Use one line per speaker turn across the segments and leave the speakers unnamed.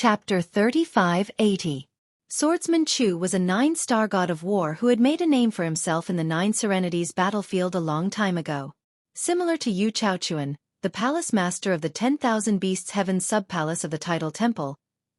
Chapter 3580. Swordsman Chu was a 9-star god of war who had made a name for himself in the Nine Serenities battlefield a long time ago. Similar to Yu Chaochuan, the palace master of the 10,000 Beasts Heaven sub-palace of the Tidal Temple,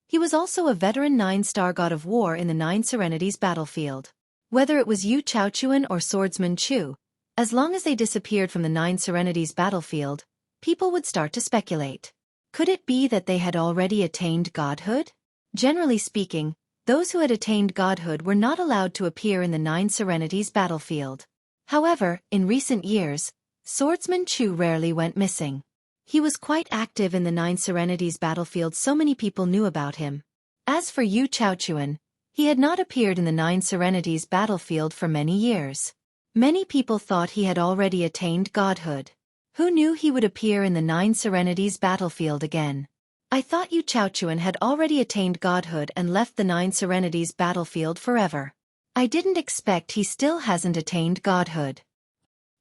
he was also a veteran 9-star god of war in the Nine Serenities battlefield. Whether it was Yu Chaochuan or Swordsman Chu, as long as they disappeared from the Nine Serenities battlefield, people would start to speculate. Could it be that they had already attained godhood? Generally speaking, those who had attained godhood were not allowed to appear in the Nine Serenities battlefield. However, in recent years, Swordsman Chu rarely went missing. He was quite active in the Nine Serenities battlefield, so many people knew about him. As for Yu Chaochuan, he had not appeared in the Nine Serenities battlefield for many years. Many people thought he had already attained godhood. Who knew he would appear in the Nine Serenities battlefield again? I thought Yu Chaochuan had already attained godhood and left the Nine Serenities battlefield forever. I didn't expect he still hasn't attained godhood.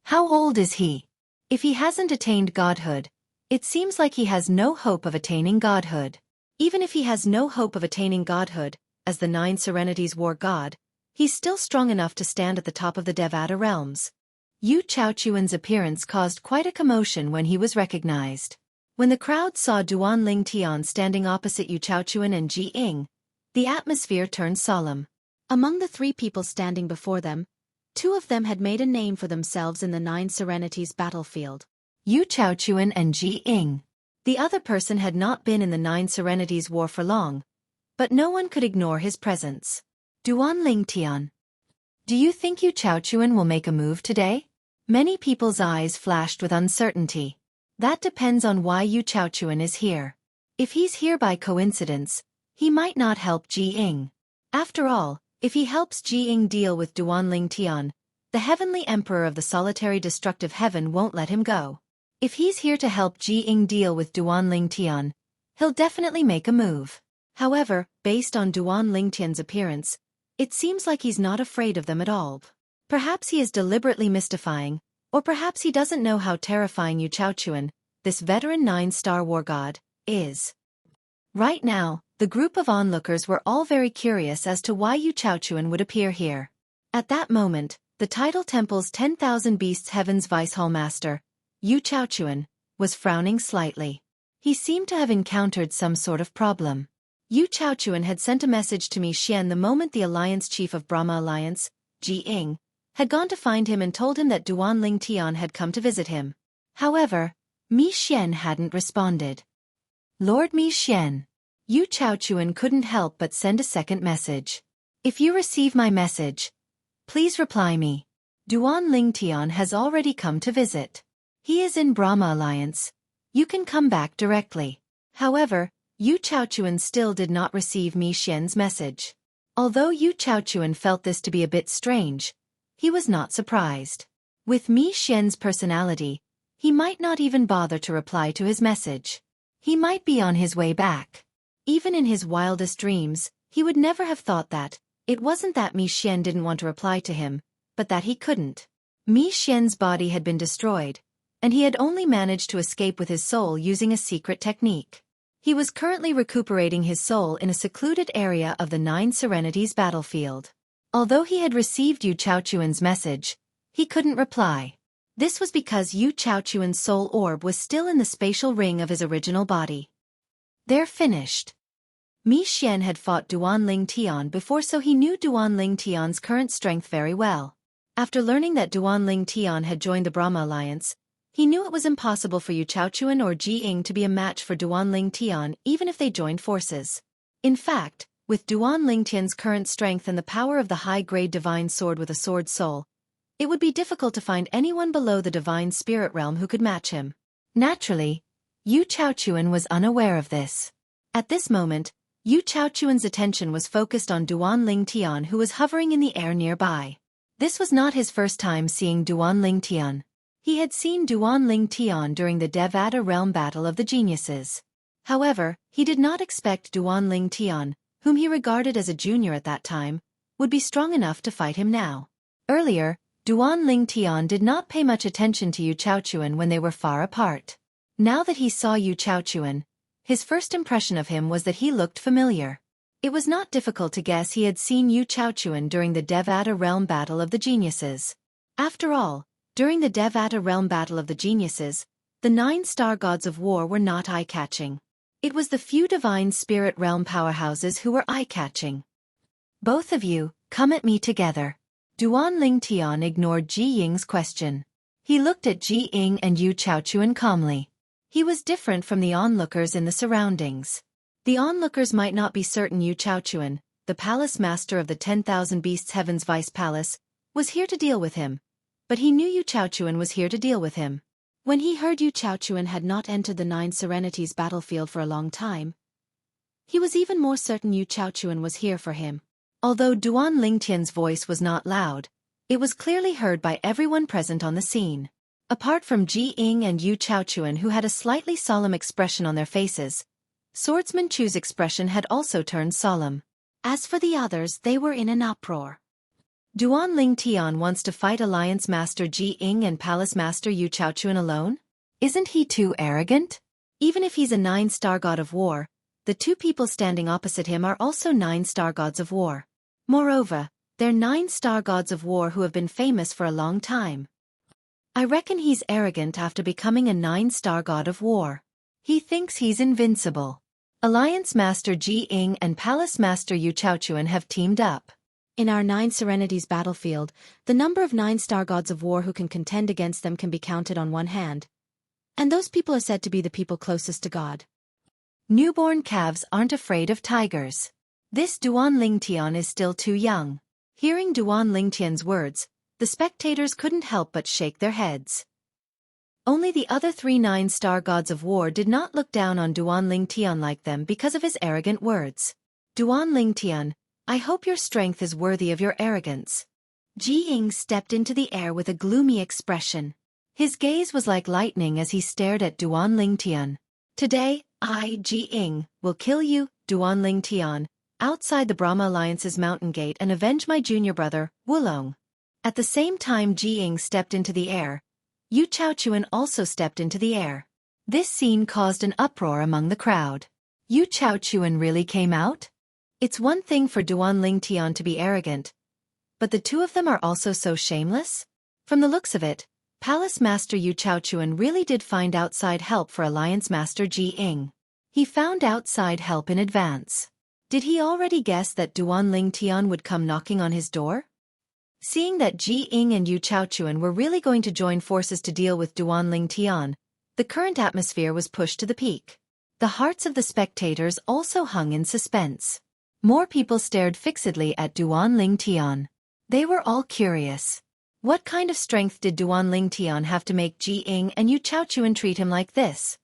How old is he? If he hasn't attained godhood, it seems like he has no hope of attaining godhood. Even if he has no hope of attaining godhood, as the Nine Serenities war god, he's still strong enough to stand at the top of the Devata realms. Yu Chaochuan's appearance caused quite a commotion when he was recognized. When the crowd saw Duan Ling Tian standing opposite Yu Chaochuan and Ji Ying, the atmosphere turned solemn. Among the three people standing before them, two of them had made a name for themselves in the Nine Serenities battlefield: Yu Chaochuan and Ji Ying. The other person had not been in the Nine Serenities war for long, but no one could ignore his presence. Duan Ling Tian. Do you think Yu Chaochuan will make a move today? Many people's eyes flashed with uncertainty. That depends on why Yu Chaochuan is here. If he's here by coincidence, he might not help Ji Ying. After all, if he helps Ji Ying deal with Duan Ling Tian, the Heavenly Emperor of the solitary destructive heaven won't let him go. If he's here to help Ji Ying deal with Duan Ling Tian, he'll definitely make a move. However, based on Duan Ling Tian's appearance, it seems like he's not afraid of them at all. Perhaps he is deliberately mystifying, or perhaps he doesn't know how terrifying Yu Chaochuan, this veteran 9-star war god, is. Right now, the group of onlookers were all very curious as to why Yu Chaochuan would appear here. At that moment, the Tidal Temple's 10,000 Beasts Heaven's Vice Hall Master, Yu Chaochuan, was frowning slightly. He seemed to have encountered some sort of problem. Yu Chaochuan had sent a message to Mi Xian the moment the Alliance Chief of Brahma Alliance, Ji Ying, had gone to find him and told him that Duan Ling Tian had come to visit him. However, Mi Xian hadn't responded. Lord Mi Xian. Yu Chaochuan couldn't help but send a second message. If you receive my message, please reply me. Duan Ling Tian has already come to visit. He is in Brahma Alliance. You can come back directly. However, Yu Chaochuan still did not receive Mi Xian's message. Although Yu Chaochuan felt this to be a bit strange, he was not surprised. With Mi Xian's personality, he might not even bother to reply to his message. He might be on his way back. Even in his wildest dreams, he would never have thought that. It wasn't that Mi Xian didn't want to reply to him, but that he couldn't. Mi Xian's body had been destroyed, and he had only managed to escape with his soul using a secret technique. He was currently recuperating his soul in a secluded area of the Nine Serenities battlefield. Although he had received Yu Chaochuan's message, he couldn't reply. This was because Yu Chaochuan's soul orb was still in the spatial ring of his original body. They're finished. Mi Xian had fought Duan Ling Tian before, so he knew Duan Ling Tian's current strength very well. After learning that Duan Ling Tian had joined the Brahma Alliance, he knew it was impossible for Yu Chaochuan or Ji Ying to be a match for Duan Ling Tian even if they joined forces. In fact, with Duan Ling Tian's current strength and the power of the high-grade divine sword with a sword soul, it would be difficult to find anyone below the divine spirit realm who could match him. Naturally, Yu Chaochuan was unaware of this. At this moment, Yu Chaochuan's attention was focused on Duan Ling Tian, who was hovering in the air nearby. This was not his first time seeing Duan Ling Tian. He had seen Duan Ling Tian during the Devata realm battle of the geniuses. However, he did not expect Duan Ling Tian, whom he regarded as a junior at that time, would be strong enough to fight him now. Earlier, Duan Ling Tian did not pay much attention to Yu Chaochuan when they were far apart. Now that he saw Yu Chaochuan, His first impression of him was that he looked familiar. It was not difficult to guess he had seen Yu Chaochuan during the Devata Realm Battle of the Geniuses. After all, during the Devata Realm Battle of the Geniuses, the 9 star gods of war were not eye-catching. It was the few divine spirit realm powerhouses who were eye-catching. Both of you, come at me together. Duan Lingtian ignored Ji Ying's question. He looked at Ji Ying and Yu Chaochuan calmly. He was different from the onlookers in the surroundings. The onlookers might not be certain Yu Chaochuan, the palace master of the 10,000 Beasts Heaven's Vice Palace, was here to deal with him. But he knew Yu Chaochuan was here to deal with him. When he heard Yu Chaochuan had not entered the 9 Serenities battlefield for a long time, he was even more certain Yu Chaochuan was here for him. Although Duan Lingtian's voice was not loud, it was clearly heard by everyone present on the scene. Apart from Ji Ying and Yu Chaochuan, who had a slightly solemn expression on their faces, Swordsman Chu's expression had also turned solemn. As for the others, they were in an uproar. Duan Lingtian wants to fight Alliance Master Ji Ying and Palace Master Yu Chaochuan alone? Isn't he too arrogant? Even if he's a 9 star god of war, the 2 people standing opposite him are also 9 star gods of war. Moreover, they're 9 star gods of war who have been famous for a long time. I reckon he's arrogant after becoming a 9 star god of war. He thinks he's invincible. Alliance Master Ji Ying and Palace Master Yu Chaochuan have teamed up. In our 9 Serenities battlefield, the number of 9 star gods of war who can contend against them can be counted on one hand. And those people are said to be the people closest to God. Newborn calves aren't afraid of tigers. This Duan Lingtian is still too young. Hearing Duan Lingtian's words, the spectators couldn't help but shake their heads. Only the other 3 9 star gods of war did not look down on Duan Lingtian like them because of his arrogant words. Duan Lingtian, I hope your strength is worthy of your arrogance. Ji Ying stepped into the air with a gloomy expression. His gaze was like lightning as he stared at Duan Lingtian. Today, I, Ji Ying, will kill you, Duan Lingtian, outside the Brahma Alliance's mountain gate and avenge my junior brother, Wulong. At the same time Ji Ying stepped into the air, Yu Chaochuan also stepped into the air. This scene caused an uproar among the crowd. Yu Chaochuan really came out? It's one thing for Duan Lingtian to be arrogant, but the 2 of them are also so shameless? From the looks of it, Palace Master Yu Chaochuan really did find outside help for Alliance Master Ji Ying. He found outside help in advance. Did he already guess that Duan Lingtian would come knocking on his door? Seeing that Ji Ying and Yu Chaochuan were really going to join forces to deal with Duan Lingtian, the current atmosphere was pushed to the peak. The hearts of the spectators also hung in suspense. More people stared fixedly at Duan Lingtian. They were all curious. What kind of strength did Duan Lingtian have to make Ji Ying and Yu Chaochuan treat him like this?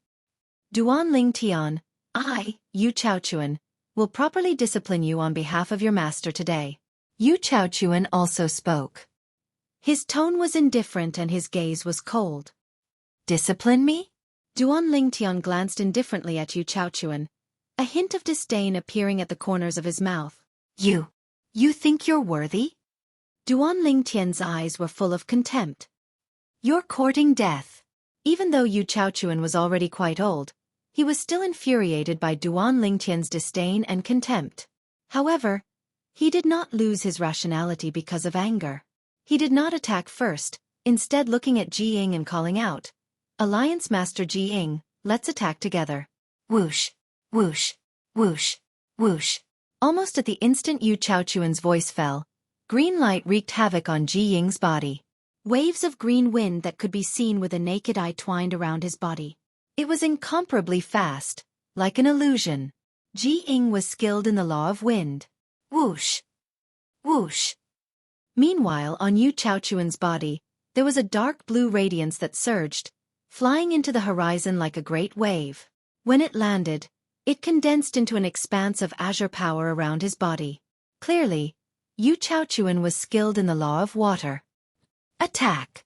Duan Lingtian, I, Yu Chaochuan, will properly discipline you on behalf of your master today. Yu Chaochuan also spoke. His tone was indifferent and his gaze was cold. Discipline me? Duan Lingtian glanced indifferently at Yu Chaochuan, a hint of disdain appearing at the corners of his mouth. You think you're worthy? Duan Lingtian's eyes were full of contempt. You're courting death. Even though Yu Chaochuan was already quite old, he was still infuriated by Duan Lingtian's disdain and contempt. However, he did not lose his rationality because of anger. He did not attack first, instead looking at Ji Ying and calling out, Alliance Master Ji Ying, let's attack together. Whoosh, whoosh, whoosh, whoosh. Almost at the instant Yu Chaochuan's voice fell, green light wreaked havoc on Ji Ying's body. Waves of green wind that could be seen with a naked eye twined around his body. It was incomparably fast, like an illusion. Ji Ying was skilled in the law of wind. Whoosh! Whoosh! Meanwhile, on Yu Chaochuan's body, there was a dark blue radiance that surged, flying into the horizon like a great wave. When it landed, it condensed into an expanse of azure power around his body. Clearly, Yu Chaochuan was skilled in the law of water. Attack!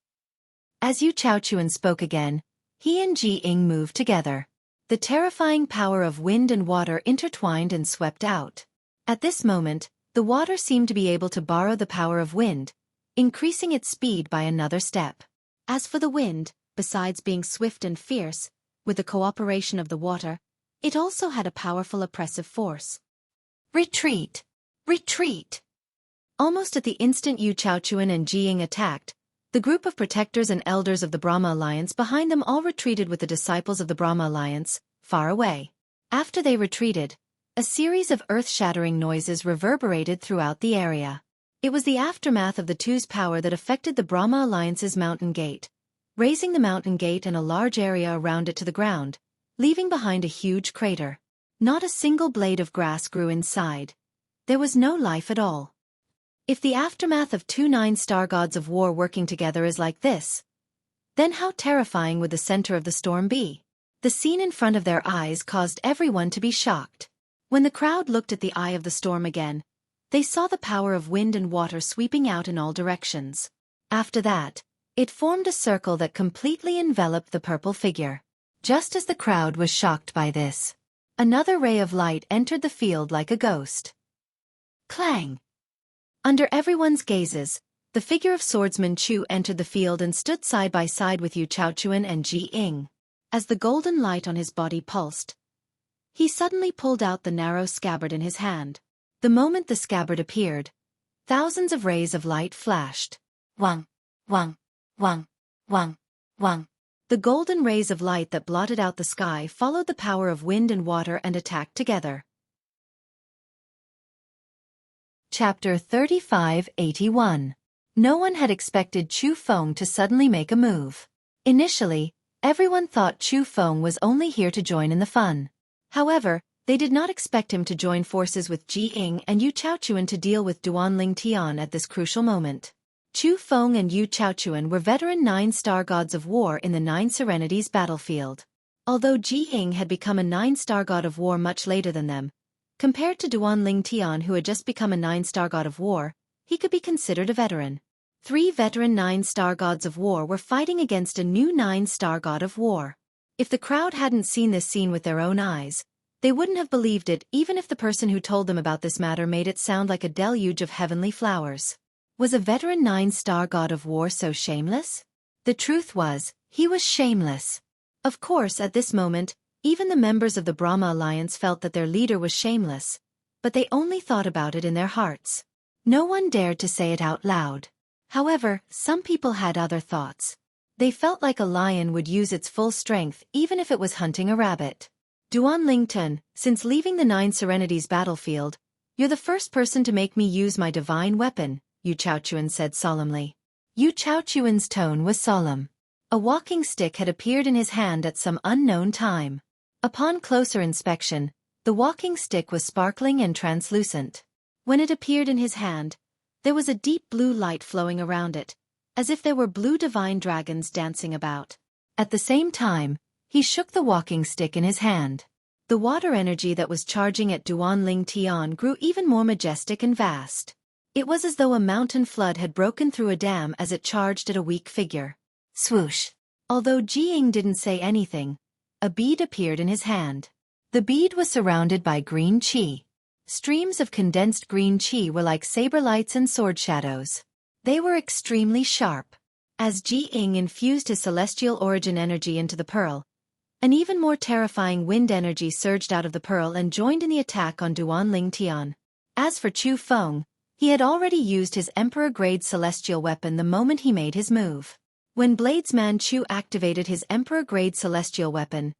As Yu Chaochuan spoke again, he and Ji Ying moved together. The terrifying power of wind and water intertwined and swept out. At this moment, the water seemed to be able to borrow the power of wind, increasing its speed by another step. As for the wind, besides being swift and fierce, with the cooperation of the water, it also had a powerful oppressive force. Retreat! Retreat! Almost at the instant Yu Chaochuan and Ji Ying attacked, the group of protectors and elders of the Brahma Alliance behind them all retreated with the disciples of the Brahma Alliance, far away. After they retreated, a series of earth-shattering noises reverberated throughout the area. It was the aftermath of the two's power that affected the Brahma Alliance's mountain gate, raising the mountain gate and a large area around it to the ground, leaving behind a huge crater. Not a single blade of grass grew inside. There was no life at all. If the aftermath of two 9-star gods of war working together is like this, then how terrifying would the center of the storm be? The scene in front of their eyes caused everyone to be shocked. When the crowd looked at the eye of the storm again, they saw the power of wind and water sweeping out in all directions. After that, it formed a circle that completely enveloped the purple figure. Just as the crowd was shocked by this, another ray of light entered the field like a ghost. Clang! Under everyone's gazes, the figure of swordsman Chu entered the field and stood side by side with Yu Chaochuan and Ji Ying. As the golden light on his body pulsed, he suddenly pulled out the narrow scabbard in his hand. The moment the scabbard appeared, thousands of rays of light flashed. Wang, wang, wang, wang, wang. The golden rays of light that blotted out the sky followed the power of wind and water and attacked together. Chapter 3581. No one had expected Chu Feng to suddenly make a move. Initially, everyone thought Chu Feng was only here to join in the fun. However, they did not expect him to join forces with Ji Ying and Yu Chaochuan to deal with Duanling Tian at this crucial moment. Chu Feng and Yu Chaochuan were veteran 9-star gods of war in the 9 Serenities battlefield. Although Ji Ying had become a 9-star god of war much later than them, compared to Duanling Tian who had just become a 9-star god of war, he could be considered a veteran. 3 veteran 9-star gods of war were fighting against a new 9-star god of war. If the crowd hadn't seen this scene with their own eyes, they wouldn't have believed it even if the person who told them about this matter made it sound like a deluge of heavenly flowers. Was a veteran 9-star god of war so shameless? The truth was, he was shameless. Of course, at this moment, even the members of the Brahma Alliance felt that their leader was shameless, but they only thought about it in their hearts. No one dared to say it out loud. However, some people had other thoughts. They felt like a lion would use its full strength even if it was hunting a rabbit. Duanling Tian, since leaving the 9 Serenities battlefield, you're the first person to make me use my divine weapon, Yu Chaochuan said solemnly. Yu Chaochuan's tone was solemn. A walking stick had appeared in his hand at some unknown time. Upon closer inspection, the walking stick was sparkling and translucent. When it appeared in his hand, there was a deep blue light flowing around it, as if there were blue divine dragons dancing about. At the same time, he shook the walking stick in his hand. The water energy that was charging at Duanling Tian grew even more majestic and vast. It was as though a mountain flood had broken through a dam as it charged at a weak figure. Swoosh! Although Ji Ying didn't say anything, a bead appeared in his hand. The bead was surrounded by green qi. Streams of condensed green qi were like saber lights and sword shadows. They were extremely sharp. As Ji Ying infused his celestial origin energy into the pearl, an even more terrifying wind energy surged out of the pearl and joined in the attack on Duanling Tian. As for Chu Feng, he had already used his Emperor-grade celestial weapon the moment he made his move. When Bladesman Chu activated his Emperor-grade celestial weapon,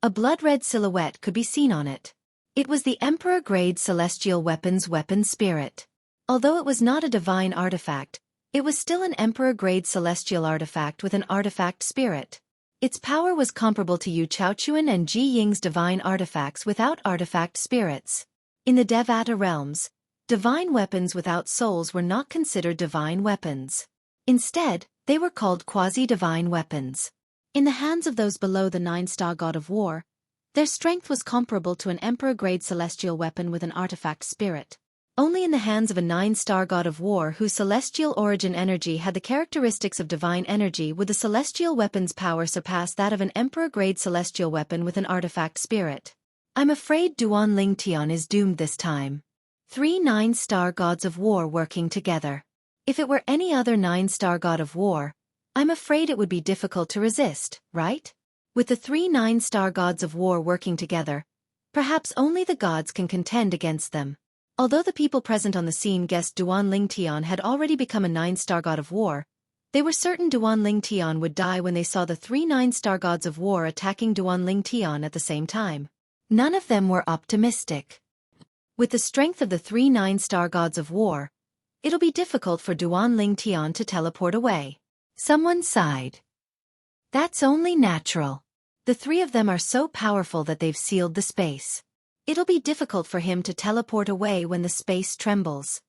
a blood-red silhouette could be seen on it. It was the Emperor-grade celestial weapon's weapon spirit. Although it was not a divine artifact, it was still an Emperor-grade celestial artifact with an artifact spirit. Its power was comparable to Yu Chaochuan and Ji Ying's divine artifacts without artifact spirits. In the Devata realms, divine weapons without souls were not considered divine weapons. Instead, they were called quasi-divine weapons. In the hands of those below the 9-star god of war, their strength was comparable to an Emperor-grade celestial weapon with an artifact spirit. Only in the hands of a 9-star god of war whose celestial origin energy had the characteristics of divine energy would the celestial weapon's power surpass that of an Emperor-grade celestial weapon with an artifact spirit. I'm afraid Duanling Tian is doomed this time. 3 9-star gods of war working together. If it were any other 9-star god of war, I'm afraid it would be difficult to resist, right? With the 3 9-star gods of war working together, Perhaps only the gods can contend against them. Although the people present on the scene guessed Duan Ling Tian had already become a 9-star god of war, they were certain Duan Ling Tian would die when they saw the 3 9-star gods of war attacking Duan Ling Tian at the same time. None of them were optimistic. With the strength of the 3 9-star gods of war, it'll be difficult for Duan Ling Tian to teleport away. Someone sighed. That's only natural. The 3 of them are so powerful that they've sealed the space. It'll be difficult for him to teleport away when the space trembles.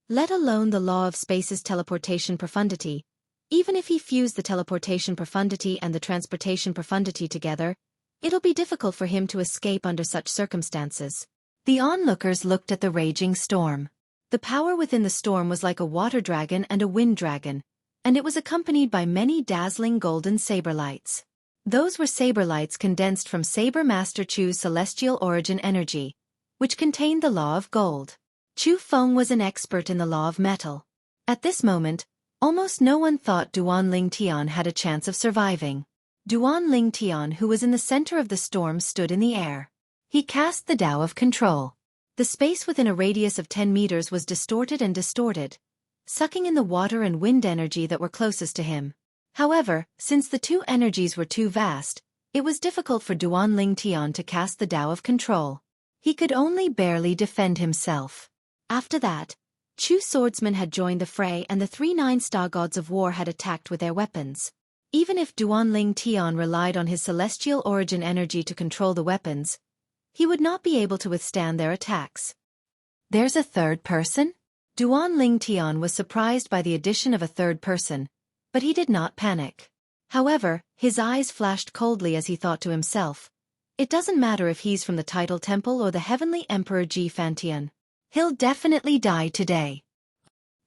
Let alone the law of space's teleportation profundity. Even if he fused the teleportation profundity and the transportation profundity together, it'll be difficult for him to escape under such circumstances. The onlookers looked at the raging storm. The power within the storm was like a water dragon and a wind dragon, and it was accompanied by many dazzling golden saber lights. Those were saber lights condensed from Saber Master Chu's celestial origin energy, which contained the law of gold. Chu Feng was an expert in the law of metal. At this moment, almost no one thought Duan Ling Tian had a chance of surviving. Duan Ling Tian, who was in the center of the storm, stood in the air. He cast the Tao of Control. The space within a radius of 10 meters was distorted and distorted, sucking in the water and wind energy that were closest to him. However, since the 2 energies were too vast, it was difficult for Duan Ling Tian to cast the Tao of Control. He could only barely defend himself. After that, Chu swordsmen had joined the fray and the 3 9-star gods of war had attacked with their weapons. Even if Duan Ling Tian relied on his celestial origin energy to control the weapons, he would not be able to withstand their attacks. There's a third person? Duan Ling Tian was surprised by the addition of a third person, but he did not panic. However, his eyes flashed coldly as he thought to himself, it doesn't matter if he's from the Tidal Temple or the Heavenly Emperor Ji Fantian. He'll definitely die today.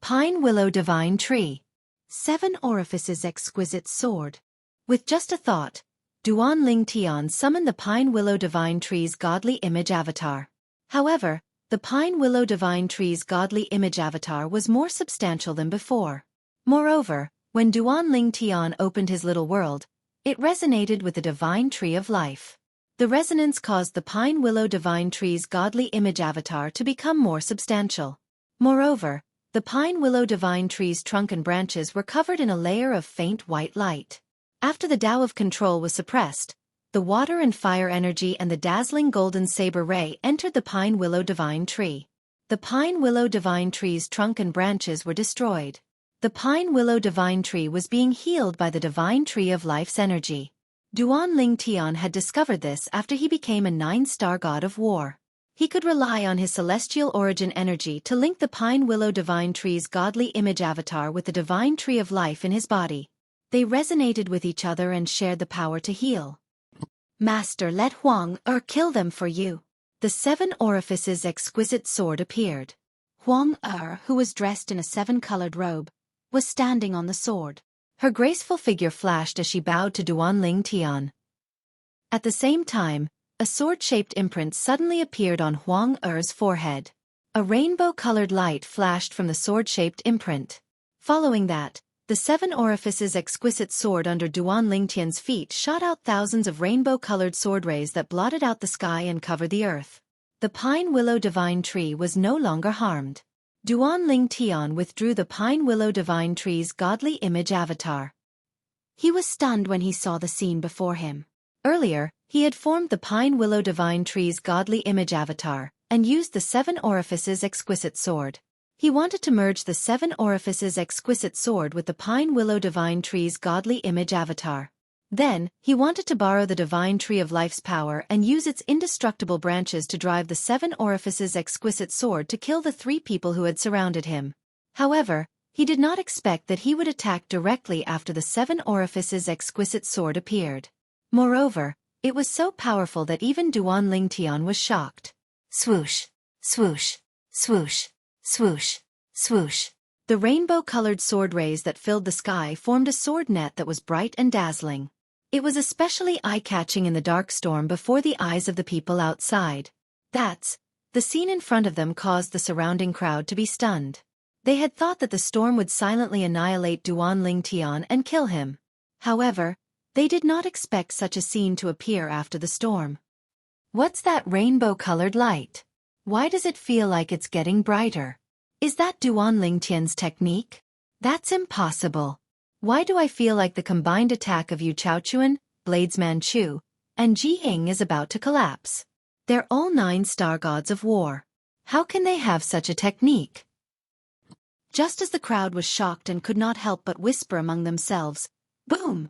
Pine Willow Divine Tree. 7 Orifices Exquisite Sword. With just a thought, Duan Ling Tian summoned the Pine Willow Divine Tree's godly image avatar. However, the Pine Willow Divine Tree's godly image avatar was more substantial than before. Moreover, when Duan Ling Tian opened his little world, it resonated with the Divine Tree of Life. The resonance caused the Pine Willow Divine Tree's godly image avatar to become more substantial. Moreover, the Pine Willow Divine Tree's trunk and branches were covered in a layer of faint white light. After the Tao of Control was suppressed, the water and fire energy and the dazzling golden saber ray entered the Pine Willow Divine Tree. The Pine Willow Divine Tree's trunk and branches were destroyed. The Pine Willow Divine Tree was being healed by the Divine Tree of Life's energy. Duan Ling Tian had discovered this after he became a 9-star god of war. He could rely on his celestial origin energy to link the Pine Willow Divine Tree's godly image avatar with the Divine Tree of Life in his body. They resonated with each other and shared the power to heal. Master, let Huang kill them for you. The 7 Orifices Exquisite Sword appeared. Huang who was dressed in a 7-colored robe, was standing on the sword. Her graceful figure flashed as she bowed to Duan Ling Tian. At the same time, a sword-shaped imprint suddenly appeared on Huang Er's forehead. A rainbow-colored light flashed from the sword-shaped imprint. Following that, the 7 Orifices Exquisite Sword under Duan Ling Tian's feet shot out thousands of rainbow-colored sword rays that blotted out the sky and covered the earth. The Pine Willow Divine Tree was no longer harmed. Duan Ling Tian withdrew the Pine Willow Divine Tree's godly image avatar. He was stunned when he saw the scene before him. Earlier, he had formed the Pine Willow Divine Tree's godly image avatar, and used the 7 Orifices Exquisite Sword. He wanted to merge the 7 Orifices Exquisite Sword with the Pine Willow Divine Tree's godly image avatar. Then, he wanted to borrow the Divine Tree of Life's power and use its indestructible branches to drive the 7 Orifices Exquisite Sword to kill the 3 people who had surrounded him. However, he did not expect that he would attack directly after the 7 Orifices Exquisite Sword appeared. Moreover, it was so powerful that even Duan Ling Tian was shocked. Swoosh, swoosh, swoosh, swoosh, swoosh. The rainbow-colored sword rays that filled the sky formed a sword net that was bright and dazzling. It was especially eye-catching in the dark storm before the eyes of the people outside. The scene in front of them caused the surrounding crowd to be stunned. They had thought that the storm would silently annihilate Duan Ling Tian and kill him. However, they did not expect such a scene to appear after the storm. What's that rainbow-colored light? Why does it feel like it's getting brighter? Is that Duan Lingtian's technique? That's impossible. Why do I feel like the combined attack of Yu Chaochuan, Bladesman Chu, and Ji Ying is about to collapse? They're all 9 star gods of war. How can they have such a technique? Just as the crowd was shocked and could not help but whisper among themselves, boom!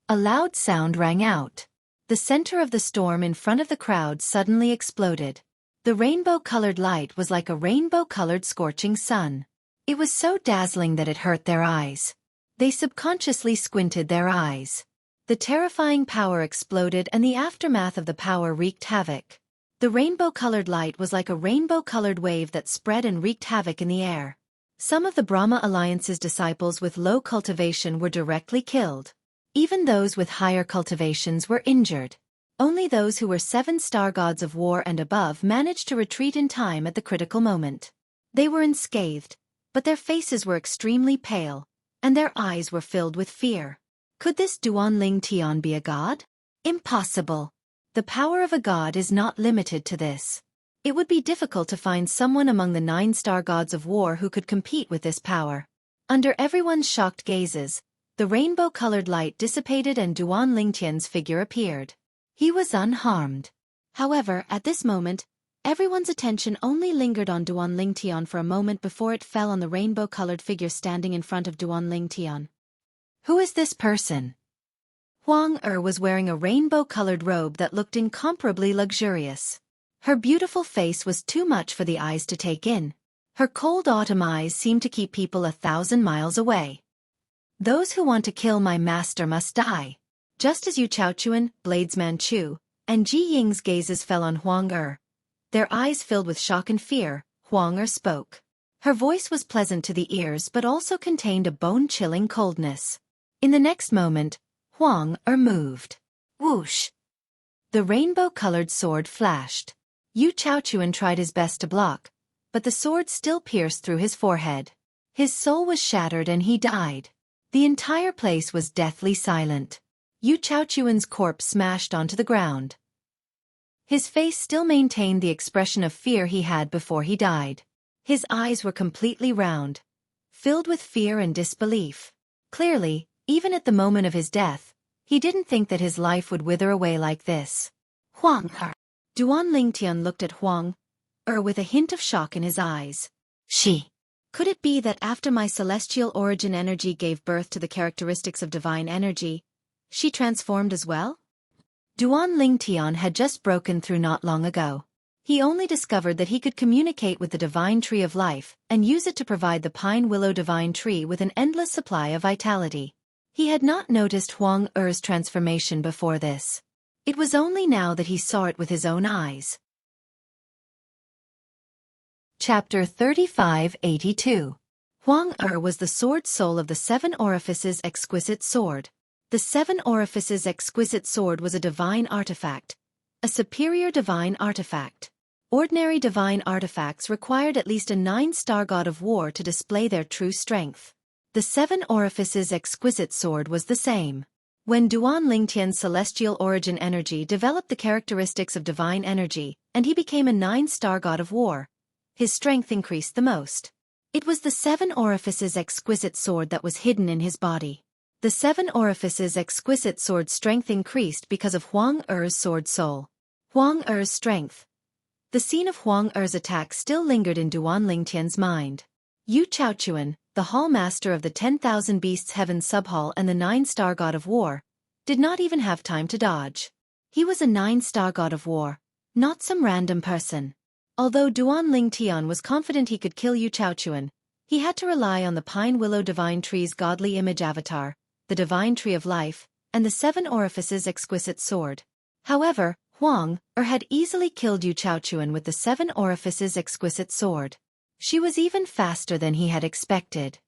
A loud sound rang out. The center of the storm in front of the crowd suddenly exploded. The rainbow-colored light was like a rainbow-colored scorching sun. It was so dazzling that it hurt their eyes. They subconsciously squinted their eyes. The terrifying power exploded and the aftermath of the power wreaked havoc. The rainbow-colored light was like a rainbow-colored wave that spread and wreaked havoc in the air. Some of the Brahma Alliance's disciples with low cultivation were directly killed. Even those with higher cultivations were injured. Only those who were 7 star gods of war and above managed to retreat in time at the critical moment. They were unscathed, but their faces were extremely pale, and their eyes were filled with fear. Could this Duan Ling Tian be a god? Impossible. The power of a god is not limited to this. It would be difficult to find someone among the 9 star gods of war who could compete with this power. Under everyone's shocked gazes, the rainbow-colored light dissipated and Duan Lingtian's figure appeared. He was unharmed. However, at this moment, everyone's attention only lingered on Duan Lingtian for a moment before it fell on the rainbow-colored figure standing in front of Duan Lingtian. Who is this person? Huang was wearing a rainbow-colored robe that looked incomparably luxurious. Her beautiful face was too much for the eyes to take in. Her cold autumn eyes seemed to keep people 1,000 miles away. Those who want to kill my master must die. Just as Yu Chaochuan, Bladesman Chu, and Ji Ying's gazes fell on Huang their eyes filled with shock and fear, Huang spoke. Her voice was pleasant to the ears but also contained a bone-chilling coldness. In the next moment, Huang moved. Whoosh! The rainbow-colored sword flashed. Yu Chaochuan tried his best to block, but the sword still pierced through his forehead. His soul was shattered and he died. The entire place was deathly silent. Yu Chaochuan's corpse smashed onto the ground. His face still maintained the expression of fear he had before he died. His eyes were completely round, filled with fear and disbelief. Clearly, even at the moment of his death, he didn't think that his life would wither away like this. Huang Duan Lingtian looked at Huang with a hint of shock in his eyes. Could it be that after my celestial origin energy gave birth to the characteristics of divine energy, she transformed as well? Duan Lingtian had just broken through not long ago. He only discovered that he could communicate with the divine tree of life and use it to provide the pine willow divine tree with an endless supply of vitality. He had not noticed Huang transformation before this. It was only now that he saw it with his own eyes. Chapter 3582. Huang was the sword soul of the 7 Orifices exquisite sword. The 7 Orifices exquisite sword was a divine artifact, a superior divine artifact. Ordinary divine artifacts required at least a 9 star god of war to display their true strength. The 7 Orifices exquisite sword was the same. When Duan Lingtian's celestial origin energy developed the characteristics of divine energy, and he became a 9 star god of war, his strength increased the most. It was the 7 Orifices exquisite sword that was hidden in his body. The 7 Orifices exquisite sword strength increased because of Huang sword soul. Huang strength. The scene of Huang attack still lingered in Duan Lingtian's mind. Yu Chaochuan, the hall master of the 10,000 Beasts Heaven subhall and the 9 star god of war, did not even have time to dodge. He was a 9 star god of war, not some random person. Although Duan Lingtian was confident he could kill Yu Chaochuan, he had to rely on the Pine Willow Divine Tree's godly image avatar, the Divine Tree of Life, and the 7 Orifices exquisite sword. However, Huang had easily killed Yu Chaochuan with the 7 Orifices exquisite sword. She was even faster than he had expected.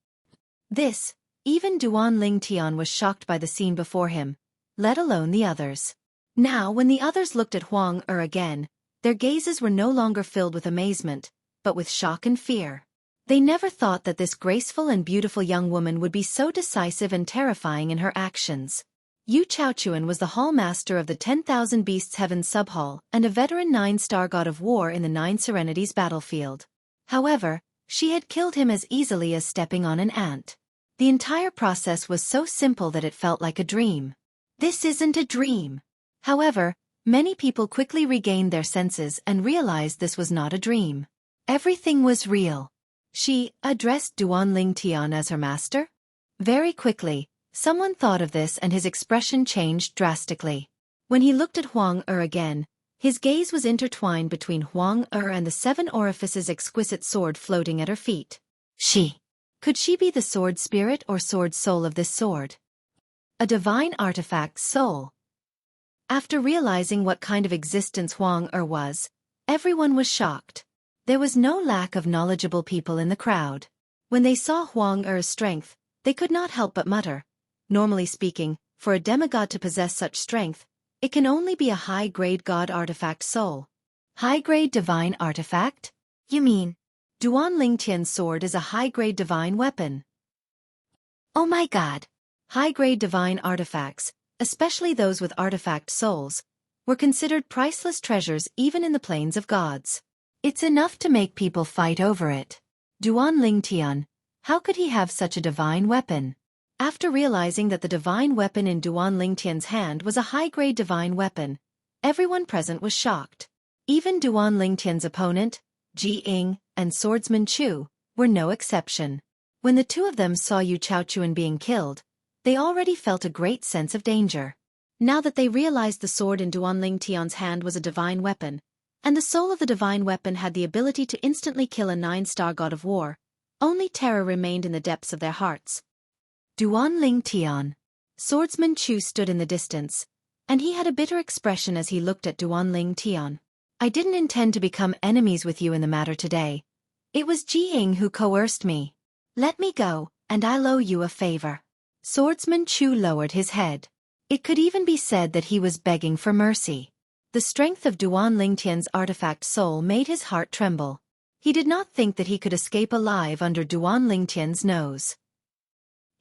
Even Duan Lingtian was shocked by the scene before him, let alone the others. Now when the others looked at Huang again, their gazes were no longer filled with amazement, but with shock and fear. They never thought that this graceful and beautiful young woman would be so decisive and terrifying in her actions. Yu Chaochuan was the hallmaster of the 10,000 Beasts Heaven subhall and a veteran 9-star god of war in the Nine Serenities battlefield. However, she had killed him as easily as stepping on an ant. The entire process was so simple that it felt like a dream. This isn't a dream. However, many people quickly regained their senses and realized this was not a dream. Everything was real. She addressed Duan Lingtian as her master? Very quickly, someone thought of this and his expression changed drastically. When he looked at Huang Er again, his gaze was intertwined between Huang Er and the 7 orifices exquisite sword floating at her feet. Could she be the sword spirit or sword soul of this sword? A divine artifact soul. After realizing what kind of existence Huang Er was, everyone was shocked. There was no lack of knowledgeable people in the crowd. When they saw Huang Er's strength, they could not help but mutter. Normally speaking, for a demigod to possess such strength, it can only be a high-grade god artifact soul. High-grade divine artifact? You mean, Duan Lingtian's sword is a high-grade divine weapon. Oh my god! High-grade divine artifacts, especially those with artifact souls, were considered priceless treasures even in the plains of gods. It's enough to make people fight over it. Duan Lingtian, how could he have such a divine weapon? After realizing that the divine weapon in Duan Lingtian's hand was a high-grade divine weapon, everyone present was shocked. Even Duan Lingtian's opponent, Ji Ying, and swordsman Chu, were no exception. When the two of them saw Yu Chaochuan being killed, they already felt a great sense of danger. Now that they realized the sword in Duan Lingtian's hand was a divine weapon, and the soul of the divine weapon had the ability to instantly kill a 9-star god of war, only terror remained in the depths of their hearts. Duan Lingtian. Swordsman Chu stood in the distance, and he had a bitter expression as he looked at Duan Lingtian. I didn't intend to become enemies with you in the matter today. It was Ji Ying who coerced me. Let me go, and I'll owe you a favor. Swordsman Chu lowered his head. It could even be said that he was begging for mercy. The strength of Duan Lingtian's artifact soul made his heart tremble. He did not think that he could escape alive under Duan Lingtian's nose.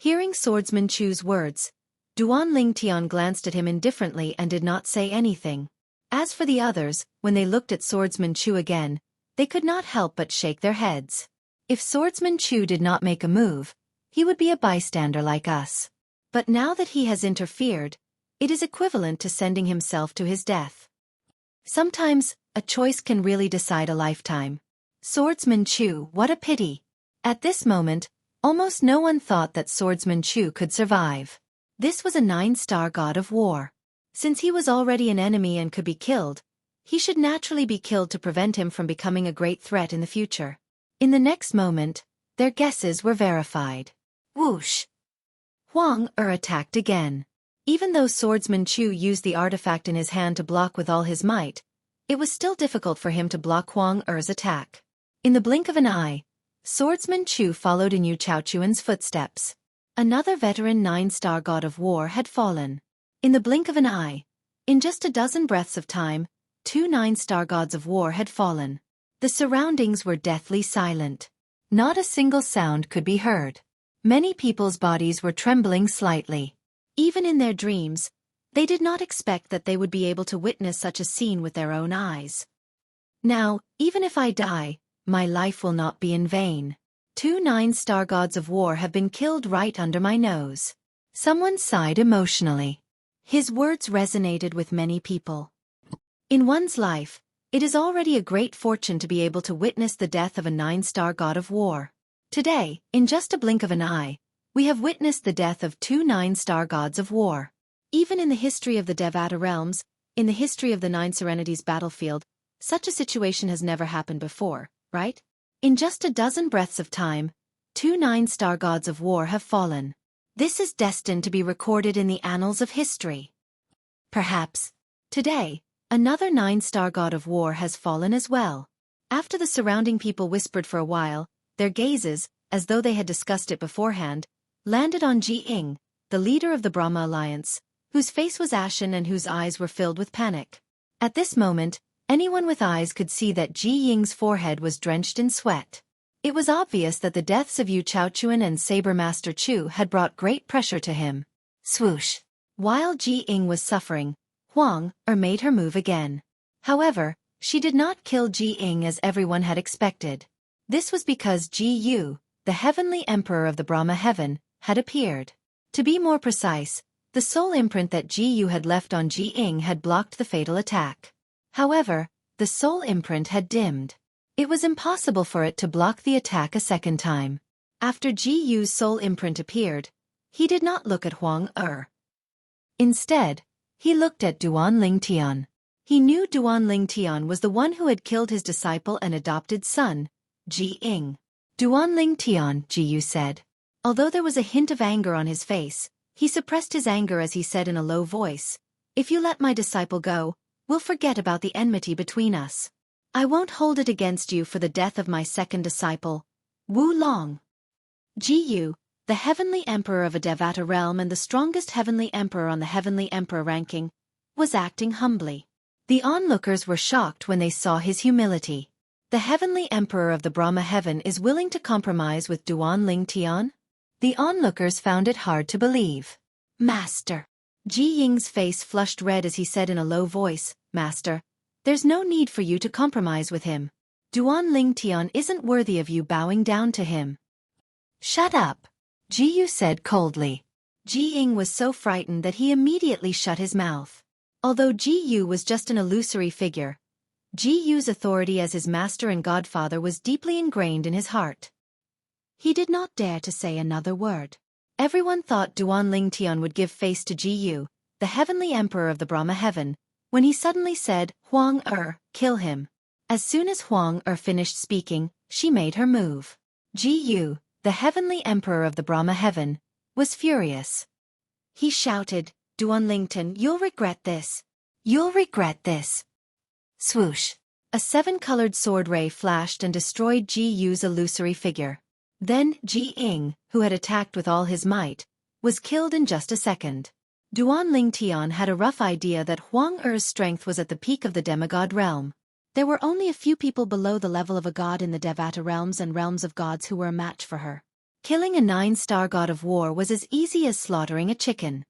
Hearing Swordsman Chu's words, Duan Lingtian glanced at him indifferently and did not say anything. As for the others, when they looked at Swordsman Chu again, they could not help but shake their heads. If Swordsman Chu did not make a move, he would be a bystander like us. But now that he has interfered, it is equivalent to sending himself to his death. Sometimes, a choice can really decide a lifetime. Swordsman Chu, what a pity. At this moment, almost no one thought that Swordsman Chu could survive. This was a 9-star god of war. Since he was already an enemy and could be killed, he should naturally be killed to prevent him from becoming a great threat in the future. In the next moment, their guesses were verified. Whoosh! Huang Er attacked again. Even though Swordsman Chu used the artifact in his hand to block with all his might, it was still difficult for him to block Huang Er's attack. In the blink of an eye, Swordsman Chu followed in Yu Chaochuan's footsteps. Another veteran 9-star god of war had fallen. In the blink of an eye, in just a dozen breaths of time, 2 9-star gods of war had fallen. The surroundings were deathly silent. Not a single sound could be heard. Many people's bodies were trembling slightly. Even in their dreams, they did not expect that they would be able to witness such a scene with their own eyes. Now, even if I die, my life will not be in vain. 2 9-star gods of war have been killed right under my nose. Someone sighed emotionally. His words resonated with many people. In one's life, it is already a great fortune to be able to witness the death of a 9-star god of war. Today, in just a blink of an eye, we have witnessed the death of 2 9-star gods of war. Even in the history of the Devata realms, in the history of the Nine Serenities battlefield, such a situation has never happened before, right? In just a dozen breaths of time, 2 9-star gods of war have fallen. This is destined to be recorded in the annals of history. Perhaps, today, another 9-star god of war has fallen as well. After the surrounding people whispered for a while, their gazes, as though they had discussed it beforehand, landed on Ji Ying, the leader of the Brahma Alliance, whose face was ashen and whose eyes were filled with panic. At this moment, anyone with eyes could see that Ji Ying's forehead was drenched in sweat. It was obvious that the deaths of Yu Chaochuan and Saber Master Chu had brought great pressure to him. Swoosh! While Ji Ying was suffering, Huang made her move again. However, she did not kill Ji Ying as everyone had expected. This was because Ji Yu, the heavenly emperor of the Brahma heaven, had appeared. To be more precise, the soul imprint that Ji Yu had left on Ji Ying had blocked the fatal attack. However, the soul imprint had dimmed. It was impossible for it to block the attack a second time. After Ji Yu's soul imprint appeared, he did not look at Huang. Instead, he looked at Duan Ling Tian. He knew Duan Ling Tian was the one who had killed his disciple and adopted son, Ji Ying. Duan Ling Tian, Ji Yu said. Although there was a hint of anger on his face, he suppressed his anger as he said in a low voice, "If you let my disciple go, we'll forget about the enmity between us. I won't hold it against you for the death of my second disciple, Wu Long." Ji Yu, the heavenly emperor of a Devata realm and the strongest heavenly emperor on the heavenly emperor ranking, was acting humbly. The onlookers were shocked when they saw his humility. The heavenly emperor of the Brahma heaven is willing to compromise with Duan Ling Tian? The onlookers found it hard to believe. "Master." Ji Ying's face flushed red as he said in a low voice, "Master, there's no need for you to compromise with him. Duan Ling Tian isn't worthy of you bowing down to him." "Shut up," Ji Yu said coldly. Ji Ying was so frightened that he immediately shut his mouth. Although Ji Yu was just an illusory figure, Ji Yu's authority as his master and godfather was deeply ingrained in his heart. He did not dare to say another word. Everyone thought Duan Ling Tian would give face to Ji Yu, the heavenly emperor of the Brahma heaven, when he suddenly said, "Huang kill him." As soon as Huang finished speaking, she made her move. Ji Yu, the heavenly emperor of the Brahma heaven, was furious. He shouted, "Duan Lington, you'll regret this. You'll regret this." Swoosh! A seven-colored sword ray flashed and destroyed Ji Yu's illusory figure. Then Ji Ying, who had attacked with all his might, was killed in just a second. Duan Ling Tian had a rough idea that Huang Er's strength was at the peak of the demigod realm. There were only a few people below the level of a god in the Devata realms and realms of gods who were a match for her. Killing a 9-star god of war was as easy as slaughtering a chicken.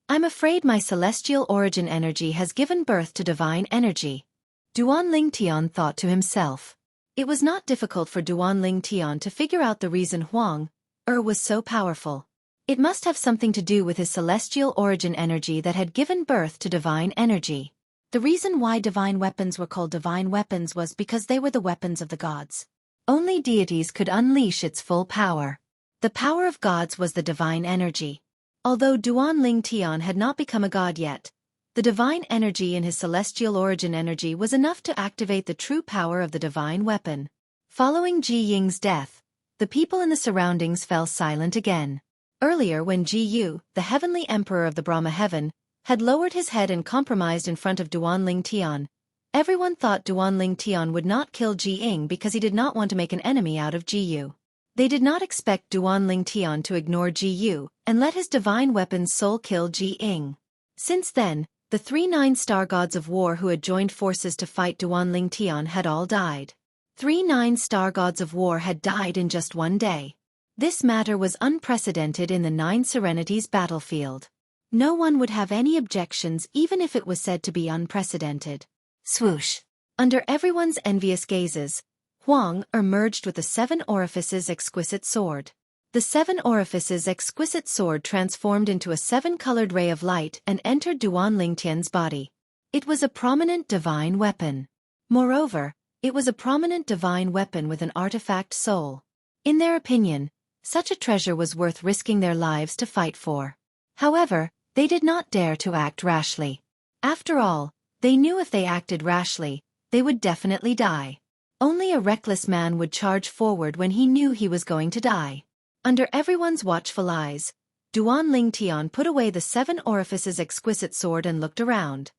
"I'm afraid my celestial origin energy has given birth to divine energy," Duan Ling Tian thought to himself. It was not difficult for Duan Ling Tian to figure out the reason Huang was so powerful. It must have something to do with his celestial origin energy that had given birth to divine energy. The reason why divine weapons were called divine weapons was because they were the weapons of the gods. Only deities could unleash its full power. The power of gods was the divine energy. Although Duan Ling Tian had not become a god yet, the divine energy in his celestial origin energy was enough to activate the true power of the divine weapon. Following Ji Ying's death, the people in the surroundings fell silent again. Earlier when Ji Yu, the heavenly emperor of the Brahma heaven, had lowered his head and compromised in front of Duan Ling Tian, everyone thought Duan Ling Tian would not kill Ji Ying because he did not want to make an enemy out of Ji Yu. They did not expect Duan Ling Tian to ignore Ji Yu and let his divine weapon's soul kill Ji Ying. Since then, the 3 9-star gods of war who had joined forces to fight Duan Ling Tian had all died. 3 9-star gods of war had died in just one day. This matter was unprecedented in the 9 Serenities battlefield. No one would have any objections even if it was said to be unprecedented. Swoosh! Under everyone's envious gazes, Huang emerged with the 7 Orifices exquisite sword. The 7 Orifices exquisite sword transformed into a 7-colored ray of light and entered Duan Ling Tian's body. It was a prominent divine weapon. Moreover, it was a prominent divine weapon with an artifact soul. In their opinion, such a treasure was worth risking their lives to fight for. However, they did not dare to act rashly. After all, they knew if they acted rashly, they would definitely die. Only a reckless man would charge forward when he knew he was going to die. Under everyone's watchful eyes, Duan Ling Tian put away the 7 Orifices exquisite sword and looked around.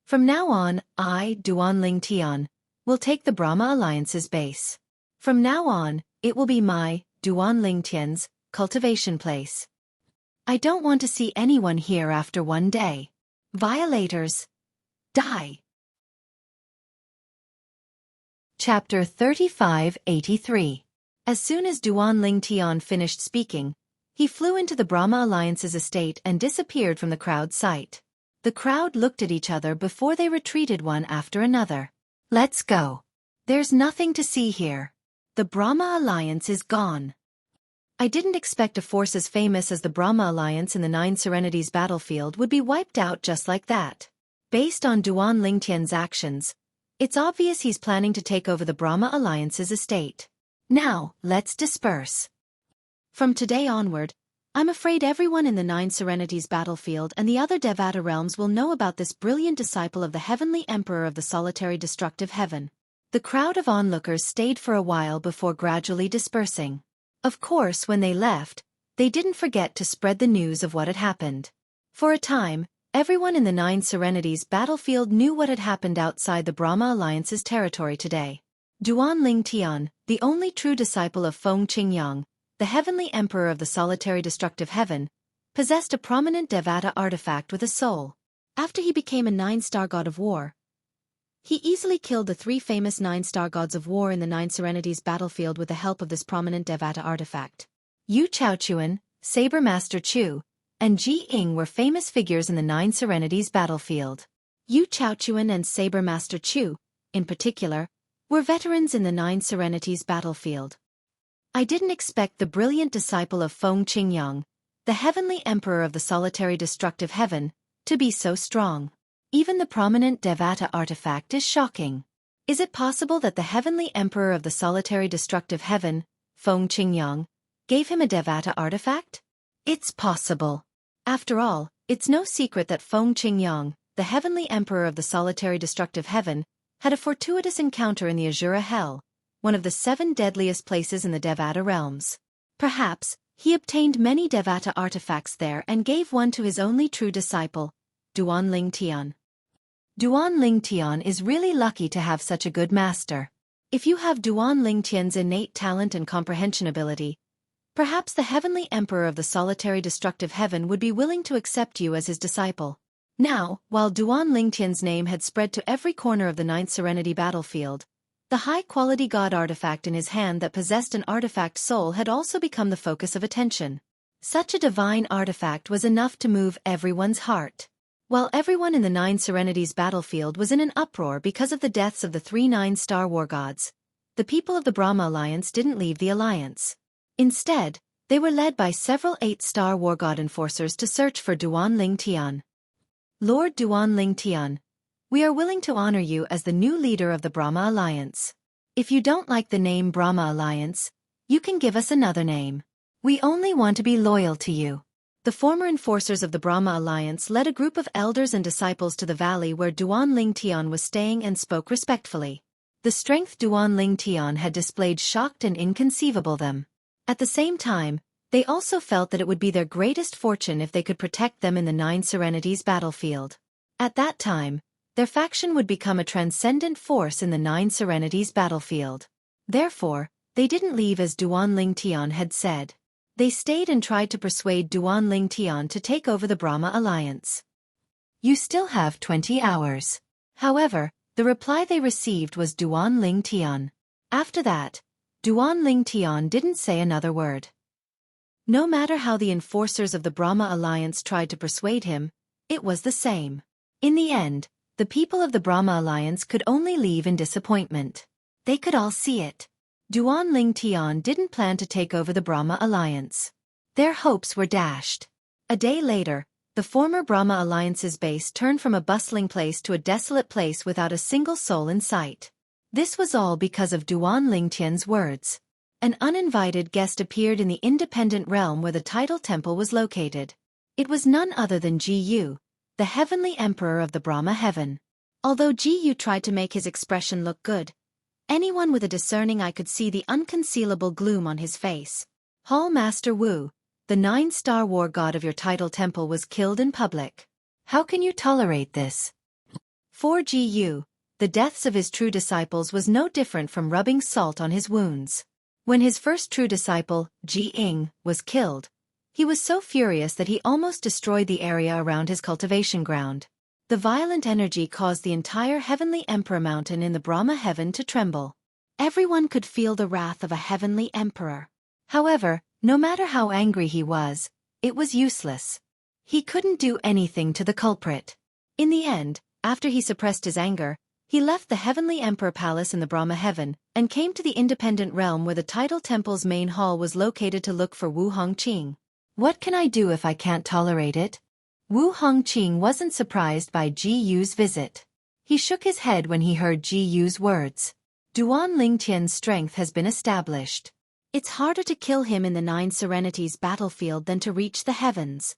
"From now on, I, Duan Ling Tian, will take the Brahma Alliance's base. From now on, it will be my, Duan Ling Tian's, cultivation place. I don't want to see anyone here after one day. Violators, die." Chapter 3583. As soon as Duan Ling Tian finished speaking, He flew into the Brahma Alliance's estate and disappeared from the crowd's sight. The crowd looked at each other before they retreated one after another. Let's go. There's nothing to see here. The Brahma Alliance is gone. I didn't expect a force as famous as the Brahma Alliance in the Nine Serenities battlefield would be wiped out just like that. Based on Duan Lingtian's actions, it's obvious he's planning to take over the Brahma Alliance's estate. Now, let's disperse. From today onward, I'm afraid everyone in the Nine Serenities battlefield and the other Devata realms will know about this brilliant disciple of the Heavenly Emperor of the Solitary Destructive Heaven. The crowd of onlookers stayed for a while before gradually dispersing. Of course, when they left, they didn't forget to spread the news of what had happened. For a time, everyone in the Nine Serenities battlefield knew what had happened outside the Brahma Alliance's territory today. Duan Lingtian, the only true disciple of Feng Qingyang, the Heavenly Emperor of the Solitary Destructive Heaven, possessed a prominent Devata artifact with a soul. After he became a nine-star god of war, he easily killed the three famous nine-star gods of war in the Nine Serenities battlefield with the help of this prominent Devata artifact. Yu Chaochuan, Saber Master Chu, and Ji Ying were famous figures in the Nine Serenities battlefield. Yu Chaochuan and Saber Master Chu, in particular, were veterans in the Nine Serenities battlefield. I didn't expect the brilliant disciple of Feng Qingyang, the Heavenly Emperor of the Solitary Destructive Heaven, to be so strong. Even the prominent Devata artifact is shocking. Is it possible that the Heavenly Emperor of the Solitary Destructive Heaven, Feng Qingyang, gave him a Devata artifact? It's possible. After all, it's no secret that Feng Qingyang, the Heavenly Emperor of the Solitary Destructive Heaven, had a fortuitous encounter in the Azura Hell, one of the 7 deadliest places in the Devata realms. Perhaps, he obtained many Devata artifacts there and gave one to his only true disciple, Duan Lingtian. Duan Lingtian is really lucky to have such a good master. If you have Duan Lingtian's innate talent and comprehension ability, perhaps the Heavenly Emperor of the Solitary Destructive Heaven would be willing to accept you as his disciple. Now, while Duan Lingtian's name had spread to every corner of the Ninth Serenity battlefield, the high-quality god artifact in his hand that possessed an artifact soul had also become the focus of attention. Such a divine artifact was enough to move everyone's heart. While everyone in the Nine Serenities battlefield was in an uproar because of the deaths of the 3 nine-star war gods, the people of the Brahma Alliance didn't leave the alliance. Instead, they were led by several 8-star war god enforcers to search for Duan Lingtian. Lord Duan Lingtian, we are willing to honor you as the new leader of the Brahma Alliance. If you don't like the name Brahma Alliance, you can give us another name. We only want to be loyal to you. The former enforcers of the Brahma Alliance led a group of elders and disciples to the valley where Duan Lingtian was staying and spoke respectfully. The strength Duan Lingtian had displayed shocked and inconceivable them. At the same time, they also felt that it would be their greatest fortune if they could protect them in the Nine Serenities battlefield. At that time, their faction would become a transcendent force in the Nine Serenities battlefield. Therefore, they didn't leave as Duan Lingtian had said. They stayed and tried to persuade Duan Lingtian to take over the Brahma Alliance. You still have 20 hours. However, the reply they received was Duan Lingtian. After that, Duan Lingtian didn't say another word. No matter how the enforcers of the Brahma Alliance tried to persuade him, it was the same. In the end, the people of the Brahma Alliance could only leave in disappointment. They could all see it. Duan Lingtian didn't plan to take over the Brahma Alliance. Their hopes were dashed. A day later, the former Brahma Alliance's base turned from a bustling place to a desolate place without a single soul in sight. This was all because of Duan Lingtian's words. An uninvited guest appeared in the independent realm where the title temple was located. It was none other than Ji Yu, the Heavenly Emperor of the Brahma Heaven. Although Ji Yu tried to make his expression look good, anyone with a discerning eye could see the unconcealable gloom on his face. Hall Master Wu, the 9-star war god of your title temple, was killed in public. How can you tolerate this? For Ji Yu, the deaths of his true disciples was no different from rubbing salt on his wounds. When his first true disciple, Ji Ying, was killed, he was so furious that he almost destroyed the area around his cultivation ground. The violent energy caused the entire Heavenly Emperor mountain in the Brahma heaven to tremble. Everyone could feel the wrath of a Heavenly Emperor. However, No matter how angry he was, it was useless. He couldn't do anything to the culprit. In the end, after he suppressed his anger, he left the Heavenly Emperor Palace in the Brahma Heaven and came to the Independent Realm where the Title Temple's main hall was located to look for Wu Hongqing. What can I do if I can't tolerate it? Wu Hongqing wasn't surprised by Ji Yu's visit. He shook his head when he heard Ji Yu's words. Duan Lingtian's strength has been established. It's harder to kill him in the Nine Serenities battlefield than to reach the heavens.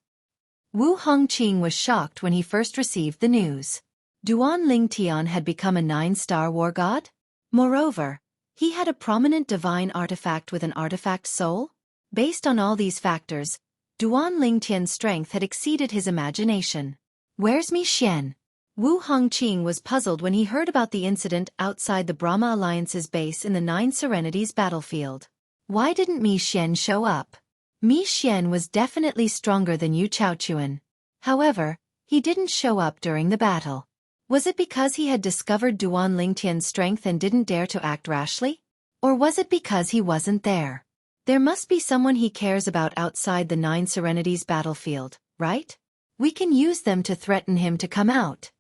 Wu Hongqing was shocked when he first received the news. Duan Lingtian had become a 9-star war god? Moreover, he had a prominent divine artifact with an artifact soul? Based on all these factors, Duan Lingtian's strength had exceeded his imagination. Where's Mi Xian? Wu Hongqing was puzzled when he heard about the incident outside the Brahma Alliance's base in the Nine Serenities battlefield. Why didn't Mi Xian show up? Mi Xian was definitely stronger than Yu Chaochuan. However, he didn't show up during the battle. Was it because he had discovered Duan Lingtian's strength and didn't dare to act rashly? Or was it because he wasn't there? There must be someone he cares about outside the Nine Serenities battlefield, right? We can use them to threaten him to come out.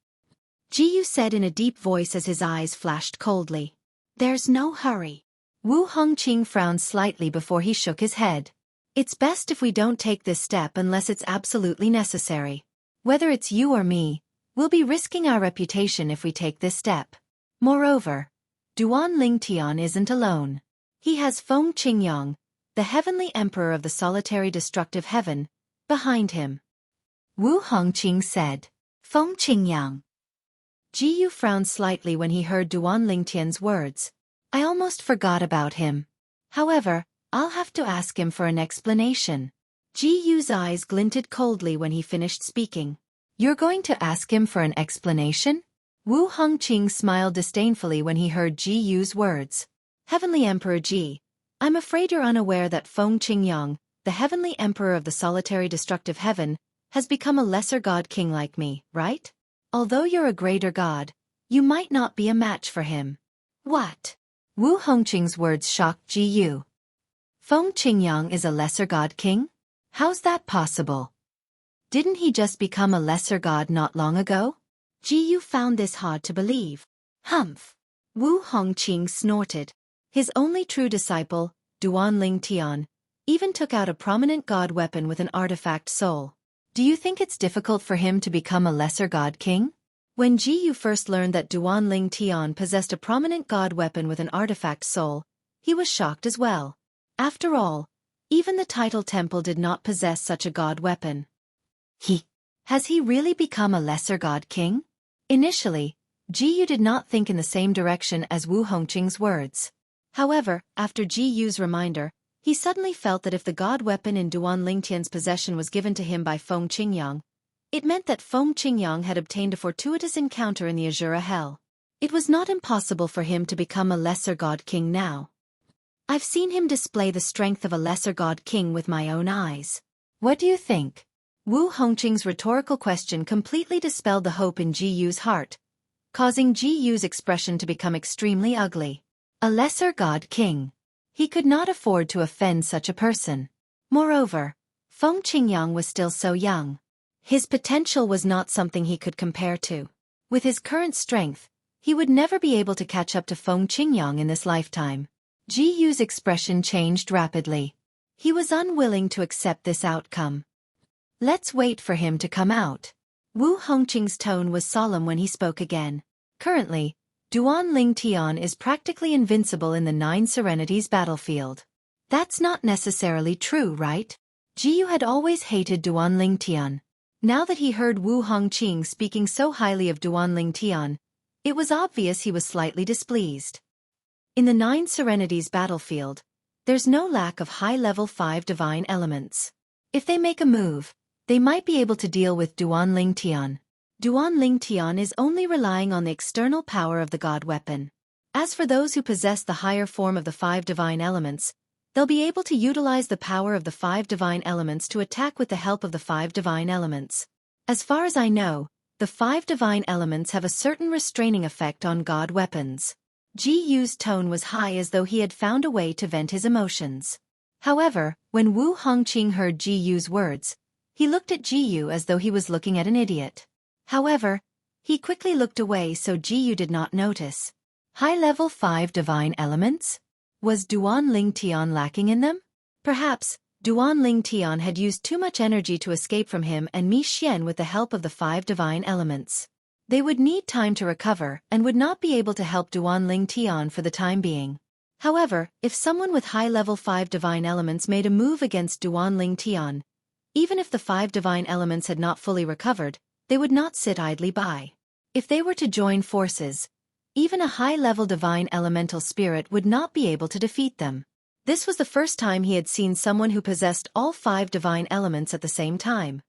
Ji Yu said in a deep voice as his eyes flashed coldly. There's no hurry. Wu Hongqing frowned slightly before he shook his head. It's best if we don't take this step unless it's absolutely necessary. Whether it's you or me, we'll be risking our reputation if we take this step. Moreover, Duan Lingtian isn't alone. He has Feng Qingyang, the Heavenly Emperor of the Solitary Destructive Heaven, behind him. Wu Hongqing said. Feng Qingyang. Ji Yu frowned slightly when he heard Duan Lingtian's words. I almost forgot about him. However, I'll have to ask him for an explanation. Ji Yu's eyes glinted coldly when he finished speaking. You're going to ask him for an explanation? Wu Hongqing smiled disdainfully when he heard Ji Yu's words. Heavenly Emperor Ji, I'm afraid you're unaware that Feng Qingyang, the Heavenly Emperor of the Solitary Destructive Heaven, has become a lesser god king like me, right? Although you're a greater god, you might not be a match for him. What? Wu Hongqing's words shocked Ji Yu. Feng Qingyang is a lesser god king? How's that possible? Didn't he just become a lesser god not long ago? Ji Yu found this hard to believe. Humph! Wu Hongqing snorted. His only true disciple, Duan Lingtian, even took out a prominent god weapon with an artifact soul. Do you think it's difficult for him to become a lesser god king? When Ji Yu first learned that Duan Lingtian possessed a prominent god weapon with an artifact soul, he was shocked as well. After all, even the Title Temple did not possess such a god weapon. Has he really become a lesser god king? Initially, Ji Yu did not think in the same direction as Wu Hongqing's words. However, after Ji Yu's reminder, he suddenly felt that if the god weapon in Duan Lingtian's possession was given to him by Feng Qingyang, it meant that Feng Qingyang had obtained a fortuitous encounter in the Azura Hell. It was not impossible for him to become a lesser god king now. I've seen him display the strength of a lesser god king with my own eyes. What do you think? Wu Hongqing's rhetorical question completely dispelled the hope in Ji Yu's heart, causing Ji Yu's expression to become extremely ugly. A lesser god king. He could not afford to offend such a person. Moreover, Feng Qingyang was still so young. His potential was not something he could compare to. With his current strength, he would never be able to catch up to Feng Qingyang in this lifetime. Ji Yu's expression changed rapidly. He was unwilling to accept this outcome. Let's wait for him to come out. Wu Hongqing's tone was solemn when he spoke again. Currently, Duan Lingtian is practically invincible in the Nine Serenities battlefield. That's not necessarily true, right? Ji Yu had always hated Duan Lingtian. Now that he heard Wu Hongqing speaking so highly of Duan Lingtian, it was obvious he was slightly displeased. In the Nine Serenities battlefield, there's no lack of high-level 5 divine elements. If they make a move, they might be able to deal with Duan Lingtian. Duan Lingtian is only relying on the external power of the god weapon. As for those who possess the higher form of the 5 divine elements, they'll be able to utilize the power of the 5 divine elements to attack with the help of the 5 divine elements. As far as I know, the 5 divine elements have a certain restraining effect on god weapons. Ji Yu's tone was high as though he had found a way to vent his emotions. However, when Wu Hongqing heard Ji Yu's words, he looked at Ji Yu as though he was looking at an idiot. However, he quickly looked away so Ji Yu did not notice. High-level 5 divine elements? Was Duan Ling Tian lacking in them? Perhaps, Duan Ling Tian had used too much energy to escape from him and Mi Xian with the help of the 5 divine elements. They would need time to recover and would not be able to help Duan Ling Tian for the time being. However, if someone with high-level 5 divine elements made a move against Duan Ling Tian, even if the 5 divine elements had not fully recovered, they would not sit idly by. If they were to join forces, even a high-level divine elemental spirit would not be able to defeat them. This was the first time he had seen someone who possessed all 5 divine elements at the same time.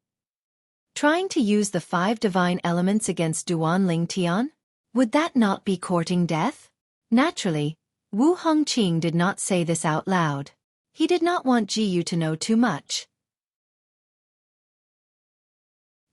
Trying to use the 5 divine elements against Duan Ling Tian? Would that not be courting death? Naturally, Wu Hongqing did not say this out loud. He did not want Ji Yu to know too much.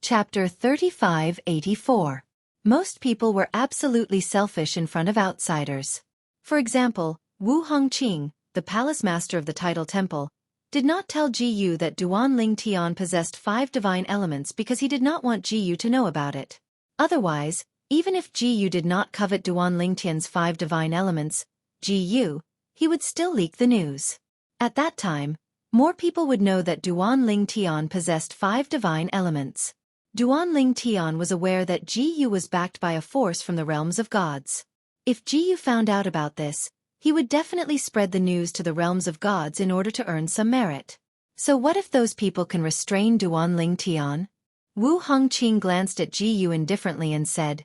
Chapter 3584. Most people were absolutely selfish in front of outsiders. For example, Wu Hongqing, the palace master of the Tidal Temple, did not tell Ji Yu that Duan Ling Tian possessed 5 divine elements because he did not want Ji Yu to know about it. Otherwise, even if Ji Yu did not covet Duan Ling Tian's 5 divine elements, Ji Yu, he would still leak the news. At that time, more people would know that Duan Ling Tian possessed 5 divine elements. Duan Ling Tian was aware that Ji Yu was backed by a force from the realms of gods. If Ji Yu found out about this, he would definitely spread the news to the realms of gods in order to earn some merit. So what if those people can restrain Duan Ling Tian? Wu Hongqing glanced at Ji Yu indifferently and said,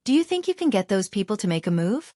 "Do you think you can get those people to make a move?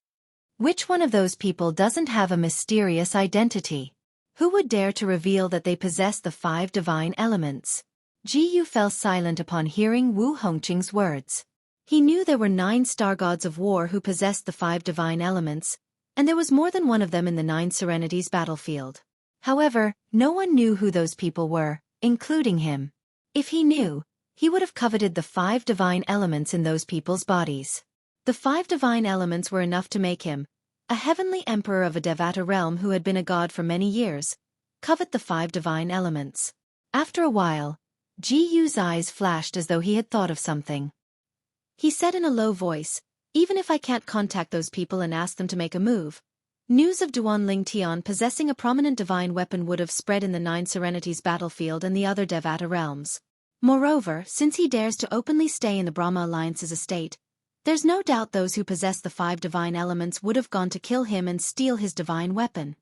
Which one of those people doesn't have a mysterious identity? Who would dare to reveal that they possess the 5 divine elements?" Ji Yu fell silent upon hearing Wu Hongqing's words. He knew there were 9 star gods of war who possessed the 5 divine elements, and there was more than one of them in the 9 Serenities battlefield. However, no one knew who those people were, including him. If he knew, he would have coveted the 5 divine elements in those people's bodies. The 5 divine elements were enough to make him, a heavenly emperor of a Devata realm who had been a god for many years, covet the 5 divine elements. After a while, Ji Yu's eyes flashed as though he had thought of something. He said in a low voice, "Even if I can't contact those people and ask them to make a move, news of Duan Ling Tian possessing a prominent divine weapon would have spread in the 9 Serenities battlefield and the other Devata realms. Moreover, since he dares to openly stay in the Brahma Alliance's estate, there's no doubt those who possess the 5 divine elements would have gone to kill him and steal his divine weapon."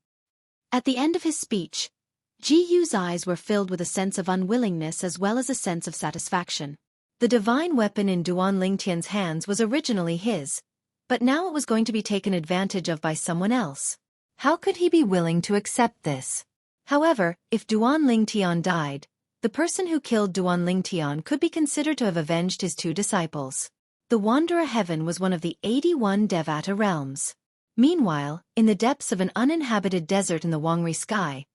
At the end of his speech, Ji Yu's eyes were filled with a sense of unwillingness as well as a sense of satisfaction. The divine weapon in Duan Ling Tian's hands was originally his, but now it was going to be taken advantage of by someone else. How could he be willing to accept this? However, if Duan Ling Tian died, the person who killed Duan Ling Tian could be considered to have avenged his 2 disciples. The Wanderer Heaven was one of the 81 Devata realms. Meanwhile, in the depths of an uninhabited desert in the Wangri sky,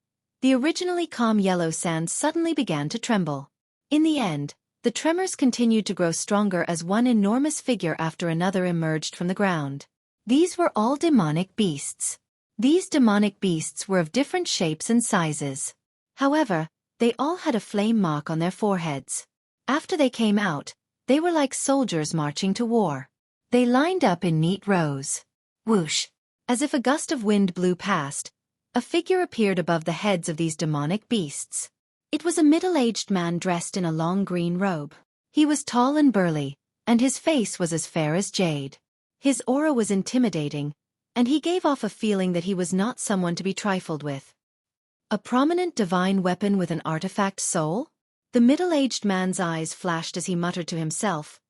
the originally calm yellow sand suddenly began to tremble. In the end, the tremors continued to grow stronger as one enormous figure after another emerged from the ground. These were all demonic beasts. These demonic beasts were of different shapes and sizes. However, they all had a flame mark on their foreheads. After they came out, they were like soldiers marching to war. They lined up in neat rows. Whoosh! As if a gust of wind blew past, a figure appeared above the heads of these demonic beasts. It was a middle-aged man dressed in a long green robe. He was tall and burly, and his face was as fair as jade. His aura was intimidating, and he gave off a feeling that he was not someone to be trifled with. A prominent divine weapon with an artifact soul? The middle-aged man's eyes flashed as he muttered to himself,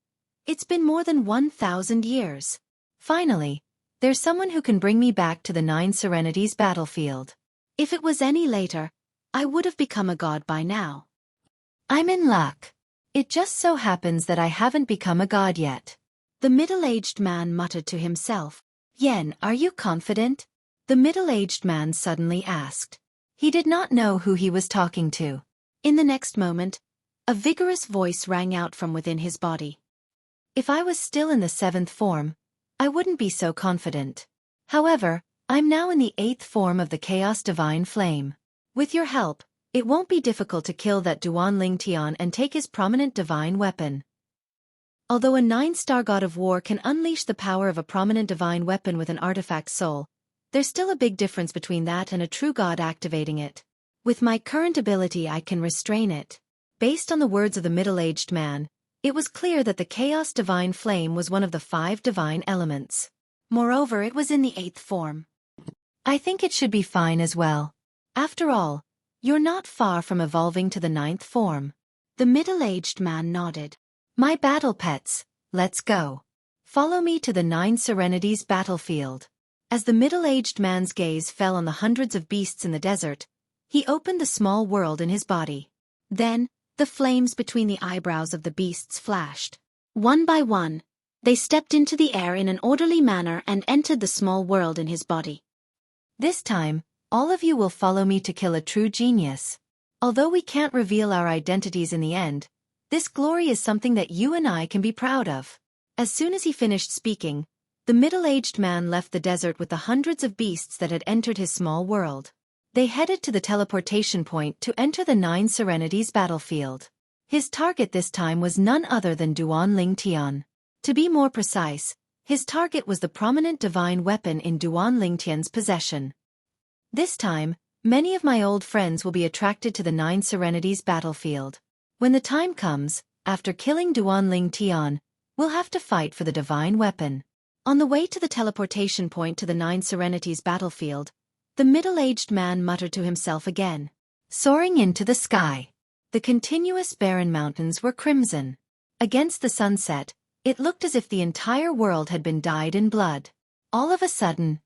"It's been more than 1,000 years. Finally, there's someone who can bring me back to the 9 Serenities battlefield. If it was any later, I would have become a god by now. I'm in luck. It just so happens that I haven't become a god yet." The middle-aged man muttered to himself. "Yen, are you confident?" The middle-aged man suddenly asked. He did not know who he was talking to. In the next moment, a vigorous voice rang out from within his body. "If I was still in the 7th form, I wouldn't be so confident. However, I'm now in the 8th form of the Chaos Divine Flame. With your help, it won't be difficult to kill that Duan Tian and take his prominent divine weapon. Although a 9-star god of war can unleash the power of a prominent divine weapon with an artifact soul, there's still a big difference between that and a true god activating it. With my current ability I can restrain it. Based on the words of the middle-aged man, it was clear that the Chaos Divine Flame was one of the 5 divine elements. Moreover, it was in the 8th form. I think it should be fine as well. After all, you're not far from evolving to the 9th form. The middle-aged man nodded. My battle pets, let's go. Follow me to the 9 Serenities battlefield. As the middle-aged man's gaze fell on the hundreds of beasts in the desert, he opened the small world in his body. Then, the flames between the eyebrows of the beasts flashed. One by one, they stepped into the air in an orderly manner and entered the small world in his body. This time, all of you will follow me to kill a true genius. Although we can't reveal our identities in the end, this glory is something that you and I can be proud of. As soon as he finished speaking, the middle-aged man left the desert with the hundreds of beasts that had entered his small world. They headed to the teleportation point to enter the 9 Serenities battlefield. His target this time was none other than Duan Tian. To be more precise, his target was the prominent divine weapon in Duan Tian's possession. This time, many of my old friends will be attracted to the 9 Serenities battlefield. When the time comes, after killing Duan Tian, we'll have to fight for the divine weapon. On the way to the teleportation point to the 9 Serenities battlefield, the middle-aged man muttered to himself again. Soaring into the sky. The continuous barren mountains were crimson. Against the sunset, it looked as if the entire world had been dyed in blood. All of a sudden,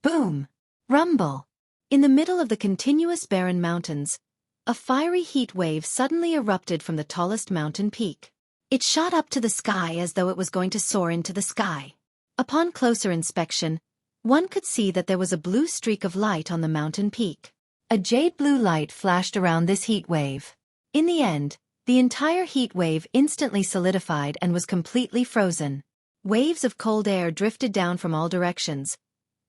boom! Rumble! In the middle of the continuous barren mountains, a fiery heat wave suddenly erupted from the tallest mountain peak. It shot up to the sky as though it was going to soar into the sky. Upon closer inspection, one could see that there was a blue streak of light on the mountain peak. A jade blue light flashed around this heat wave. In the end, the entire heat wave instantly solidified and was completely frozen. Waves of cold air drifted down from all directions,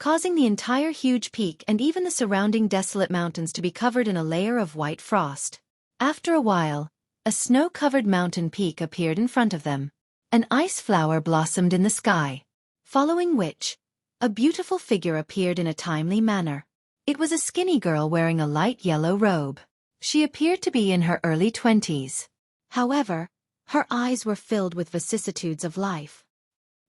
causing the entire huge peak and even the surrounding desolate mountains to be covered in a layer of white frost. After a while, a snow-covered mountain peak appeared in front of them. An ice flower blossomed in the sky, following which, a beautiful figure appeared in a timely manner. It was a skinny girl wearing a light yellow robe. She appeared to be in her early 20s. However, her eyes were filled with vicissitudes of life.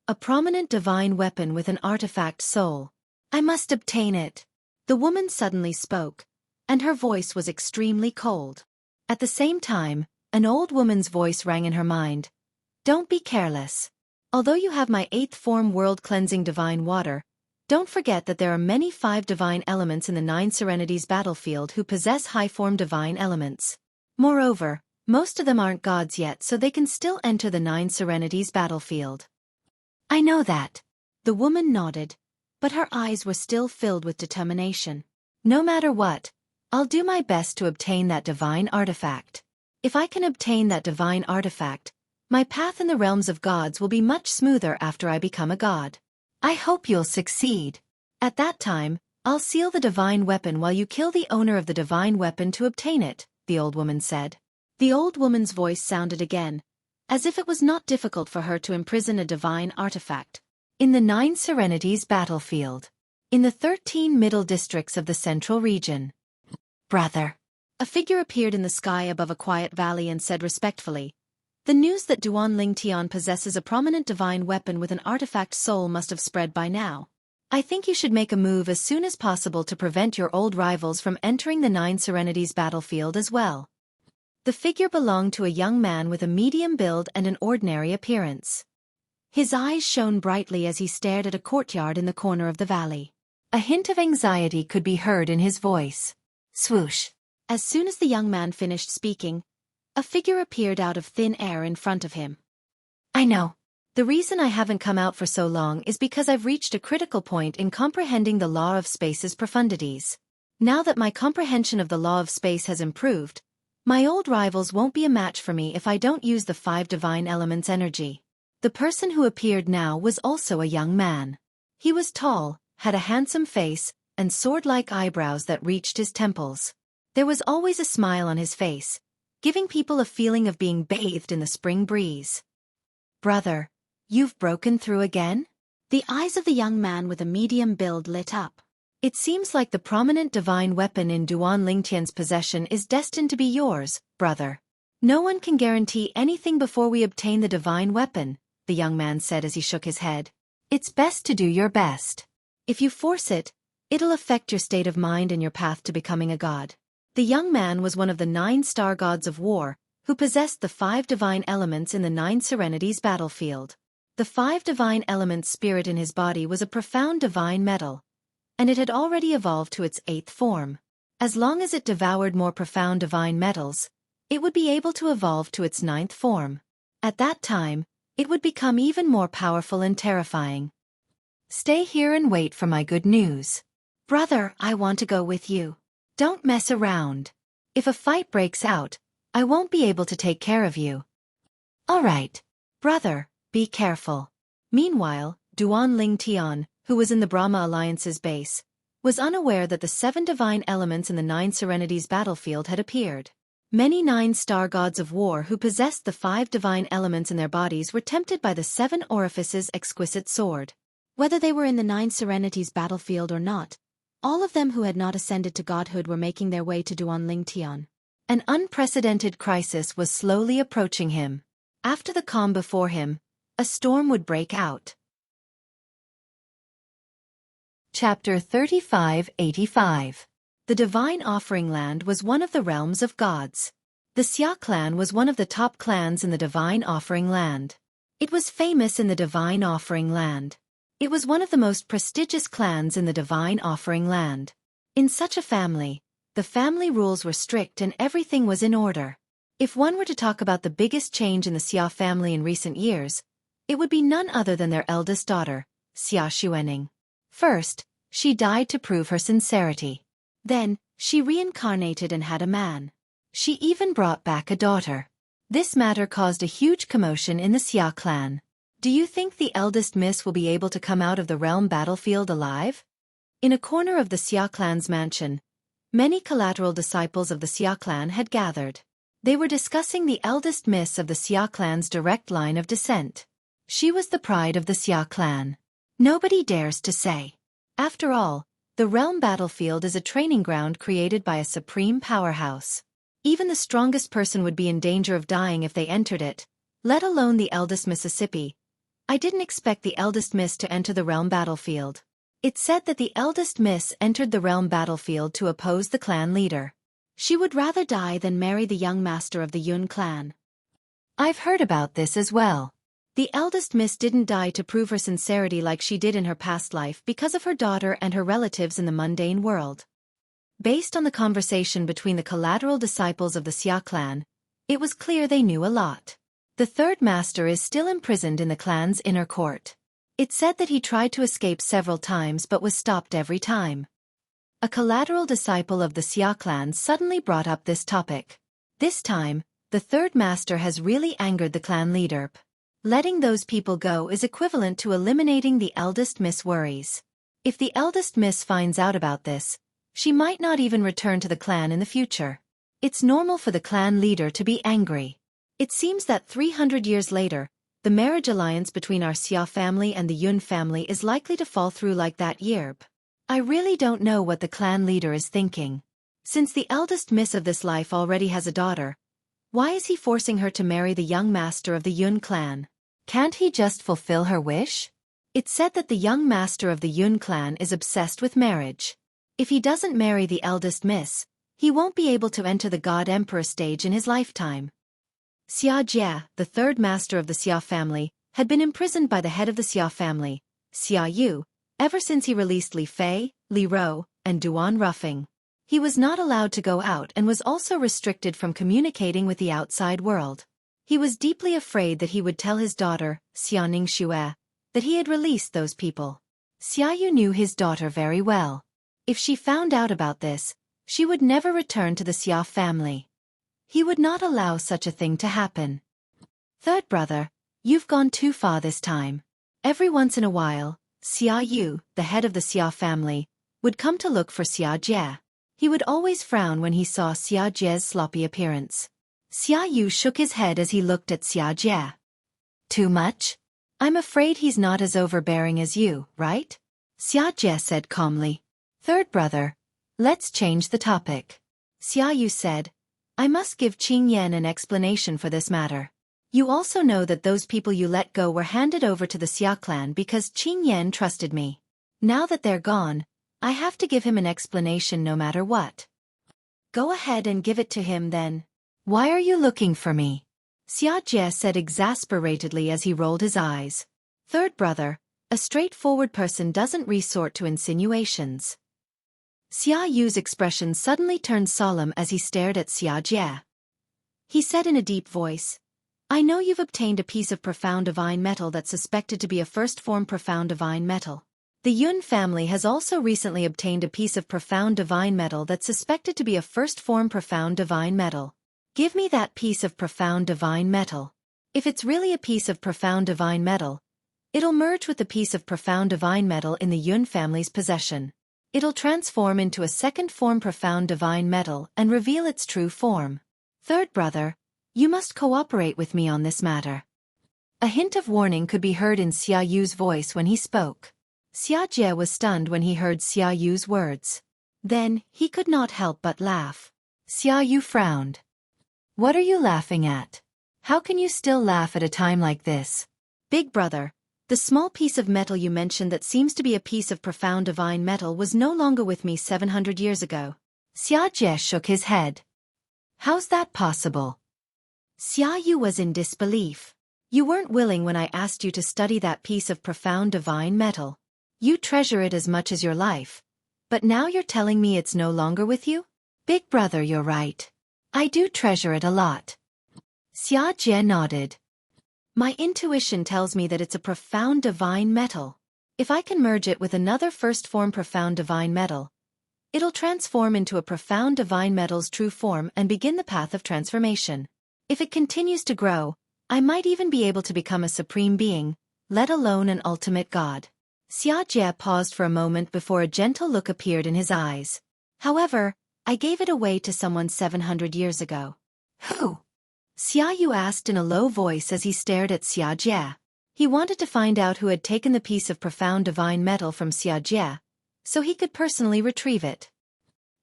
A prominent divine weapon with an artifact soul. I must obtain it. The woman suddenly spoke, and her voice was extremely cold. At the same time, an old woman's voice rang in her mind. Don't be careless. Although you have my 8th form world-cleansing divine water, don't forget that there are many 5 divine elements in the 9 Serenities battlefield who possess high-form divine elements. Moreover, most of them aren't gods yet, so they can still enter the 9 Serenities battlefield. I know that. The woman nodded, but her eyes were still filled with determination. No matter what, I'll do my best to obtain that divine artifact. If I can obtain that divine artifact, my path in the realms of gods will be much smoother after I become a god. I hope you'll succeed. At that time, I'll seal the divine weapon while you kill the owner of the divine weapon to obtain it, the old woman said. The old woman's voice sounded again, as if it was not difficult for her to imprison a divine artifact. In the 9 Serenities battlefield. In the 13 middle districts of the central region. Brother. A figure appeared in the sky above a quiet valley and said respectfully, the news that Duan Tian possesses a prominent divine weapon with an artifact soul must have spread by now. I think you should make a move as soon as possible to prevent your old rivals from entering the 9 Serenities battlefield as well. The figure belonged to a young man with a medium build and an ordinary appearance. His eyes shone brightly as he stared at a courtyard in the corner of the valley. A hint of anxiety could be heard in his voice. Swoosh. As soon as the young man finished speaking, a figure appeared out of thin air in front of him. I know. The reason I haven't come out for so long is because I've reached a critical point in comprehending the law of space's profundities. Now that my comprehension of the law of space has improved, my old rivals won't be a match for me if I don't use the 5 divine elements' energy. The person who appeared now was also a young man. He was tall, had a handsome face, and sword-like eyebrows that reached his temples. There was always a smile on his face, giving people a feeling of being bathed in the spring breeze. "Brother, you've broken through again?"
The eyes of the young man with a medium build lit up.
"It seems like the prominent divine weapon in Duan Lingtian's possession is destined to be yours, brother. No one can guarantee anything before we obtain the divine weapon," the young man said as he shook his head. "It's best to do your best. If you force it, it'll affect your state of mind and your path to becoming a god." The young man was one of the 9 star gods of war, who possessed the 5 divine elements in the 9 serenities battlefield. The 5 divine elements spirit in his body was a profound divine metal, and it had already evolved to its 8th form. As long as it devoured more profound divine metals, it would be able to evolve to its 9th form. At that time, it would become even more powerful and terrifying. "Stay here and wait for my good news." "Brother, I want to go with you. Don't mess around. If a fight breaks out, I won't be able to take care of you." "All right. Brother, be careful." Meanwhile, Duan Lingtian, who was in the Brahma Alliance's base, was unaware that the 7 divine elements in the 9 serenities battlefield had appeared. Many 9 star gods of war who possessed the 5 divine elements in their bodies were tempted by the 7 orifices exquisite sword.
Whether they were in the 9 serenities battlefield or not, all of them who had not ascended to godhood were making their way to Duan Lingtian.
An unprecedented crisis was slowly approaching him. After the calm before him, a storm would break out. Chapter 3585. The Divine Offering Land was one of the realms of gods. The Xia clan was one of the top clans in the Divine Offering Land. It was famous in the Divine Offering Land. It was one of the most prestigious clans in the Divine Offering Land. In such a family, the family rules were strict and everything was in order. If one were to talk about the biggest change in the Xia family in recent years, it would be none other than their eldest daughter, Xia Xuening. First, she died to prove her sincerity. Then, she reincarnated and had a man. She even brought back a daughter. This matter caused a huge commotion in the Xia clan. "Do you think the eldest miss will be able to come out of the realm battlefield alive?" In a corner of the Xia clan's mansion, many collateral disciples of the Xia clan had gathered. They were discussing the eldest miss of the Xia clan's direct line of descent. She was the pride of the Xia clan. Nobody dares to say. After all, the realm battlefield is a training ground created by a supreme powerhouse. Even the strongest person would be in danger of dying if they entered it, let alone the eldest Mississippi. "I didn't expect the eldest miss to enter the realm battlefield." It said that the eldest miss entered the realm battlefield to oppose the clan leader. She would rather die than marry the young master of the Yun clan. "I've heard about this as well. The eldest miss didn't die to prove her sincerity like she did in her past life because of her daughter and her relatives in the mundane world." Based on the conversation between the collateral disciples of the Xia clan, it was clear they knew a lot. The third master is still imprisoned in the clan's inner court. It said that he tried to escape several times but was stopped every time. A collateral disciple of the Xia clan suddenly brought up this topic. This time, the third master has really angered the clan leader. Letting those people go is equivalent to eliminating the eldest miss worries. If the eldest miss finds out about this, she might not even return to the clan in the future. It's normal for the clan leader to be angry. It seems that 300 years later, the marriage alliance between our Xia family and the Yun family is likely to fall through like that year. I really don't know what the clan leader is thinking. Since the eldest miss of this life already has a daughter, why is he forcing her to marry the young master of the Yun clan? Can't he just fulfill her wish? It's said that the young master of the Yun clan is obsessed with marriage. If he doesn't marry the eldest miss, he won't be able to enter the God Emperor stage in his lifetime. Xia Jie, the third master of the Xia family, had been imprisoned by the head of the Xia family, Xia Yu, ever since he released Li Fei, Li Rou, and Duan Ruffing. He was not allowed to go out and was also restricted from communicating with the outside world. He was deeply afraid that he would tell his daughter, Xia Ningxue, that he had released those people. Xia Yu knew his daughter very well. If she found out about this, she would never return to the Xia family. He would not allow such a thing to happen. "Third brother, you've gone too far this time." Every once in a while, Xia Yu, the head of the Xia family, would come to look for Xia Jie. He would always frown when he saw Xia Jie's sloppy appearance. Xia Yu shook his head as he looked at Xia Jie. Too much? I'm afraid he's not as overbearing as you, right? Xia Jie said calmly. Third brother, let's change the topic. Xia Yu said, I must give Qing Yan an explanation for this matter. You also know that those people you let go were handed over to the Xia clan because Qing Yan trusted me. Now that they're gone, I have to give him an explanation no matter what. Go ahead and give it to him then. Why are you looking for me? Xia Jie said exasperatedly as he rolled his eyes. Third brother, a straightforward person doesn't resort to insinuations. Xia Yu's expression suddenly turned solemn as he stared at Xia Jie. He said in a deep voice, I know you've obtained a piece of profound divine metal that's suspected to be a first-form profound divine metal. The Yun family has also recently obtained a piece of profound divine metal that's suspected to be a first-form profound divine metal. Give me that piece of profound divine metal. If it's really a piece of profound divine metal, it'll merge with the piece of profound divine metal in the Yun family's possession. It'll transform into a second-form profound divine metal and reveal its true form. Third brother, you must cooperate with me on this matter. A hint of warning could be heard in Xia Yu's voice when he spoke. Xia Jie was stunned when he heard Xia Yu's words. Then, he could not help but laugh. Xia Yu frowned. What are you laughing at? How can you still laugh at a time like this? Big brother, the small piece of metal you mentioned that seems to be a piece of profound divine metal was no longer with me 700 years ago. Xia Jie shook his head. How's that possible? Xia Yu was in disbelief. You weren't willing when I asked you to study that piece of profound divine metal. You treasure it as much as your life. But now you're telling me it's no longer with you? Big brother, you're right. I do treasure it a lot. Xia Jie nodded. My intuition tells me that it's a profound divine metal. If I can merge it with another first-form profound divine metal, it'll transform into a profound divine metal's true form and begin the path of transformation. If it continues to grow, I might even be able to become a supreme being, let alone an ultimate god. Xia Jie paused for a moment before a gentle look appeared in his eyes. However, I gave it away to someone 700 years ago. Who? Xia Yu asked in a low voice as he stared at Xia Jie. He wanted to find out who had taken the piece of profound divine metal from Xia Jie, so he could personally retrieve it.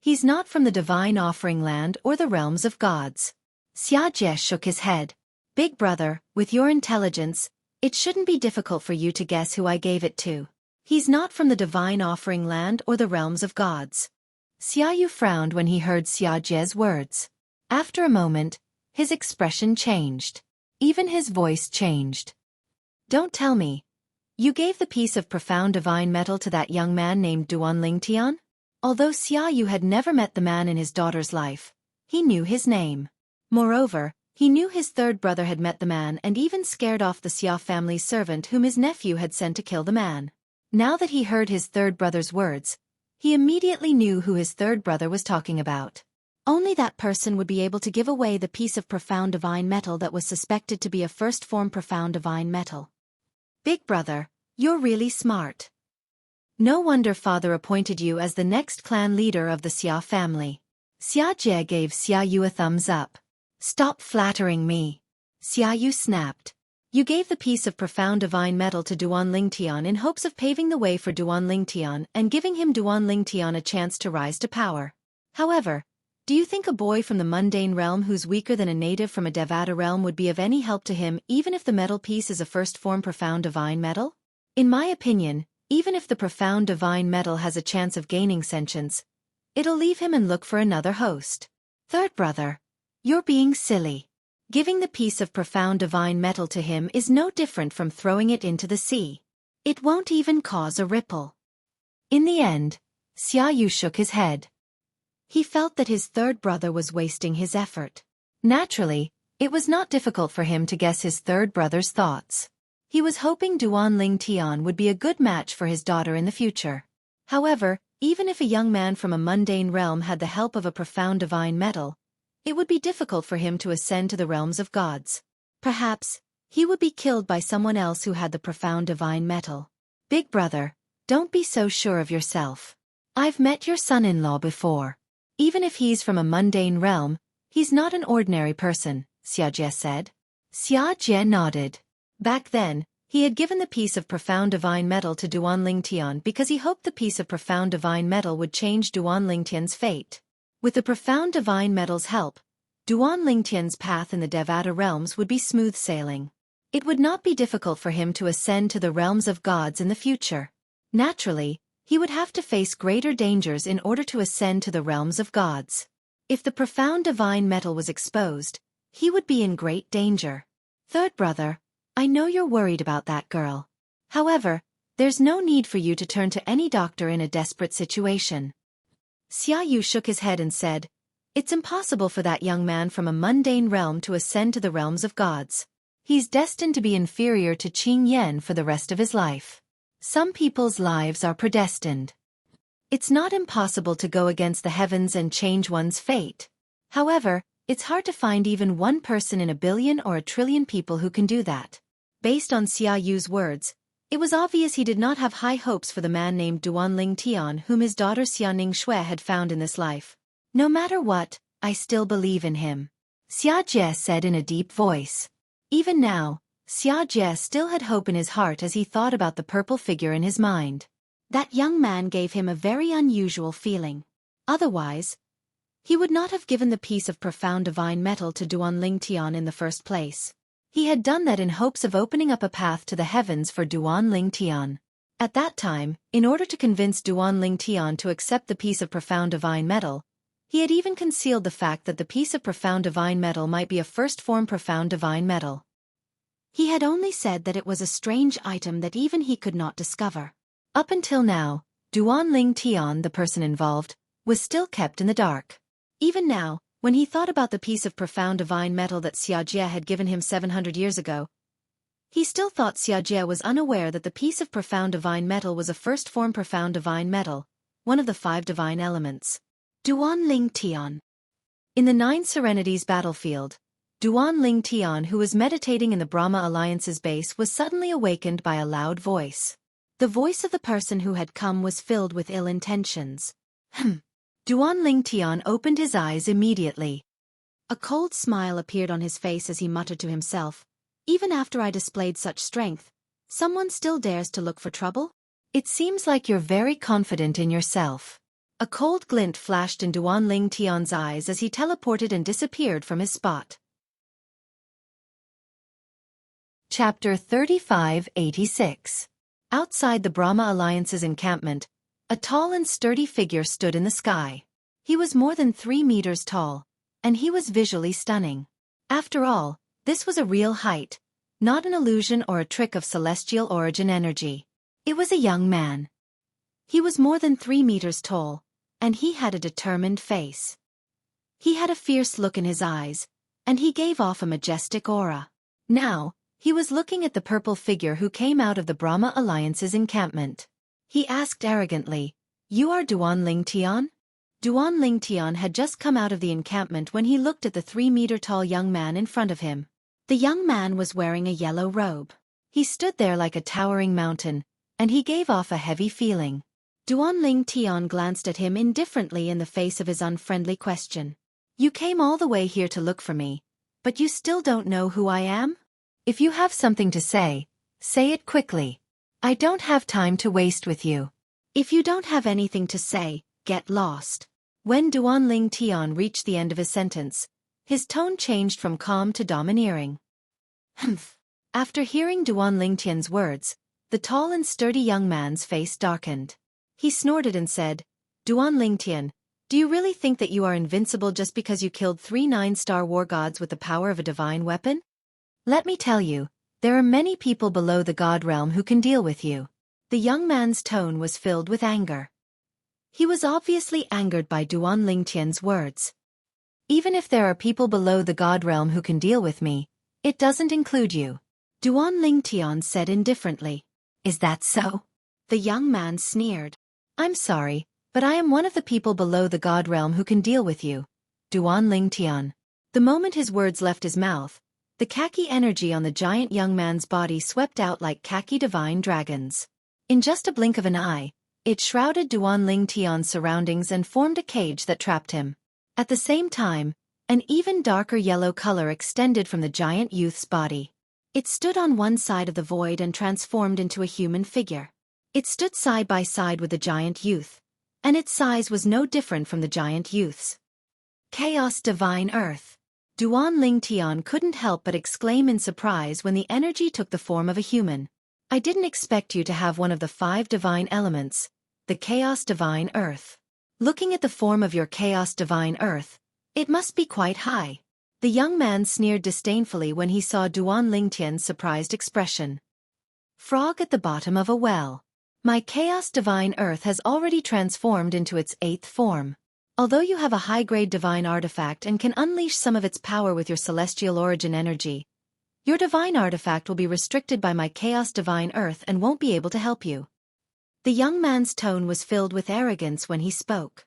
He's not from the divine offering land or the realms of gods. Xia Jie shook his head. Big brother, with your intelligence, it shouldn't be difficult for you to guess who I gave it to. He's not from the divine offering land or the realms of gods. Xia Yu frowned when he heard Xia Jie's words. After a moment, his expression changed. Even his voice changed. Don't tell me. You gave the piece of profound divine metal to that young man named Duanling Tian? Although Xia Yu had never met the man in his daughter's life, he knew his name. Moreover, he knew his third brother had met the man and even scared off the Xia family's servant whom his nephew had sent to kill the man. Now that he heard his third brother's words, he immediately knew who his third brother was talking about. Only that person would be able to give away the piece of profound divine metal that was suspected to be a first-form profound divine metal. Big brother, you're really smart. No wonder father appointed you as the next clan leader of the Xia family. Xia Jie gave Xia Yu a thumbs up. Stop flattering me. Xia Yu snapped. You gave the piece of profound divine metal to Duanling Tian in hopes of paving the way for Duanling Tian and giving him Duanling Tian a chance to rise to power. However, do you think a boy from the mundane realm who's weaker than a native from a Devata realm would be of any help to him even if the metal piece is a first-form profound divine metal? In my opinion, even if the profound divine metal has a chance of gaining sentience, it'll leave him and look for another host. Third brother, you're being silly. Giving the piece of profound divine metal to him is no different from throwing it into the sea. It won't even cause a ripple. In the end, Xia Yu shook his head. He felt that his third brother was wasting his effort. Naturally, it was not difficult for him to guess his third brother's thoughts. He was hoping Duanling Tian would be a good match for his daughter in the future. However, even if a young man from a mundane realm had the help of a profound divine metal, it would be difficult for him to ascend to the realms of gods. Perhaps, he would be killed by someone else who had the profound divine metal. Big brother, don't be so sure of yourself. I've met your son-in-law before. Even if he's from a mundane realm, he's not an ordinary person, Xueqi said. Xueqi nodded. Back then, he had given the piece of profound divine metal to Duan Lingtian because he hoped the piece of profound divine metal would change Duan Lingtian's fate. With the profound divine metal's help, Duan Lingtian's path in the Devata realms would be smooth sailing. It would not be difficult for him to ascend to the realms of gods in the future. Naturally, he would have to face greater dangers in order to ascend to the realms of gods. If the profound divine metal was exposed, he would be in great danger. Third brother, I know you're worried about that girl. However, there's no need for you to turn to any doctor in a desperate situation. Xueqi shook his head and said, It's impossible for that young man from a mundane realm to ascend to the realms of gods. He's destined to be inferior to Qing Yan for the rest of his life. Some people's lives are predestined. It's not impossible to go against the heavens and change one's fate. However, it's hard to find even one person in a billion or a trillion people who can do that. Based on Xiaoyu's words, it was obvious he did not have high hopes for the man named Duan Lingtian whom his daughter Xiaoning Xue had found in this life. No matter what, I still believe in him, Xueqi said in a deep voice. Even now, Xueqi still had hope in his heart as he thought about the purple figure in his mind. That young man gave him a very unusual feeling. Otherwise, he would not have given the piece of profound divine metal to Duan Lingtian in the first place. He had done that in hopes of opening up a path to the heavens for Duan Lingtian. At that time, in order to convince Duan Lingtian to accept the piece of profound divine metal, he had even concealed the fact that the piece of profound divine metal might be a first-form profound divine metal. He had only said that it was a strange item that even he could not discover. Up until now, Duan Lingtian, the person involved, was still kept in the dark. Even now, when he thought about the piece of profound divine metal that Xueqi had given him 700 years ago, he still thought Xueqi was unaware that the piece of profound divine metal was a first-form profound divine metal, one of the 5 divine elements. Duan Lingtian. In the 9 Serenities battlefield, Duan Lingtian, who was meditating in the Brahma Alliance's base, was suddenly awakened by a loud voice. The voice of the person who had come was filled with ill intentions. Duan Lingtian opened his eyes immediately. A cold smile appeared on his face as he muttered to himself, Even after I displayed such strength, someone still dares to look for trouble? It seems like you're very confident in yourself. A cold glint flashed in Duan Lingtian's eyes as he teleported and disappeared from his spot. Chapter 3586. Outside the Brahma Alliance's encampment, a tall and sturdy figure stood in the sky. He was more than 3 meters tall, and he was visually stunning. After all, this was a real height, not an illusion or a trick of celestial origin energy. It was a young man. He was more than 3 meters tall, and he had a determined face. He had a fierce look in his eyes, and he gave off a majestic aura. Now, he was looking at the purple figure who came out of the Brahma Alliance's encampment. He asked arrogantly, You are Duan Lingtian? Duan Lingtian had just come out of the encampment when he looked at the 3-meter-tall young man in front of him. The young man was wearing a yellow robe. He stood there like a towering mountain, and he gave off a heavy feeling. Duan Lingtian glanced at him indifferently in the face of his unfriendly question. You came all the way here to look for me, but you still don't know who I am? If you have something to say it quickly. I don't have time to waste with you. If you don't have anything to say, get lost. When Duan Lingtian reached the end of his sentence, his tone changed from calm to domineering. Humph. After hearing Duan Lingtian's words, the tall and sturdy young man's face darkened. He snorted and said, Duan Lingtian, do you really think that you are invincible just because you killed 3 9-star war gods with the power of a divine weapon? Let me tell you, there are many people below the god realm who can deal with you. The young man's tone was filled with anger. He was obviously angered by Duan Lingtian's words. Even if there are people below the god realm who can deal with me, it doesn't include you. Duan Lingtian said indifferently. Is that so? The young man sneered. I'm sorry, but I am one of the people below the god realm who can deal with you, Duan Lingtian. The moment his words left his mouth, the khaki energy on the giant young man's body swept out like khaki divine dragons. In just a blink of an eye, It shrouded Duan Ling Tian's surroundings and formed a cage that trapped him. At the same time, an even darker yellow color extended from the giant youth's body. It stood on one side of the void and transformed into a human figure. It stood side by side with the giant youth, and its size was no different from the giant youth's. Chaos Divine Earth. Duan Ling Tian couldn't help but exclaim in surprise when the energy took the form of a human. I didn't expect you to have one of the 5 divine elements, the Chaos Divine Earth. Looking at the form of your Chaos Divine Earth, it must be quite high. The young man sneered disdainfully when he saw Duan Ling Tian's surprised expression. Frog at the bottom of a well. My Chaos Divine Earth has already transformed into its 8th form. Although you have a high-grade divine artifact and can unleash some of its power with your celestial origin energy, your divine artifact will be restricted by my Chaos Divine Earth and won't be able to help you. The young man's tone was filled with arrogance when he spoke.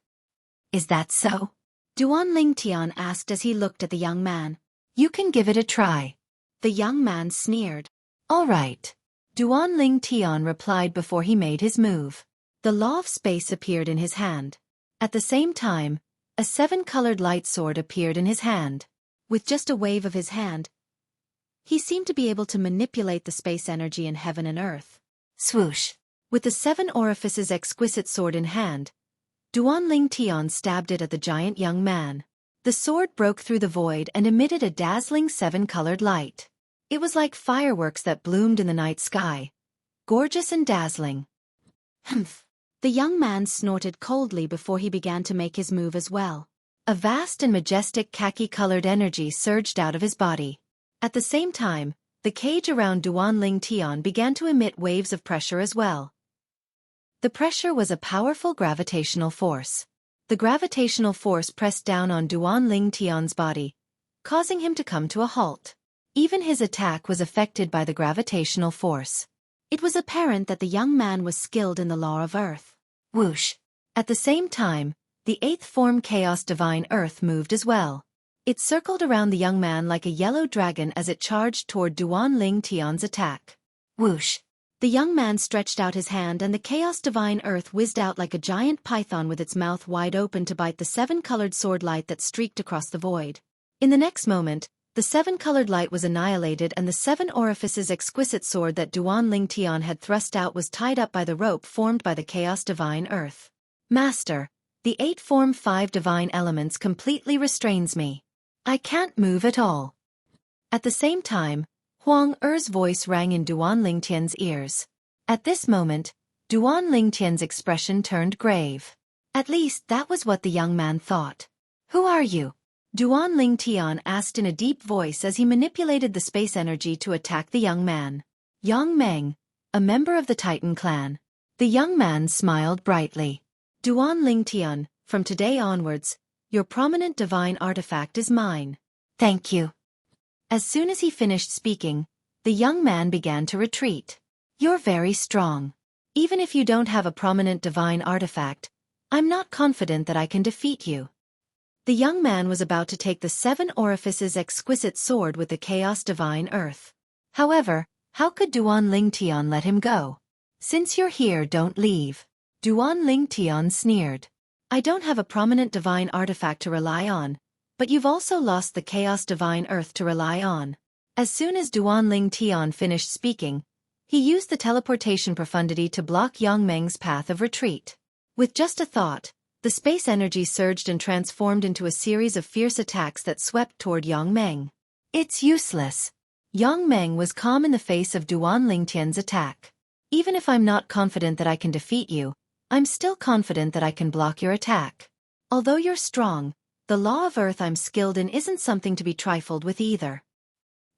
Is that so? Duan Ling Tian asked as he looked at the young man. You can give it a try. The young man sneered. All right. Duan Ling Tian replied before he made his move. The law of space appeared in his hand. At the same time, a 7-colored light sword appeared in his hand. With just a wave of his hand, he seemed to be able to manipulate the space energy in heaven and earth. Swoosh! With the 7 orifices exquisite sword in hand, Duan Ling Tian stabbed it at the giant young man. The sword broke through the void and emitted a dazzling 7-colored light. It was like fireworks that bloomed in the night sky, gorgeous and dazzling. Humph! The young man snorted coldly before he began to make his move as well. A vast and majestic khaki-colored energy surged out of his body. At the same time, the cage around Duan Ling Tian began to emit waves of pressure as well. The pressure was a powerful gravitational force. The gravitational force pressed down on Duan Ling Tian's body, causing him to come to a halt. Even his attack was affected by the gravitational force. It was apparent that the young man was skilled in the law of earth. Whoosh! At the same time, the 8th form Chaos Divine Earth moved as well. It circled around the young man like a yellow dragon as it charged toward Duan Ling Tian's attack. Whoosh! The young man stretched out his hand and the Chaos Divine Earth whizzed out like a giant python with its mouth wide open to bite the 7-colored sword light that streaked across the void. In the next moment, the 7-colored light was annihilated and the 7 orifices exquisite sword that Duan Ling Tian had thrust out was tied up by the rope formed by the Chaos Divine Earth. Master, the 8 form 5 divine elements completely restrains me. I can't move at all. At the same time, Huang Er's voice rang in Duan Ling Tian's ears. At this moment, Duan Ling Tian's expression turned grave. At least that was what the young man thought. Who are you? Duan Ling Tian asked in a deep voice as he manipulated the space energy to attack the young man. Yang Meng, a member of the Titan clan. The young man smiled brightly. Duan Ling Tian, from today onwards, your prominent divine artifact is mine. Thank you. As soon as he finished speaking, the young man began to retreat. You're very strong. Even if you don't have a prominent divine artifact, I'm not confident that I can defeat you. The young man was about to take the 7 orifices exquisite sword with the Chaos Divine Earth. However, how could Duan Ling Tian let him go? Since you're here, don't leave. Duan Ling Tian sneered. I don't have a prominent divine artifact to rely on, but you've also lost the Chaos Divine Earth to rely on. As soon as Duan Ling Tian finished speaking, he used the teleportation profundity to block Yang Meng's path of retreat. With just a thought, the space energy surged and transformed into a series of fierce attacks that swept toward Yang Meng. It's useless. Yang Meng was calm in the face of Duan Ling Tian's attack. Even if I'm not confident that I can defeat you, I'm still confident that I can block your attack. Although you're strong, the law of earth I'm skilled in isn't something to be trifled with either.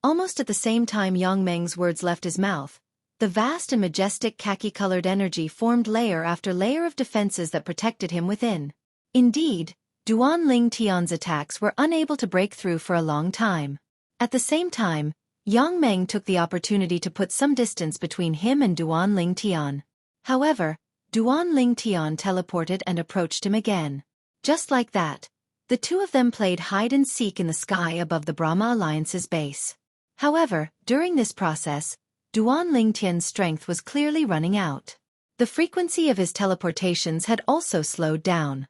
Almost at the same time Yang Meng's words left his mouth, the vast and majestic khaki-colored energy formed layer after layer of defenses that protected him within. Indeed, Duan Ling Tian's attacks were unable to break through for a long time. At the same time, Yang Meng took the opportunity to put some distance between him and Duan Ling Tian. However, Duan Ling Tian teleported and approached him again. Just like that, the two of them played hide-and-seek in the sky above the Brahma Alliance's base. However, during this process, Duan Ling Tian's strength was clearly running out. The frequency of his teleportations had also slowed down.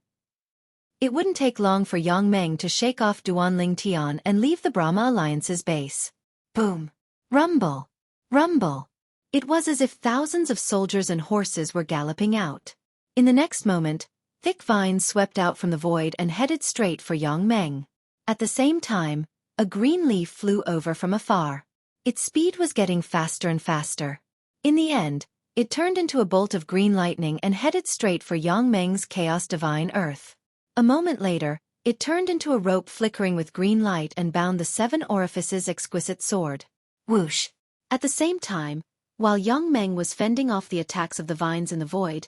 It wouldn't take long for Yang Meng to shake off Duanling Tian and leave the Brahma Alliance's base. Boom! Rumble! Rumble! It was as if thousands of soldiers and horses were galloping out. In the next moment, thick vines swept out from the void and headed straight for Yang Meng. At the same time, a green leaf flew over from afar. Its speed was getting faster and faster. In the end, it turned into a bolt of green lightning and headed straight for Yang Meng's Chaos Divine Earth. A moment later, it turned into a rope flickering with green light and bound the 7 orifices exquisite sword. Whoosh! At the same time, while Yang Meng was fending off the attacks of the vines in the void,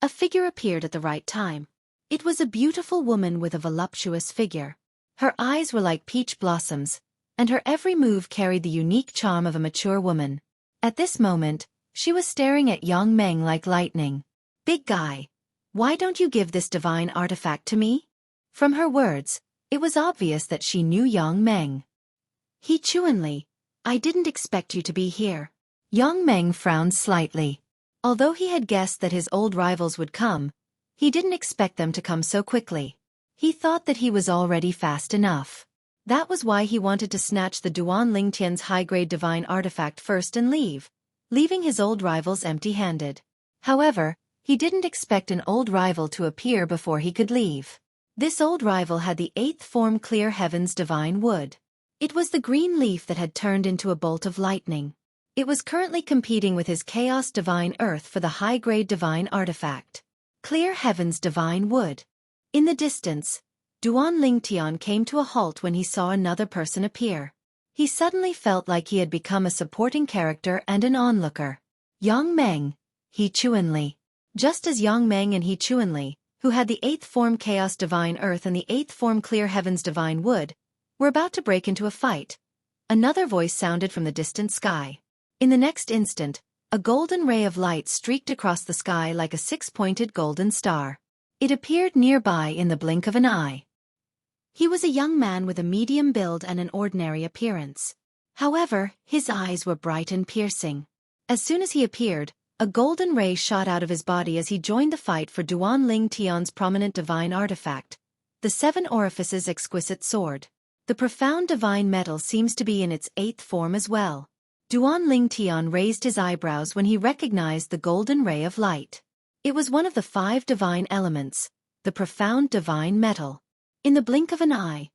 a figure appeared at the right time. It was a beautiful woman with a voluptuous figure. Her eyes were like peach blossoms, and her every move carried the unique charm of a mature woman. At this moment, she was staring at Yang Meng like lightning. "Big guy, why don't you give this divine artifact to me?" From her words, it was obvious that she knew Yang Meng. "He Chuanli, I didn't expect you to be here." Yang Meng frowned slightly. Although he had guessed that his old rivals would come, he didn't expect them to come so quickly. He thought that he was already fast enough. That was why he wanted to snatch the Duan Lingtian's high-grade divine artifact first and leave, leaving his old rivals empty-handed. However, he didn't expect an old rival to appear before he could leave. This old rival had the 8th form Clear Heaven's divine wood. It was the green leaf that had turned into a bolt of lightning. It was currently competing with his Chaos Divine Earth for the high-grade divine artifact. Clear Heaven's divine wood. In the distance, Duan Lingtian came to a halt when he saw another person appear. He suddenly felt like he had become a supporting character and an onlooker. Yang Meng, He Chuanli. Just as Yang Meng and He Chuanli, who had the 8th form Chaos Divine Earth and the 8th form Clear Heaven's divine wood, were about to break into a fight, another voice sounded from the distant sky. In the next instant, a golden ray of light streaked across the sky like a 6-pointed golden star. It appeared nearby in the blink of an eye. He was a young man with a medium build and an ordinary appearance. However, his eyes were bright and piercing. As soon as he appeared, a golden ray shot out of his body as he joined the fight for Duan Ling Tian's prominent divine artifact, the 7 orifices exquisite sword. The profound divine metal seems to be in its 8th form as well. Duan Ling Tian raised his eyebrows when he recognized the golden ray of light. It was one of the 5 divine elements, the profound divine metal. In the blink of an eye,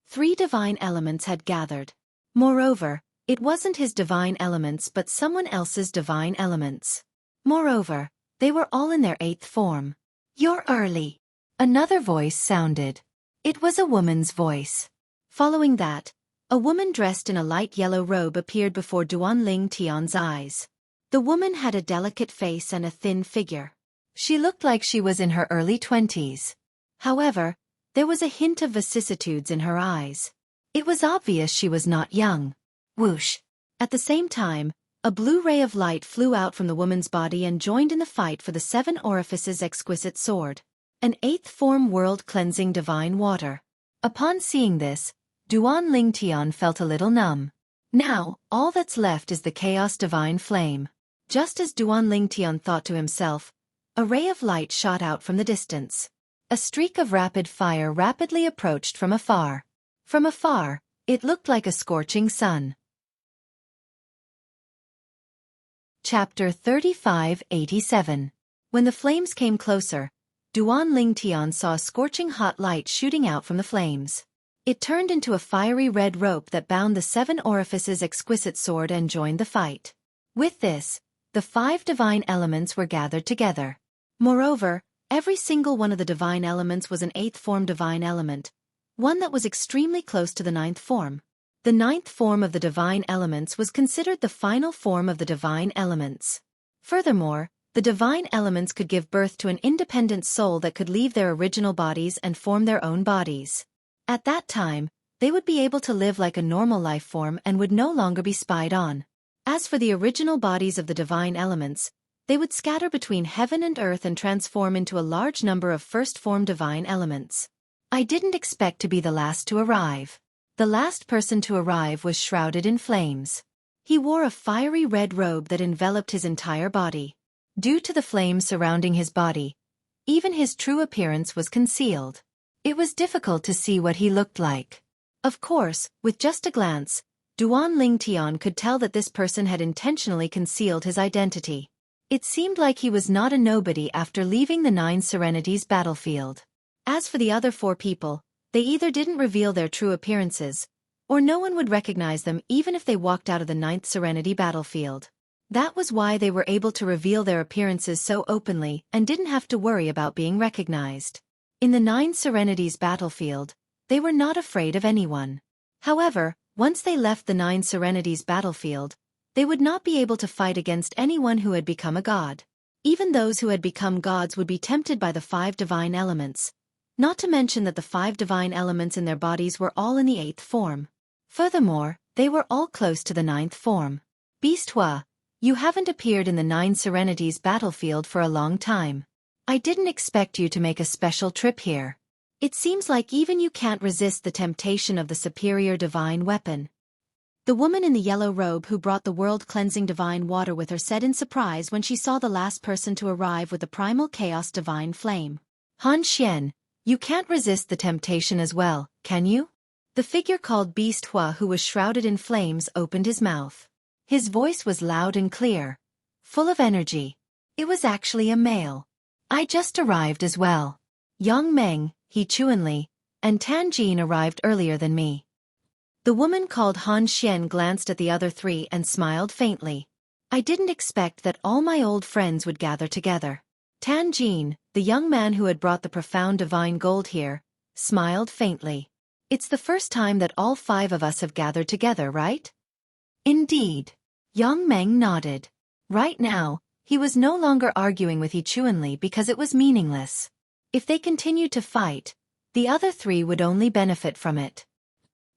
3 divine elements had gathered. Moreover, it wasn't his divine elements but someone else's divine elements. Moreover, they were all in their 8th form. "You're early." Another voice sounded. It was a woman's voice. Following that, a woman dressed in a light yellow robe appeared before Duan Ling Tian's eyes. The woman had a delicate face and a thin figure. She looked like she was in her early 20s. However, there was a hint of vicissitudes in her eyes. It was obvious she was not young. Whoosh! At the same time, a blue ray of light flew out from the woman's body and joined in the fight for the 7 orifices exquisite sword, an 8th form world-cleansing divine water. Upon seeing this, Duan Ling Tian felt a little numb. Now, all that's left is the Chaos Divine Flame. Just as Duan Ling Tian thought to himself, a ray of light shot out from the distance. A streak of rapid fire rapidly approached from afar. From afar, it looked like a scorching sun. Chapter 3587. When the flames came closer, Duan Ling Tian saw a scorching hot light shooting out from the flames. It turned into a fiery red rope that bound the 7 orifices exquisite sword and joined the fight. With this, the 5 divine elements were gathered together. Moreover, every single one of the divine elements was an 8th form divine element, one that was extremely close to the 9th form. The 9th form of the divine elements was considered the final form of the divine elements. Furthermore, the divine elements could give birth to an independent soul that could leave their original bodies and form their own bodies. At that time, they would be able to live like a normal life form and would no longer be spied on. As for the original bodies of the divine elements, they would scatter between heaven and earth and transform into a large number of first-form divine elements. I didn't expect to be the last to arrive. The last person to arrive was shrouded in flames. He wore a fiery red robe that enveloped his entire body. Due to the flames surrounding his body, even his true appearance was concealed. It was difficult to see what he looked like. Of course, with just a glance, Duan Lingtian could tell that this person had intentionally concealed his identity. It seemed like he was not a nobody after leaving the Nine Serenities battlefield. As for the other 4 people, they either didn't reveal their true appearances, or no one would recognize them even if they walked out of the Ninth Serenity battlefield. That was why they were able to reveal their appearances so openly and didn't have to worry about being recognized. In the Nine Serenities battlefield, they were not afraid of anyone. However, once they left the Nine Serenities battlefield, they would not be able to fight against anyone who had become a god. Even those who had become gods would be tempted by the 5 divine elements, not to mention that the 5 divine elements in their bodies were all in the 8th form. Furthermore, they were all close to the 9th form. Beast Hua, you haven't appeared in the Nine Serenities battlefield for a long time. I didn't expect you to make a special trip here. It seems like even you can't resist the temptation of the superior divine weapon. The woman in the yellow robe who brought the world-cleansing divine water with her said in surprise when she saw the last person to arrive with the primal chaos divine flame. Han Xian, you can't resist the temptation as well, can you? The figure called Beast Hua who was shrouded in flames opened his mouth. His voice was loud and clear, full of energy. It was actually a male. I just arrived as well. Yang Meng, He Chuanli, and Tan Jin arrived earlier than me. The woman called Han Xian glanced at the other 3 and smiled faintly. I didn't expect that all my old friends would gather together. Tan Jin, the young man who had brought the profound divine gold here, smiled faintly. It's the first time that all 5 of us have gathered together, right? Indeed. Yang Meng nodded. Right now, he was no longer arguing with He Chuanli because it was meaningless. If they continued to fight, the other 3 would only benefit from it.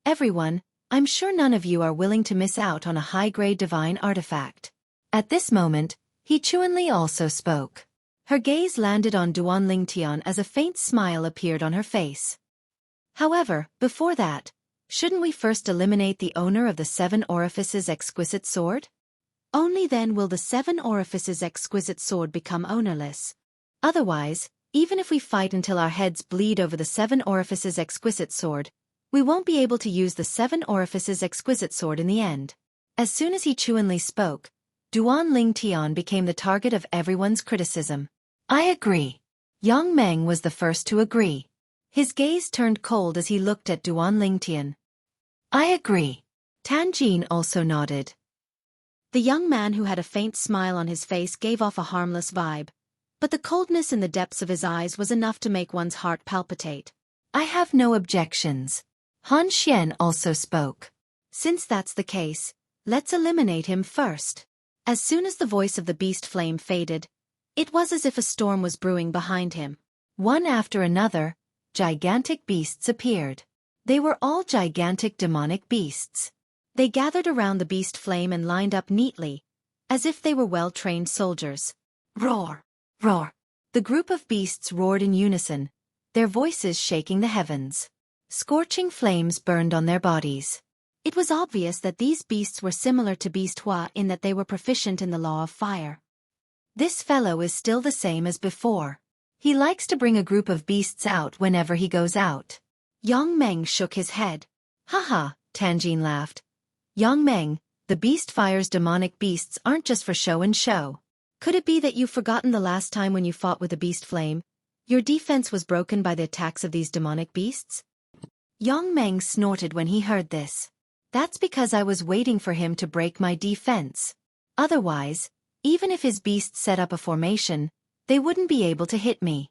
Everyone, I'm sure none of you are willing to miss out on a high-grade divine artifact. At this moment, He Chuanli also spoke. Her gaze landed on Duan Lingtian as a faint smile appeared on her face. However, before that, shouldn't we first eliminate the owner of the 7 Orifices exquisite sword? Only then will the 7 Orifices exquisite sword become ownerless. Otherwise, even if we fight until our heads bleed over the 7 Orifices exquisite sword, we won't be able to use the 7 Orifices exquisite sword in the end. As soon as He Chuanli spoke, Duan Lingtian became the target of everyone's criticism. I agree. Yang Meng was the first to agree. His gaze turned cold as he looked at Duan Lingtian. I agree. Tan Jin also nodded. The young man who had a faint smile on his face gave off a harmless vibe, but the coldness in the depths of his eyes was enough to make one's heart palpitate. I have no objections. Han Xian also spoke. Since that's the case, let's eliminate him first. As soon as the voice of the beast flame faded, it was as if a storm was brewing behind him. One after another, gigantic beasts appeared. They were all gigantic demonic beasts. They gathered around the beast flame and lined up neatly, as if they were well-trained soldiers. Roar! Roar! The group of beasts roared in unison, their voices shaking the heavens. Scorching flames burned on their bodies. It was obvious that these beasts were similar to Beast Hua in that they were proficient in the law of fire. This fellow is still the same as before. He likes to bring a group of beasts out whenever he goes out. Yang Meng shook his head. Haha, Tan Jin laughed. Yang Meng, the beast fire's demonic beasts aren't just for show and show. Could it be that you've forgotten the last time when you fought with a beast flame? Your defense was broken by the attacks of these demonic beasts? Yang Meng snorted when he heard this. That's because I was waiting for him to break my defense. Otherwise, even if his beasts set up a formation, they wouldn't be able to hit me.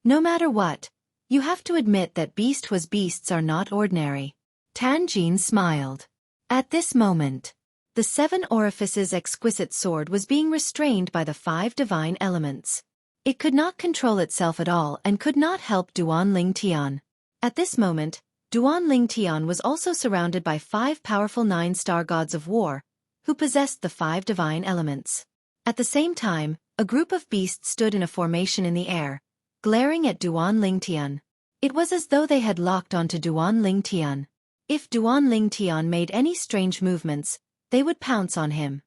No matter what, you have to admit that Beast Hua's beasts are not ordinary. Tan Jin smiled. At this moment, the 7 Orifices exquisite sword was being restrained by the 5 divine elements. It could not control itself at all and could not help Duan Lingtian. At this moment, Duan Lingtian was also surrounded by 5 powerful 9-star gods of war, who possessed the 5 divine elements. At the same time, a group of beasts stood in a formation in the air, glaring at Duan Lingtian. It was as though they had locked onto Duan Lingtian. If Duan Lingtian made any strange movements, they would pounce on him.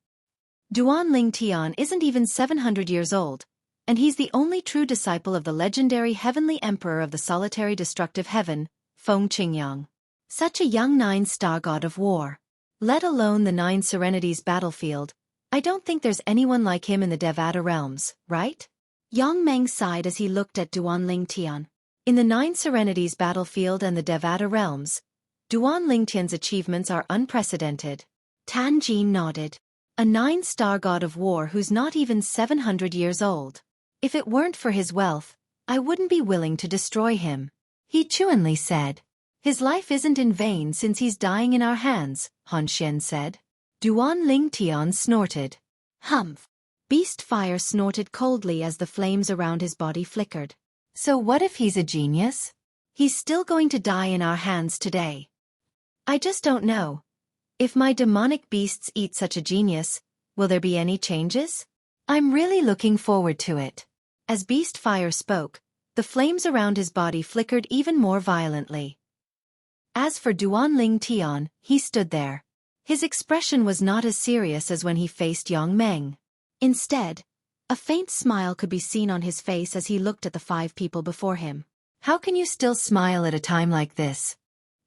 Duan Ling Tian isn't even 700 years old, and he's the only true disciple of the legendary heavenly emperor of the solitary destructive heaven, Feng Qingyang. Such a young 9-star god of war. Let alone the 9 Serenities battlefield, I don't think there's anyone like him in the Devata realms, right?
Yang Meng sighed as he looked at Duan Ling Tian.
In the 9 Serenities battlefield and the Devata realms, Duan Ling Tian's achievements are unprecedented.
Tan Jin nodded.
A 9-star god of war who's not even 700 years old. If it weren't for his wealth, I wouldn't be willing to destroy him. He chuanly said. His life isn't in vain since he's dying in our hands, Han Xian said. Duan Ling Tian snorted.
Humph. Beast Fire snorted coldly as the flames around his body flickered.
So what if he's a genius? He's still going to die in our hands today. I just don't know. If my demonic beasts eat such a genius, will there be any changes? I'm really looking forward to it. As Beast Fire spoke, the flames around his body flickered even more violently. As for Duan Ling Tian, he stood there. His expression was not as serious as when he faced Yang Meng.
Instead, a faint smile could be seen on his face as he looked at the 5 people before him.
How can you still smile at a time like this?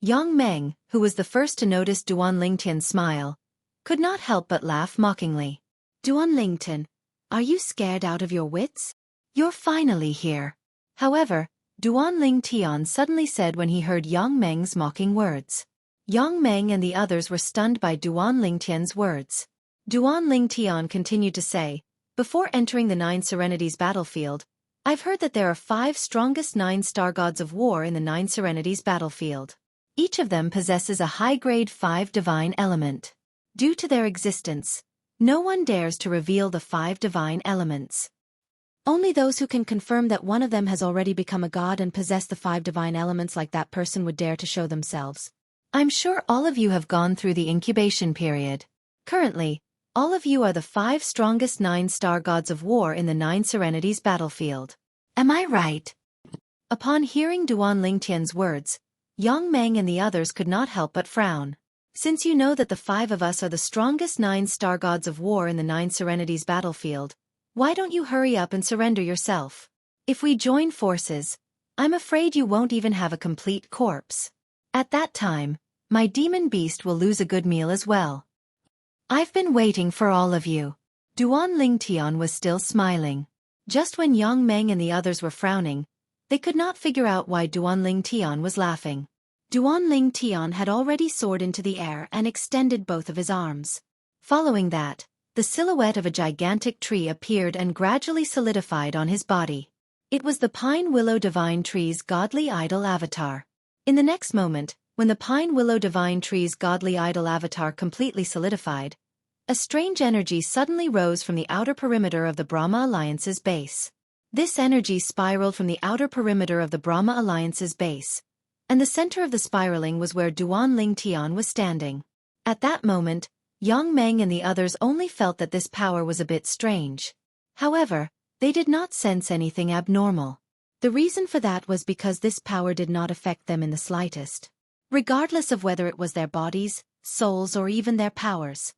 Yang Meng, who was the first to notice Duan Ling Tian's smile, could not help but laugh mockingly.
Duan Ling Tian, are you scared out of your wits?
You're finally here. However, Duan Ling Tian suddenly said when he heard Yang Meng's mocking words. Yang Meng and the others were stunned by Duan Ling Tian's words. Duan Ling Tian continued to say, before entering the 9 Serenities battlefield, I've heard that there are 5 strongest 9-star gods of war in the 9 Serenities battlefield. Each of them possesses a high-grade 5 divine element. Due to their existence, no one dares to reveal the 5 divine elements.
Only those who can confirm that one of them has already become a god and possess the 5 divine elements like that person would dare to show themselves.
I'm sure all of you have gone through the incubation period. Currently, all of you are the 5 strongest 9-star gods of war in the 9 Serenities battlefield. Am I right? Upon hearing Duan Ling Tian's words, Yang Meng and the others could not help but frown. Since you know that the 5 of us are the strongest 9-star gods of war in the 9 Serenities battlefield, why don't you hurry up and surrender yourself? If we join forces, I'm afraid you won't even have a complete corpse. At that time, my demon beast will lose a good meal as well. I've been waiting for all of you. Duan Ling Tian was still smiling. Just when Yang Meng and the others were frowning, they could not figure out why Duan Ling Tian was laughing. Duan Ling Tian had already soared into the air and extended both of his arms. Following that, the silhouette of a gigantic tree appeared and gradually solidified on his body. It was the Pine Willow Divine Tree's godly idol avatar. In the next moment, when the Pine Willow Divine Tree's godly idol avatar completely solidified, a strange energy suddenly rose from the outer perimeter of the Brahma Alliance's base. This energy spiraled from the outer perimeter of the Brahma Alliance's base, and the center of the spiraling was where Duan Ling Tian was standing. At that moment, Yang Meng and the others only felt that this power was a bit strange. However, they did not sense anything abnormal. The reason for that was because this power did not affect them in the slightest, regardless of whether it was their bodies, souls or even their powers.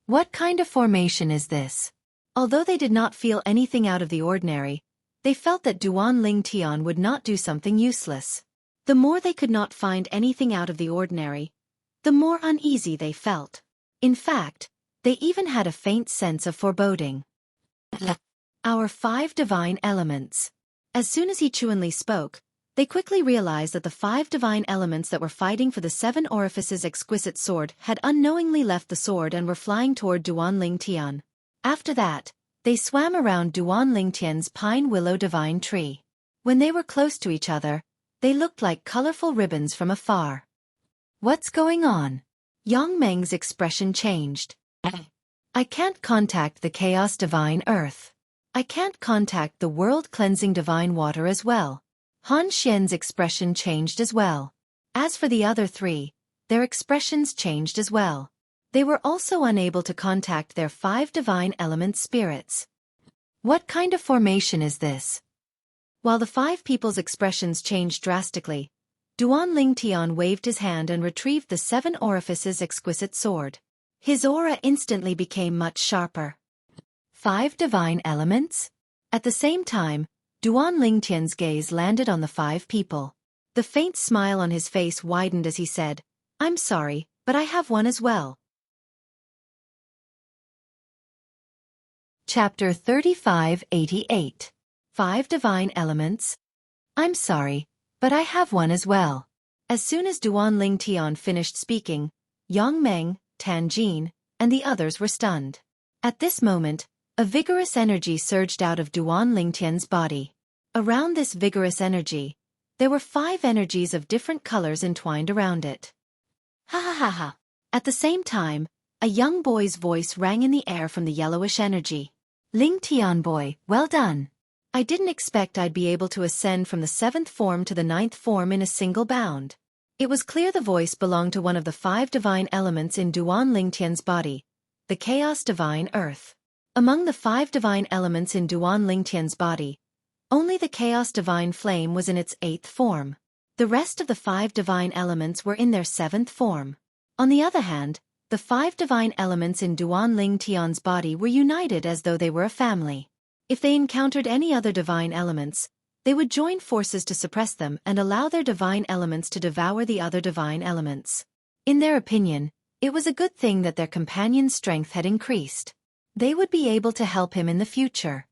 What kind of formation is this? Although they did not feel anything out of the ordinary, they felt that Duan Ling Tian would not do something useless. The more they could not find anything out of the ordinary, the more uneasy they felt. In fact, they even had a faint sense of foreboding. Our 5 divine elements. As soon as he chuanly spoke, they quickly realized that the 5 divine elements that were fighting for the 7 Orifices exquisite sword had unknowingly left the sword and were flying toward Duan Ling Tian. After that, they swam around Duan Ling Tian's Pine Willow Divine Tree. When they were close to each other, they looked like colorful ribbons from afar. What's going on? Yang Meng's expression changed. I can't contact the Chaos Divine Earth. I can't contact the World-Cleansing Divine Water as well. Han Xian's expression changed as well. As for the other 3, their expressions changed as well. They were also unable to contact their 5 divine element spirits. What kind of formation is this? While the 5 people's expressions changed drastically, Duan Ling Tian waved his hand and retrieved the 7 Orifices exquisite sword. His aura instantly became much sharper. 5 divine elements? At the same time, Duan Lingtian's gaze landed on the 5 people. The faint smile on his face widened as he said, "I'm sorry, but I have one as well." Chapter 3588. 5 Divine Elements. I'm sorry, but I have one as well. As soon as Duan Lingtian finished speaking, Yang Meng, Tan Jin, and the others were stunned. At this moment, a vigorous energy surged out of Duan Lingtian's body. Around this vigorous energy, there were 5 energies of different colors entwined around it. Ha ha ha ha. At the same time, a young boy's voice rang in the air from the yellowish energy. "Lingtian boy, well done. I didn't expect I'd be able to ascend from the 7th form to the 9th form in a single bound." It was clear the voice belonged to one of the 5 divine elements in Duan Lingtian's body, the Chaos Divine Earth. Among the 5 divine elements in Duan Lingtian's body, only the Chaos Divine Flame was in its 8th form. The rest of the 5 divine elements were in their 7th form. On the other hand, the 5 divine elements in Duan Lingtian's body were united as though they were a family. If they encountered any other divine elements, they would join forces to suppress them and allow their divine elements to devour the other divine elements. In their opinion, it was a good thing that their companion's strength had increased. They would be able to help him in the future.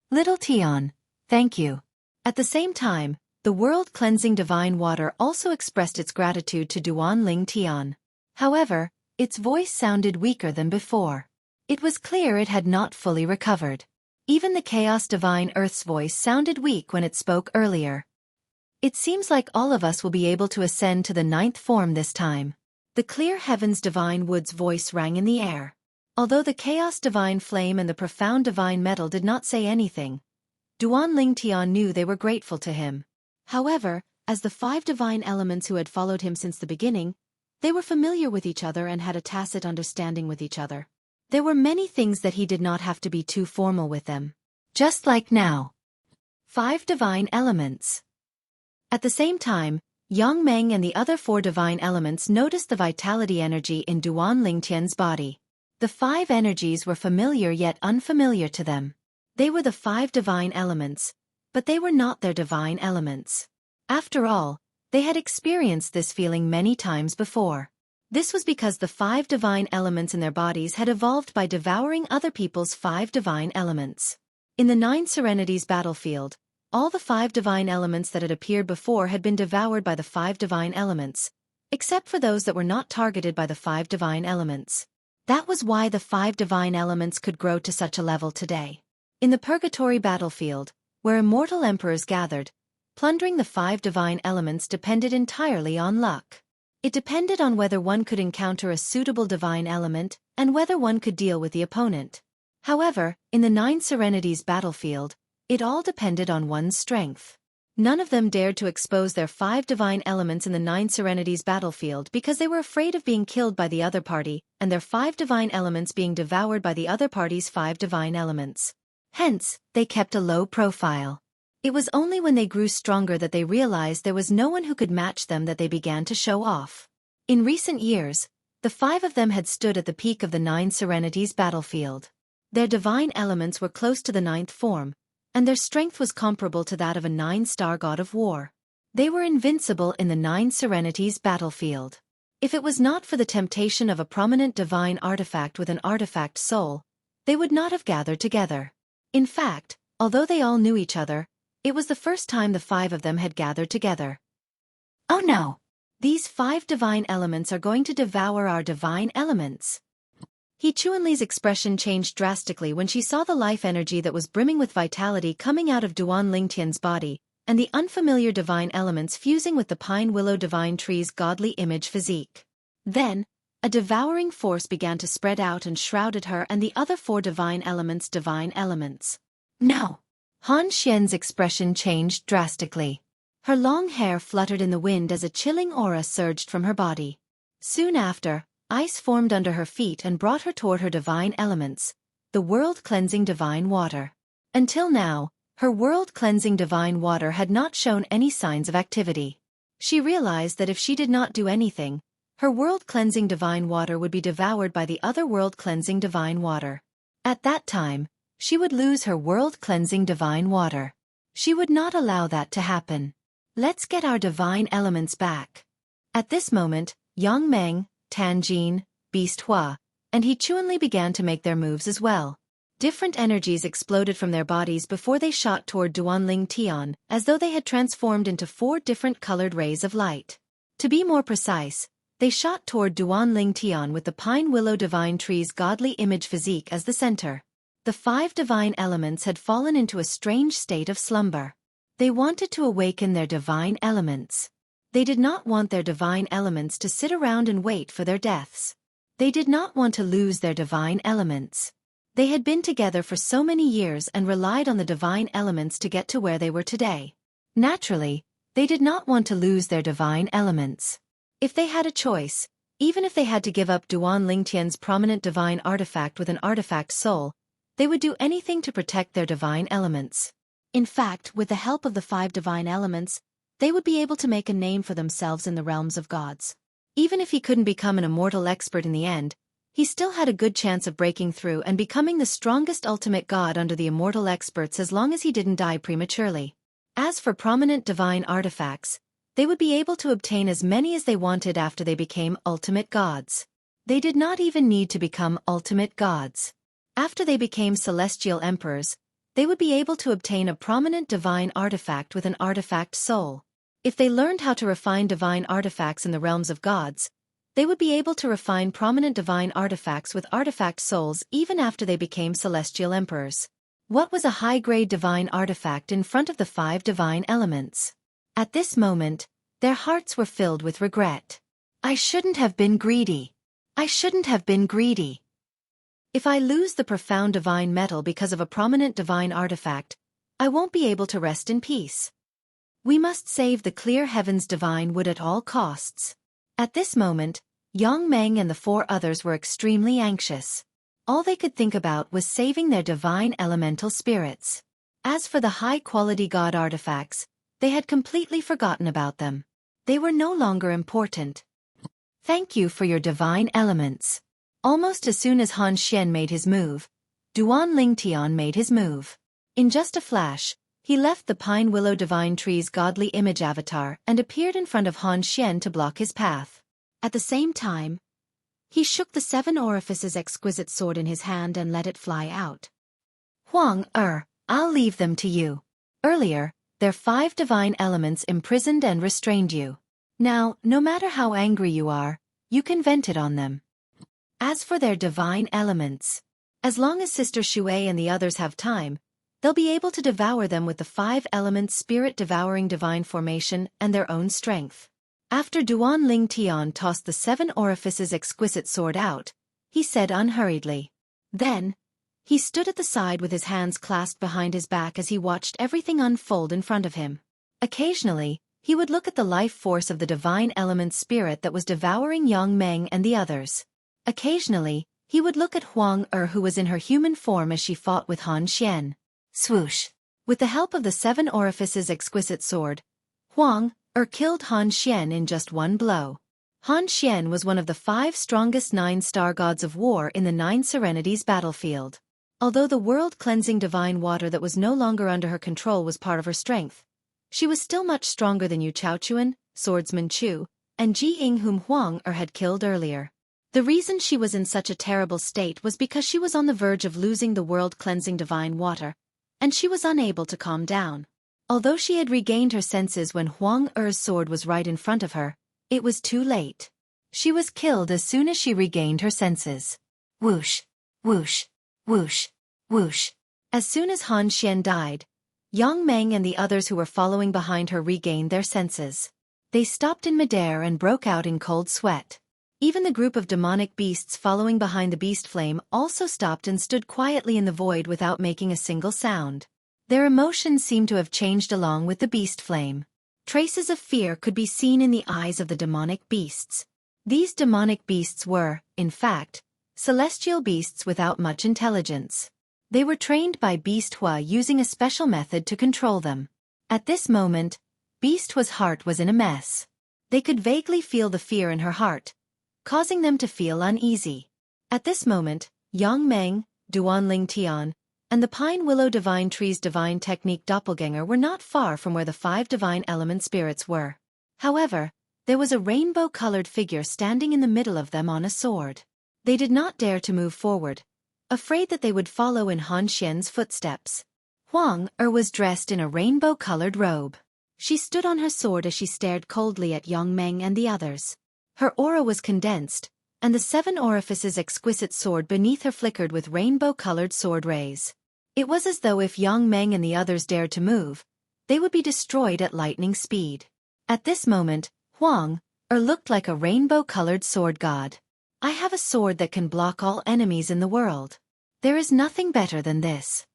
"Little Tian, thank you." At the same time, the world-cleansing divine water also expressed its gratitude to Duan Lingtian. However, its voice sounded weaker than before. It was clear it had not fully recovered. Even the Chaos Divine Earth's voice sounded weak when it spoke earlier. "It seems like all of us will be able to ascend to the 9th form this time." The Clear Heavens Divine Wood's voice rang in the air. Although the Chaos Divine Flame and the Profound Divine Metal did not say anything, Duan Lingtian knew they were grateful to him. However, as the 5 divine elements who had followed him since the beginning, they were familiar with each other and had a tacit understanding with each other. There were many things that he did not have to be too formal with them. Just like now. 5 divine elements. At the same time, Yang Meng and the other 4 divine elements noticed the vitality energy in Duan Lingtian's body. The 5 energies were familiar yet unfamiliar to them. They were the 5 divine elements, but they were not their divine elements. After all, they had experienced this feeling many times before. This was because the 5 divine elements in their bodies had evolved by devouring other people's 5 divine elements. In the 9 Serenities battlefield, all the 5 divine elements that had appeared before had been devoured by the 5 divine elements, except for those that were not targeted by the 5 divine elements. That was why the 5 divine elements could grow to such a level today. In the Purgatory battlefield, where immortal emperors gathered, plundering the 5 divine elements depended entirely on luck. It depended on whether one could encounter a suitable divine element and whether one could deal with the opponent. However, in the 9 Serenities battlefield, it all depended on one's strength. None of them dared to expose their 5 divine elements in the 9 Serenities battlefield because they were afraid of being killed by the other party and their 5 divine elements being devoured by the other party's 5 divine elements. Hence, they kept a low profile. It was only when they grew stronger that they realized there was no one who could match them that they began to show off. In recent years, the 5 of them had stood at the peak of the 9 Serenities battlefield. Their divine elements were close to the 9th form, and their strength was comparable to that of a 9-star god of war. They were invincible in the 9 Serenities battlefield. If it was not for the temptation of a prominent divine artifact with an artifact soul, they would not have gathered together. In fact, although they all knew each other, it was the first time the 5 of them had gathered together. "Oh no! These 5 divine elements are going to devour our divine elements." He Chuanli's expression changed drastically when she saw the life energy that was brimming with vitality coming out of Duan Lingtian's body, and the unfamiliar divine elements fusing with the pine willow divine tree's godly image physique. Then, a devouring force began to spread out and shrouded her and the other 4 divine elements. No! Han Xian's expression changed drastically. Her long hair fluttered in the wind as a chilling aura surged from her body. Soon after, ice formed under her feet and brought her toward her divine elements, the world-cleansing divine water. Until now, her world-cleansing divine water had not shown any signs of activity. She realized that if she did not do anything, Her world-cleansing divine water would be devoured by the other world-cleansing divine water. At that time, she would lose her world-cleansing divine water. She would not allow that to happen. Let's get our divine elements back. At this moment, Yang Meng, Tanjin, Beast Hua, and He Chuanli began to make their moves as well. Different energies exploded from their bodies before they shot toward Duanling Tian, as though they had transformed into 4 different colored rays of light. To be more precise, they shot toward Duanling Tian with the pine willow divine tree's godly image physique as the center. The 5 divine elements had fallen into a strange state of slumber. They wanted to awaken their divine elements. They did not want their divine elements to sit around and wait for their deaths. They did not want to lose their divine elements. They had been together for so many years and relied on the divine elements to get to where they were today. Naturally, they did not want to lose their divine elements. If they had a choice, even if they had to give up Duan Lingtian's prominent divine artifact with an artifact soul, they would do anything to protect their divine elements.
In fact, with the help of the 5 divine elements, they would be able to make a name for themselves in the realms of gods.
Even if he couldn't become an immortal expert in the end, he still had a good chance of breaking through and becoming the strongest ultimate god under the immortal experts as long as he didn't die prematurely. As for prominent divine artifacts, they would be able to obtain as many as they wanted after they became ultimate gods. They did not even need to become ultimate gods. After they became celestial emperors, they would be able to obtain a prominent divine artifact with an artifact soul. If they learned how to refine divine artifacts in the realms of gods, they would be able to refine prominent divine artifacts with artifact souls even after they became celestial emperors. What was a high-grade divine artifact in front of the 5 divine elements? At this moment, their hearts were filled with regret. I shouldn't have been greedy. I shouldn't have been greedy. If I lose the profound divine metal because of a prominent divine artifact, I won't be able to rest in peace. We must save the clear heavens divine wood at all costs. At this moment, Yang Meng and the 4 others were extremely anxious. All they could think about was saving their divine elemental spirits. As for the high-quality god artifacts, they had completely forgotten about them. They were no longer important. Thank you for your divine elements. Almost as soon as Han Xian made his move, Duan Lingtian made his move. In just a flash, he left the pine willow divine tree's godly image avatar and appeared in front of Han Xian to block his path. At the same time, he shook the 7 orifices exquisite sword in his hand and let it fly out. Huang I'll leave them to you. Earlier, their 5 divine elements imprisoned and restrained you. Now, no matter how angry you are, you can vent it on them. As for their divine elements, as long as Sister Xueqi and the others have time, they'll be able to devour them with the 5 elements spirit-devouring divine formation and their own strength. After Duan Ling Tian tossed the 7 orifices exquisite sword out, he said unhurriedly. Then, he stood at the side with his hands clasped behind his back as he watched everything unfold in front of him. Occasionally, he would look at the life force of the divine element spirit that was devouring Yang Meng and the others. Occasionally, he would look at Huang who was in her human form as she fought with Han Xian. Swoosh! With the help of the 7 orifices exquisite sword, Huang killed Han Xian in just one blow. Han Xian was one of the 5 strongest 9-star gods of war in the 9 Serenities battlefield. Although the world-cleansing divine water that was no longer under her control was part of her strength, she was still much stronger than Yu Chaochuan, Swordsman Chu, and Ji Ying whom Huang had killed earlier. The reason she was in such a terrible state was because she was on the verge of losing the world-cleansing divine water, and she was unable to calm down. Although she had regained her senses when Huang sword was right in front of her, it was too late. She was killed as soon as she regained her senses. Whoosh, whoosh, whoosh, whoosh. As soon as Han Xian died, Yang Meng and the others who were following behind her regained their senses. They stopped in midair and broke out in cold sweat. Even the group of demonic beasts following behind the beast flame also stopped and stood quietly in the void without making a single sound. Their emotions seemed to have changed along with the beast flame. Traces of fear could be seen in the eyes of the demonic beasts. These demonic beasts were, in fact, celestial beasts without much intelligence. They were trained by Beast Hua using a special method to control them. At this moment, Beast Hua's heart was in a mess. They could vaguely feel the fear in her heart, causing them to feel uneasy. At this moment, Yang Meng, Duanling Tian, and the Pine Willow Divine Tree's Divine Technique Doppelganger were not far from where the 5 divine element spirits were. However, there was a rainbow-colored figure standing in the middle of them on a sword. They did not dare to move forward, afraid that they would follow in Han Xian's footsteps. Huang Er was dressed in a rainbow-colored robe. She stood on her sword as she stared coldly at Yang Meng and the others. Her aura was condensed, and the 7 orifices exquisite sword beneath her flickered with rainbow-colored sword rays. It was as though if Yang Meng and the others dared to move, they would be destroyed at lightning speed. At this moment, Huang Er looked like a rainbow-colored sword god. I have a sword that can block all enemies in the world. There is nothing better than this.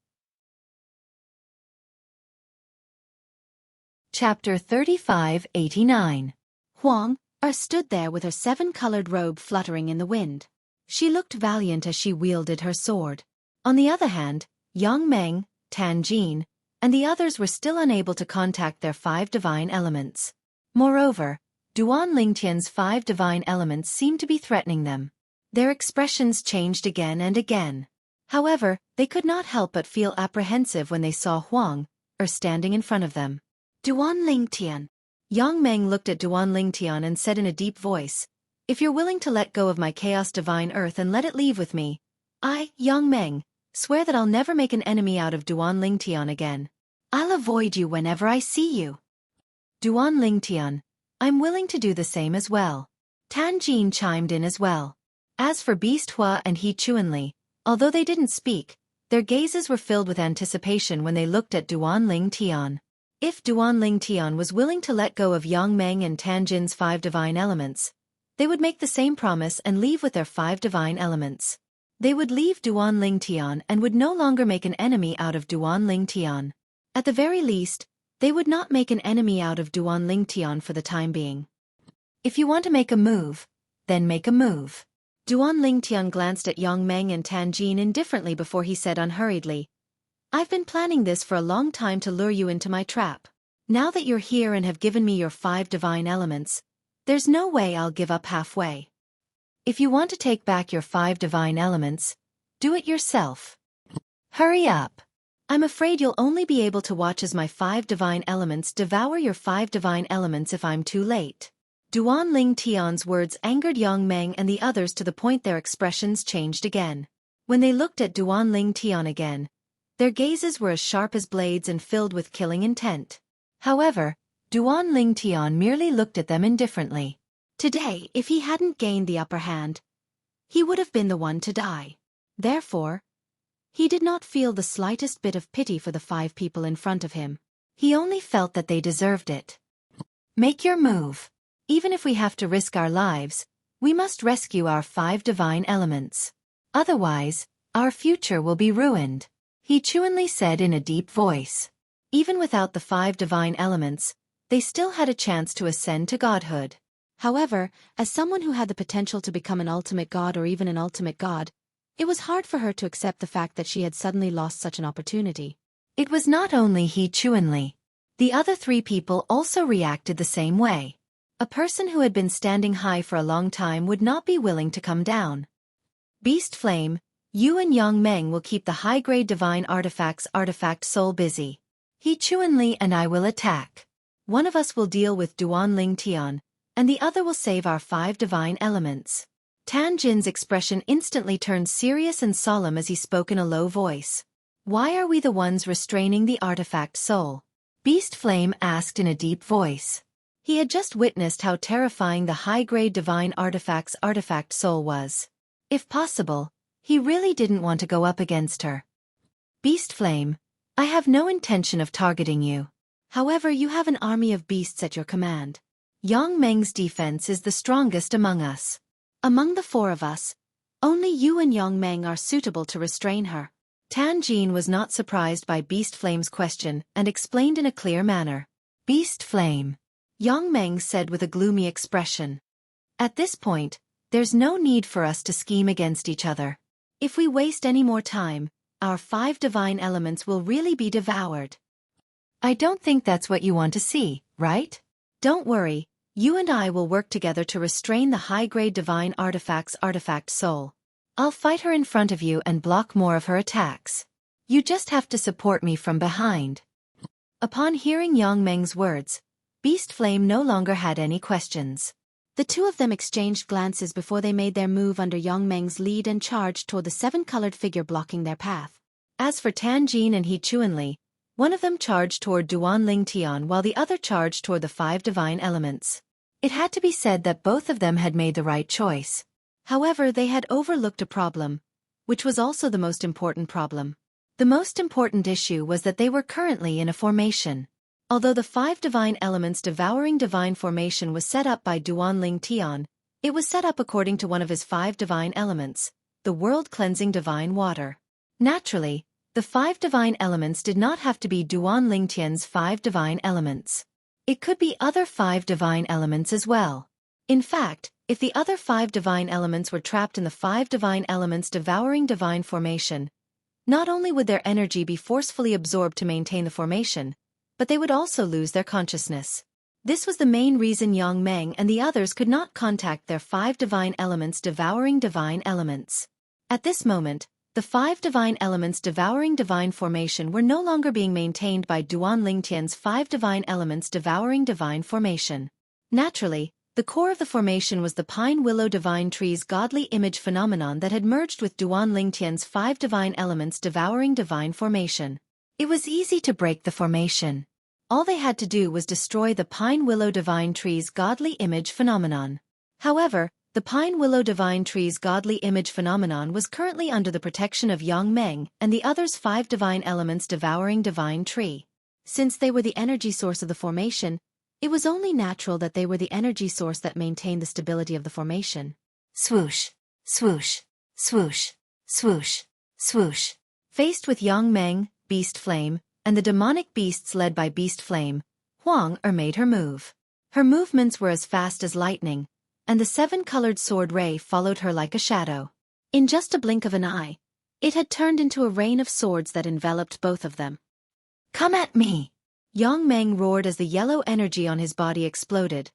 Chapter 3589.
Huang Er stood there with her 7-colored robe fluttering in the wind. She looked valiant as she wielded her sword. On the other hand, Yang Meng, Tan Jin, and the others were still unable to contact their 5 divine elements. Moreover, Duan Lingtian's 5 divine elements seemed to be threatening them. Their expressions changed again and again. However, they could not help but feel apprehensive when they saw Huang Er standing in front of them.
Duan Lingtian. Yang Meng looked at Duan Lingtian and said in a deep voice, "If you're willing to let go of my chaos divine earth and let it leave with me, I, Yang Meng, swear that I'll never make an enemy out of Duan Lingtian again. I'll avoid you whenever I see you." Duan Lingtian, I'm willing to do the same as well. Tan Jin chimed in as well. As for Beast Hua and He Chuanli, although they didn't speak, their gazes were filled with anticipation when they looked at Duan Lingtian. If Duan Lingtian was willing to let go of Yang Meng and Tan Jin's 5 divine elements, they would make the same promise and leave with their 5 divine elements. They would leave Duan Lingtian and would no longer make an enemy out of Duan Lingtian. At the very least, they would not make an enemy out of Duan Lingtian for the time being. If you want to make a move, then make a move. Duan Lingtian glanced at Yang Meng and Tan Jin indifferently before he said unhurriedly, I've been planning this for a long time to lure you into my trap. Now that you're here and have given me your 5 divine elements, there's no way I'll give up halfway. If you want to take back your 5 divine elements, do it yourself. Hurry up. I'm afraid you'll only be able to watch as my 5 divine elements devour your 5 divine elements if I'm too late. Duan Lingtian's words angered Yang Meng and the others to the point their expressions changed again. When they looked at Duan Lingtian again, their gazes were as sharp as blades and filled with killing intent. However, Duan Lingtian merely looked at them indifferently. Today, if he hadn't gained the upper hand, he would have been the one to die. Therefore, he did not feel the slightest bit of pity for the 5 people in front of him. He only felt that they deserved it. Make your move. Even if we have to risk our lives, we must rescue our 5 divine elements. Otherwise, our future will be ruined. He Chuanli said in a deep voice. Even without the 5 divine elements, they still had a chance to ascend to godhood. However, as someone who had the potential to become an ultimate god or even an ultimate god, it was hard for her to accept the fact that she had suddenly lost such an opportunity. It was not only He Chuanli. The other 3 people also reacted the same way. A person who had been standing high for a long time would not be willing to come down. Beast Flame, you and Yang Meng will keep the high-grade divine artifact soul busy. He Chuanli and I will attack. One of us will deal with Duan Lingtian, and the other will save our 5 divine elements. Tan Jin's expression instantly turned serious and solemn as he spoke in a low voice. Why are we the ones restraining the artifact soul? Beast Flame asked in a deep voice. He had just witnessed how terrifying the high-grade divine artifact soul was. If possible, he really didn't want to go up against her. Beast Flame, I have no intention of targeting you. However, you have an army of beasts at your command. Yang Meng's defense is the strongest among us. Among the 4 of us, only you and Yang Meng are suitable to restrain her. Tan Jin was not surprised by Beast Flame's question and explained in a clear manner. Beast Flame, Yang Meng said with a gloomy expression. At this point, there's no need for us to scheme against each other. If we waste any more time, our 5 divine elements will really be devoured. I don't think that's what you want to see, right? Don't worry, You and I will work together to restrain the high-grade divine artifact's artifact soul. I'll fight her in front of you and block more of her attacks. You just have to support me from behind. Upon hearing Yang Meng's words, Beast Flame no longer had any questions.
The two of them exchanged glances before they made their move under Yang Meng's lead and charged toward the seven-colored figure blocking their path.
As for Tan Jin and He Chuanli, one of them charged toward Duan Ling Tian while the other charged toward the five divine elements. It had to be said that both of them had made the right choice. However, they had overlooked a problem, which was also the most important problem. The most important issue was that they were currently in a formation. Although the five divine elements devouring divine formation was set up by Duan Ling Tian, it was set up according to one of his five divine elements, the world-cleansing divine water. Naturally, the five divine elements did not have to be Duan Ling Tian's five divine elements. It could be other five divine elements as well. In fact, if the other five divine elements were trapped in the five divine elements devouring divine formation, not only would their energy be forcefully absorbed to maintain the formation, but they would also lose their consciousness. This was the main reason Yang Meng and the others could not contact their five divine elements devouring divine elements. At this moment, the five divine elements devouring divine formation were no longer being maintained by Duan Ling Tian's five divine elements devouring divine formation. Naturally, the core of the formation was the pine willow divine tree's godly image phenomenon that had merged with Duan Ling Tian's five divine elements devouring divine formation. It was easy to break the formation. All they had to do was destroy the pine willow divine tree's godly image phenomenon. However, the pine willow divine tree's godly image phenomenon was currently under the protection of Yang Meng and the others' five divine elements devouring divine tree. Since they were the energy source of the formation, it was only natural that they were the energy source that maintained the stability of the formation. Swoosh, swoosh, swoosh, swoosh, swoosh. Faced with Yang Meng, Beast Flame, and the demonic beasts led by Beast Flame, Huang made her move. Her movements were as fast as lightning, and the seven-colored sword ray followed her like a shadow. In just a blink of an eye, it had turned into a rain of swords that enveloped both of them. Come at me! Yang Meng roared as the yellow energy on his body exploded,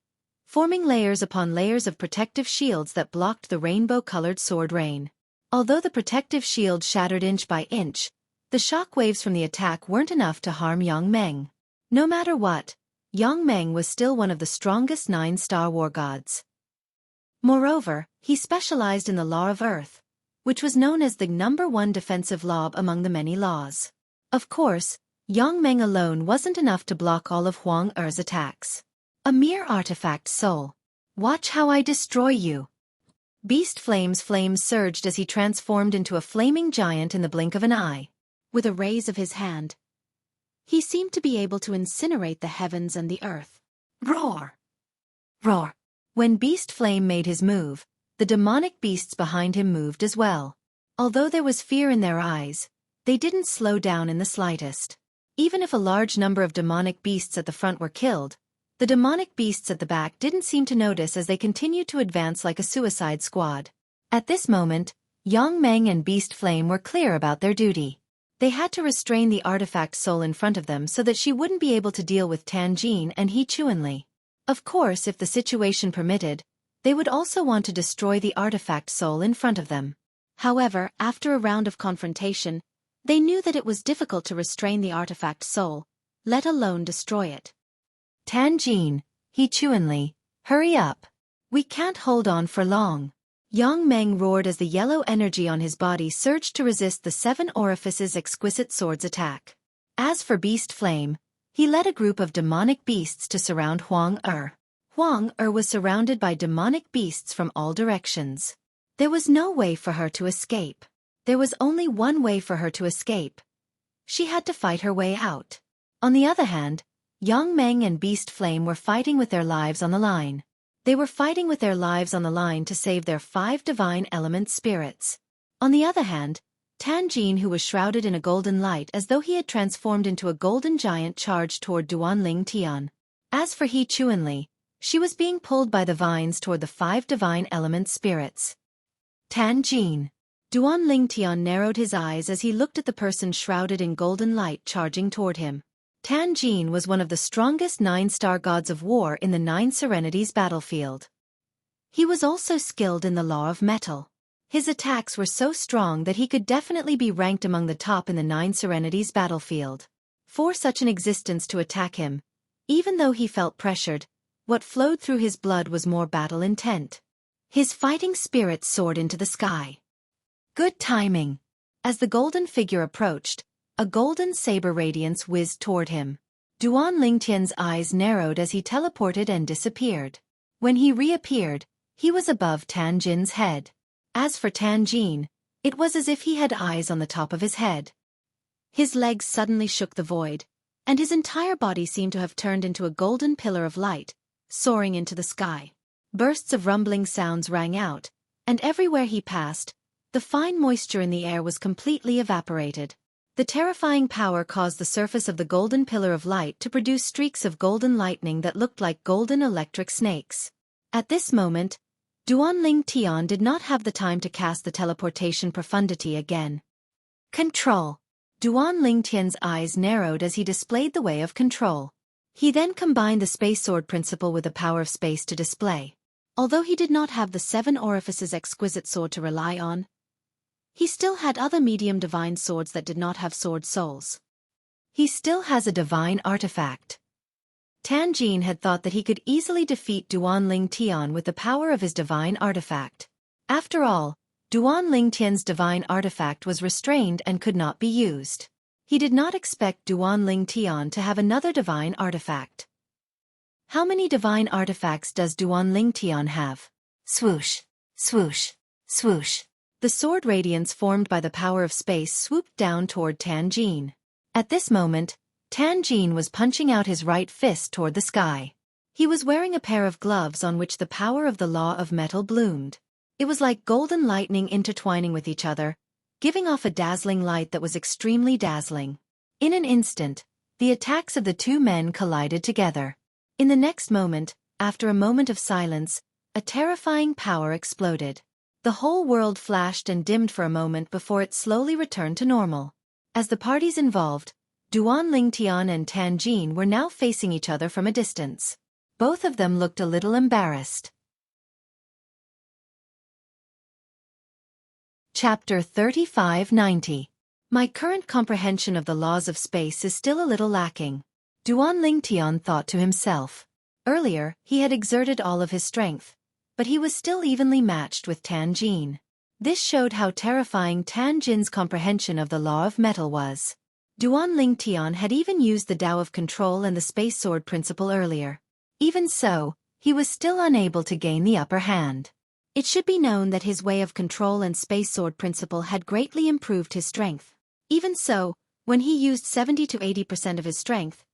forming layers upon layers of protective shields that blocked the rainbow-colored sword rain. Although the protective shield shattered inch by inch, the shock waves from the attack weren't enough to harm Yang Meng. No matter what, Yang Meng was still one of the strongest 9-star war gods. Moreover, he specialized in the law of earth, which was known as the #1 defensive law among the many laws. Of course, Yang Meng alone wasn't enough to block all of Huang Er's attacks. A mere artifact soul. Watch how I destroy you. Beast Flame's flames surged as he transformed into a flaming giant in the blink of an eye.
With a raise of his hand, he seemed to be able to incinerate the heavens and the earth.
Roar! Roar! When Beast Flame made his move, the demonic beasts behind him moved as well. Although there was fear in their eyes, they didn't slow down in the slightest. Even if a large number of demonic beasts at the front were killed, the demonic beasts at the back didn't seem to notice as they continued to advance like a suicide squad. At this moment, Yang Meng and Beast Flame were clear about their duty. They had to restrain the artifact soul in front of them so that she wouldn't be able to deal with Tan Jin and He Chuanli. Of course, if the situation permitted, they would also want to destroy the artifact soul in front of them.
However, after a round of confrontation, they knew that it was difficult to restrain the artifact soul, let alone destroy it.
Tan Jin, He Chuanli, hurry up. We can't hold on for long. Yang Meng roared as the yellow energy on his body surged to resist the seven orifices exquisite sword's attack. As for Beast Flame, he led a group of demonic beasts to surround Huang Er. Huang Er was surrounded by demonic beasts from all directions. There was no way for her to escape. There was only one way for her to escape. She had to fight her way out. On the other hand, Yang Meng and Beast Flame were fighting with their lives on the line. They were fighting with their lives on the line to save their five divine element spirits. On the other hand, Tan Jin, who was shrouded in a golden light as though he had transformed into a golden giant, charged toward Duan Ling Tian. As for He Chuanli, she was being pulled by the vines toward the five divine element spirits. Tan Jin. Duan Ling Tian narrowed his eyes as he looked at the person shrouded in golden light charging toward him. Tanjin was one of the strongest 9-star gods of war in the 9 Serenities battlefield. He was also skilled in the law of metal. His attacks were so strong that he could definitely be ranked among the top in the 9 Serenities battlefield. For such an existence to attack him, even though he felt pressured, what flowed through his blood was more battle intent. His fighting spirit soared into the sky. Good timing. As the golden figure approached, a golden saber radiance whizzed toward him. Duan Lingtian's eyes narrowed as he teleported and disappeared. When he reappeared, he was above Tanjin's head. As for Tanjin, it was as if he had eyes on the top of his head. His legs suddenly shook the void, and his entire body seemed to have turned into a golden pillar of light, soaring into the sky. Bursts of rumbling sounds rang out, and everywhere he passed, the fine moisture in the air was completely evaporated. The terrifying power caused the surface of the golden pillar of light to produce streaks of golden lightning that looked like golden electric snakes. At this moment, Duan Lingtian did not have the time to cast the teleportation profundity again. Control. Duan Lingtian's eyes narrowed as he displayed the way of control. He then combined the space sword principle with the power of space to display. Although he did not have the 7 orifices exquisite sword to rely on, he still had other medium divine swords that did not have sword souls. He still has a divine artifact. Tanjin had thought that he could easily defeat Duan Lingtian with the power of his divine artifact. After all, Duan Lingtian's divine artifact was restrained and could not be used. He did not expect Duan Lingtian to have another divine artifact. How many divine artifacts does Duan Lingtian have? Swoosh, swoosh, swoosh. The sword radiance formed by the power of space swooped down toward Tanjin. At this moment, Tanjin was punching out his right fist toward the sky. He was wearing a pair of gloves on which the power of the law of metal bloomed. It was like golden lightning intertwining with each other, giving off a dazzling light that was extremely dazzling. In an instant, the attacks of the two men collided together. In the next moment, after a moment of silence, a terrifying power exploded. The whole world flashed and dimmed for a moment before it slowly returned to normal. As the parties involved, Duan Lingtian and Tanjin were now facing each other from a distance. Both of them looked a little embarrassed. Chapter 3590. My current comprehension of the laws of space is still a little lacking. Duan Lingtian thought to himself. Earlier, he had exerted all of his strength, but he was still evenly matched with Tanjin. This showed how terrifying Tanjin's comprehension of the law of metal was. Duan Lingtian had even used the Tao of control and the space sword principle earlier. Even so, he was still unable to gain the upper hand. It should be known that his way of control and space sword principle had greatly improved his strength. Even so, when he used 70 to 80% of his strength,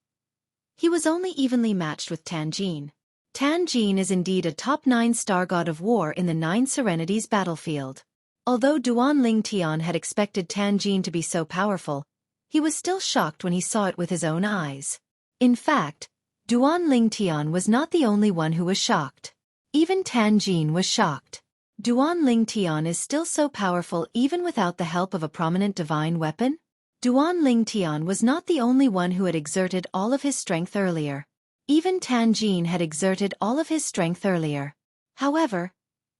he was only evenly matched with Tanjin. Tanjin is indeed a top 9 star god of war in the 9 Serenities battlefield. Although Duan Lingtian had expected Tanjin to be so powerful, he was still shocked when he saw it with his own eyes. In fact, Duan Lingtian was not the only one who was shocked. Even Tanjin was shocked. Duan Lingtian is still so powerful even without the help of a prominent divine weapon? Duan Lingtian was not the only one who had exerted all of his strength earlier. Even Tanjin had exerted all of his strength earlier. However,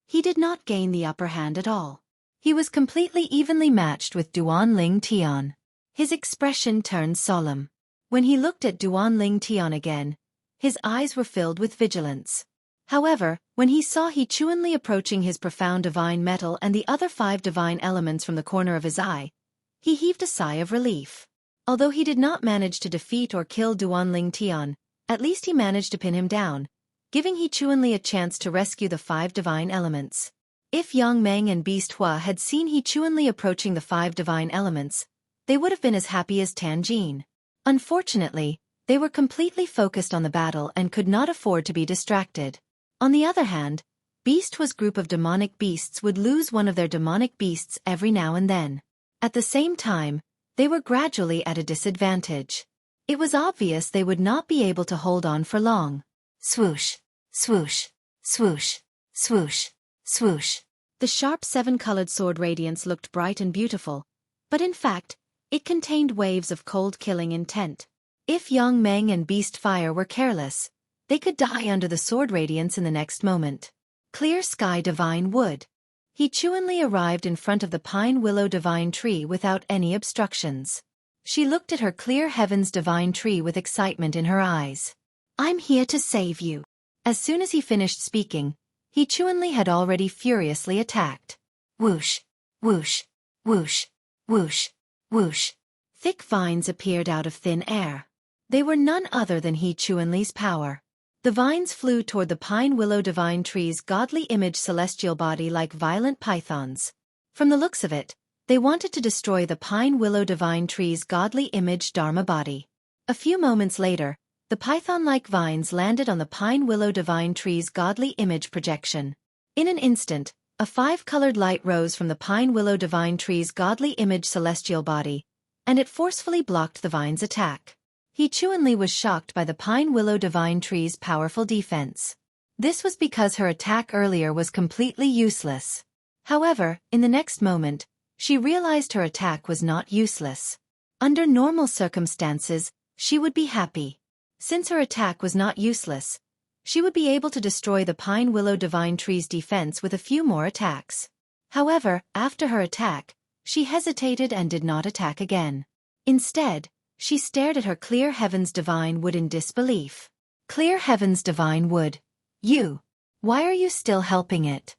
he did not gain the upper hand at all. He was completely evenly matched with Duan Lingtian. His expression turned solemn. When he looked at Duan Lingtian again, his eyes were filled with vigilance. However, when he saw Xueqi approaching his profound divine metal and the other 5 divine elements from the corner of his eye, he heaved a sigh of relief. Although he did not manage to defeat or kill Duan Lingtian, at least he managed to pin him down, giving Xueqi a chance to rescue the 5 divine elements. If Yang Meng and Beast Hua had seen Xueqi approaching the 5 divine elements, they would have been as happy as Tanjin. Unfortunately, they were completely focused on the battle and could not afford to be distracted. On the other hand, Beast Hua's group of demonic beasts would lose one of their demonic beasts every now and then. At the same time, they were gradually at a disadvantage. It was obvious they would not be able to hold on for long. Swoosh, swoosh, swoosh, swoosh, swoosh. The sharp 7-colored sword radiance looked bright and beautiful, but in fact, it contained waves of cold killing intent. If Yang Meng and Beast Fire were careless, they could die under the sword radiance in the next moment. Clear Sky Divine Wood. He Chuanli arrived in front of the Pine Willow Divine Tree without any obstructions. She looked at her Clear Heavens Divine Tree with excitement in her eyes. I'm here to save you. As soon as he finished speaking, He Chuanli had already furiously attacked. Whoosh, whoosh, whoosh, whoosh, whoosh. Thick vines appeared out of thin air. They were none other than He Chuanli's power. The vines flew toward the Pine Willow Divine Tree's godly image celestial body like violent pythons. From the looks of it, they wanted to destroy the Pine Willow Divine Tree's godly image Dharma body. A few moments later, the python-like vines landed on the Pine Willow Divine Tree's godly image projection. In an instant, a 5-colored light rose from the Pine Willow Divine Tree's godly image celestial body, and it forcefully blocked the vine's attack. He Chuanli was shocked by the Pine Willow Divine Tree's powerful defense. This was because her attack earlier was completely useless. However, in the next moment, she realized her attack was not useless. Under normal circumstances, she would be happy. Since her attack was not useless, she would be able to destroy the Pine Willow Divine Tree's defense with a few more attacks. However, after her attack, she hesitated and did not attack again. Instead, she stared at her Clear Heavens Divine Wood in disbelief. Clear Heavens Divine Wood. You. Why are you still helping it?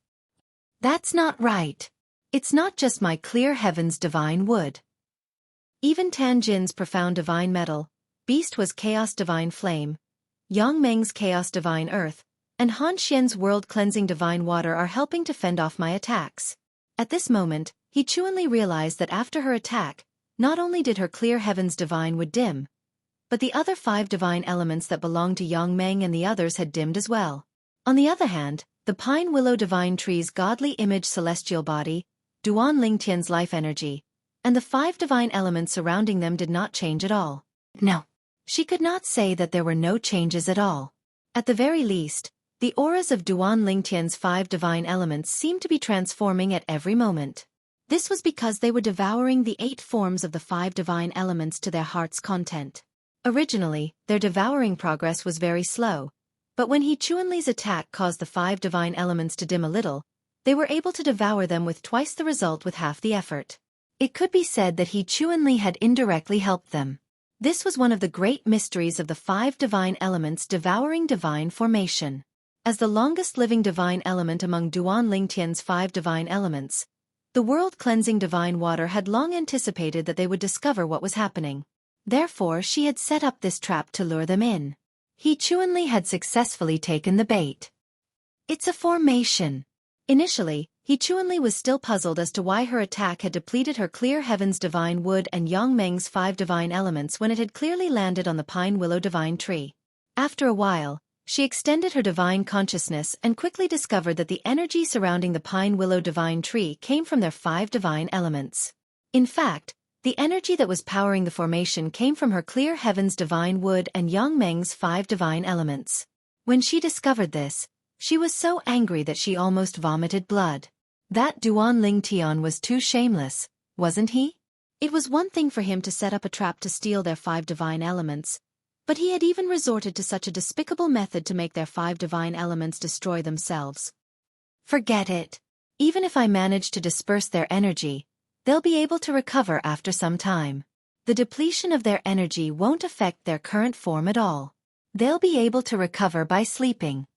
That's not right. It's not just my Clear Heavens Divine Wood. Even Tan Jin's Profound Divine Metal, Beast was Chaos Divine Flame, Yang Meng's Chaos Divine Earth, and Han Xian's World Cleansing Divine Water are helping to fend off my attacks. At this moment, He Chuanli realized that after her attack, not only did her Clear Heavens Divine Wood dim, but the other 5 divine elements that belonged to Yang Meng and the others had dimmed as well. On the other hand, the Pine Willow Divine Tree's godly image celestial body, Duan Lingtian's life energy, and the 5 divine elements surrounding them did not change at all. No. She could not say that there were no changes at all. At the very least, the auras of Duan Lingtian's 5 divine elements seemed to be transforming at every moment. This was because they were devouring the 8 forms of the 5 divine elements to their heart's content. Originally, their devouring progress was very slow, but when He Chuanli's attack caused the 5 divine elements to dim a little, they were able to devour them with twice the result with half the effort. It could be said that He Chuanli had indirectly helped them. This was one of the great mysteries of the 5 divine elements devouring divine formation. As the longest living divine element among Duan Lingtian's 5 divine elements, the world-cleansing divine water had long anticipated that they would discover what was happening. Therefore, she had set up this trap to lure them in. He Chuanli had successfully taken the bait. It's a formation. Initially, He Chuanli was still puzzled as to why her attack had depleted her Clear Heavens Divine Wood and Yang Meng's 5 divine elements when it had clearly landed on the Pine Willow Divine Tree. After a while, she extended her divine consciousness and quickly discovered that the energy surrounding the Pine Willow Divine Tree came from their 5 divine elements. In fact, the energy that was powering the formation came from her Clear Heavens Divine Wood and Yang Meng's 5 divine elements. When she discovered this, she was so angry that she almost vomited blood. That Duan Lingtian was too shameless, wasn't he? It was one thing for him to set up a trap to steal their 5 divine elements, but he had even resorted to such a despicable method to make their 5 divine elements destroy themselves. Forget it. Even if I manage to disperse their energy, they'll be able to recover after some time. The depletion of their energy won't affect their current form at all. They'll be able to recover by sleeping.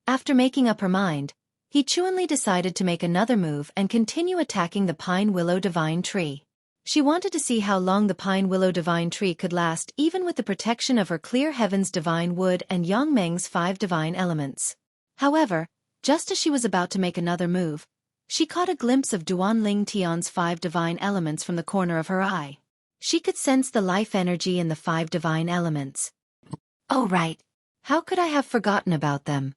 After making up her mind, He Chuanli decided to make another move and continue attacking the Pine Willow Divine Tree. She wanted to see how long the Pine Willow Divine Tree could last even with the protection of her Clear Heavens Divine Wood and Yang Meng's 5 divine elements. However, just as she was about to make another move, she caught a glimpse of Duan Lingtian's 5 divine elements from the corner of her eye. She could sense the life energy in the 5 divine elements. Oh right. How could I have forgotten about them?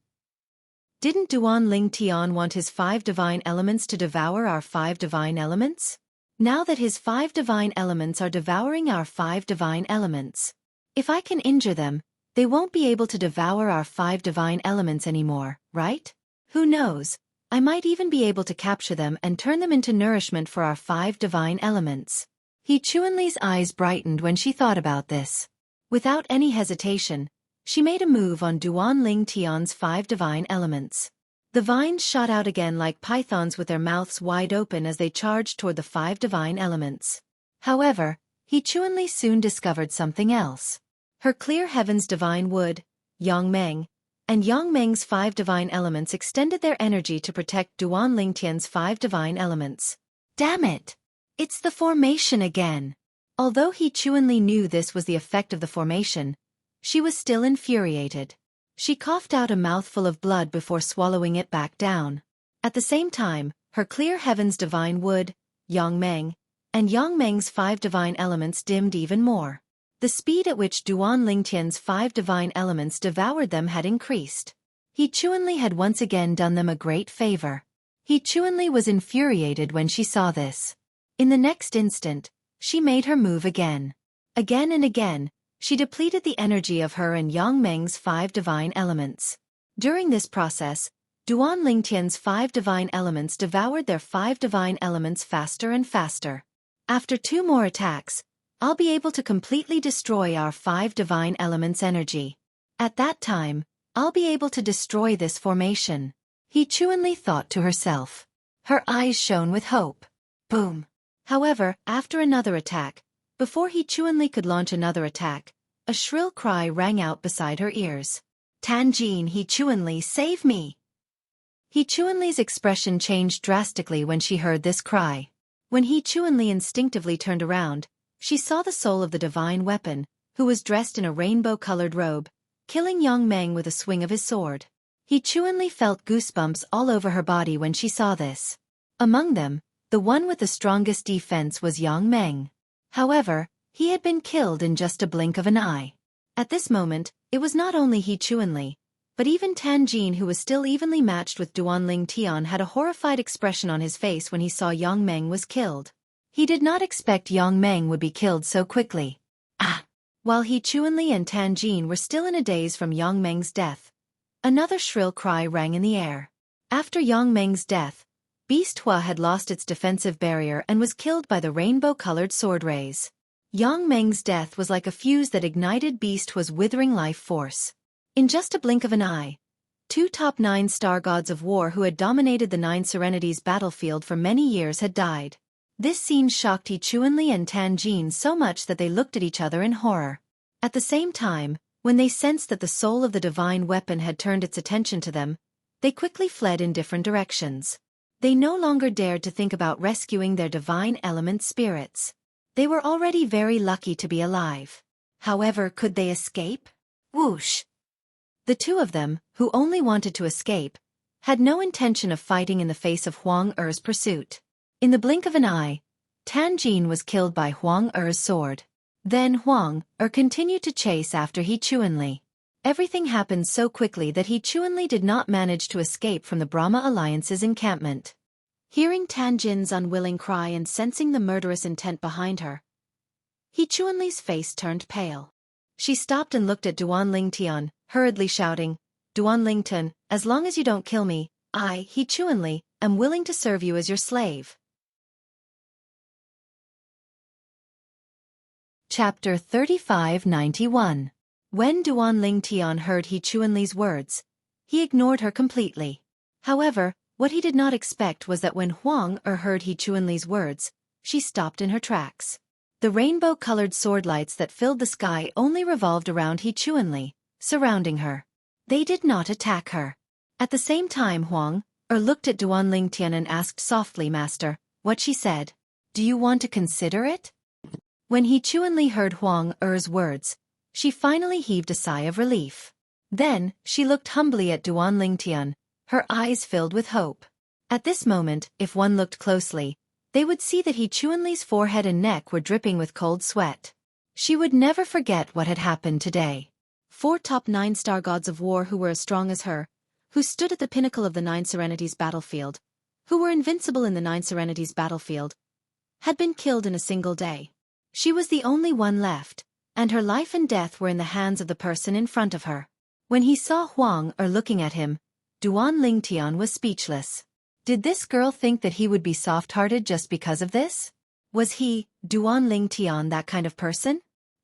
Didn't Duan Lingtian want his 5 divine elements to devour our 5 divine elements? Now that his 5 divine elements are devouring our 5 divine elements, if I can injure them, they won't be able to devour our 5 divine elements anymore, right? Who knows? I might even be able to capture them and turn them into nourishment for our 5 divine elements. He Chuanli's eyes brightened when she thought about this. Without any hesitation, she made a move on Duan Ling Tian's 5 divine elements. The vines shot out again like pythons with their mouths wide open as they charged toward the 5 divine elements. However, He Chuanli soon discovered something else. Her clear heaven's divine wood, Yang Meng, and Yang Meng's 5 divine elements extended their energy to protect Duan Lingtian's 5 divine elements. Damn it! It's the formation again! Although He Chuanli knew this was the effect of the formation, she was still infuriated. She coughed out a mouthful of blood before swallowing it back down. At the same time, her clear heaven's divine wood, Yang Meng, and Yang Meng's 5 divine elements dimmed even more. The speed at which Duan Lingtian's 5 divine elements devoured them had increased. He Chuanli had once again done them a great favor. He Chuanli was infuriated when she saw this. In the next instant, she made her move again. Again and again, she depleted the energy of her and Yang Meng's 5 divine elements. During this process, Duan Lingtian's 5 divine elements devoured their 5 divine elements faster and faster. After 2 more attacks, I'll be able to completely destroy our 5 divine elements' energy. At that time, I'll be able to destroy this formation. He Chuanli thought to herself. Her eyes shone with hope. Boom! However, after another attack, before He Chuanli could launch another attack, a shrill cry rang out beside her ears. Tanjin, He Chuanli, save me! He Chuanli's expression changed drastically when she heard this cry. When He Chuanli instinctively turned around, she saw the soul of the divine weapon, who was dressed in a rainbow-colored robe, killing Yang Meng with a swing of his sword. He Chuanli felt goosebumps all over her body when she saw this. Among them, the one with the strongest defense was Yang Meng. However, he had been killed in just a blink of an eye. At this moment, it was not only He Chuanli, but even Tanjin, who was still evenly matched with Duan Ling Tian, had a horrified expression on his face when he saw Yang Meng was killed. He did not expect Yang Meng would be killed so quickly. Ah! While He Chuanli and Tanjin were still in a daze from Yang Meng's death, another shrill cry rang in the air. After Yang Meng's death, Beast Hua had lost its defensive barrier and was killed by the rainbow-colored sword rays. Yang Meng's death was like a fuse that ignited Beast Hua's withering life force. In just a blink of an eye, 2 top 9 star gods of war who had dominated the 9 Serenities battlefield for many years had died. This scene shocked He Chuanli and Tanjin so much that they looked at each other in horror. At the same time, when they sensed that the soul of the divine weapon had turned its attention to them, they quickly fled in different directions. They no longer dared to think about rescuing their divine element spirits. They were already very lucky to be alive. However, could they escape? Whoosh! The 2 of them, who only wanted to escape, had no intention of fighting in the face of Huang Er's pursuit. In the blink of an eye, Tanjin was killed by Huang Er's sword. Then Huang Er continued to chase after He Chuanli. Everything happened so quickly that He Chuanli did not manage to escape from the Brahma Alliance's encampment. Hearing Tanjin's unwilling cry and sensing the murderous intent behind her, He Chuanli's face turned pale. She stopped and looked at Duan Lingtian, hurriedly shouting, Duan Lingtian, as long as you don't kill me, I, He Chuanli, am willing to serve you as your slave. Chapter 3591. When Duan Lingtian heard He Chuanli's words, he ignored her completely. However, what he did not expect was that when Huang Er heard He Chuanli's words, she stopped in her tracks. The rainbow-colored sword lights that filled the sky only revolved around He Chuanli, surrounding her. They did not attack her. At the same time, Huang Er looked at Duan Lingtian and asked softly, Master, what she said. Do you want to consider it? When He Chuanli heard Huang Er's words, she finally heaved a sigh of relief. Then, she looked humbly at Duan Lingtian, her eyes filled with hope. At this moment, if one looked closely, they would see that He Chuanli's forehead and neck were dripping with cold sweat. She would never forget what had happened today. 4 top 9 star gods of war who were as strong as her, who stood at the pinnacle of the 9 Serenities battlefield, who were invincible in the 9 Serenities battlefield, had been killed in a single day. She was the only one left, and her life and death were in the hands of the person in front of her. When he saw Huang Er looking at him, Duan Lingtian was speechless. Did this girl think that he would be soft-hearted just because of this? Was he, Duan Lingtian, that kind of person?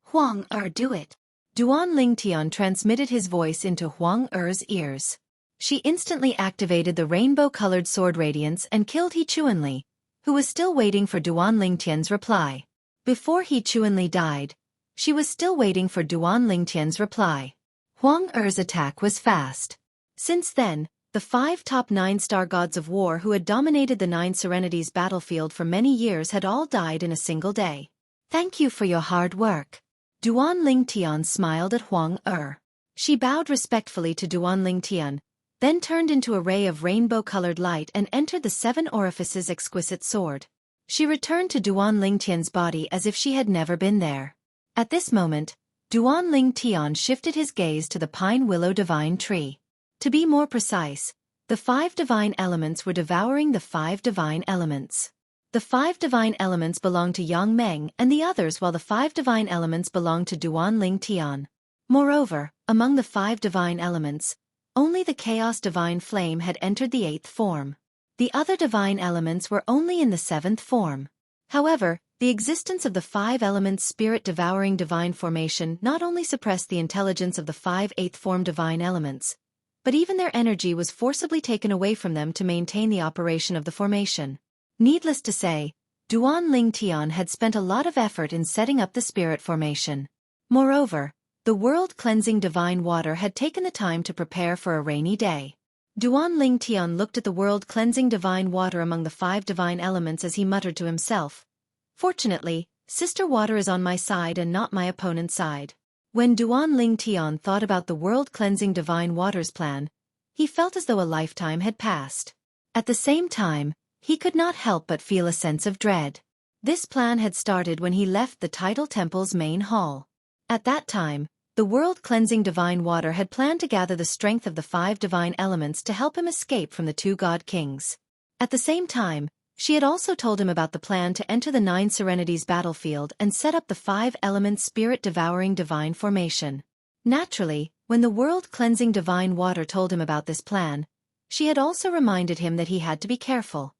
Huang Er, do it. Duan Lingtian transmitted his voice into Huang Er's ears. She instantly activated the rainbow-colored sword radiance and killed He Chuanli, who was still waiting for Duan Lingtian's reply. Before He Chuanli died, she was still waiting for Duan Lingtian's reply. Huang Er's attack was fast. Since then, the 5 top 9-star gods of war who had dominated the 9 Serenities battlefield for many years had all died in a single day.
Thank you for your hard work.
Duan Lingtian smiled at Huang Er. She bowed respectfully to Duan Lingtian, then turned into a ray of rainbow-colored light and entered the 7 orifices exquisite sword. She returned to Duan Lingtian's body as if she had never been there. At this moment, Duan Lingtian shifted his gaze to the pine willow divine tree. To be more precise, the 5 divine elements were devouring the 5 divine elements. The 5 divine elements belonged to Yang Meng and the others, while the 5 divine elements belonged to Duan Lingtian. Moreover, among the 5 divine elements, only the chaos divine flame had entered the 8th form. The other divine elements were only in the 7th form. However, the existence of the 5 elements spirit-devouring divine formation not only suppressed the intelligence of the 5 8th form divine elements, but even their energy was forcibly taken away from them to maintain the operation of the formation. Needless to say, Duan Lingtian had spent a lot of effort in setting up the spirit formation. Moreover, the world-cleansing divine water had taken the time to prepare for a rainy day. Duan Lingtian looked at the world-cleansing divine water among the 5 divine elements as he muttered to himself, "Fortunately, Sister Water is on my side and not my opponent's side." When Duan Lingtian thought about the world-cleansing divine waters plan, he felt as though a lifetime had passed. At the same time, he could not help but feel a sense of dread. This plan had started when he left the Tidal Temple's main hall. At that time, the world-cleansing divine water had planned to gather the strength of the 5 divine elements to help him escape from the 2 god kings. At the same time, she had also told him about the plan to enter the 9 Serenities battlefield and set up the 5-element spirit-devouring divine formation. Naturally, when the world-cleansing divine water told him about this plan, she had also reminded him that he had to be careful.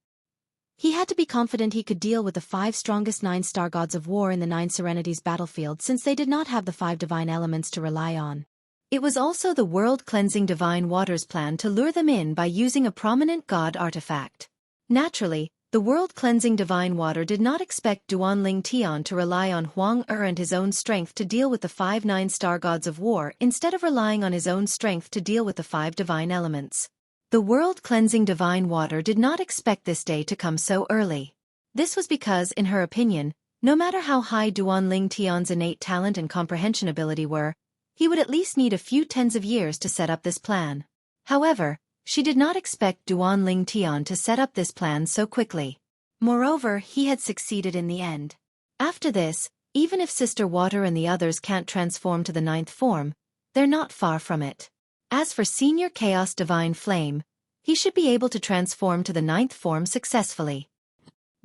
He had to be confident he could deal with the 5 strongest 9-star gods of war in the 9 Serenities battlefield, since they did not have the 5 divine elements to rely on. It was also the world-cleansing divine water's plan to lure them in by using a prominent god artifact. Naturally, the world-cleansing divine water did not expect Duan Lingtian to rely on Huang Er and his own strength to deal with the 5 9-star gods of war instead of relying on his own strength to deal with the 5 divine elements. The world-cleansing divine water did not expect this day to come so early. This was because, in her opinion, no matter how high Duan Lingtian's innate talent and comprehension ability were, he would at least need a few tens of years to set up this plan. However, she did not expect Duan Lingtian to set up this plan so quickly. Moreover, he had succeeded in the end. After this, even if Sister Water and the others can't transform to the 9th form, they're not far from it. As for Senior Chaos Divine Flame, he should be able to transform to the 9th form successfully.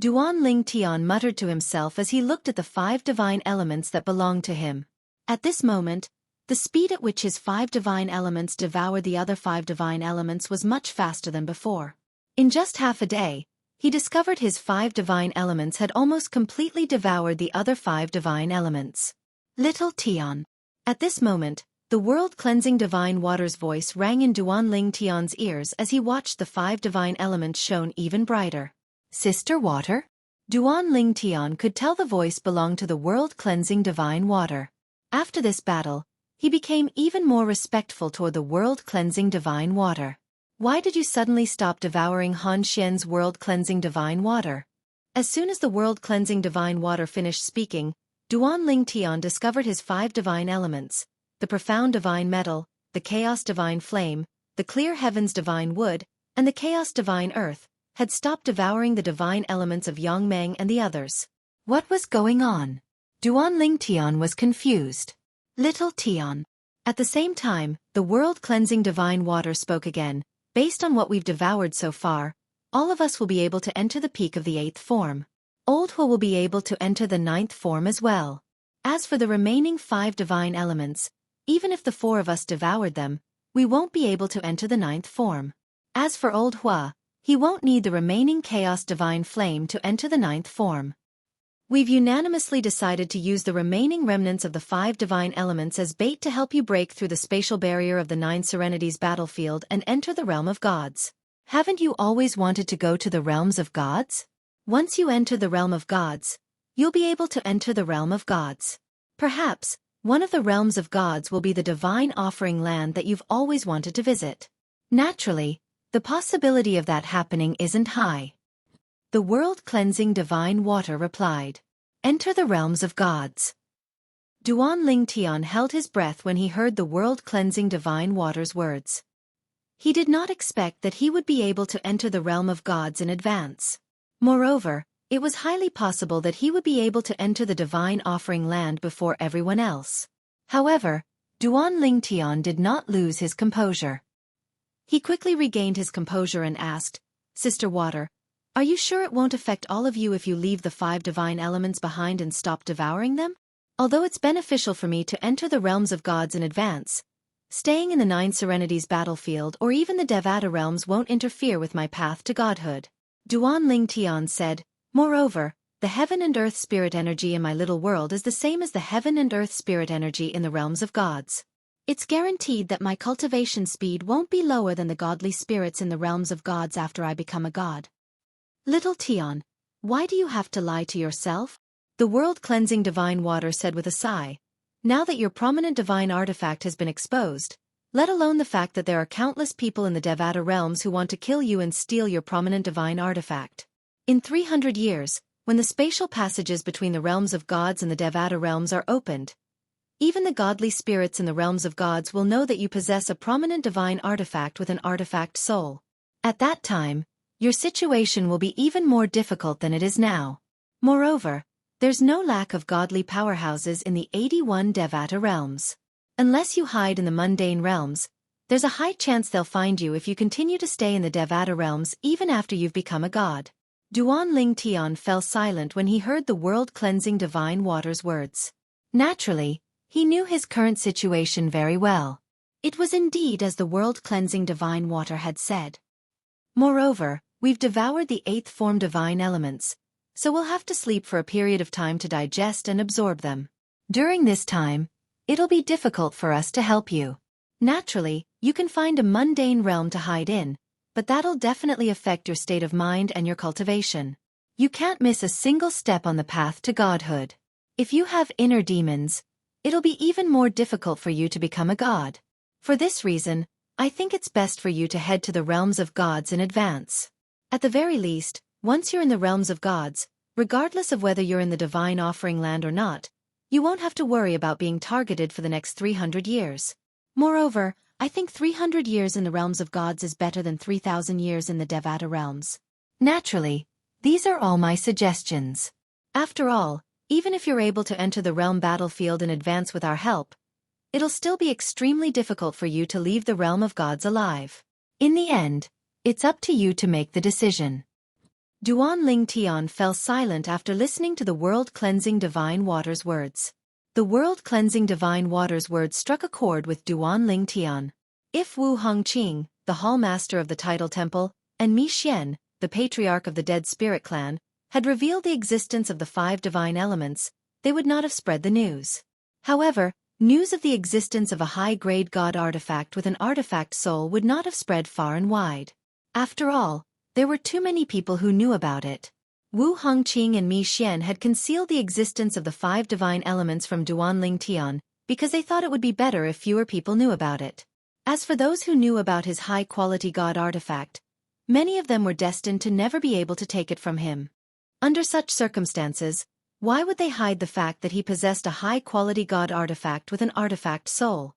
Duan Lingtian muttered to himself as he looked at the 5 divine elements that belonged to him. At this moment, the speed at which his 5 divine elements devoured the other 5 divine elements was much faster than before. In just half a day, he discovered his 5 divine elements had almost completely devoured the other 5 divine elements. Little Tian. At this moment, the world-cleansing divine water's voice rang in Duan Lingtian's ears as he watched the 5 divine elements shone even brighter. Sister Water? Duan Lingtian could tell the voice belonged to the world-cleansing divine water. After this battle, he became even more respectful toward the world-cleansing divine water. Why did you suddenly stop devouring Han Xian's world-cleansing divine water? As soon as the world-cleansing divine water finished speaking, Duan Lingtian discovered his 5 divine elements, the profound divine metal, the chaos divine flame, the clear heavens divine wood, and the chaos divine earth, had stopped devouring the divine elements of Yang Meng and the others. What was going on? Duan Lingtian was confused. Little Tian. At the same time, the world-cleansing divine water spoke again. Based on what we've devoured so far, all of us will be able to enter the peak of the 8th form. Old Hua will be able to enter the 9th form as well. As for the remaining 5 divine elements, even if the 4 of us devoured them, we won't be able to enter the 9th form. As for Old Hua, he won't need the remaining chaos divine flame to enter the 9th form. We've unanimously decided to use the remaining remnants of the 5 divine elements as bait to help you break through the spatial barrier of the 9 serenities battlefield and enter the realm of gods. Haven't you always wanted to go to the realms of gods? Once you enter the realm of gods, you'll be able to enter the realm of gods. Perhaps, one of the realms of gods will be the divine offering land that you've always wanted to visit. Naturally, the possibility of that happening isn't high. The world-cleansing divine water replied, "Enter the realms of gods." Duan Ling Tian held his breath when he heard the world-cleansing divine water's words. He did not expect that he would be able to enter the realm of gods in advance. Moreover, it was highly possible that he would be able to enter the divine offering land before everyone else. However, Duan Ling Tian did not lose his composure. He quickly regained his composure and asked, "Sister Water, are you sure it won't affect all of you if you leave the 5 divine elements behind and stop devouring them? Although it's beneficial for me to enter the realms of gods in advance, staying in the 9 serenities battlefield or even the Devata realms won't interfere with my path to godhood." Duan Ling Tian said, "Moreover, the heaven and earth spirit energy in my little world is the same as the heaven and earth spirit energy in the realms of gods. It's guaranteed that my cultivation speed won't be lower than the godly spirits in the realms of gods after I become a god." "Little Tian, why do you have to lie to yourself?" the world-cleansing divine water said with a sigh. "Now that your prominent divine artifact has been exposed, let alone the fact that there are countless people in the Devata realms who want to kill you and steal your prominent divine artifact. In 300 years, when the spatial passages between the realms of gods and the Devata realms are opened, even the godly spirits in the realms of gods will know that you possess a prominent divine artifact with an artifact soul. At that time, your situation will be even more difficult than it is now. Moreover, there's no lack of godly powerhouses in the 81 Devata realms. Unless you hide in the mundane realms, there's a high chance they'll find you if you continue to stay in the Devata realms even after you've become a god." Duan Ling Tian fell silent when he heard the world-cleansing divine water's words. Naturally, he knew his current situation very well. It was indeed as the world-cleansing divine water had said. Moreover, we've devoured the 8th form divine elements, so we'll have to sleep for a period of time to digest and absorb them. During this time, it'll be difficult for us to help you. Naturally, you can find a mundane realm to hide in, but that'll definitely affect your state of mind and your cultivation. You can't miss a single step on the path to godhood. If you have inner demons, it'll be even more difficult for you to become a god. For this reason, I think it's best for you to head to the realms of gods in advance. At the very least, once you're in the realms of gods, regardless of whether you're in the divine offering land or not, you won't have to worry about being targeted for the next 300 years. Moreover, I think 300 years in the realms of gods is better than 3,000 years in the Devata realms. Naturally, these are all my suggestions. After all, even if you're able to enter the realm battlefield in advance with our help, it'll still be extremely difficult for you to leave the realm of gods alive. In the end, it's up to you to make the decision." Duan Ling Tian fell silent after listening to the world-cleansing divine water's words. The world-cleansing divine water's words struck a chord with Duan Ling Tian. If Wu Hongqing, the hall master of the Tidal Temple, and Mi Xian, the patriarch of the Dead Spirit Clan, had revealed the existence of the 5 divine elements, they would not have spread the news. However, news of the existence of a high-grade god artifact with an artifact soul would not have spread far and wide. After all, there were too many people who knew about it. Wu Hongqing and Mi Xian had concealed the existence of the 5 divine elements from Duan Ling Tian because they thought it would be better if fewer people knew about it. As for those who knew about his high-quality god artifact, many of them were destined to never be able to take it from him. Under such circumstances, why would they hide the fact that he possessed a high-quality god artifact with an artifact soul?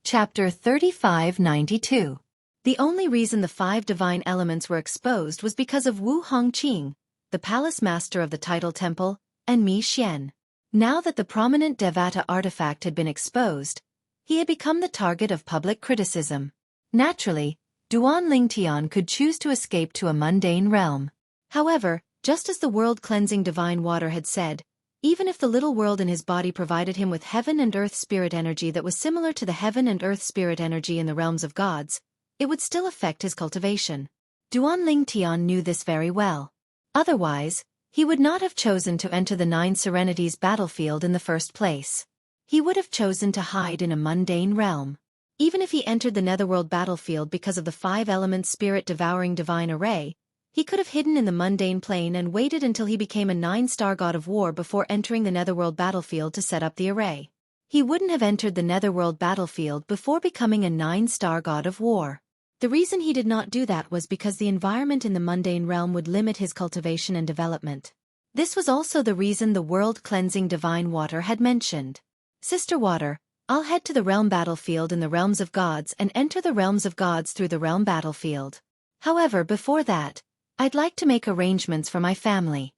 Chapter 3592. The only reason the 5 divine elements were exposed was because of Wu Hongqing, the palace master of the Tidal Temple, and Mi Xian. Now that the prominent Devata artifact had been exposed, he had become the target of public criticism. Naturally, Duan Ling Tian could choose to escape to a mundane realm. However, just as the world-cleansing divine water had said, even if the little world in his body provided him with heaven and earth spirit energy that was similar to the heaven and earth spirit energy in the realms of gods, it would still affect his cultivation. Duanling Tian knew this very well. Otherwise, he would not have chosen to enter the Nine Serenities battlefield in the first place. He would have chosen to hide in a mundane realm. Even if he entered the Netherworld battlefield because of the 5-element spirit-devouring divine array, he could have hidden in the mundane plane and waited until he became a 9-star god of war before entering the Netherworld battlefield to set up the array. He wouldn't have entered the Netherworld battlefield before becoming a 9-star god of war. The reason he did not do that was because the environment in the mundane realm would limit his cultivation and development. This was also the reason the world-cleansing divine water had mentioned. Sister Water, I'll head to the realm battlefield in the realms of gods and enter the realms of gods through the realm battlefield. However, before that, I'd like to make arrangements for my family.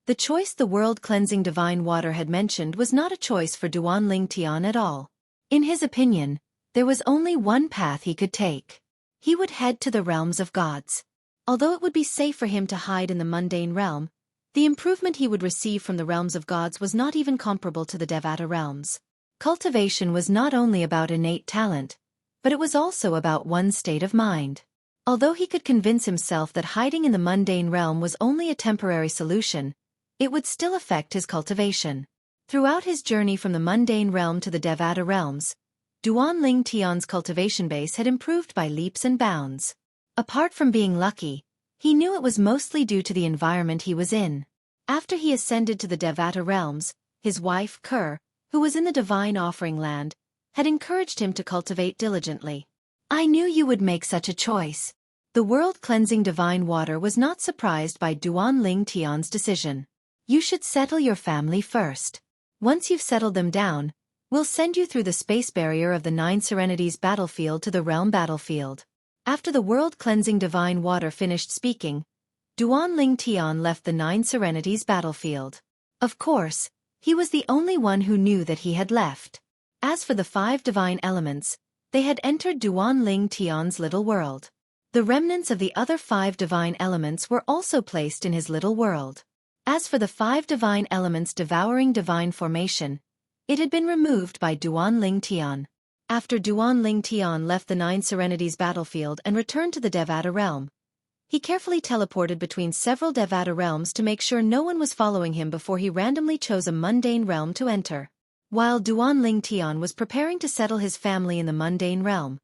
The choice the world-cleansing divine water had mentioned was not a choice for Duanling Tian at all. In his opinion, there was only one path he could take. He would head to the realms of gods. Although it would be safe for him to hide in the mundane realm, the improvement he would receive from the realms of gods was not even comparable to the Devata realms. Cultivation was not only about innate talent, but it was also about one's state of mind. Although he could convince himself that hiding in the mundane realm was only a temporary solution, it would still affect his cultivation. Throughout his journey from the mundane realm to the Devata realms, Duanling Tian's cultivation base had improved by leaps and bounds. Apart from being lucky, he knew it was mostly due to the environment he was in. After he ascended to the Devata realms, his wife, Ker, who was in the divine offering land, had encouraged him to cultivate diligently. I knew you would make such a choice. The world-cleansing divine water was not surprised by Duanling Tian's decision. You should settle your family first. Once you've settled them down, we'll send you through the space barrier of the Nine Serenities battlefield to the realm battlefield. After the world-cleansing divine water finished speaking, Duanling Tian left the Nine Serenities battlefield. Of course, he was the only one who knew that he had left. As for the 5 divine elements, they had entered Duanling Tian's little world. The remnants of the other 5 divine elements were also placed in his little world. As for the 5 divine elements devouring divine formation, it had been removed by Duanling Tian. After Duanling Tian left the Nine Serenities battlefield and returned to the Devata realm, he carefully teleported between several Devata realms to make sure no one was following him before he randomly chose a mundane realm to enter. While Duanling Tian was preparing to settle his family in the mundane realm,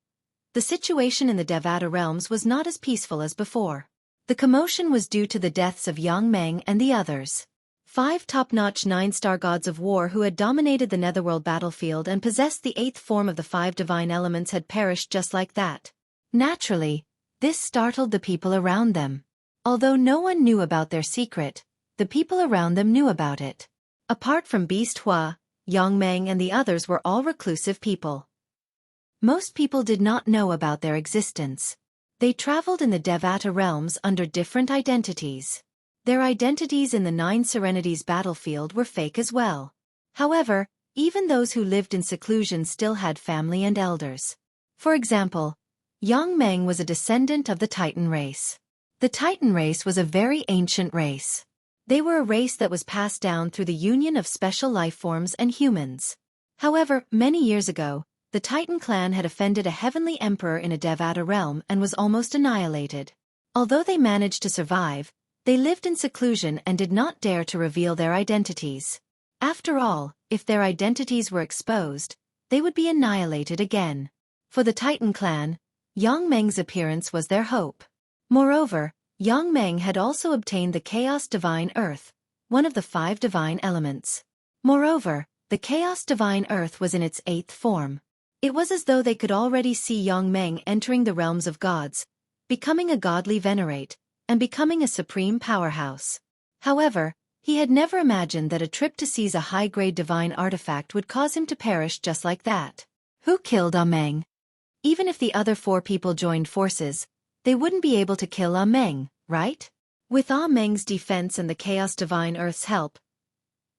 the situation in the Devata realms was not as peaceful as before. The commotion was due to the deaths of Yang Meng and the others. 5 top-notch 9-star gods of war who had dominated the Netherworld battlefield and possessed the 8th form of the 5 divine elements had perished just like that. Naturally, this startled the people around them. Although no one knew about their secret, the people around them knew about it. Apart from Beast Hua, Yang Meng and the others were all reclusive people. Most people did not know about their existence. They traveled in the Devata realms under different identities. Their identities in the Nine Serenities battlefield were fake as well. However, even those who lived in seclusion still had family and elders. For example, Yang Meng was a descendant of the Titan race. The Titan race was a very ancient race. They were a race that was passed down through the union of special life forms and humans. However, many years ago, the Titan clan had offended a heavenly emperor in a Devata realm and was almost annihilated. Although they managed to survive, they lived in seclusion and did not dare to reveal their identities. After all, if their identities were exposed, they would be annihilated again. For the Titan clan, Yang Meng's appearance was their hope. Moreover, Yang Meng had also obtained the Chaos Divine Earth, one of the 5 divine elements. Moreover, the Chaos Divine Earth was in its 8th form. It was as though they could already see Yang Meng entering the realms of gods, becoming a godly venerate, and becoming a supreme powerhouse. However, he had never imagined that a trip to seize a high-grade divine artifact would cause him to perish just like that. Who killed Ah Meng? Even if the other 4 people joined forces, they wouldn't be able to kill Ah Meng, right? With Ah Meng's defense and the Chaos Divine Earth's help,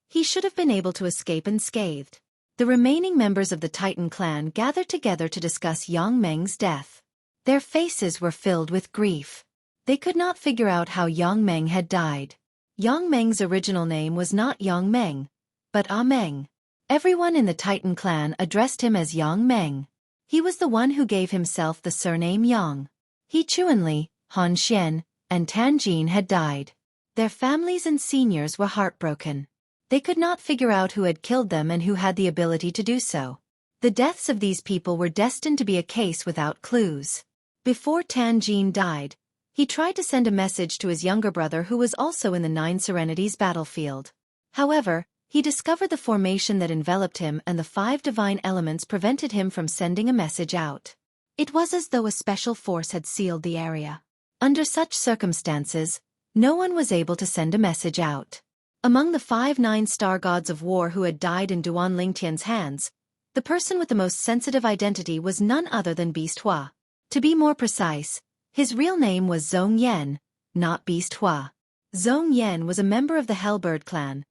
he should have been able to escape unscathed. The remaining members of the Titan clan gathered together to discuss Yang Meng's death. Their faces were filled with grief. They could not figure out how Yang Meng had died. Yang Meng's original name was not Yang Meng, but Ah Meng. Everyone in the Titan clan addressed him as Yang Meng. He was the one who gave himself the surname Yang. He genuinely, Han Xian, and Tan Jin had died. Their families and seniors were heartbroken. They could not figure out who had killed them and who had the ability to do so. The deaths of these people were destined to be a case without clues. Before Tan Jin died, he tried to send a message to his younger brother who was also in the Nine Serenities battlefield. However, he discovered the formation that enveloped him and the 5 divine elements prevented him from sending a message out. It was as though a special force had sealed the area. Under such circumstances, no one was able to send a message out. Among the 5 nine-star gods of war who had died in Duan Lingtian's hands, the person with the most sensitive identity was none other than Beast Hua. To be more precise, his real name was Zhong Yan, not Beast Hua. Zhong Yan was a member of the Hellbird clan,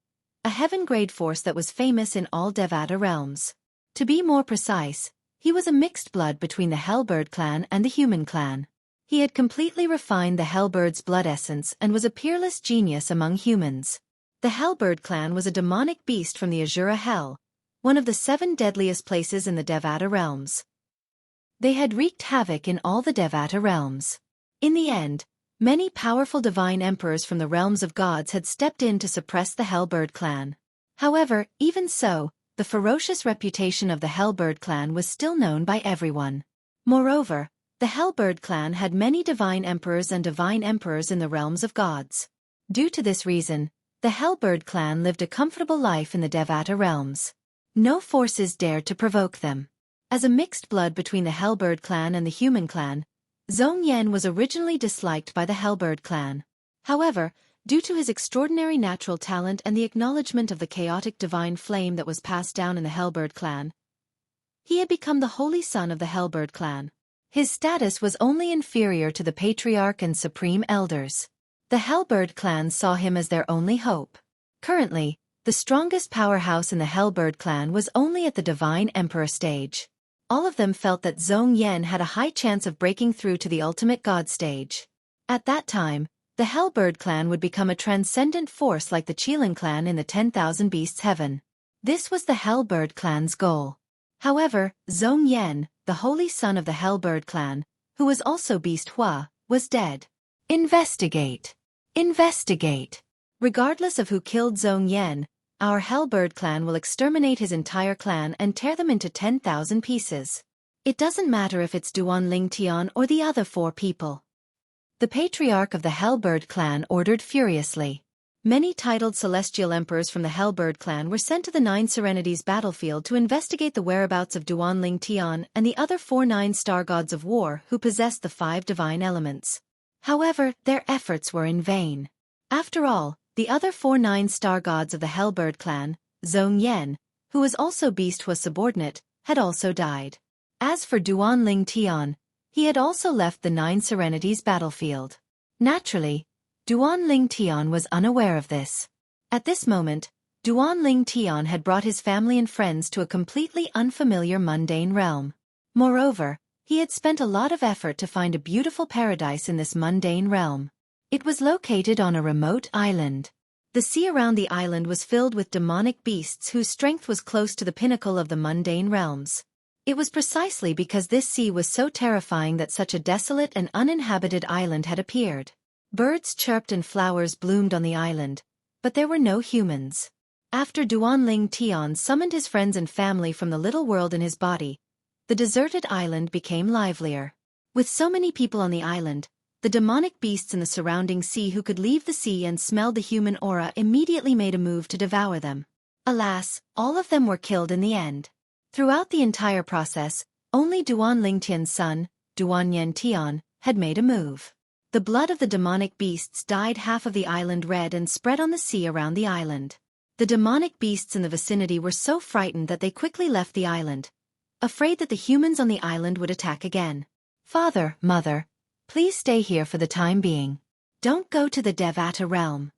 a heaven-grade force that was famous in all Devata realms. To be more precise, he was a mixed blood between the Hellbird clan and the human clan. He had completely refined the Hellbird's blood essence and was a peerless genius among humans. The Hellbird clan was a demonic beast from the Azura Hell, one of the 7 deadliest places in the Devata realms. They had wreaked havoc in all the Devata realms. In the end, many powerful divine emperors from the realms of gods had stepped in to suppress the Hellbird clan. However, even so, the ferocious reputation of the Hellbird clan was still known by everyone. Moreover, the Hellbird clan had many divine emperors and divine emperors in the realms of gods. Due to this reason, the Hellbird clan lived a comfortable life in the Devata realms. No forces dared to provoke them. As a mixed blood between the Hellbird clan and the human clan, Zhong Yan was originally disliked by the Hellbird clan. However, due to his extraordinary natural talent and the acknowledgement of the chaotic divine flame that was passed down in the Hellbird clan, he had become the holy son of the Hellbird clan. His status was only inferior to the patriarch and supreme elders. The Hellbird clan saw him as their only hope. Currently, the strongest powerhouse in the Hellbird clan was only at the Divine Emperor stage. All of them felt that Zhong Yan had a high chance of breaking through to the ultimate god stage. At that time, the Hellbird clan would become a transcendent force like the Qilin clan in the 10,000 Beasts Heaven. This was the Hellbird clan's goal. However, Zhong Yan, the holy son of the Hellbird clan, who was also Beast Hua, was dead. Investigate. Investigate. Regardless of who killed Zhong Yan, our Hellbird clan will exterminate his entire clan and tear them into 10,000 pieces. It doesn't matter if it's Duan Lingtian or the other 4 people. The patriarch of the Hellbird clan ordered furiously. Many titled celestial emperors from the Hellbird clan were sent to the Nine Serenities battlefield to investigate the whereabouts of Duan Lingtian and the other 4 nine-star gods of war who possessed the 5 divine elements. However, their efforts were in vain. After all, the other 4 nine-star gods of the Hellbird clan, Zhong Yan, who was also Beast Hua's subordinate, had also died. As for Duan Lingtian, he had also left the Nine Serenities battlefield. Naturally, Duan Lingtian was unaware of this. At this moment, Duan Lingtian had brought his family and friends to a completely unfamiliar mundane realm. Moreover, he had spent a lot of effort to find a beautiful paradise in this mundane realm. It was located on a remote island. The sea around the island was filled with demonic beasts whose strength was close to the pinnacle of the mundane realms. It was precisely because this sea was so terrifying that such a desolate and uninhabited island had appeared. Birds chirped and flowers bloomed on the island, but there were no humans. After Duan Lingtian summoned his friends and family from the little world in his body, the deserted island became livelier. With so many people on the island, the demonic beasts in the surrounding sea who could leave the sea and smelled the human aura immediately made a move to devour them. Alas, all of them were killed in the end. Throughout the entire process, only Duan Lingtian's son, Duan Yantian, had made a move. The blood of the demonic beasts dyed half of the island red and spread on the sea around the island. The demonic beasts in the vicinity were so frightened that they quickly left the island, afraid that the humans on the island would attack again. Father, mother, please stay here for the time being. Don't go to the Devata realm.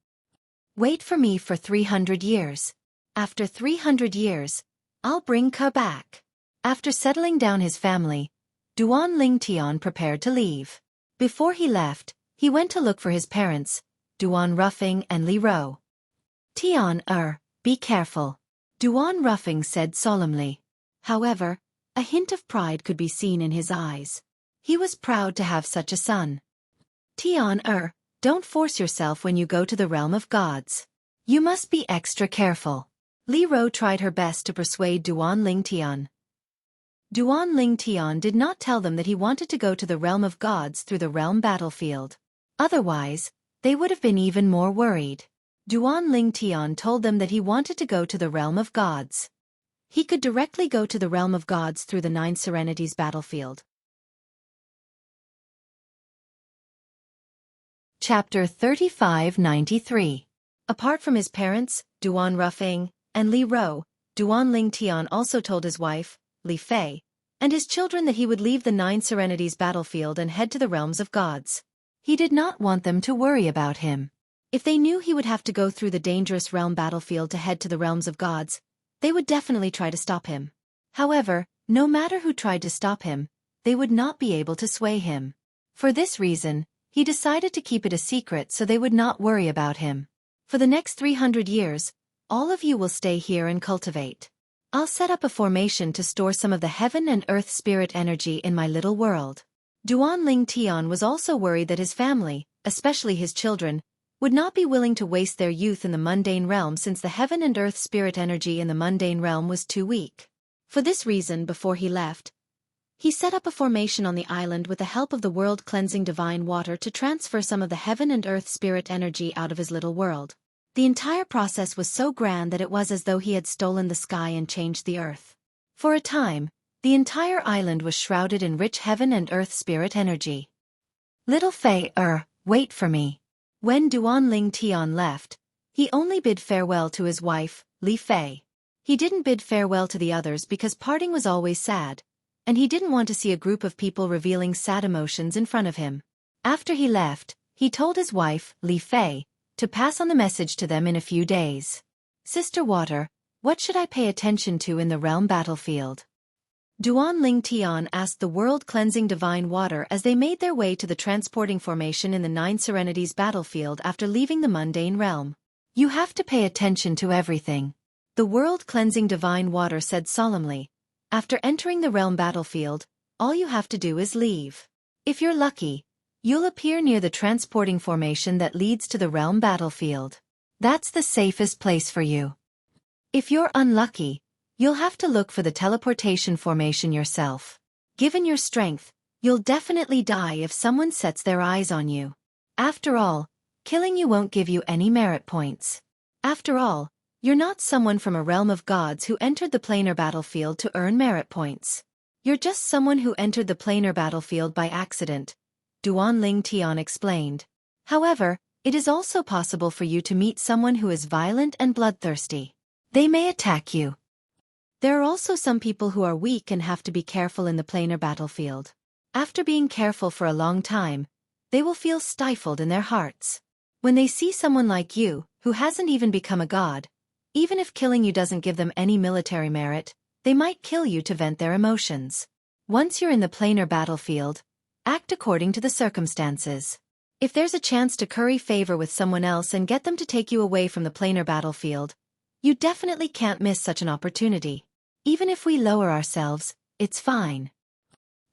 Wait for me for 300 years. After 300 years, I'll bring Ka back. After settling down his family, Duan Lingtian prepared to leave. Before he left, he went to look for his parents, Duan Ruffing and Li Ro. Tian, be careful, Duan Ruffing said solemnly. However, a hint of pride could be seen in his eyes. He was proud to have such a son. Tian, don't force yourself when you go to the realm of gods. You must be extra careful. Li Ro tried her best to persuade Duan Ling Tian. Duan Ling Tian did not tell them that he wanted to go to the realm of gods through the realm battlefield. Otherwise, they would have been even more worried. Duan Ling Tian told them that he wanted to go to the realm of gods. He could directly go to the realm of gods through the 9 Serenities battlefield. Chapter 3593. Apart from his parents, Duan Rufeng, and Li Ro, Duan Ling Tian also told his wife, Li Fei, and his children that he would leave the 9 Serenities battlefield and head to the realms of gods. He did not want them to worry about him. If they knew he would have to go through the dangerous realm battlefield to head to the realms of gods, they would definitely try to stop him. However, no matter who tried to stop him, they would not be able to sway him. For this reason, he decided to keep it a secret so they would not worry about him. For the next 300 years, all of you will stay here and cultivate. I'll set up a formation to store some of the heaven and earth spirit energy in my little world. Duan Ling Tian was also worried that his family, especially his children, would not be willing to waste their youth in the mundane realm since the heaven and earth spirit energy in the mundane realm was too weak. For this reason, before he left, he set up a formation on the island with the help of the world-cleansing divine water to transfer some of the heaven and earth spirit energy out of his little world. The entire process was so grand that it was as though he had stolen the sky and changed the earth. For a time, the entire island was shrouded in rich heaven and earth spirit energy. Little Fei, wait for me. When Duan Ling Tian left, he only bid farewell to his wife, Li Fei. He didn't bid farewell to the others because parting was always sad, and he didn't want to see a group of people revealing sad emotions in front of him. After he left, he told his wife, Li Fei, to pass on the message to them in a few days. Sister Water, what should I pay attention to in the realm battlefield? Duan Ling Tian asked the world-cleansing divine water as they made their way to the transporting formation in the 9 Serenities battlefield after leaving the mundane realm. You have to pay attention to everything. The world-cleansing divine water said solemnly. After entering the realm battlefield, all you have to do is leave. If you're lucky, you'll appear near the transporting formation that leads to the realm battlefield. That's the safest place for you. If you're unlucky, you'll have to look for the teleportation formation yourself. Given your strength, you'll definitely die if someone sets their eyes on you. After all, killing you won't give you any merit points. After all, you're not someone from a realm of gods who entered the planar battlefield to earn merit points. You're just someone who entered the planar battlefield by accident, Duan Ling Tian explained. However, it is also possible for you to meet someone who is violent and bloodthirsty. They may attack you. There are also some people who are weak and have to be careful in the planar battlefield. After being careful for a long time, they will feel stifled in their hearts. When they see someone like you, who hasn't even become a god, even if killing you doesn't give them any military merit, they might kill you to vent their emotions. Once you're in the planar battlefield, act according to the circumstances. If there's a chance to curry favor with someone else and get them to take you away from the planar battlefield, you definitely can't miss such an opportunity. Even if we lower ourselves, it's fine.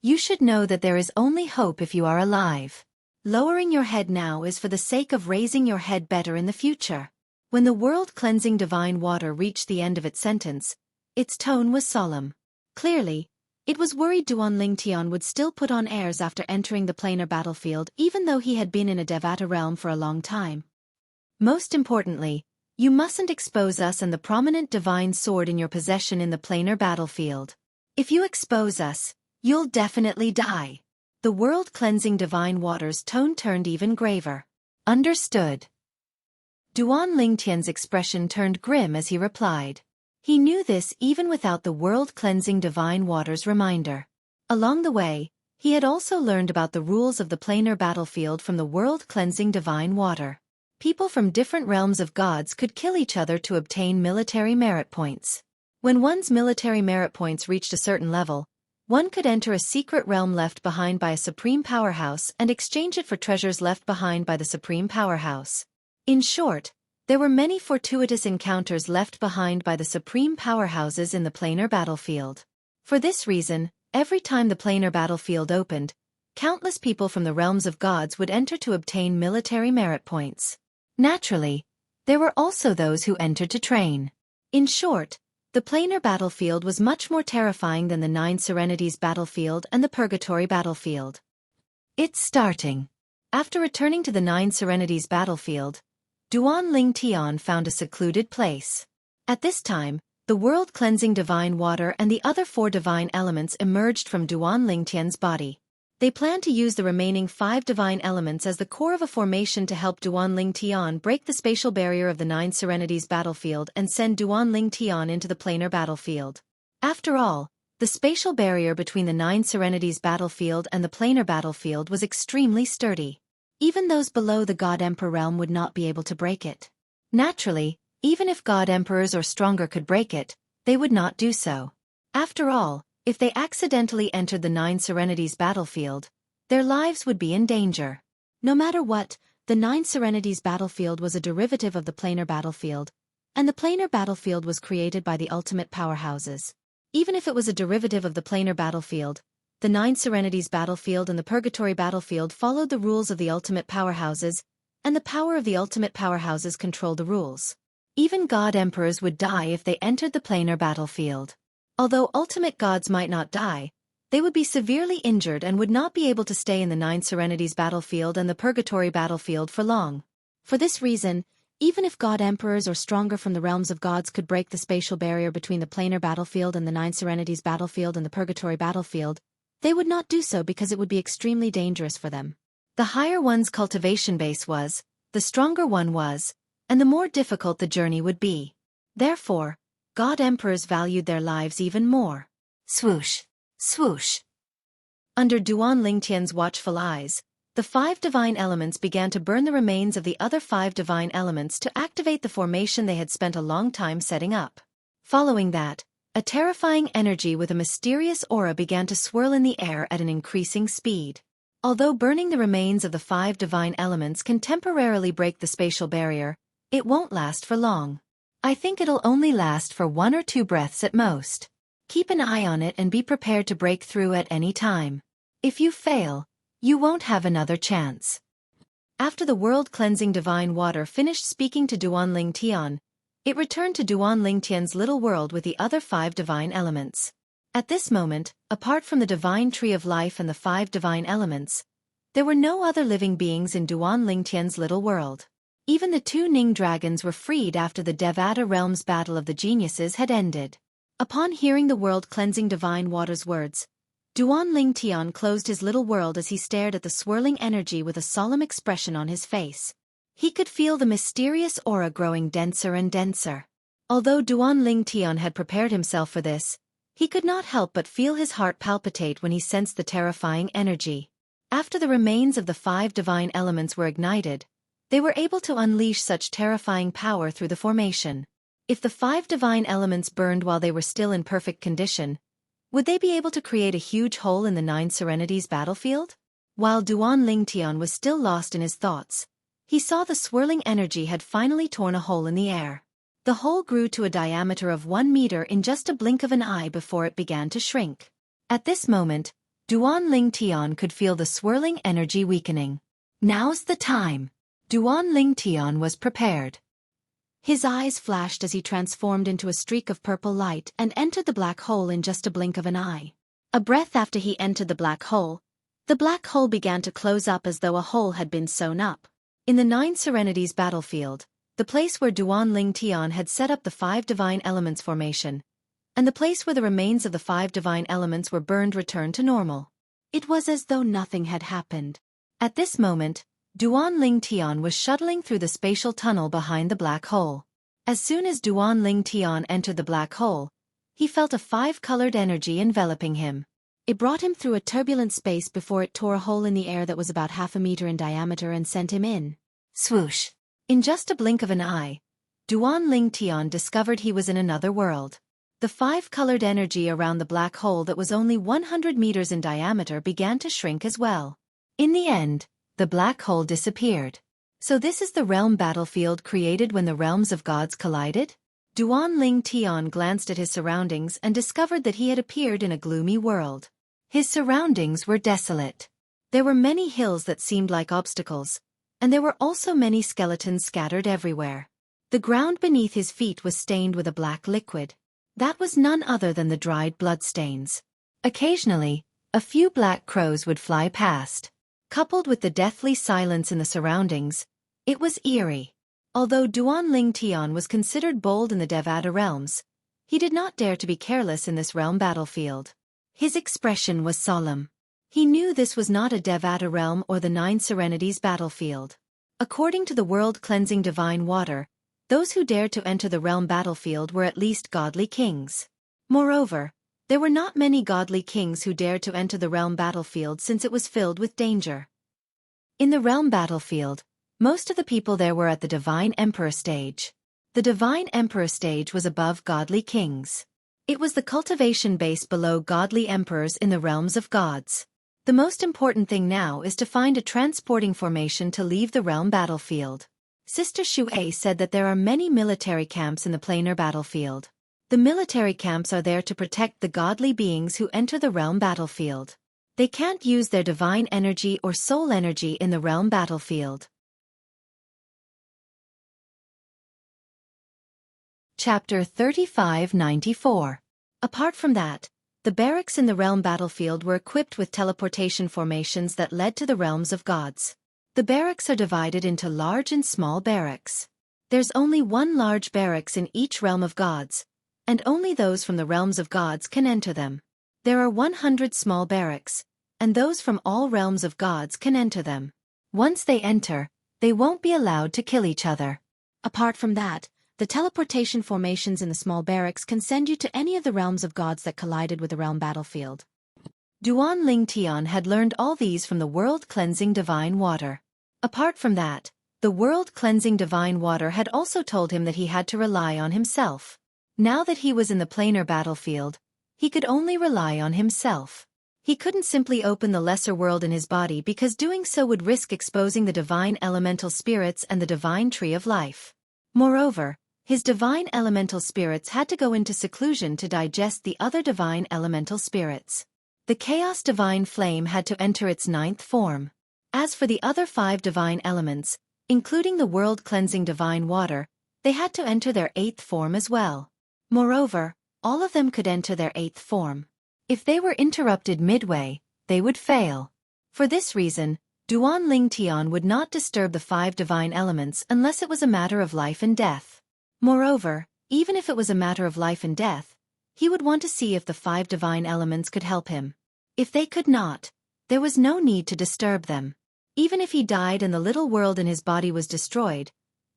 You should know that there is only hope if you are alive. Lowering your head now is for the sake of raising your head better in the future. When the world-cleansing divine water reached the end of its sentence, its tone was solemn. Clearly, it was worried Duan Ling Tian would still put on airs after entering the planar battlefield even though he had been in a Devata realm for a long time. Most importantly, you mustn't expose us and the prominent divine sword in your possession in the planar battlefield. If you expose us, you'll definitely die. The world-cleansing divine water's tone turned even graver. Understood. Duan Ling Tian's expression turned grim as he replied. He knew this even without the world-cleansing divine water's reminder. Along the way, he had also learned about the rules of the planar battlefield from the world-cleansing divine water. People from different realms of gods could kill each other to obtain military merit points. When one's military merit points reached a certain level, one could enter a secret realm left behind by a supreme powerhouse and exchange it for treasures left behind by the supreme powerhouse. In short, there were many fortuitous encounters left behind by the supreme powerhouses in the planar battlefield. For this reason, every time the planar battlefield opened, countless people from the realms of gods would enter to obtain military merit points. Naturally, there were also those who entered to train. In short, the planar battlefield was much more terrifying than the Nine Serenities battlefield and the Purgatory battlefield. It's starting. After returning to the Nine Serenities battlefield, Duan Ling Tian found a secluded place. At this time, the world-cleansing divine water and the other 4 divine elements emerged from Duan Ling Tian's body. They planned to use the remaining 5 divine elements as the core of a formation to help Duan Ling Tian break the spatial barrier of the Nine Serenities battlefield and send Duan Ling Tian into the planar battlefield. After all, the spatial barrier between the Nine Serenities battlefield and the planar battlefield was extremely sturdy. Even those below the God Emperor realm would not be able to break it. Naturally, even if God Emperors or stronger could break it, they would not do so. After all, if they accidentally entered the Nine Serenities battlefield, their lives would be in danger. No matter what, the Nine Serenities battlefield was a derivative of the planar battlefield, and the planar battlefield was created by the ultimate powerhouses. Even if it was a derivative of the planar battlefield, the Nine Serenities battlefield and the Purgatory battlefield followed the rules of the ultimate powerhouses, and the power of the ultimate powerhouses controlled the rules. Even God Emperors would die if they entered the planar battlefield. Although ultimate gods might not die, they would be severely injured and would not be able to stay in the Nine Serenities battlefield and the Purgatory battlefield for long. For this reason, even if God Emperors or stronger from the realms of gods could break the spatial barrier between the planar battlefield and the Nine Serenities battlefield and the Purgatory battlefield, they would not do so because it would be extremely dangerous for them. The higher one's cultivation base was, the stronger one was, and the more difficult the journey would be. Therefore, God Emperors valued their lives even more. Swoosh! Swoosh! Under Duan Lingtian's watchful eyes, the 5 divine elements began to burn the remains of the other 5 divine elements to activate the formation they had spent a long time setting up. Following that, a terrifying energy with a mysterious aura began to swirl in the air at an increasing speed. Although burning the remains of the 5 divine elements can temporarily break the spatial barrier, it won't last for long. I think it'll only last for 1 or 2 breaths at most. Keep an eye on it and be prepared to break through at any time. If you fail, you won't have another chance. After the world-cleansing divine water finished speaking to Duan Ling Tian, it returned to Duan Ling Tian's little world with the other 5 divine elements. At this moment, apart from the divine tree of life and the 5 divine elements, there were no other living beings in Duan Ling Tian's little world. Even the 2 Ning dragons were freed after the Devata realm's battle of the geniuses had ended. Upon hearing the world-cleansing divine water's words, Duan Ling Tian closed his little world as he stared at the swirling energy with a solemn expression on his face. He could feel the mysterious aura growing denser and denser. Although Duan Ling Tian had prepared himself for this, he could not help but feel his heart palpitate when he sensed the terrifying energy. After the remains of the 5 divine elements were ignited, they were able to unleash such terrifying power through the formation. If the 5 divine elements burned while they were still in perfect condition, would they be able to create a huge hole in the Nine Serenities battlefield? While Duan Ling Tian was still lost in his thoughts, he saw the swirling energy had finally torn a hole in the air. The hole grew to a diameter of 1 meter in just a blink of an eye before it began to shrink. At this moment, Duan Ling Tian could feel the swirling energy weakening. Now's the time. Duan Ling Tian was prepared. His eyes flashed as he transformed into a streak of purple light and entered the black hole in just a blink of an eye. A breath after he entered the black hole began to close up as though a hole had been sewn up. In the Nine Serenities battlefield, the place where Duan Ling Tian had set up the 5 divine elements formation, and the place where the remains of the 5 divine elements were burned returned to normal. It was as though nothing had happened. At this moment, Duan Ling Tian was shuttling through the spatial tunnel behind the black hole. As soon as Duan Ling Tian entered the black hole, he felt a 5-colored energy enveloping him. It brought him through a turbulent space before it tore a hole in the air that was about half a meter in diameter and sent him in. Swoosh! In just a blink of an eye, Duan Ling Tian discovered he was in another world. The 5-colored energy around the black hole that was only 100 meters in diameter began to shrink as well. In the end, the black hole disappeared. So this is the realm battlefield created when the realms of gods collided? Duan Ling Tian glanced at his surroundings and discovered that he had appeared in a gloomy world. His surroundings were desolate. There were many hills that seemed like obstacles, and there were also many skeletons scattered everywhere. The ground beneath his feet was stained with a black liquid. That was none other than the dried bloodstains. Occasionally, a few black crows would fly past. Coupled with the deathly silence in the surroundings, it was eerie. Although Duan Ling Tian was considered bold in the Devata realms, he did not dare to be careless in this realm battlefield. His expression was solemn. He knew this was not a Devata realm or the Nine Serenities battlefield. According to the world-cleansing divine water, those who dared to enter the realm battlefield were at least godly kings. Moreover, there were not many godly kings who dared to enter the realm battlefield since it was filled with danger. In the realm battlefield, most of the people there were at the Divine Emperor stage. The Divine Emperor stage was above godly kings. It was the cultivation base below godly emperors in the realms of gods. The most important thing now is to find a transporting formation to leave the realm battlefield. Sister Xueqi said that there are many military camps in the planar battlefield. The military camps are there to protect the godly beings who enter the realm battlefield. They can't use their divine energy or soul energy in the realm battlefield. Chapter 3594. Apart from that, the barracks in the realm battlefield were equipped with teleportation formations that led to the realms of gods. The barracks are divided into large and small barracks. There's only one large barracks in each realm of gods, and only those from the realms of gods can enter them. There are 100 small barracks, and those from all realms of gods can enter them. Once they enter, they won't be allowed to kill each other. Apart from that, the teleportation formations in the small barracks can send you to any of the realms of gods that collided with the realm battlefield. Duan Ling Tian had learned all these from the world-cleansing divine water. Apart from that, the world-cleansing divine water had also told him that he had to rely on himself. Now that he was in the planar battlefield, he could only rely on himself. He couldn't simply open the lesser world in his body because doing so would risk exposing the divine elemental spirits and the divine tree of life. Moreover, his divine elemental spirits had to go into seclusion to digest the other divine elemental spirits. The chaos divine flame had to enter its 9th form. As for the other 5 divine elements, including the world-cleansing divine water, they had to enter their 8th form as well. Moreover, all of them could enter their 8th form. If they were interrupted midway, they would fail. For this reason, Duan Ling Tian would not disturb the 5 divine elements unless it was a matter of life and death. Moreover, even if it was a matter of life and death, he would want to see if the 5 divine elements could help him. If they could not, there was no need to disturb them. Even if he died and the little world in his body was destroyed,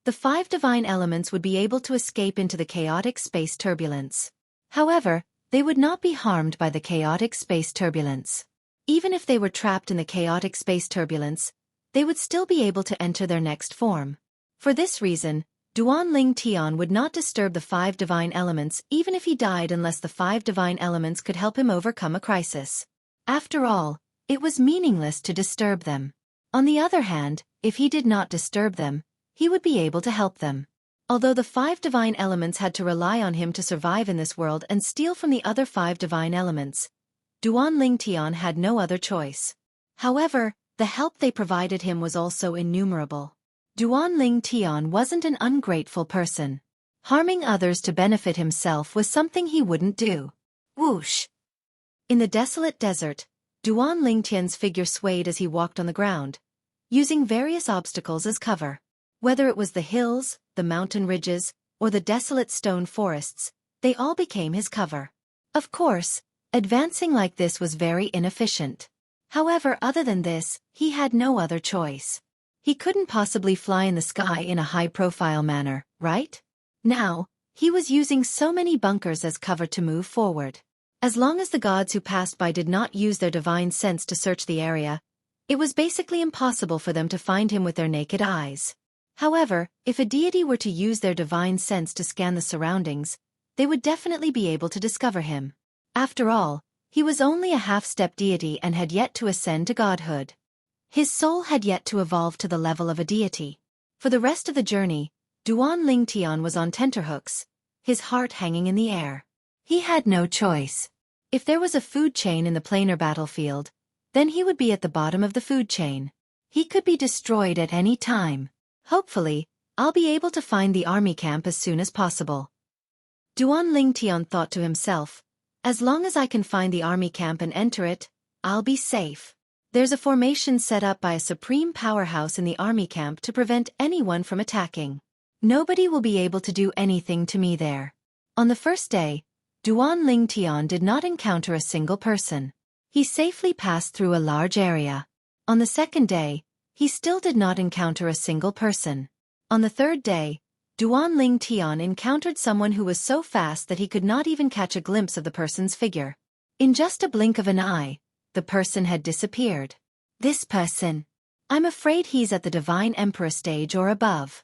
the 5 divine elements would be able to escape into the chaotic space turbulence. However, they would not be harmed by the chaotic space turbulence. Even if they were trapped in the chaotic space turbulence, they would still be able to enter their next form. For this reason, Duan Ling Tian would not disturb the 5 divine elements even if he died unless the 5 divine elements could help him overcome a crisis. After all, it was meaningless to disturb them. On the other hand, if he did not disturb them, he would be able to help them. Although the 5 divine elements had to rely on him to survive in this world and steal from the other 5 divine elements, Duan Ling Tian had no other choice. However, the help they provided him was also innumerable. Duan Ling Tian wasn't an ungrateful person. Harming others to benefit himself was something he wouldn't do. Whoosh! In the desolate desert, Duan Ling Tian's figure swayed as he walked on the ground, using various obstacles as cover. Whether it was the hills, the mountain ridges, or the desolate stone forests, they all became his cover. Of course, advancing like this was very inefficient. However, other than this, he had no other choice. He couldn't possibly fly in the sky in a high-profile manner, right? Now, he was using so many bunkers as cover to move forward. As long as the gods who passed by did not use their divine sense to search the area, it was basically impossible for them to find him with their naked eyes. However, if a deity were to use their divine sense to scan the surroundings, they would definitely be able to discover him. After all, he was only a half-step deity and had yet to ascend to godhood. His soul had yet to evolve to the level of a deity. For the rest of the journey, Duan Ling Tian was on tenterhooks, his heart hanging in the air. He had no choice. If there was a food chain in the planar battlefield, Then he would be at the bottom of the food chain. He could be destroyed at any time. Hopefully, I'll be able to find the army camp as soon as possible. Duan Lingtian thought to himself, as long as I can find the army camp and enter it, I'll be safe. There's a formation set up by a supreme powerhouse in the army camp to prevent anyone from attacking. Nobody will be able to do anything to me there. On the first day, Duan Lingtian did not encounter a single person. He safely passed through a large area. On the second day, he still did not encounter a single person. On the third day, Duan Lingtian encountered someone who was so fast that he could not even catch a glimpse of the person's figure. In just a blink of an eye, the person had disappeared. This person. I'm afraid he's at the Divine Emperor stage or above.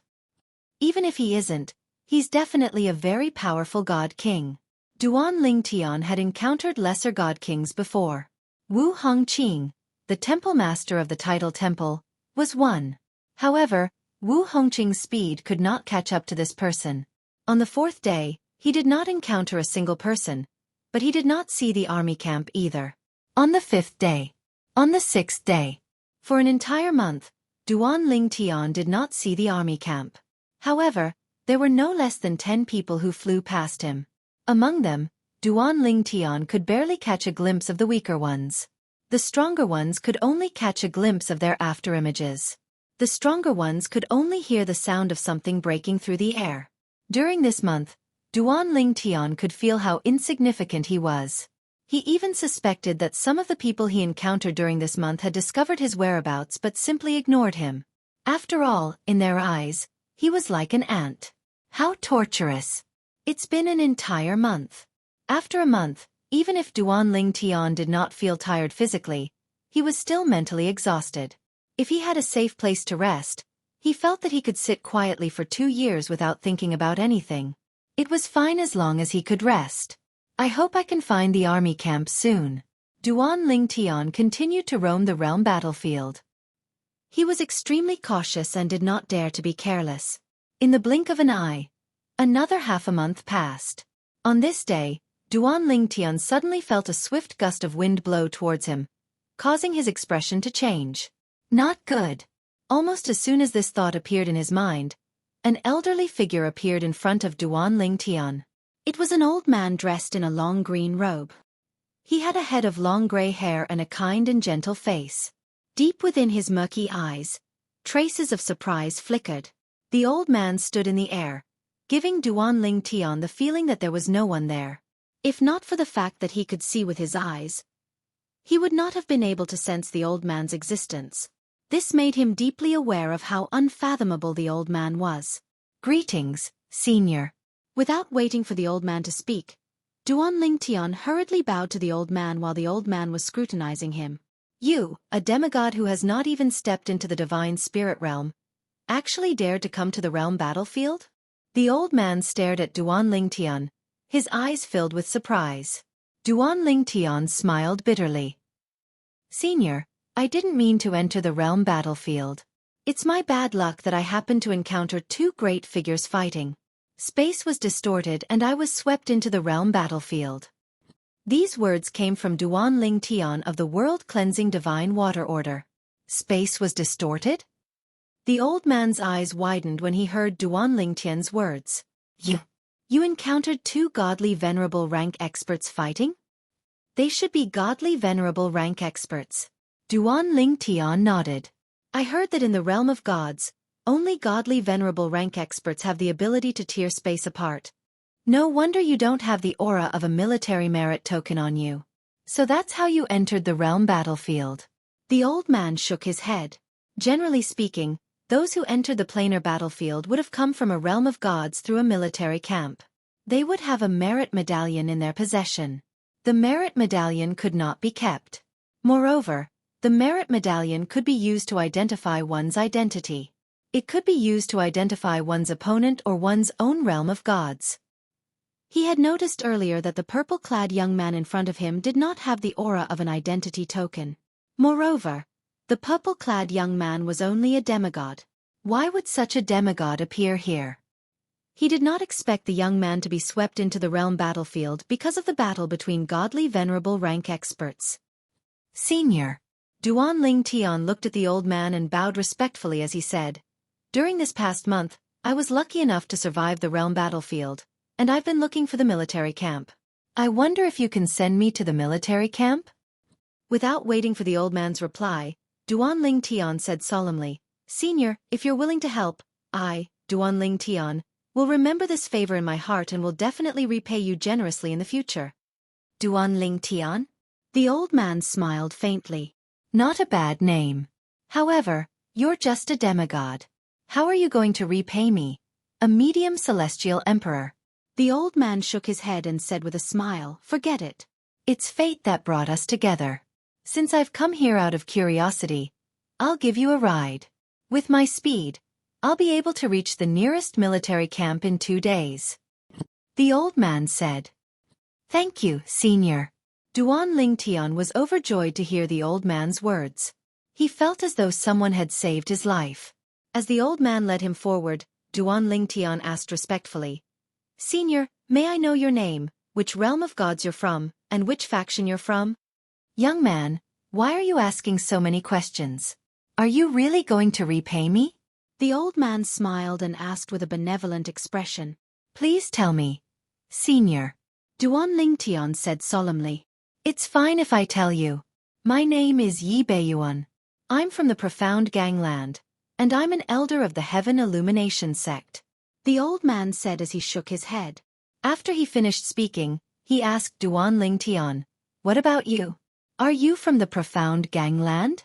Even if he isn't, he's definitely a very powerful God King. Duan Lingtian had encountered lesser God Kings before. Wu Hongqing, the temple master of the Tidal Temple, was one. However, Wu Hongqing's speed could not catch up to this person. On the fourth day, he did not encounter a single person, but he did not see the army camp either. On the fifth day. On the sixth day. For an entire month, Duan Lingtian did not see the army camp. However, there were no less than 10 people who flew past him. Among them, Duan Lingtian could barely catch a glimpse of the weaker ones. The stronger ones could only catch a glimpse of their afterimages. The stronger ones could only hear the sound of something breaking through the air. During this month, Duan Lingtian could feel how insignificant he was. He even suspected that some of the people he encountered during this month had discovered his whereabouts but simply ignored him. After all, in their eyes, he was like an ant. How torturous. It's been an entire month. After a month, even if Duan Lingtian did not feel tired physically, he was still mentally exhausted. If he had a safe place to rest, he felt that he could sit quietly for 2 years without thinking about anything. It was fine as long as he could rest. I hope I can find the army camp soon. Duan Lingtian continued to roam the realm battlefield. He was extremely cautious and did not dare to be careless. In the blink of an eye, another half a month passed. On this day, Duan Lingtian suddenly felt a swift gust of wind blow towards him, causing his expression to change. Not good. Almost as soon as this thought appeared in his mind, an elderly figure appeared in front of Duan Lingtian. It was an old man dressed in a long green robe. He had a head of long gray hair and a kind and gentle face. Deep within his murky eyes, traces of surprise flickered. The old man stood in the air, giving Duan Lingtian the feeling that there was no one there. If not for the fact that he could see with his eyes, he would not have been able to sense the old man's existence. This made him deeply aware of how unfathomable the old man was. Greetings, senior. Without waiting for the old man to speak, Duan Lingtian hurriedly bowed to the old man while the old man was scrutinizing him. You, a demigod who has not even stepped into the divine spirit realm, actually dared to come to the realm battlefield? The old man stared at Duan Lingtian, his eyes filled with surprise. Duan Lingtian smiled bitterly. Senior, I didn't mean to enter the realm battlefield. It's my bad luck that I happened to encounter 2 great figures fighting. Space was distorted and I was swept into the realm battlefield. These words came from Duan Lingtian of the world-cleansing divine water order. Space was distorted? The old man's eyes widened when he heard Duan Lingtian's words. You encountered 2 godly venerable rank experts fighting? They should be godly venerable rank experts. Duan Lingtian nodded. I heard that in the realm of gods, only godly venerable rank experts have the ability to tear space apart. No wonder you don't have the aura of a military merit token on you. So that's how you entered the realm battlefield. The old man shook his head. Generally speaking, those who entered the planar battlefield would have come from a realm of gods through a military camp. They would have a merit medallion in their possession. The merit medallion could not be kept. Moreover, the merit medallion could be used to identify one's identity. It could be used to identify one's opponent or one's own realm of gods. He had noticed earlier that the purple-clad young man in front of him did not have the aura of an identity token. Moreover, the purple-clad young man was only a demigod. Why would such a demigod appear here? He did not expect the young man to be swept into the realm battlefield because of the battle between godly venerable rank experts. Senior, Duan Ling Tian looked at the old man and bowed respectfully as he said, "During this past month, I was lucky enough to survive the realm battlefield, and I've been looking for the military camp. I wonder if you can send me to the military camp?" Without waiting for the old man's reply, Duan Ling Tian said solemnly, "Senior, if you're willing to help, I, Duan Ling Tian, will remember this favor in my heart and will definitely repay you generously in the future."
Duan Ling Tian?
The old man smiled faintly. "Not a bad name. However, you're just a demigod. How are you going to repay me, a medium celestial emperor?"
The old man shook his head and said with a smile, "Forget it.
It's fate that brought us together. Since I've come here out of curiosity, I'll give you a ride. With my speed, I'll be able to reach the nearest military camp in 2 days." The old man said, "Thank you, Senior." Duan Ling Tian was overjoyed to hear the old man's words. He felt as though someone had saved his life. As the old man led him forward, Duan Ling Tian asked respectfully, "Senior, may I know your name, which realm of gods you're from, and which faction you're from?" "Young man, why are you asking so many questions? Are you really going to repay me?"
The old man smiled and asked with a benevolent expression.
"Please tell me, Senior."
Duan Ling Tian said solemnly,
"It's fine if I tell you. My name is Yi Beiyuan. I'm from the profound gangland, and I'm an elder of the Heaven Illumination sect."
the old man said as he shook his head.
After he finished speaking, he asked Duan Ling Tian, "What about you? Are you from the profound gangland?"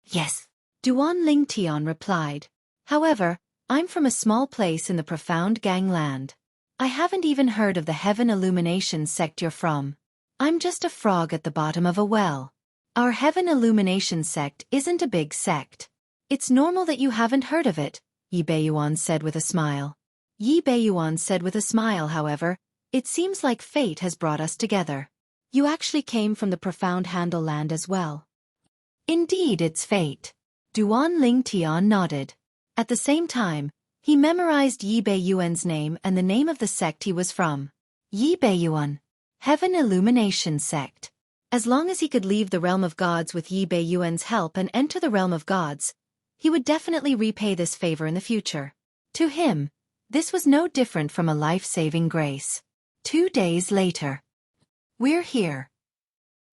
"Yes,"
Duan Ling Tian replied. "However, I'm from a small place in the profound gangland. I haven't even heard of the Heaven Illumination sect you're from. I'm just a frog at the bottom of a well. Our Heaven Illumination sect isn't a big sect. It's normal that you haven't heard of it," Yi Beiyuan said with a smile. Yi Beiyuan said with a smile, "However, it seems like fate has brought us together.
You actually came from the profound Handle land as well."
"Indeed, it's fate." Duan Ling Tian nodded. At the same time, he memorized Yi Beiyuan's name and the name of the sect he was from. Yi Beiyuan, Heaven Illumination sect. As long as he could leave the realm of gods with Yi Beiyuan's help and enter the realm of gods, he would definitely repay this favor in the future. To him, this was no different from a life-saving grace. 2 days later. "We're here."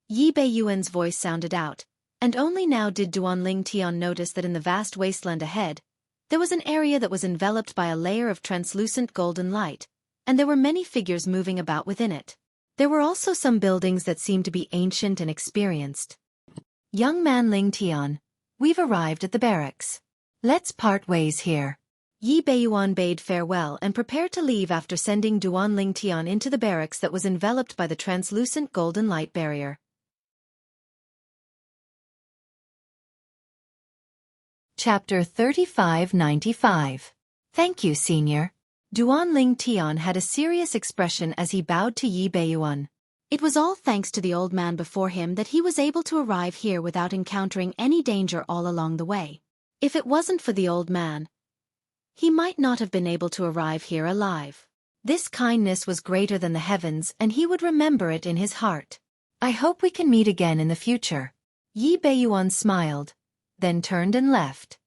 Yi Beiyuan's voice sounded out, and only now did Duan Ling Tian notice that in the vast wasteland ahead, there was an area that was enveloped by a layer of translucent golden light, and there were many figures moving about within it. There were also some buildings that seemed to be ancient and experienced.
"Young man Ling Tian, we've arrived at the barracks. Let's part ways here."
Yi Beiyuan bade farewell and prepared to leave after sending Duan Ling Tian into the barracks that was enveloped by the translucent golden light barrier.
Chapter 3595. Thank you, Senior. Duan Ling Tian had a serious expression as he bowed to Yi Beiyuan.
It was all thanks to the old man before him that he was able to arrive here without encountering any danger all along the way. If it wasn't for the old man, he might not have been able to arrive here alive.
This kindness was greater than the heavens and he would remember it in his heart. "I hope we can meet again in the future." Yi Beiyuan smiled, then turned and left.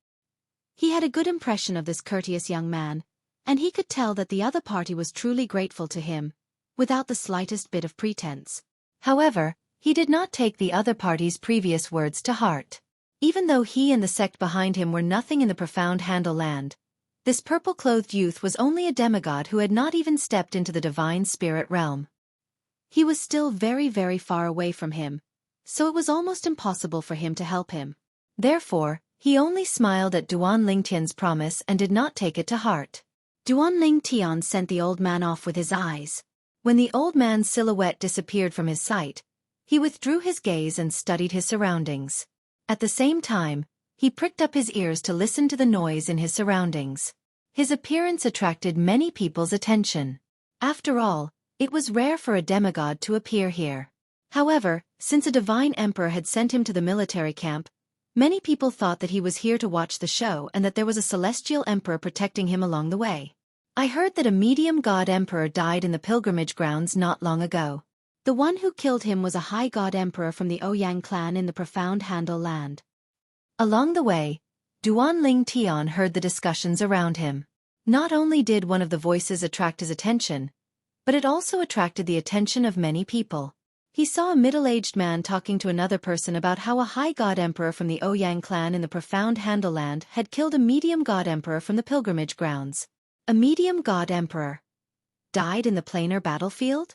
He had a good impression of this courteous young man, and he could tell that the other party was truly grateful to him, without the slightest bit of pretense.
However, he did not take the other party's previous words to heart. Even though he and the sect behind him were nothing in the profound Handle land, this purple-clothed youth was only a demigod who had not even stepped into the divine spirit realm.
He was still very, very far away from him, so it was almost impossible for him to help him.
Therefore, he only smiled at Duan Ling Tian's promise and did not take it to heart.
Duan Ling Tian sent the old man off with his eyes.
When the old man's silhouette disappeared from his sight, he withdrew his gaze and studied his surroundings. At the same time, he pricked up his ears to listen to the noise in his surroundings. His appearance attracted many people's attention. After all, it was rare for a demigod to appear here. However, since a divine emperor had sent him to the military camp, many people thought that he was here to watch the show and that there was a celestial emperor protecting him along the way. "I heard that a medium god emperor died in the pilgrimage grounds not long ago.
The one who killed him was a high god emperor from the Ouyang clan in the profound Handle land.
Along the way, Duan Ling Tian heard the discussions around him. Not only did one of the voices attract his attention, but it also attracted the attention of many people. He saw a middle-aged man talking to another person about how a high god emperor from the Ouyang clan in the profound Handle land had killed a medium god emperor from the pilgrimage grounds. A medium god emperor died in the planar battlefield?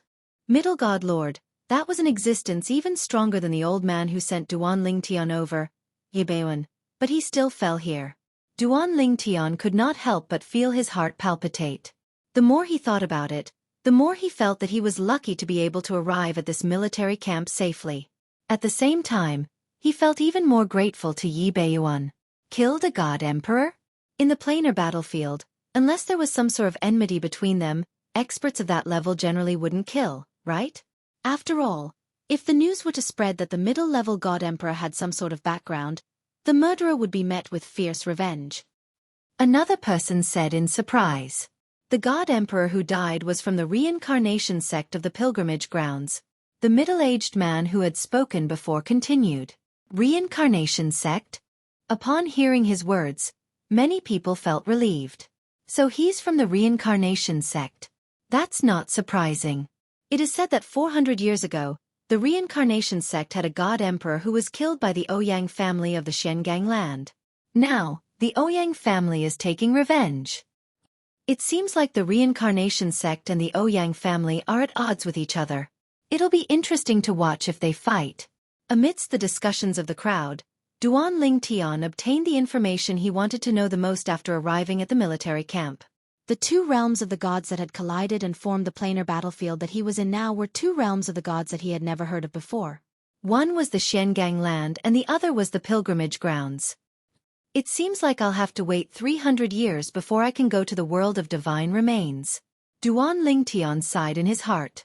Middle god lord, that was an existence even stronger than the old man who sent Duan Ling Tian over, Yibewan, but he still fell here. Duan Ling Tian could not help but feel his heart palpitate. The more he thought about it, the more he felt that he was lucky to be able to arrive at this military camp safely. At the same time, he felt even more grateful to Yi Beiyuan. Killed a god emperor? In the planar battlefield, unless there was some sort of enmity between them, experts of that level generally wouldn't kill, right? After all, if the news were to spread that the middle-level god emperor had some sort of background, the murderer would be met with fierce revenge. Another person said in surprise. The god emperor who died was from the reincarnation sect of the pilgrimage grounds. The middle-aged man who had spoken before continued. Reincarnation sect? Upon hearing his words, many people felt relieved. So he's from the reincarnation sect. That's not surprising. It is said that 400 years ago, the reincarnation sect had a god emperor who was killed by the Ouyang family of the Xiangang land. Now, the Ouyang family is taking revenge. It seems like the reincarnation sect and the Ouyang family are at odds with each other. It'll be interesting to watch if they fight. Amidst the discussions of the crowd, Duan Ling Tian obtained the information he wanted to know the most after arriving at the military camp. The two realms of the gods that had collided and formed the planar battlefield that he was in now were two realms of the gods that he had never heard of before. One was the Xiangang land and the other was the pilgrimage grounds. It seems like I'll have to wait 300 years before I can go to the world of divine remains. Duan Ling Tian sighed in his heart.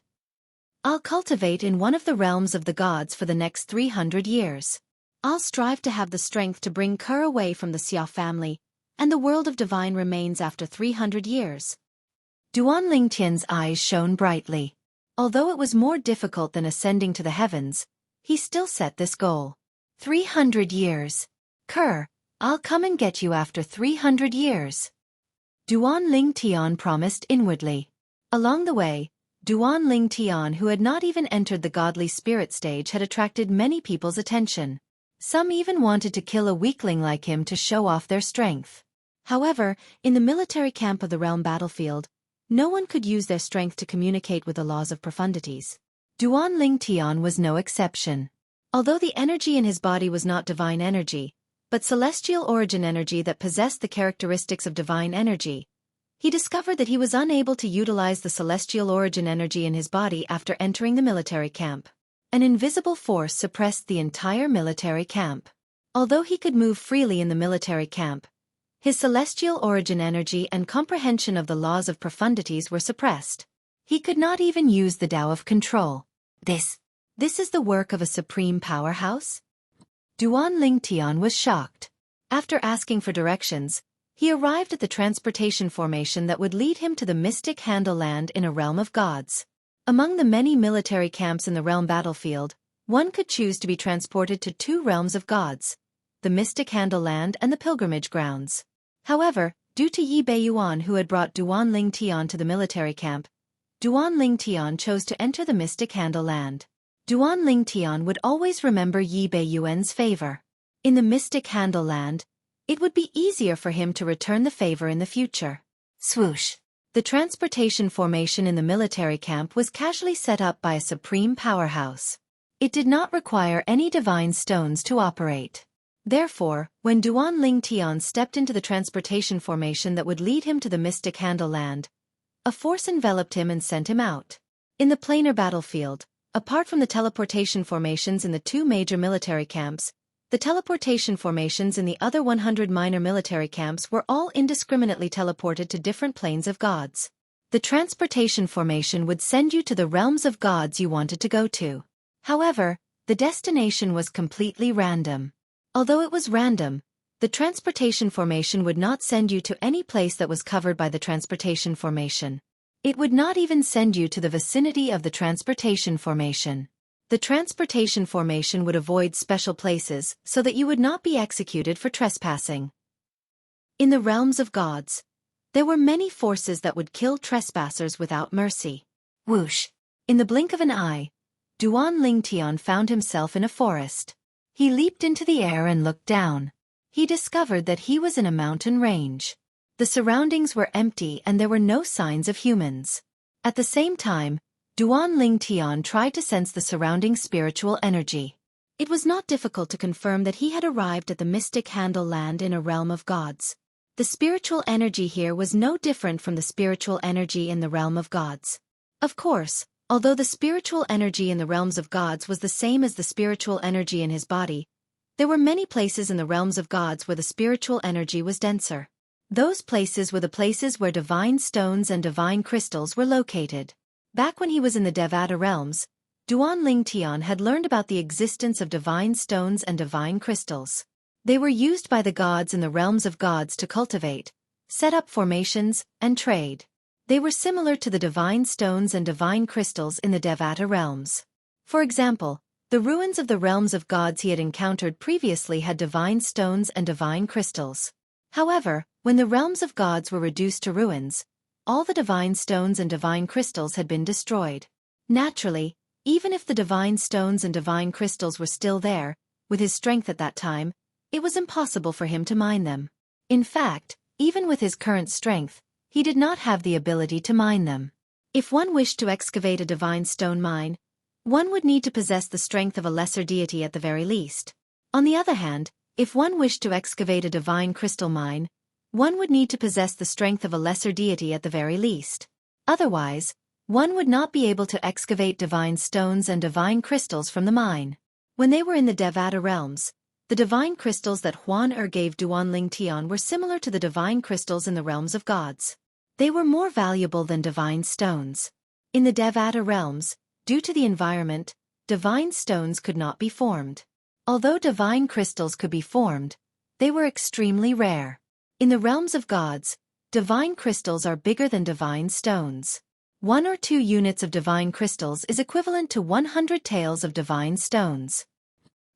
I'll cultivate in one of the realms of the gods for the next 300 years. I'll strive to have the strength to bring Ker away from the Xia family and the world of divine remains after 300 years. Duan Ling Tian's eyes shone brightly. Although it was more difficult than ascending to the heavens, he still set this goal. 300 years. Ker, I'll come and get you after 300 years. Duan Ling Tian promised inwardly. Along the way, Duan Ling Tian, who had not even entered the godly spirit stage, had attracted many people's attention. Some even wanted to kill a weakling like him to show off their strength. However, in the military camp of the realm battlefield, no one could use their strength to communicate with the laws of profundities. Duan Ling Tian was no exception. Although the energy in his body was not divine energy, but celestial origin energy that possessed the characteristics of divine energy, he discovered that he was unable to utilize the celestial origin energy in his body after entering the military camp. An invisible force suppressed the entire military camp. Although he could move freely in the military camp, his celestial origin energy and comprehension of the laws of profundities were suppressed. He could not even use the Tao of control. This is the work of a supreme powerhouse? Duan Ling Tian was shocked. After asking for directions, he arrived at the transportation formation that would lead him to the mystic Handle land in a realm of gods. Among the many military camps in the realm battlefield, one could choose to be transported to two realms of gods, the mystic Handle land and the pilgrimage grounds. However, due to Yi Beiyuan, who had brought Duan Ling Tian to the military camp, Duan Ling Tian chose to enter the mystic Handle land. Duan Ling Tian would always remember Yi Beiyuan's favor. In the mystic Handle land, it would be easier for him to return the favor in the future. Swoosh! The transportation formation in the military camp was casually set up by a supreme powerhouse. It did not require any divine stones to operate. Therefore, when Duan Ling Tian stepped into the transportation formation that would lead him to the mystic Handle land, a force enveloped him and sent him out. In the planar battlefield, apart from the teleportation formations in the two major military camps, the teleportation formations in the other 100 minor military camps were all indiscriminately teleported to different planes of gods. The transportation formation would send you to the realms of gods you wanted to go to. However, the destination was completely random. Although it was random, the transportation formation would not send you to any place that was covered by the transportation formation. It would not even send you to the vicinity of the transportation formation. The transportation formation would avoid special places so that you would not be executed for trespassing. In the realms of gods, there were many forces that would kill trespassers without mercy. Whoosh! In the blink of an eye, Duan Lingtian found himself in a forest. He leaped into the air and looked down. He discovered that he was in a mountain range. The surroundings were empty and there were no signs of humans. At the same time, Duan Lingtian tried to sense the surrounding spiritual energy. It was not difficult to confirm that he had arrived at the mystic Handle land in a realm of gods. The spiritual energy here was no different from the spiritual energy in the realm of gods. Of course, although the spiritual energy in the realms of gods was the same as the spiritual energy in his body, there were many places in the realms of gods where the spiritual energy was denser. Those places were the places where divine stones and divine crystals were located. Back when he was in the Devata realms, Duan Lingtian had learned about the existence of divine stones and divine crystals. They were used by the gods in the realms of gods to cultivate, set up formations, and trade. They were similar to the divine stones and divine crystals in the Devata realms. For example, the ruins of the realms of gods he had encountered previously had divine stones and divine crystals. However, when the realms of gods were reduced to ruins, all the divine stones and divine crystals had been destroyed. Naturally, even if the divine stones and divine crystals were still there, with his strength at that time, it was impossible for him to mine them. In fact, even with his current strength, he did not have the ability to mine them. If one wished to excavate a divine stone mine, one would need to possess the strength of a lesser deity at the very least. On the other hand, if one wished to excavate a divine crystal mine, one would need to possess the strength of a lesser deity at the very least. Otherwise, one would not be able to excavate divine stones and divine crystals from the mine. When they were in the Devata realms, the divine crystals that Huan gave Duan Lingtian were similar to the divine crystals in the realms of gods. They were more valuable than divine stones. In the Devata realms, due to the environment, divine stones could not be formed. Although divine crystals could be formed, they were extremely rare. In the realms of gods, divine crystals are bigger than divine stones. 1 or 2 units of divine crystals is equivalent to 100 taels of divine stones.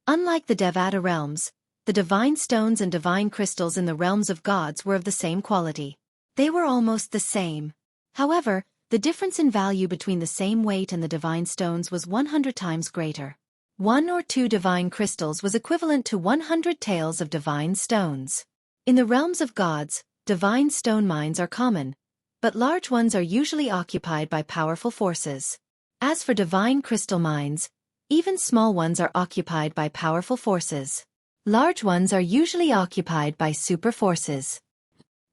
Unlike the Devata realms, the divine stones and divine crystals in the realms of gods were of the same quality. They were almost the same. However, the difference in value between the same weight and the divine stones was 100 times greater. 1 or 2 divine crystals was equivalent to 100 taels of divine stones. In the realms of gods, divine stone mines are common, but large ones are usually occupied by powerful forces. As for divine crystal mines, even small ones are occupied by powerful forces. Large ones are usually occupied by super forces.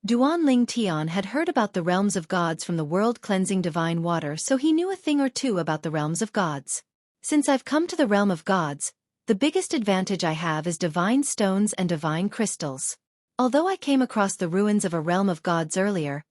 Duan Lingtian had heard about the realms of gods from the world-cleansing divine water, so he knew a thing or two about the realms of gods. Since I've come to the realm of gods, the biggest advantage I have is divine stones and divine crystals. Although I came across the ruins of a realm of gods earlier,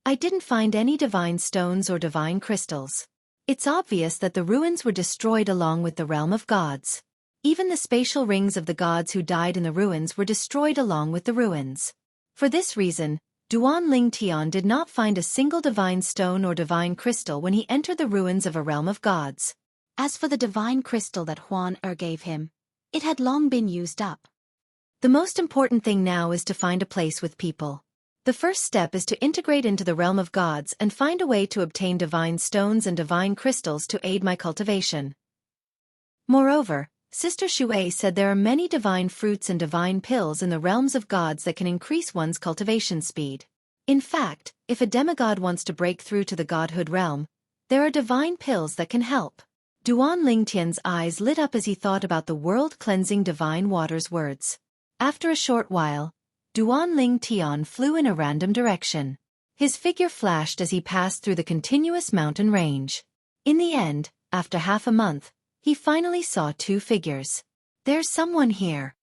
I didn't find any divine stones or divine crystals. It's obvious that the ruins were destroyed along with the realm of gods. Even the spatial rings of the gods who died in the ruins were destroyed along with the ruins. For this reason, Duan Lingtian did not find a single divine stone or divine crystal when he entered the ruins of a realm of gods. As for the divine crystal that Huan gave him, it had long been used up. The most important thing now is to find a place with people. The first step is to integrate into the realm of gods and find a way to obtain divine stones and divine crystals to aid my cultivation. Moreover, Sister Xueqi said there are many divine fruits and divine pills in the realms of gods that can increase one's cultivation speed. In fact, if a demigod wants to break through to the godhood realm, there are divine pills that can help. Duan Lingtian's eyes lit up as he thought about the world-cleansing divine water's words. After a short while, Duan Lingtian flew in a random direction. His figure flashed as he passed through the continuous mountain range. In the end, after half a month, he finally saw 2 figures. There's someone here.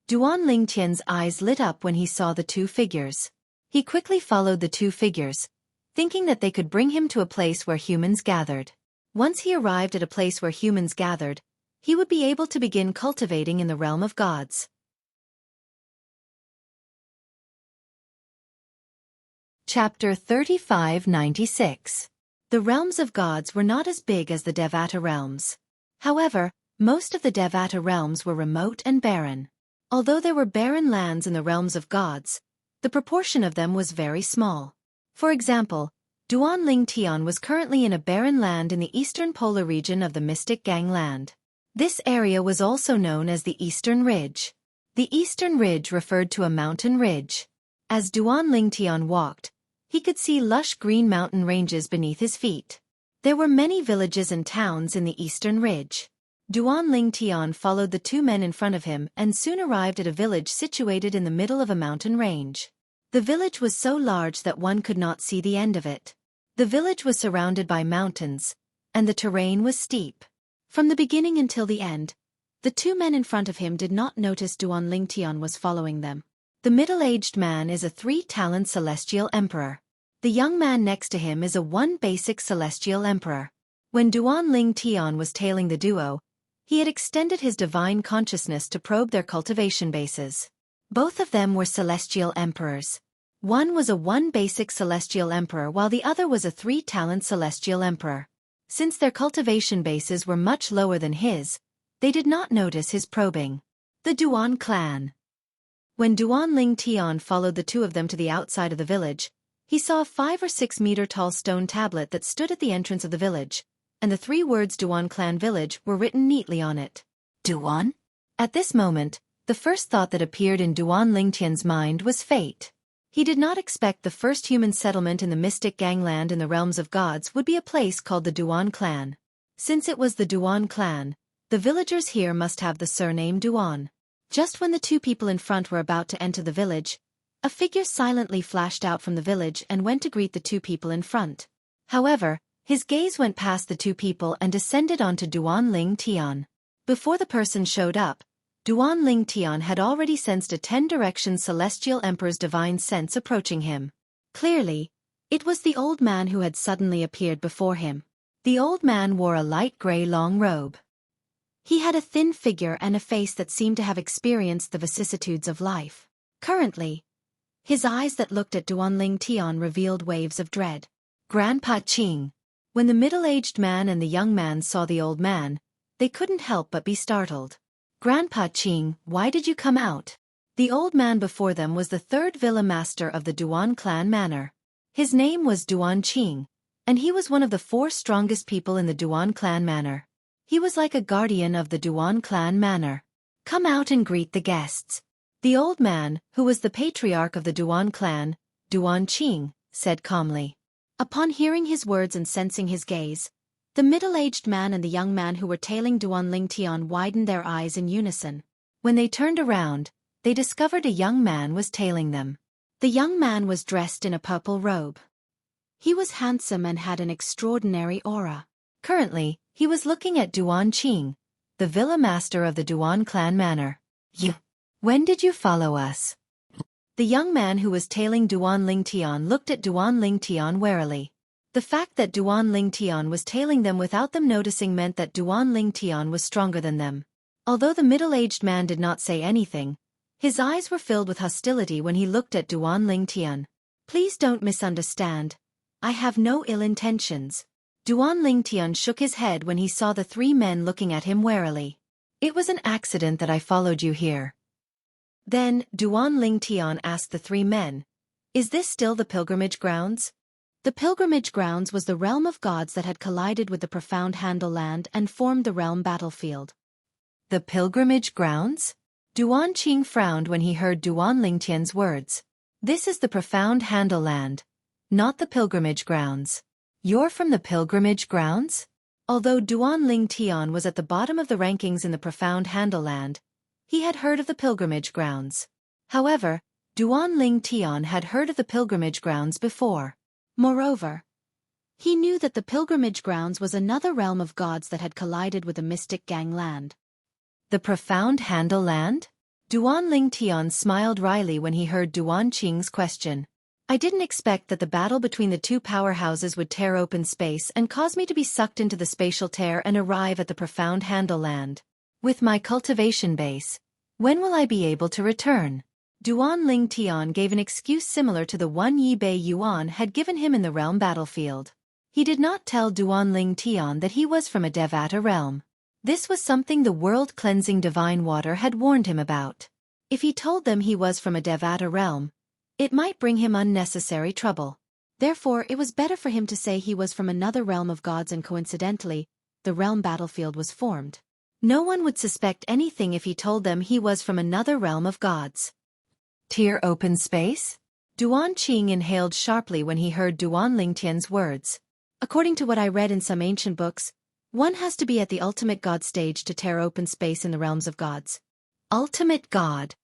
Duan Lingtian's eyes lit up when he saw the 2 figures. He quickly followed the 2 figures, thinking that they could bring him to a place where humans gathered. Once he arrived at a place where humans gathered, he would be able to begin cultivating in the realm of gods. Chapter 3596. The realms of gods were not as big as the Devata realms. However, most of the Devata realms were remote and barren. Although there were barren lands in the realms of gods, the proportion of them was very small. For example, Duanling Tian was currently in a barren land in the eastern polar region of the Mystic Gangland. This area was also known as the Eastern Ridge. The Eastern Ridge referred to a mountain ridge. As Duanling Tian walked, he could see lush green mountain ranges beneath his feet. There were many villages and towns in the Eastern Ridge. Duanling Tian followed the two men in front of him and soon arrived at a village situated in the middle of a mountain range. The village was so large that one could not see the end of it. The village was surrounded by mountains, and the terrain was steep. From the beginning until the end, the two men in front of him did not notice Duanling Tian was following them. The middle-aged man is a 3-talent celestial emperor. The young man next to him is a 1-basic celestial emperor. When Duanling Tian was tailing the duo, he had extended his divine consciousness to probe their cultivation bases. Both of them were celestial emperors. One was a 1-basic celestial emperor while the other was a 3-talent celestial emperor. Since their cultivation bases were much lower than his, they did not notice his probing. The Duan clan. When Duanling Tian followed the two of them to the outside of the village, he saw a 5 or 6 meter tall stone tablet that stood at the entrance of the village, and the 3 words Duan Clan Village were written neatly on it. Duan? At this moment, the first thought that appeared in Duanling Tian's mind was fate. He did not expect the first human settlement in the Mystic Gangland in the realms of gods would be a place called the Duan Clan. Since it was the Duan Clan, the villagers here must have the surname Duan. Just when the two people in front were about to enter the village, a figure silently flashed out from the village and went to greet the two people in front. However, his gaze went past the two people and descended onto Duanling Tian. Before the person showed up, Duanling Tian had already sensed a 10-direction celestial emperor's divine sense approaching him. Clearly, it was the old man who had suddenly appeared before him. The old man wore a light gray long robe. He had a thin figure and a face that seemed to have experienced the vicissitudes of life. Currently, his eyes that looked at Duanling Tian revealed waves of dread. Grandpa Qing. When the middle-aged man and the young man saw the old man, they couldn't help but be startled. Grandpa Qing, why did you come out? The old man before them was the 3rd villa master of the Duan clan manor. His name was Duan Qing, and he was one of the 4 strongest people in the Duan clan manor. He was like a guardian of the Duan clan manor. Come out and greet the guests. The old man, who was the patriarch of the Duan clan, Duan Qing, said calmly. Upon hearing his words and sensing his gaze, the middle-aged man and the young man who were tailing Duanling Tian widened their eyes in unison. When they turned around, they discovered a young man was tailing them. The young man was dressed in a purple robe. He was handsome and had an extraordinary aura. Currently, he was looking at Duan Qing, the villa master of the Duan clan manor. When did you follow us? The young man who was tailing Duanling Tian looked at Duanling Tian warily. The fact that Duanling Tian was tailing them without them noticing meant that Duanling Tian was stronger than them. Although the middle-aged man did not say anything, his eyes were filled with hostility when he looked at Duanling Tian. Please don't misunderstand. I have no ill intentions. Duanling Tian shook his head when he saw the 3 men looking at him warily. It was an accident that I followed you here. Then, Duanling Tian asked the 3 men, is this still the pilgrimage grounds? The pilgrimage grounds was the realm of gods that had collided with the profound Handle land and formed the realm battlefield. The pilgrimage grounds? Duan Qing frowned when he heard Duanling Tian's words. This is the profound Handle land, not the pilgrimage grounds. You're from the pilgrimage grounds? Although Duanling Tian was at the bottom of the rankings in the profound Handle land, he had heard of the pilgrimage grounds. However, Duanling Tian had heard of the pilgrimage grounds before. Moreover, he knew that the pilgrimage grounds was another realm of gods that had collided with the Mystic Gangland. The profound Handle land? Duanling Tian smiled wryly when he heard Duan Qing's question. I didn't expect that the battle between the 2 powerhouses would tear open space and cause me to be sucked into the spatial tear and arrive at the profound Handle land. With my cultivation base, when will I be able to return? Duanling Tian gave an excuse similar to the one Yi Bei Yuan had given him in the realm battlefield. He did not tell Duan Ling Tian that he was from a Devata realm. This was something the world-cleansing divine water had warned him about. If he told them he was from a Devata realm, it might bring him unnecessary trouble. Therefore, it was better for him to say he was from another realm of gods, and coincidentally, the realm battlefield was formed. No one would suspect anything if he told them he was from another realm of gods. Tier open space? Duan Qing inhaled sharply when he heard Duan Lingtian's words. According to what I read in some ancient books, one has to be at the ultimate god stage to tear open space in the realms of gods. Ultimate god.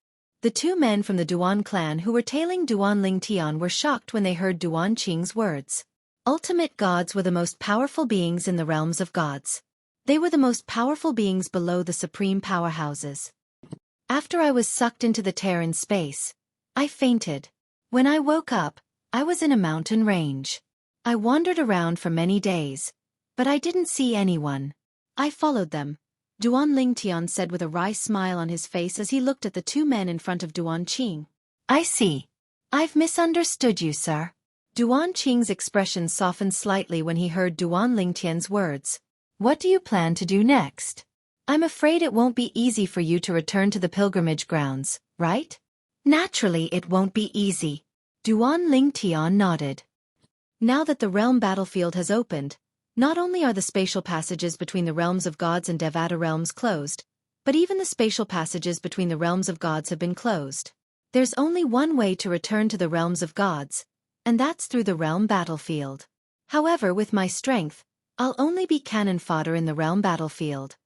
The two men from the Duan clan who were tailing Duan Lingtian were shocked when they heard Duan Qing's words. Ultimate gods were the most powerful beings in the realms of gods. They were the most powerful beings below the supreme powerhouses. After I was sucked into the tear in space, I fainted. When I woke up, I was in a mountain range. I wandered around for many days, but I didn't see anyone. I followed them, Duan Lingtian said with a wry smile on his face as he looked at the two men in front of Duan Qing. I see. I've misunderstood you, sir. Duan Qing's expression softened slightly when he heard Duan Lingtian's words. What do you plan to do next? I'm afraid it won't be easy for you to return to the pilgrimage grounds, right? Naturally it won't be easy. Duan Lingtian nodded. Now that the realm battlefield has opened, not only are the spatial passages between the realms of gods and Devata realms closed, but even the spatial passages between the realms of gods have been closed. There's only one way to return to the realms of gods, and that's through the realm battlefield. However, with my strength, I'll only be cannon fodder in the realm battlefield.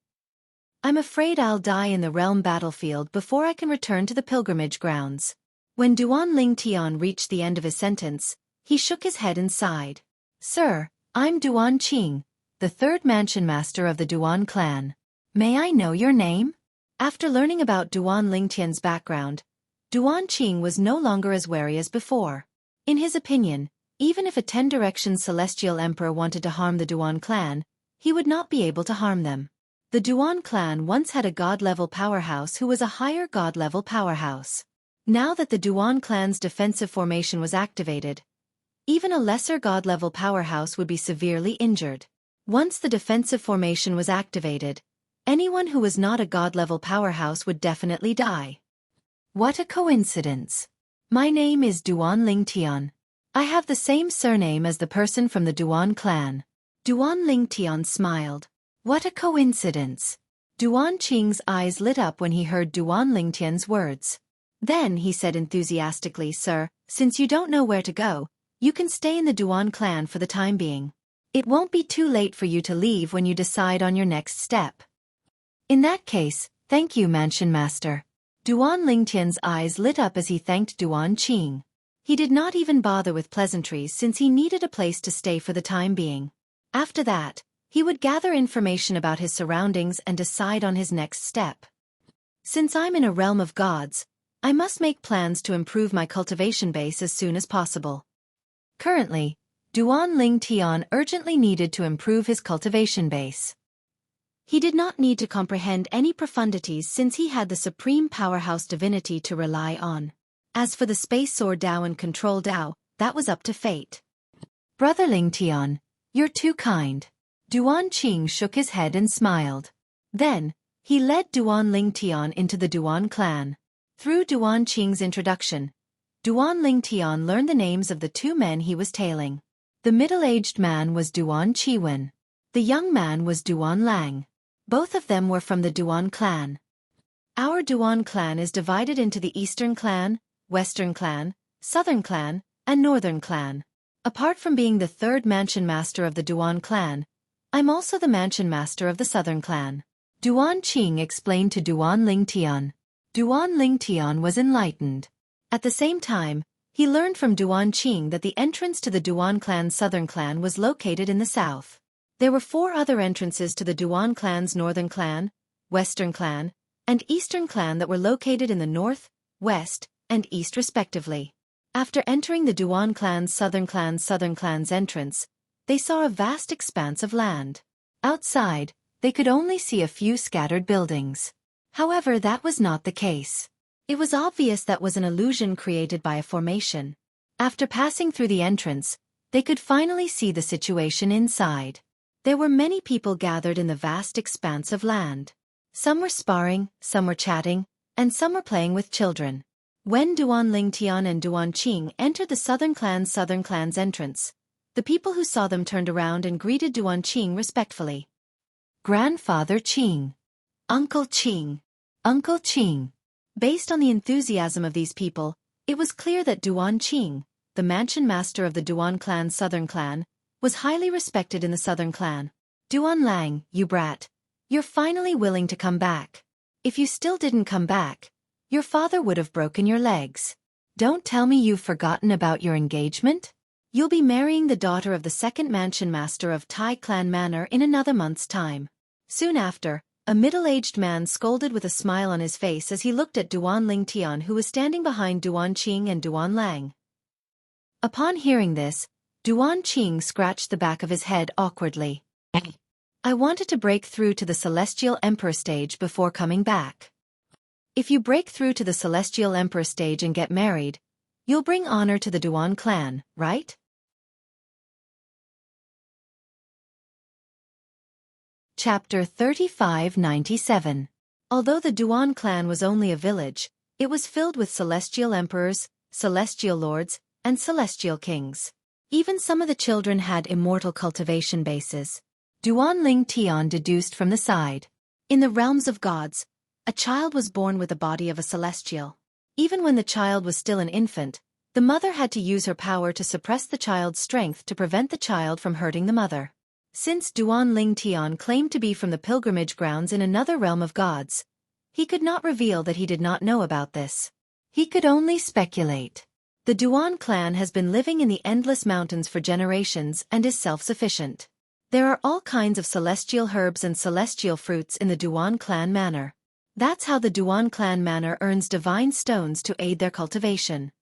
I'm afraid I'll die in the realm battlefield before I can return to the pilgrimage grounds. When Duan Lingtian reached the end of his sentence, he shook his head and sighed. Sir, I'm Duan Qing, the third mansion master of the Duan clan. May I know your name? After learning about Duan Lingtian's background, Duan Qing was no longer as wary as before. In his opinion, even if a 10-direction celestial emperor wanted to harm the Duan clan, he would not be able to harm them. The Duan clan once had a god-level powerhouse who was a higher god-level powerhouse. Now that the Duan clan's defensive formation was activated, even a lesser god-level powerhouse would be severely injured. Once the defensive formation was activated, anyone who was not a god-level powerhouse would definitely die. What a coincidence. My name is Duan Lingtian. I have the same surname as the person from the Duan clan. Duan Lingtian smiled. What a coincidence. Duan Qing's eyes lit up when he heard Duan Lingtian's words. Then he said enthusiastically, Sir, since you don't know where to go, you can stay in the Duan clan for the time being. It won't be too late for you to leave when you decide on your next step. In that case, thank you, Mansion Master. Duan Lingtian's eyes lit up as he thanked Duan Qing. He did not even bother with pleasantries since he needed a place to stay for the time being. After that, he would gather information about his surroundings and decide on his next step. Since I'm in a realm of gods, I must make plans to improve my cultivation base as soon as possible. Currently, Duan Lingtian urgently needed to improve his cultivation base. He did not need to comprehend any profundities since he had the supreme powerhouse divinity to rely on. As for the space sword Dao and control Dao, that was up to fate. Brother Lingtian, you're too kind. Duan Qing shook his head and smiled. Then, he led Duan Lingtian into the Duan clan. Through Duan Qing's introduction, Duan Lingtian learned the names of the two men he was tailing. The middle-aged man was Duan Qiwen. The young man was Duan Lang. Both of them were from the Duan clan. Our Duan clan is divided into the Eastern clan, Western clan, Southern clan, and Northern clan. Apart from being the third mansion master of the Duan clan, I'm also the mansion master of the Southern clan. Duan Qing explained to Duan Lingtian. Duan Lingtian was enlightened. At the same time, he learned from Duan Qing that the entrance to the Duan clan's Southern clan was located in the south. There were 4 other entrances to the Duan clan's Northern clan, Western clan, and Eastern clan that were located in the north, west, and east respectively. After entering the Duan clan's Southern clan's entrance, they saw a vast expanse of land. Outside, they could only see a few scattered buildings. However, that was not the case. It was obvious that was an illusion created by a formation. After passing through the entrance, They could finally see the situation inside. There were many people gathered in the vast expanse of land. Some were sparring, some were chatting, and some were playing with children. When Duan Lingtian and Duan Qing entered the Southern Clan's entrance, the people who saw them turned around and greeted Duan Qing respectfully. Grandfather Qing. Uncle Qing. Uncle Qing. Based on the enthusiasm of these people, it was clear that Duan Qing, the mansion master of the Duan Clan's Southern Clan, was highly respected in the Southern Clan. Duan Lang, you brat. You're finally willing to come back. If you still didn't come back, your father would have broken your legs. Don't tell me you've forgotten about your engagement? You'll be marrying the daughter of the second mansion master of Tai Clan Manor in another month's time. Soon after, a middle-aged man scolded with a smile on his face as he looked at Duan Lingtian, who was standing behind Duan Qing and Duan Lang. Upon hearing this, Duan Qing scratched the back of his head awkwardly. I wanted to break through to the Celestial Emperor stage before coming back. If you break through to the Celestial Emperor stage and get married, you'll bring honor to the Duan clan, right? Chapter 3597. Although the Duan clan was only a village, it was filled with celestial emperors, celestial lords, and celestial kings. Even some of the children had immortal cultivation bases. Duan Ling Tian deduced from the side. In the realms of gods, a child was born with the body of a celestial. Even when the child was still an infant, the mother had to use her power to suppress the child's strength to prevent the child from hurting the mother. Since Duan Ling Tian claimed to be from the pilgrimage grounds in another realm of gods, he could not reveal that he did not know about this. He could only speculate. The Duan clan has been living in the endless mountains for generations and is self-sufficient. There are all kinds of celestial herbs and celestial fruits in the Duan clan manor. That's how the Duan clan manor earns divine stones to aid their cultivation.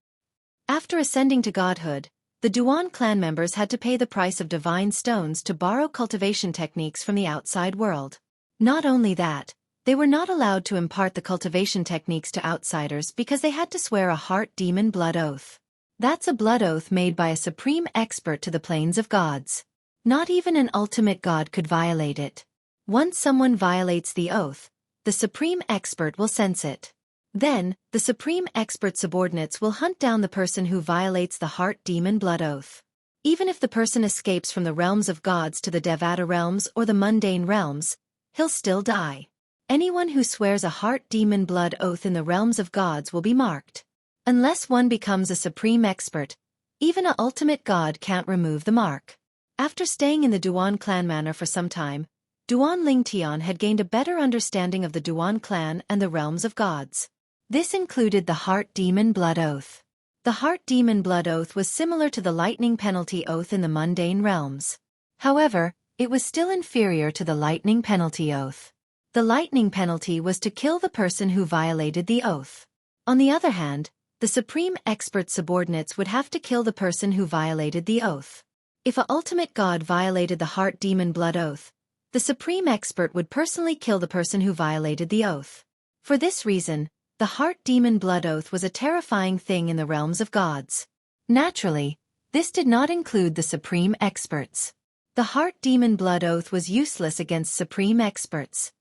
After ascending to godhood, the Duan clan members had to pay the price of divine stones to borrow cultivation techniques from the outside world. Not only that, they were not allowed to impart the cultivation techniques to outsiders because they had to swear a heart demon blood oath. That's a blood oath made by a supreme expert to the planes of gods. Not even an ultimate god could violate it. Once someone violates the oath, the supreme expert will sense it. Then, the supreme expert subordinates will hunt down the person who violates the heart demon blood oath. Even if the person escapes from the realms of gods to the Devata realms or the mundane realms, he'll still die. Anyone who swears a heart demon blood oath in the realms of gods will be marked. Unless one becomes a supreme expert, even an ultimate god can't remove the mark. After staying in the Duan clan manor for some time, Duan Lingtian had gained a better understanding of the Duan clan and the realms of gods. This included the heart demon blood oath. The heart demon blood oath was similar to the lightning penalty oath in the mundane realms. However, it was still inferior to the lightning penalty oath. The lightning penalty was to kill the person who violated the oath. On the other hand, the supreme expert subordinates would have to kill the person who violated the oath. If a ultimate god violated the heart demon blood oath, the supreme expert would personally kill the person who violated the oath. For this reason, the heart demon blood oath was a terrifying thing in the realms of gods. Naturally, this did not include the supreme experts. The heart demon blood oath was useless against supreme experts.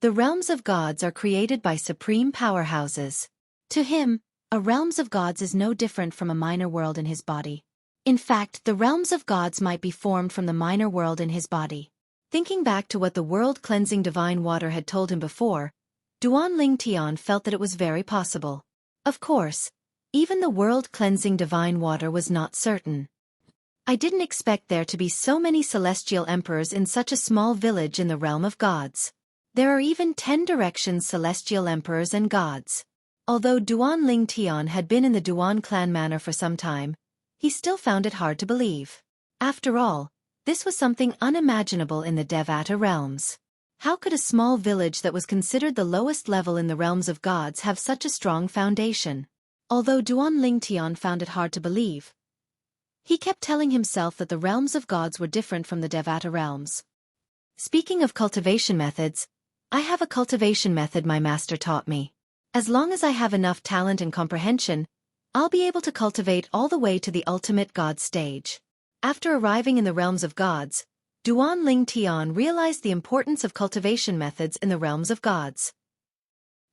The realms of gods are created by supreme powerhouses. To him, a realms of gods is no different from a minor world in his body. In fact, the realms of gods might be formed from the minor world in his body. Thinking back to what the world-cleansing divine water had told him before, Duan Lingtian felt that it was very possible. Of course, even the world-cleansing divine water was not certain. I didn't expect there to be so many celestial emperors in such a small village in the realm of gods. There are even 10 directions celestial emperors and gods. Although Duan Lingtian had been in the Duan clan manor for some time, he still found it hard to believe. After all, this was something unimaginable in the Devata realms. How could a small village that was considered the lowest level in the realms of gods have such a strong foundation? Although Duan Lingtian found it hard to believe, he kept telling himself that the realms of gods were different from the Devata realms. Speaking of cultivation methods, I have a cultivation method my master taught me. As long as I have enough talent and comprehension, I'll be able to cultivate all the way to the ultimate god stage. After arriving in the realms of gods, Duan Ling Tian realized the importance of cultivation methods in the realms of gods.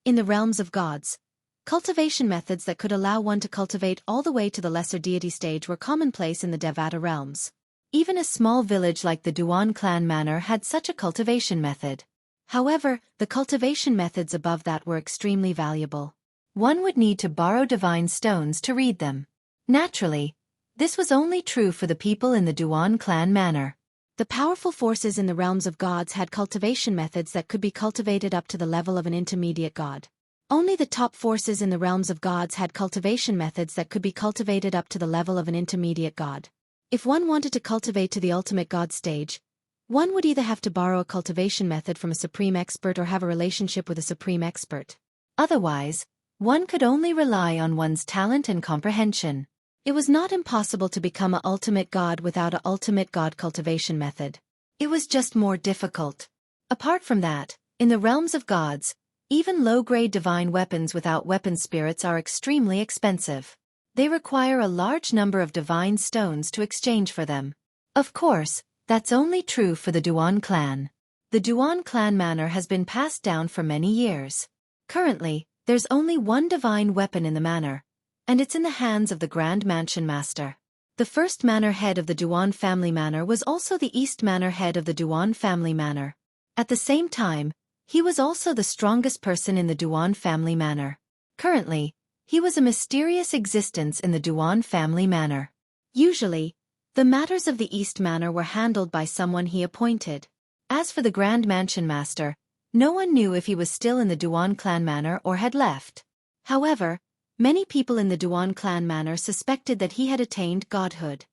In the realms of gods, cultivation methods that could allow one to cultivate all the way to the lesser deity stage were commonplace in the Devata realms. Even a small village like the Duan clan manor had such a cultivation method. However, the cultivation methods above that were extremely valuable. One would need to borrow divine stones to read them. Naturally, this was only true for the people in the Duan clan manor. The powerful forces in the realms of gods had cultivation methods that could be cultivated up to the level of an intermediate god. Only the top forces in the realms of gods had cultivation methods that could be cultivated up to the level of an intermediate god. If one wanted to cultivate to the ultimate god stage, one would either have to borrow a cultivation method from a supreme expert or have a relationship with a supreme expert. Otherwise, one could only rely on one's talent and comprehension. It was not impossible to become an ultimate god without an ultimate god cultivation method. It was just more difficult. Apart from that, in the realms of gods, even low-grade divine weapons without weapon spirits are extremely expensive. They require a large number of divine stones to exchange for them. Of course, that's only true for the Duan clan. The Duan clan manor has been passed down for many years. Currently, there's only one divine weapon in the manor, and it's in the hands of the Grand Mansion Master. The first manor head of the Duan family manor was also the East manor head of the Duan family manor. At the same time, he was also the strongest person in the Duan family manor. Currently, he was a mysterious existence in the Duan family manor. Usually, the matters of the East manor were handled by someone he appointed. As for the Grand Mansion Master, no one knew if he was still in the Duan clan manor or had left. However, many people in the Duan clan manor suspected that he had attained godhood.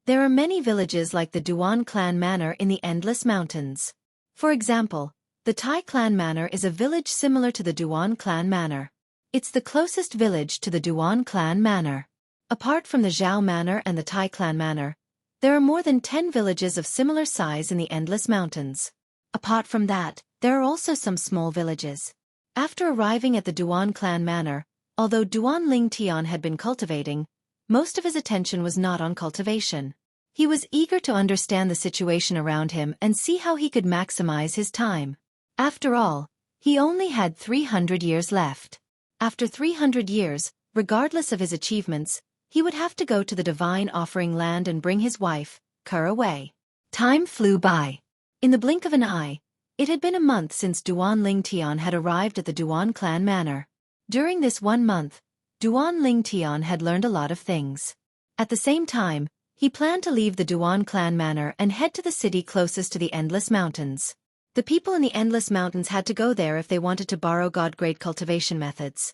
There are many villages like the Duan clan manor in the Endless Mountains. For example, the Tai clan manor is a village similar to the Duan clan manor. It's the closest village to the Duan clan manor. Apart from the Zhao manor and the Tai clan manor, there are more than 10 villages of similar size in the Endless Mountains. Apart from that, there are also some small villages. After arriving at the Duan clan manor, although Duan Ling Tian had been cultivating, most of his attention was not on cultivation. He was eager to understand the situation around him and see how he could maximize his time. After all, he only had 300 years left. After 300 years, regardless of his achievements, he would have to go to the divine offering land and bring his wife, Kerr, away. Time flew by. In the blink of an eye, it had been a month since Duan Ling Tian had arrived at the Duan clan manor. During this 1 month, Duan Ling Tian had learned a lot of things. At the same time, he planned to leave the Duan clan manor and head to the city closest to the Endless Mountains. The people in the Endless Mountains had to go there if they wanted to borrow god-grade cultivation methods.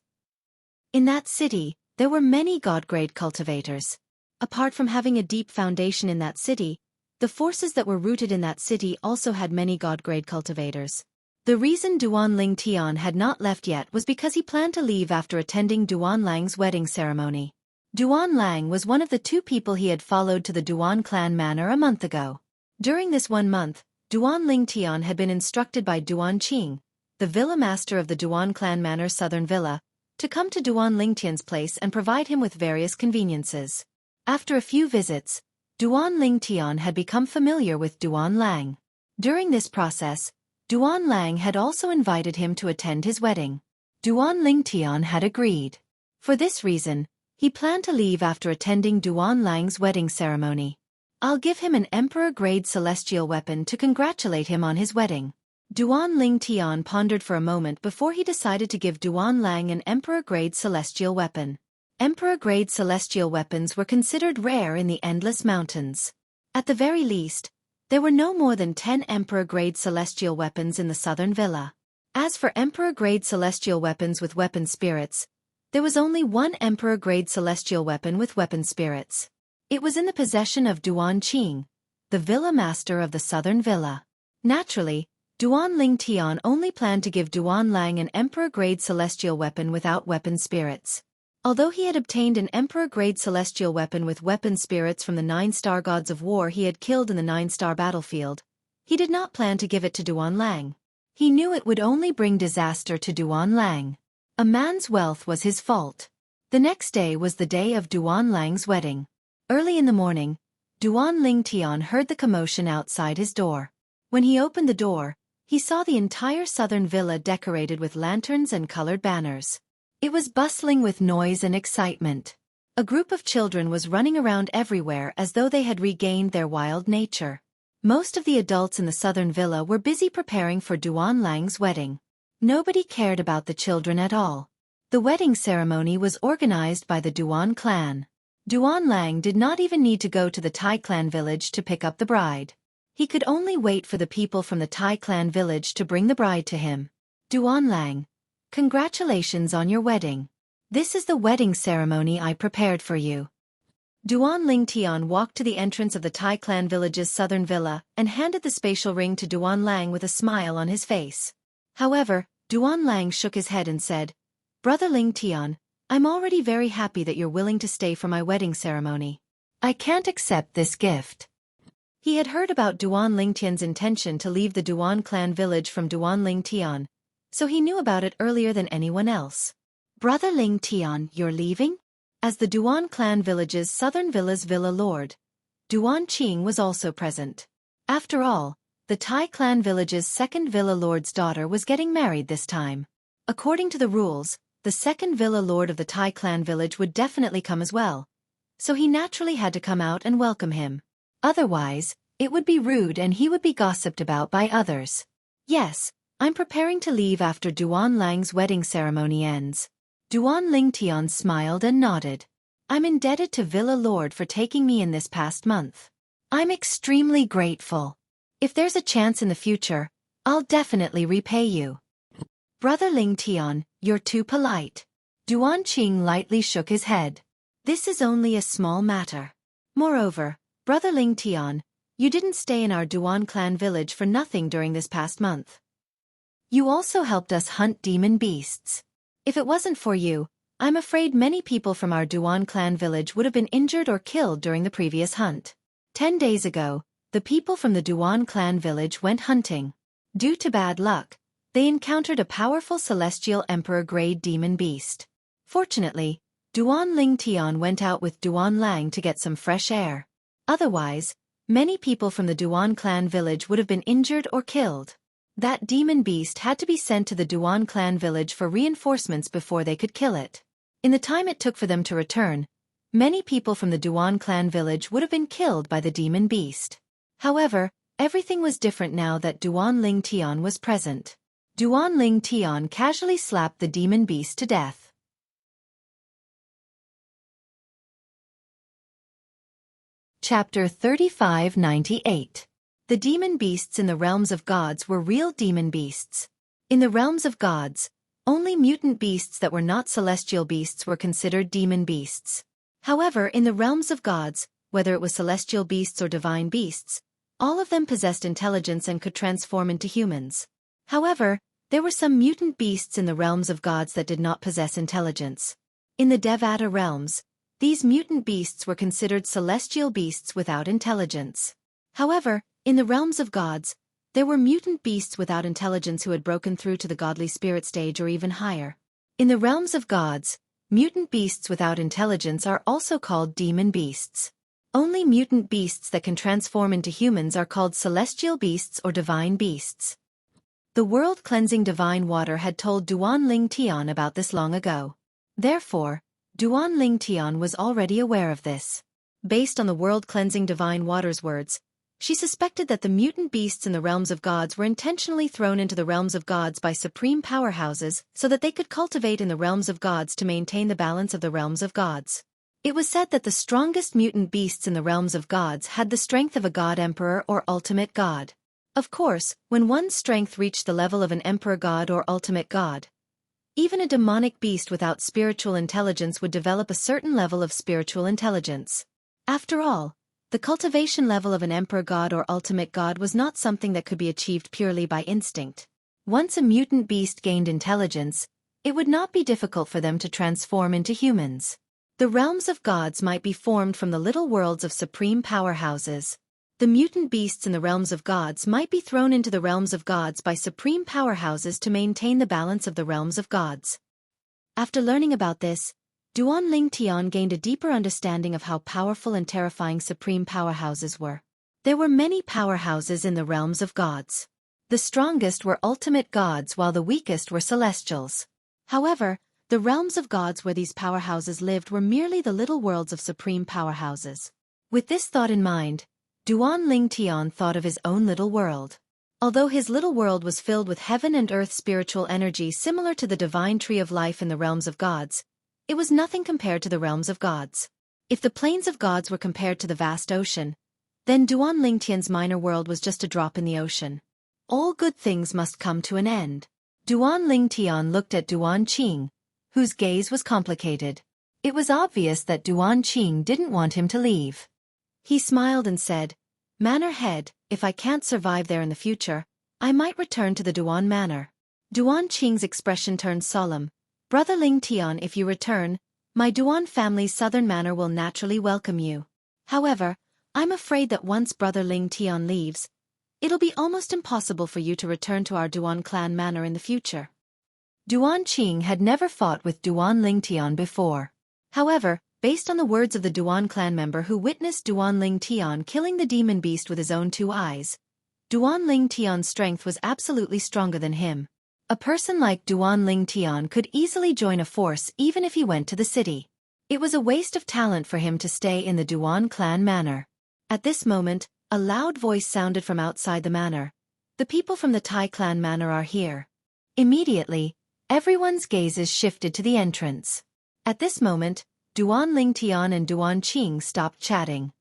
In that city, there were many god-grade cultivators. Apart from having a deep foundation in that city, the forces that were rooted in that city also had many god-grade cultivators. The reason Duan Ling Tian had not left yet was because he planned to leave after attending Duan Lang's wedding ceremony. Duan Lang was one of the 2 people he had followed to the Duan clan manor a month ago. During this 1 month, Duan Ling Tian had been instructed by Duan Qing, the villa master of the Duan clan manor southern villa, to come to Duan Ling Tian's place and provide him with various conveniences. After a few visits, Duan Ling Tian had become familiar with Duan Lang. During this process, Duan Lang had also invited him to attend his wedding. Duan Ling Tian had agreed. For this reason, he planned to leave after attending Duan Lang's wedding ceremony. I'll give him an emperor-grade celestial weapon to congratulate him on his wedding. Duan Ling Tian pondered for a moment before he decided to give Duan Lang an emperor-grade celestial weapon. Emperor-grade celestial weapons were considered rare in the Endless Mountains. At the very least, there were no more than 10 emperor-grade celestial weapons in the southern villa. As for emperor-grade celestial weapons with weapon spirits, there was only one emperor-grade celestial weapon with weapon spirits. It was in the possession of Duan Qing, the villa master of the southern villa. Naturally, Duan Ling Tian only planned to give Duan Lang an emperor-grade celestial weapon without weapon spirits. Although he had obtained an emperor-grade celestial weapon with weapon spirits from the 9-star gods of war he had killed in the 9-star battlefield, he did not plan to give it to Duan Lang. He knew it would only bring disaster to Duan Lang. A man's wealth was his fault. The next day was the day of Duan Lang's wedding. Early in the morning, Duan Lingtian heard the commotion outside his door. When he opened the door, he saw the entire southern villa decorated with lanterns and colored banners. It was bustling with noise and excitement. A group of children was running around everywhere as though they had regained their wild nature. Most of the adults in the southern villa were busy preparing for Duan Lang's wedding. Nobody cared about the children at all. The wedding ceremony was organized by the Duan clan. Duan Lang did not even need to go to the Tai clan village to pick up the bride. He could only wait for the people from the Tai clan village to bring the bride to him. Duan Lang, congratulations on your wedding. This is the wedding ceremony I prepared for you. Duan Lingtian walked to the entrance of the Tai clan village's southern villa and handed the spatial ring to Duan Lang with a smile on his face. However, Duan Lang shook his head and said, "Brother Lingtian, I'm already very happy that you're willing to stay for my wedding ceremony. I can't accept this gift." He had heard about Duan Lingtian's intention to leave the Duan clan village from Duan Lingtian, so he knew about it earlier than anyone else. "Brother Lingtian, you're leaving?" As the Duan clan village's southern villa's villa lord, Duan Qing was also present. After all, the Tai clan village's second villa lord's daughter was getting married this time. According to the rules, the second villa lord of the Tai clan village would definitely come as well, so he naturally had to come out and welcome him. Otherwise, it would be rude and he would be gossiped about by others. "Yes, I'm preparing to leave after Duan Lang's wedding ceremony ends." Duan Lingtian smiled and nodded. "I'm indebted to Villa Lord for taking me in this past month. I'm extremely grateful. If there's a chance in the future, I'll definitely repay you." "Brother Lingtian, you're too polite." Duan Qing lightly shook his head. "This is only a small matter. Moreover, Brother Lingtian, you didn't stay in our Duan clan village for nothing during this past month. You also helped us hunt demon beasts. If it wasn't for you, I'm afraid many people from our Duan clan village would have been injured or killed during the previous hunt. 10 days ago, the people from the Duan clan village went hunting. Due to bad luck, they encountered a powerful celestial emperor-grade demon beast. Fortunately, Duan Lingtian went out with Duan Lang to get some fresh air. Otherwise, many people from the Duan clan village would have been injured or killed. That demon beast had to be sent to the Duan clan village for reinforcements before they could kill it. In the time it took for them to return, many people from the Duan clan village would have been killed by the demon beast. However, everything was different now that Duan Lingtian was present. Duan Lingtian casually slapped the demon beast to death. Chapter 3598. The demon beasts in the realms of gods were real demon beasts. In the realms of gods, only mutant beasts that were not celestial beasts were considered demon beasts. However, in the realms of gods, whether it was celestial beasts or divine beasts, all of them possessed intelligence and could transform into humans. However, there were some mutant beasts in the realms of gods that did not possess intelligence. In the Devata realms, these mutant beasts were considered celestial beasts without intelligence. However, in the realms of gods, there were mutant beasts without intelligence who had broken through to the godly spirit stage or even higher. In the realms of gods, mutant beasts without intelligence are also called demon beasts. Only mutant beasts that can transform into humans are called celestial beasts or divine beasts. The world-cleansing divine water had told Duan Lingtian about this long ago. Therefore, Duan Lingtian was already aware of this. Based on the world-cleansing divine water's words, she suspected that the mutant beasts in the realms of gods were intentionally thrown into the realms of gods by supreme powerhouses so that they could cultivate in the realms of gods to maintain the balance of the realms of gods. It was said that the strongest mutant beasts in the realms of gods had the strength of a god emperor or ultimate god. Of course, when one's strength reached the level of an emperor god or ultimate god, even a demonic beast without spiritual intelligence would develop a certain level of spiritual intelligence. After all, the cultivation level of an emperor god or ultimate god was not something that could be achieved purely by instinct. Once a mutant beast gained intelligence, it would not be difficult for them to transform into humans. The realms of gods might be formed from the little worlds of supreme powerhouses. The mutant beasts in the realms of gods might be thrown into the realms of gods by supreme powerhouses to maintain the balance of the realms of gods. After learning about this,
Duan Ling Tian gained a deeper understanding of how powerful and terrifying supreme powerhouses were. There were many powerhouses in the realms of gods. The strongest were ultimate gods while the weakest were celestials. However, the realms of gods where these powerhouses lived were merely the little worlds of supreme powerhouses. With this thought in mind, Duan Ling Tian thought of his own little world. Although his little world was filled with heaven and earth spiritual energy similar to the divine tree of life in the realms of gods, it was nothing compared to the realms of gods. If the plains of gods were compared to the vast ocean, then Duan Ling Tian's minor world was just a drop in the ocean. All good things must come to an end. Duan Ling Tian looked at Duan Qing, whose gaze was complicated. It was obvious that Duan Qing didn't want him to leave. He smiled and said, "Manor Head, if I can't survive there in the future, I might return to the Duan Manor." Duan Qing's expression turned solemn. "Brother Ling Tian, if you return, my Duan family's southern manor will naturally welcome you. However, I'm afraid that once Brother Ling Tian leaves, it'll be almost impossible for you to return to our Duan clan manor in the future." Duan Qing had never fought with Duan Ling Tian before. However, based on the words of the Duan clan member who witnessed Duan Ling Tian killing the demon beast with his own 2 eyes, Duan Ling Tian's strength was absolutely stronger than him. A person like Duan Ling Tian could easily join a force even if he went to the city. It was a waste of talent for him to stay in the Duan clan manor. At this moment, a loud voice sounded from outside the manor. "The people from the Tai clan manor are here." Immediately, everyone's gazes shifted to the entrance. At this moment, Duan Ling Tian and Duan Qing stopped chatting.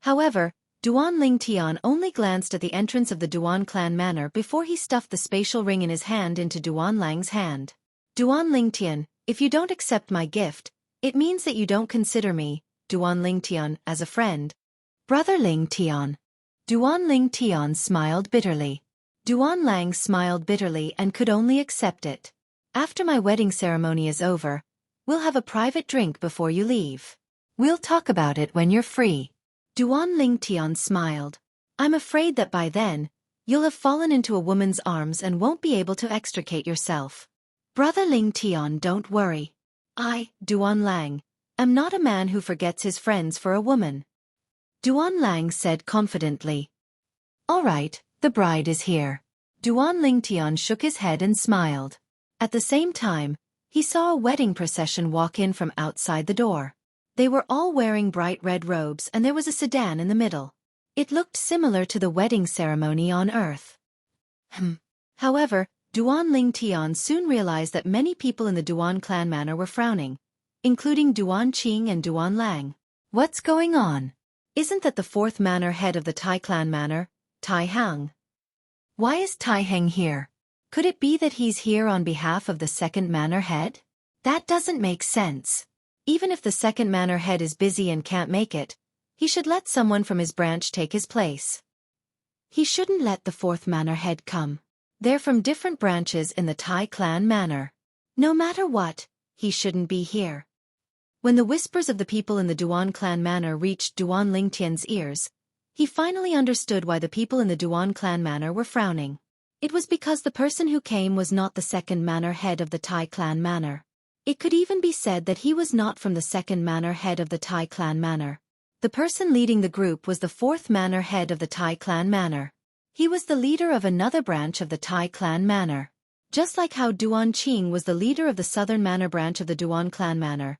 However, Duan Ling Tian only glanced at the entrance of the Duan clan manor before he stuffed the spatial ring in his hand into Duan Lang's hand. "Duan Ling Tian, if you don't accept my gift, it means that you don't consider me, Duan Ling Tian, as a friend." "Brother Ling Tian." Duan Ling Tian smiled bitterly. Duan Lang smiled bitterly and could only accept it. "After my wedding ceremony is over, we'll have a private drink before you leave. We'll talk about it when you're free." Duan Ling Tian smiled. "I'm afraid that by then, you'll have fallen into a woman's arms and won't be able to extricate yourself." "Brother Ling Tian, don't worry. I, Duan Lang, am not a man who forgets his friends for a woman," Duan Lang said confidently. "All right, the bride is here." Duan Ling Tian shook his head and smiled. At the same time, he saw a wedding procession walk in from outside the door. They were all wearing bright red robes and there was a sedan in the middle. It looked similar to the wedding ceremony on Earth. However, Duan Ling Tian soon realized that many people in the Duan clan manor were frowning, including Duan Qing and Duan Lang. "What's going on? Isn't that the 4th manor head of the Tai clan manor, Tai Hang? Why is Tai Hang here? Could it be that he's here on behalf of the 2nd manor head? That doesn't make sense. Even if the 2nd manor head is busy and can't make it, he should let someone from his branch take his place. He shouldn't let the 4th manor head come. They're from different branches in the Tai clan manor. No matter what, he shouldn't be here." When the whispers of the people in the Duan clan manor reached Duan Ling Tian's ears, he finally understood why the people in the Duan clan manor were frowning. It was because the person who came was not the 2nd manor head of the Tai clan manor. It could even be said that he was not from the 2nd manor head of the Tai clan manor. The person leading the group was the 4th manor head of the Tai clan manor. He was the leader of another branch of the Tai clan manor. Just like how Duan Qing was the leader of the southern manor branch of the Duan clan manor,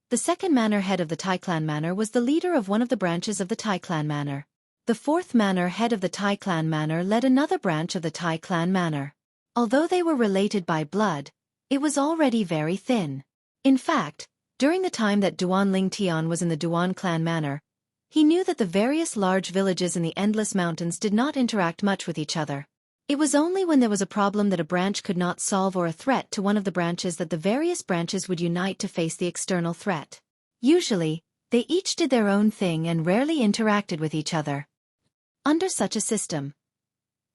the 2nd manor head of the Tai clan manor was the leader of one of the branches of the Tai clan manor. The 4th manor head of the Tai clan manor led another branch of the Tai clan manor. Although they were related by blood, it was already very thin. In fact, during the time that Duan Ling Tian was in the Duan clan manor, he knew that the various large villages in the Endless Mountains did not interact much with each other. It was only when there was a problem that a branch could not solve or a threat to one of the branches that the various branches would unite to face the external threat. Usually, they each did their own thing and rarely interacted with each other. Under such a system,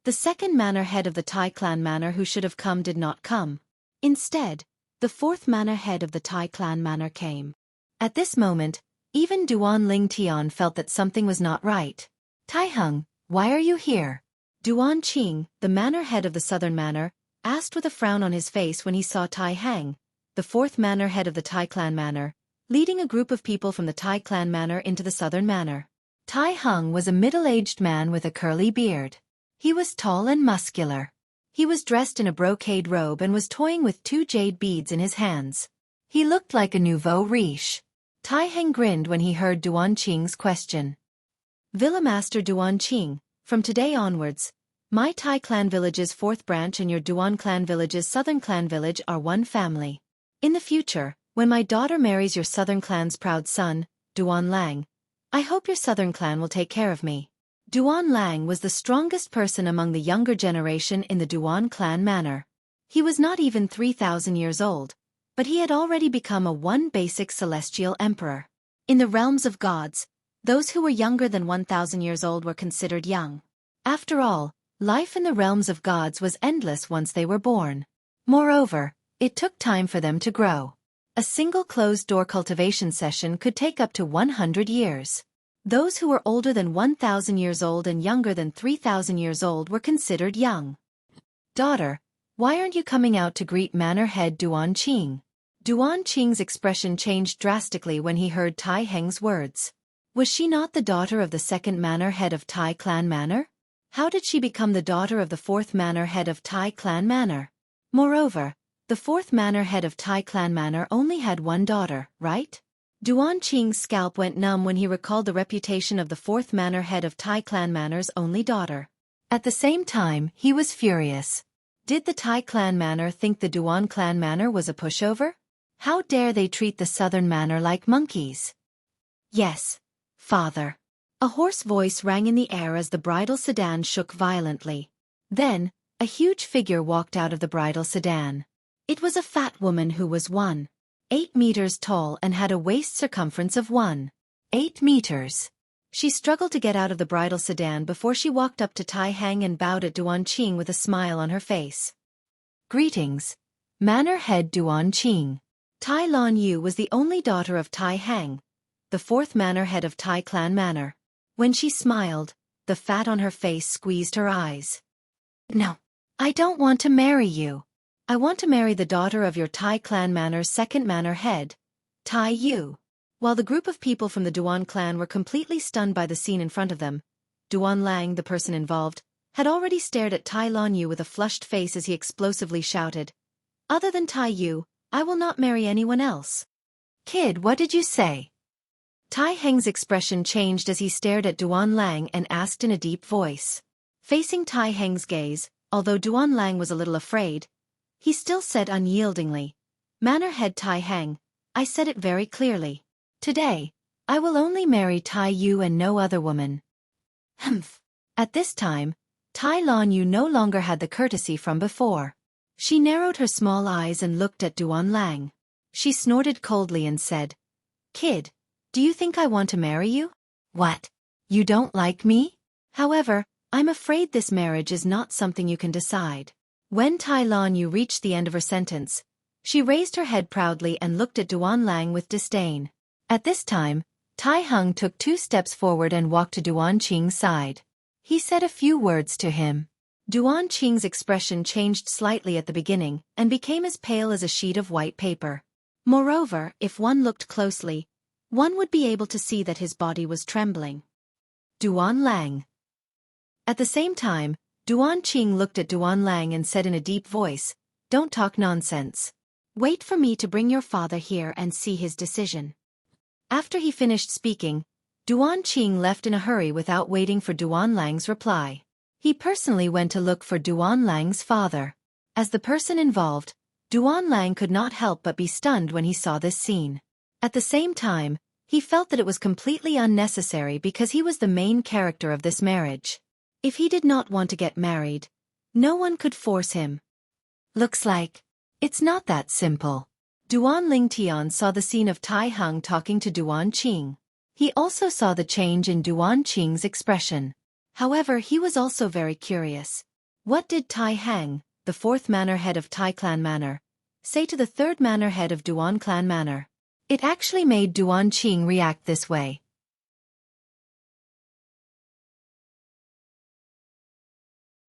the 2nd manor head of the Tai clan manor who should have come did not come. Instead, the 4th manor head of the Tai clan manor came. At this moment, even Duan Ling Tian felt that something was not right. "Tai Hung, why are you here?" Duan Qing, the manor head of the southern manor, asked with a frown on his face when he saw Tai Hang,
the fourth manor head of the Tai clan manor, leading a group of people from the Tai clan manor into the southern manor. Tai Hung was a middle-aged man with a curly beard. He was tall and muscular. He was dressed in a brocade robe and was toying with 2 jade beads in his hands. He looked like a nouveau riche. Tai Heng grinned when he heard Duan Qing's question. Villa Master Duan Qing, from today onwards, my Tai clan village's 4th branch and your Duan clan village's southern clan village are one family. In the future, when my daughter marries your southern clan's proud son, Duan Lang, I hope your southern clan will take care of me. Duan Lang was the strongest person among the younger generation in the Duan clan manor. He was not even 3,000 years old, but he had already become a basic celestial emperor. In the realms of gods, those who were younger than 1,000 years old were considered young. After all, life in the realms of gods was endless once they were born. Moreover, it took time for them to grow. A single closed-door cultivation session could take up to 100 years. Those who were older than 1,000 years old and younger than 3,000 years old were considered young. Daughter, why aren't you coming out to greet manor head Duan Qing? Duan Qing's expression changed drastically when he heard Tai Heng's words. Was she not the daughter of the 2nd manor head of Tai clan manor? How did she become the daughter of the 4th manor head of Tai clan manor? Moreover, the 4th manor head of Tai clan manor only had one daughter, right? Duan Qing's scalp went numb when he recalled the reputation of the 4th manor head of Tai clan manor's only daughter. At the same time, he was furious. Did the Tai clan manor think the Duan clan manor was a pushover? How dare they treat the southern manor like monkeys? Yes, father. A hoarse voice rang in the air as the bridal sedan shook violently. Then, a huge figure walked out of the bridal sedan. It was a fat woman who was 1.8 meters tall and had a waist circumference of 1.8 meters. She struggled to get out of the bridal sedan before she walked up to Tai Heng and bowed at Duan Qing with a smile on her face. Greetings, Manor Head Duan Qing. Tai Lan Yu was the only daughter of Tai Heng, the 4th manor head of Tai clan manor. When she smiled, the fat on her face squeezed her eyes. No, I don't want to marry you. I want to marry the daughter of your Tai clan manor's 2nd manor head, Tai Yu. While the group of people from the Duan clan were completely stunned by the scene in front of them, Duan Lang, the person involved, had already stared at Tai Lan Yu with a flushed face as he explosively shouted, "Other than Tai Yu, I will not marry anyone else." Kid, what did you say? Tai Heng's expression changed as he stared at Duan Lang and asked in a deep voice. Facing Tai Heng's gaze, although Duan Lang was a little afraid, he still said unyieldingly, "Manor Head Tai Heng, I said it very clearly. Today, I will only marry Tai Yu and no other woman." Humph. At this time, Tai Lan Yu no longer had the courtesy from before. She narrowed her small eyes and looked at Duan Lang. She snorted coldly and said, "Kid, do you think I want to marry you? What? You don't like me? However, I'm afraid this marriage is not something you can decide." When Tai Lan Yu reached the end of her sentence, she raised her head proudly and looked at Duan Lang with disdain. At this time, Tai Heng took 2 steps forward and walked to Duan Qing's side. He said a few words to him. Duan Qing's expression changed slightly at the beginning and became as pale as a sheet of white paper. Moreover, if one looked closely, one would be able to see that his body was trembling. Duan Lang. At the same time, Duan Qing looked at Duan Lang and said in a deep voice, "Don't talk nonsense. Wait for me to bring your father here and see his decision." After he finished speaking, Duan Qing left in a hurry without waiting for Duan Lang's reply. He personally went to look for Duan Lang's father. As the person involved, Duan Lang could not help but be stunned when he saw this scene. At the same time, he felt that it was completely unnecessary because he was the main character of this marriage. If he did not want to get married, no one could force him. Looks like it's not that simple. Duan Lingtian saw the scene of Tai Heng talking to Duan Qing. He also saw the change in Duan Qing's expression. However, he was also very curious. What did Tai Heng, the 4th manor head of Tai clan manor, say to the 3rd manor head of Duan clan manor? It actually made Duan Qing react this way.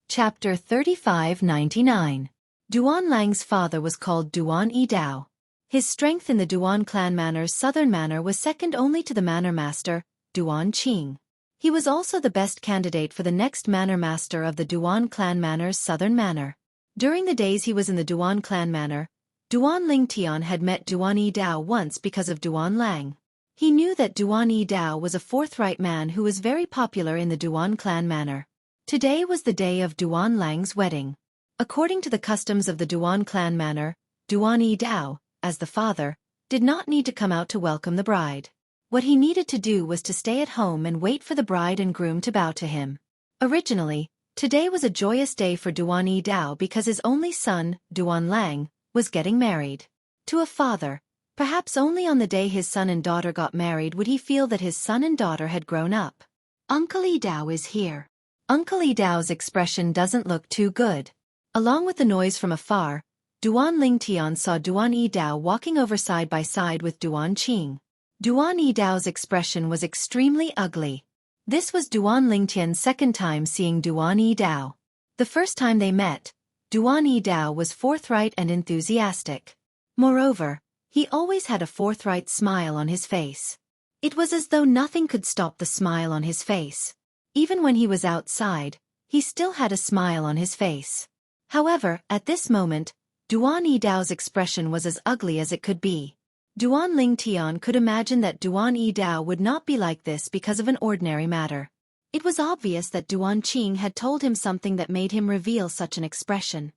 Chapter 3599. Duan Lang's father was called Duan Yidao. His strength in the Duan clan manor's southern manor was second only to the manor master, Duan Qing. He was also the best candidate for the next manor master of the Duan clan manor's southern manor. During the days he was in the Duan clan manor, Duan Ling Tian had met Duan Yi Dao once because of Duan Lang. He knew that Duan Yi Dao was a forthright man who was very popular in the Duan clan manor. Today was the day of Duan Lang's wedding. According to the customs of the Duan clan manor, Duan Yi Dao, as the father, did not need to come out to welcome the bride. What he needed to do was to stay at home and wait for the bride and groom to bow to him. Originally, today was a joyous day for Duan Yi Dao because his only son, Duan Lang, was getting married. To a father, perhaps only on the day his son and daughter got married would he feel that his son and daughter had grown up. Uncle Yi Dao is here. Uncle Yi Dao's expression doesn't look too good. Along with the noise from afar, Duan Ling Tian saw Duan Yi Dao walking over side by side with Duan Qing. Duan Yi Dao's expression was extremely ugly. This was Duan Ling Tian's second time seeing Duan Yi Dao. The first time they met, Duan Yi Dao was forthright and enthusiastic. Moreover, he always had a forthright smile on his face. It was as though nothing could stop the smile on his face. Even when he was outside, he still had a smile on his face. However, at this moment, Duan Yi Dao's expression was as ugly as it could be. Duan Ling Tian could imagine that Duan Yi Dao would not be like this because of an ordinary matter. It was obvious that Duan Qing had told him something that made him reveal such an expression.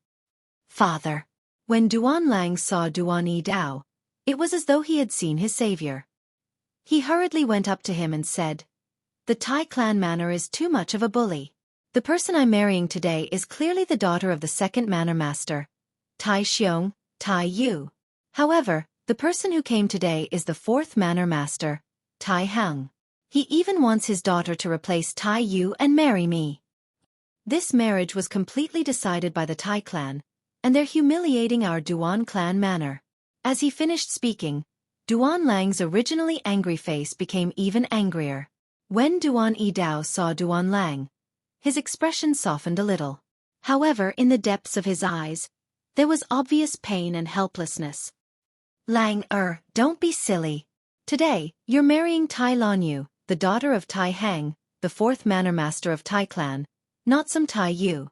Father. When Duan Lang saw Duan Yi Dao, it was as though he had seen his savior. He hurriedly went up to him and said, "The Tai clan manor is too much of a bully. The person I'm marrying today is clearly the daughter of the second manor master, Tai Xiong, Tai Yu. However, the person who came today is the fourth manor master, Tai Hang. He even wants his daughter to replace Tai Yu and marry me." This marriage was completely decided by the Tai clan, and they're humiliating our Duan clan manor. As he finished speaking, Duan Lang's originally angry face became even angrier. When Duan Yi Dao saw Duan Lang, his expression softened a little. However, in the depths of his eyes, there was obvious pain and helplessness. Lang, don't be silly. Today, you're marrying Tai Lanyu, the daughter of Tai Hang, the fourth manor master of Tai clan, not some Tai Yu.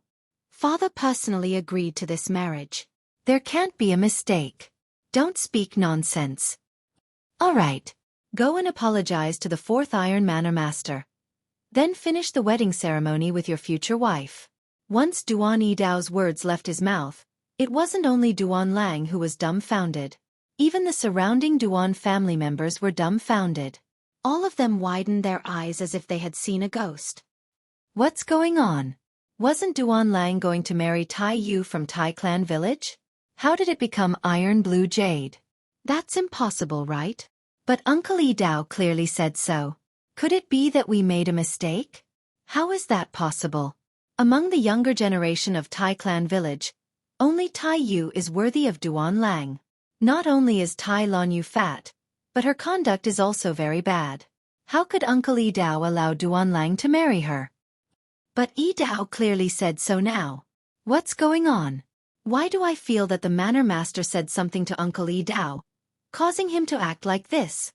Father personally agreed to this marriage. There can't be a mistake. Don't speak nonsense. All right. Go and apologize to the fourth Iron Manor Master. Then finish the wedding ceremony with your future wife. Once Duan Yi Dao's words left his mouth, it wasn't only Duan Lang who was dumbfounded. Even the surrounding Duan family members were dumbfounded. All of them widened their eyes as if they had seen a ghost. What's going on? Wasn't Duan Lang going to marry Tai Yu from Tai Clan village? How did it become Iron Blue Jade? That's impossible, right? But Uncle Yi Dao clearly said so. Could it be that we made a mistake? How is that possible? Among the younger generation of Tai Clan village, only Tai Yu is worthy of Duan Lang. Not only is Tai Lanyu fat, but her conduct is also very bad. How could Uncle Yi Dao allow Duan Lang to marry her? But Yi Dao clearly said so now. What's going on? Why do I feel that the manor master said something to Uncle Yi Dao, causing him to act like this?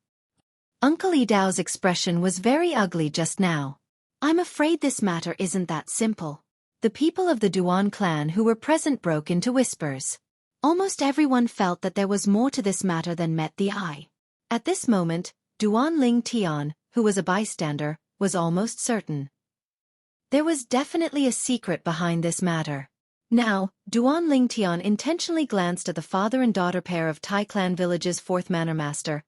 Uncle Yi Dao's expression was very ugly just now. I'm afraid this matter isn't that simple. The people of the Duan clan who were present broke into whispers. Almost everyone felt that there was more to this matter than met the eye. At this moment, Duan Ling Tian, who was a bystander, was almost certain. There was definitely a secret behind this matter. Now, Duan Ling Tian intentionally glanced at the father and daughter pair of Tai Clan village's fourth manor master,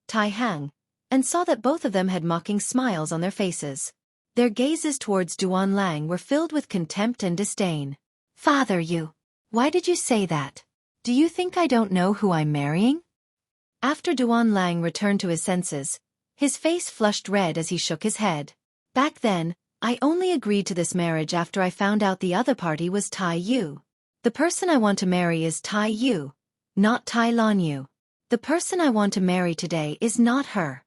Tai Hang, and saw that both of them had mocking smiles on their faces. Their gazes towards Duan Lang were filled with contempt and disdain. Father Yu, why did you say that? Do you think I don't know who I'm marrying? After Duan Lang returned to his senses, his face flushed red as he shook his head. Back then, I only agreed to this marriage after I found out the other party was Tai Yu. The person I want to marry is Tai Yu, not Tai Lanyu. The person I want to marry today is not her.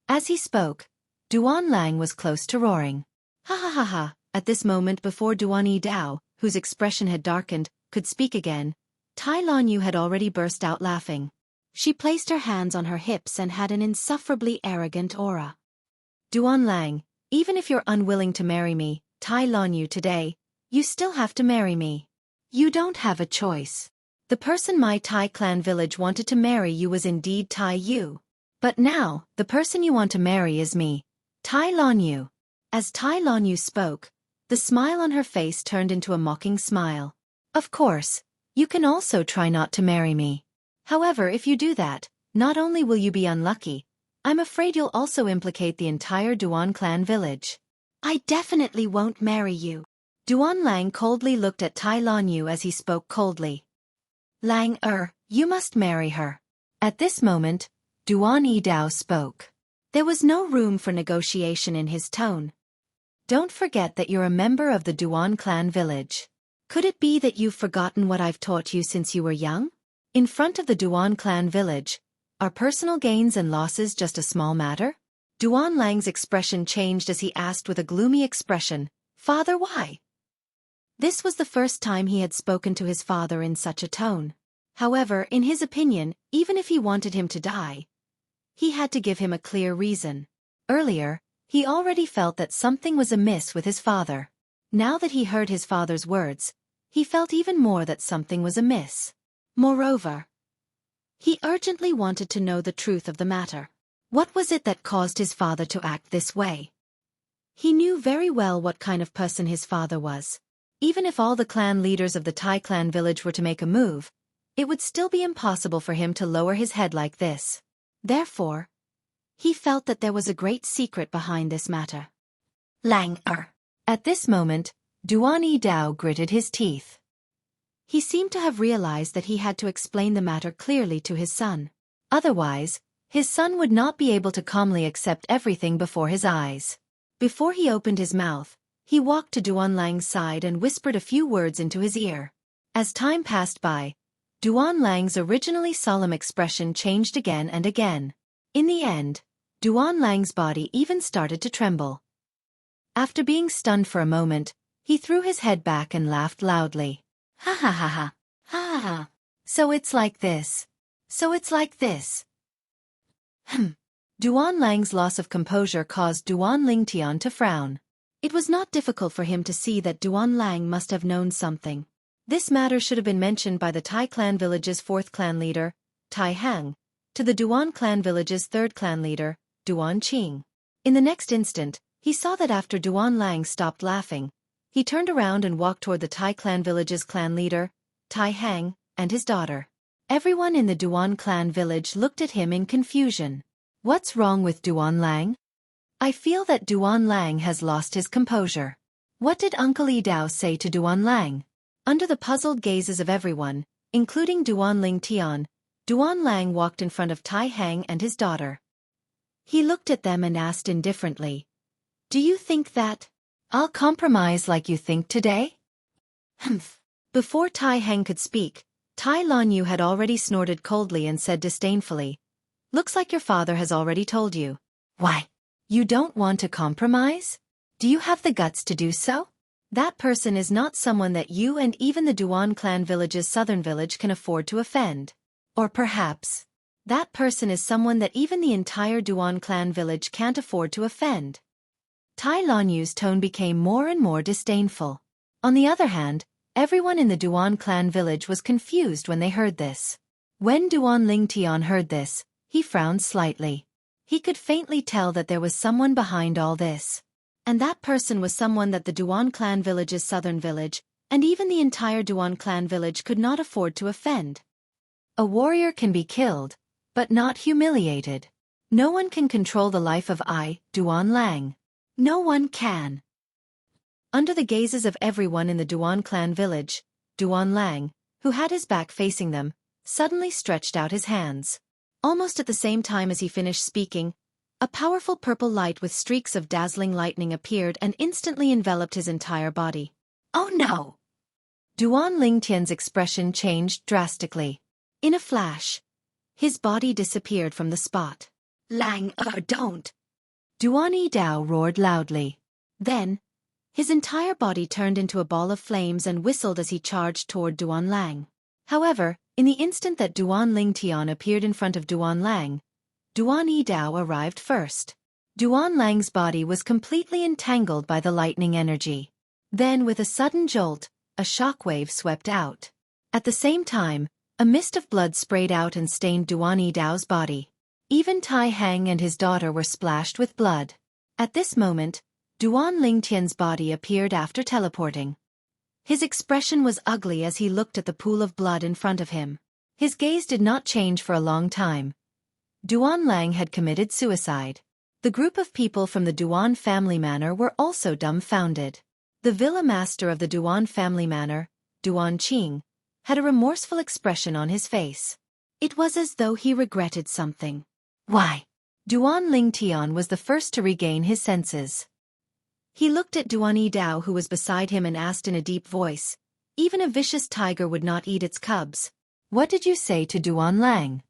As he spoke, Duan Lang was close to roaring. Ha ha ha ha. At this moment before Duan Yi Dao, whose expression had darkened, could speak again, Tai Lanyu had already burst out laughing.
She placed her hands on her hips and had an insufferably arrogant aura.
Duan Lang, even if you're unwilling to marry me, Tai Lon Yu today, you still have to marry me. You don't have a choice. The person my Tai clan village wanted to marry you was indeed Tai Yu. But now, the person you want to marry is me, Tai Lon Yu. As Tai Lon Yu spoke, the smile on her face turned into a mocking smile. Of course, you can also try not to marry me. However, if you do that, not only will you be unlucky, I'm afraid you'll also implicate the entire Duan clan village.
I definitely won't marry you.
Duan Lang coldly looked at Tai Lon Yu as he spoke coldly. Lang you must marry her. At this moment, Duan Yidao spoke. There was no room for negotiation in his tone. Don't forget that you're a member of the Duan clan village. Could it be that you've forgotten what I've taught you since you were young? In front of the Duan clan village, are personal gains and losses just a small matter? Duan Lang's expression changed as he asked with a gloomy expression, Father, why? This was the first time he had spoken to his father in such a tone. However, in his opinion, even if he wanted him to die, he had to give him a clear reason. Earlier, he already felt that something was amiss with his father. Now that he heard his father's words, he felt even more that something was amiss. Moreover, he urgently wanted to know the truth of the matter. What was it that caused his father to act this way? He knew very well what kind of person his father was. Even if all the clan leaders of the Tai clan village were to make a move, it would still be impossible for him to lower his head like this. Therefore, he felt that there was a great secret behind this matter.
Lang
At this moment, Duan Yidao gritted his teeth. He seemed to have realized that he had to explain the matter clearly to his son. Otherwise, his son would not be able to calmly accept everything before his eyes. Before he opened his mouth, he walked to Duan Lang's side and whispered a few words into his ear. As time passed by, Duan Lang's originally solemn expression changed again and again. In the end, Duan Lang's body even started to tremble. After being stunned for a moment, he threw his head back and laughed loudly.
Ha ha ha ha, ha ha ha.
So it's like this. So it's like this. Duan Lang's loss of composure caused Duan Lingtian to frown. It was not difficult for him to see that Duan Lang must have known something. This matter should have been mentioned by the Tai clan village's 4th clan leader, Tai Hang, to the Duan clan village's 3rd clan leader, Duan Qing. In the next instant, he saw that after Duan Lang stopped laughing, he turned around and walked toward the Tai clan village's clan leader, Tai Hang, and his daughter. Everyone in the Duan clan village looked at him in confusion. What's wrong with Duan Lang? I feel that Duan Lang has lost his composure. What did Uncle Yidao say to Duan Lang? Under the puzzled gazes of everyone, including Duan Lingtian, Duan Lang walked in front of Tai Hang and his daughter. He looked at them and asked indifferently, Do you think that I'll compromise like you think today?
Humph.
Before Tai Hang could speak, Tai Lon Yu had already snorted coldly and said disdainfully, Looks like your father has already told you.
Why?
You don't want to compromise? Do you have the guts to do so? That person is not someone that you and even the Duan clan village's southern village can afford to offend. Or perhaps, that person is someone that even the entire Duan clan village can't afford to offend. Tai Lon Yu's tone became more and more disdainful. On the other hand, everyone in the Duan clan village was confused when they heard this. When Duan Lingtian heard this, he frowned slightly. He could faintly tell that there was someone behind all this. And that person was someone that the Duan clan village's southern village, and even the entire Duan clan village could not afford to offend. A warrior can be killed, but not humiliated. No one can control the life of Duan Lang. No one can. Under the gazes of everyone in the Duan clan village, Duan Lang, who had his back facing them, suddenly stretched out his hands. Almost at the same time as he finished speaking, a powerful purple light with streaks of dazzling lightning appeared and instantly enveloped his entire body.
Oh no!
Duan Lingtian's expression changed drastically. In a flash, his body disappeared from the spot.
Lang, don't!
Duan Yidao roared loudly. Then, his entire body turned into a ball of flames and whistled as he charged toward Duan Lang. However, In the instant that Duan Lingtian appeared in front of Duan Lang, Duan Yidao arrived first. Duan Lang's body was completely entangled by the lightning energy. Then with a sudden jolt, a shockwave swept out. At the same time, a mist of blood sprayed out and stained Duan Yidao's body. Even Tai Hang and his daughter were splashed with blood. At this moment, Duan Lingtian's body appeared after teleporting. His expression was ugly as he looked at the pool of blood in front of him. His gaze did not change for a long time. Duan Lang had committed suicide. The group of people from the Duan family manor were also dumbfounded. The villa master of the Duan family manor, Duan Qing, had a remorseful expression on his face. It was as though he regretted something. Why? Duan Lingtian was the first to regain his senses. He looked at Duan Yidao who was beside him and asked in a deep voice, "Even a vicious tiger would not eat its cubs. What did you say to Duan Lang?"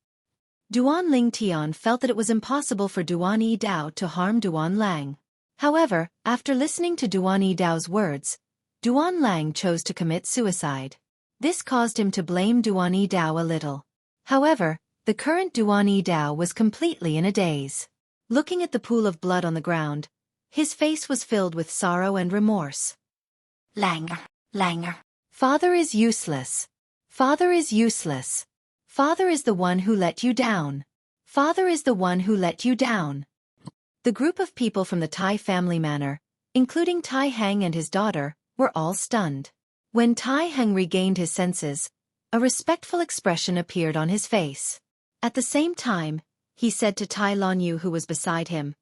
Duan Lingtian felt that it was impossible for Duan Yidao to harm Duan Lang. However, after listening to Duan Yidao's words, Duan Lang chose to commit suicide. This caused him to blame Duan Yidao a little. However, the current Duan Yidao was completely in a daze. Looking at the pool of blood on the ground, his face was filled with sorrow and remorse. Lang. Father is useless. Father is useless. Father is the one who let you down. Father is the one who let you down. The group of people from the Tai family manor, including Tai Hang and his daughter, were all stunned. When Tai Hang regained his senses, a respectful expression appeared on his face. At the same time, he said to Tai Lanyu who was beside him,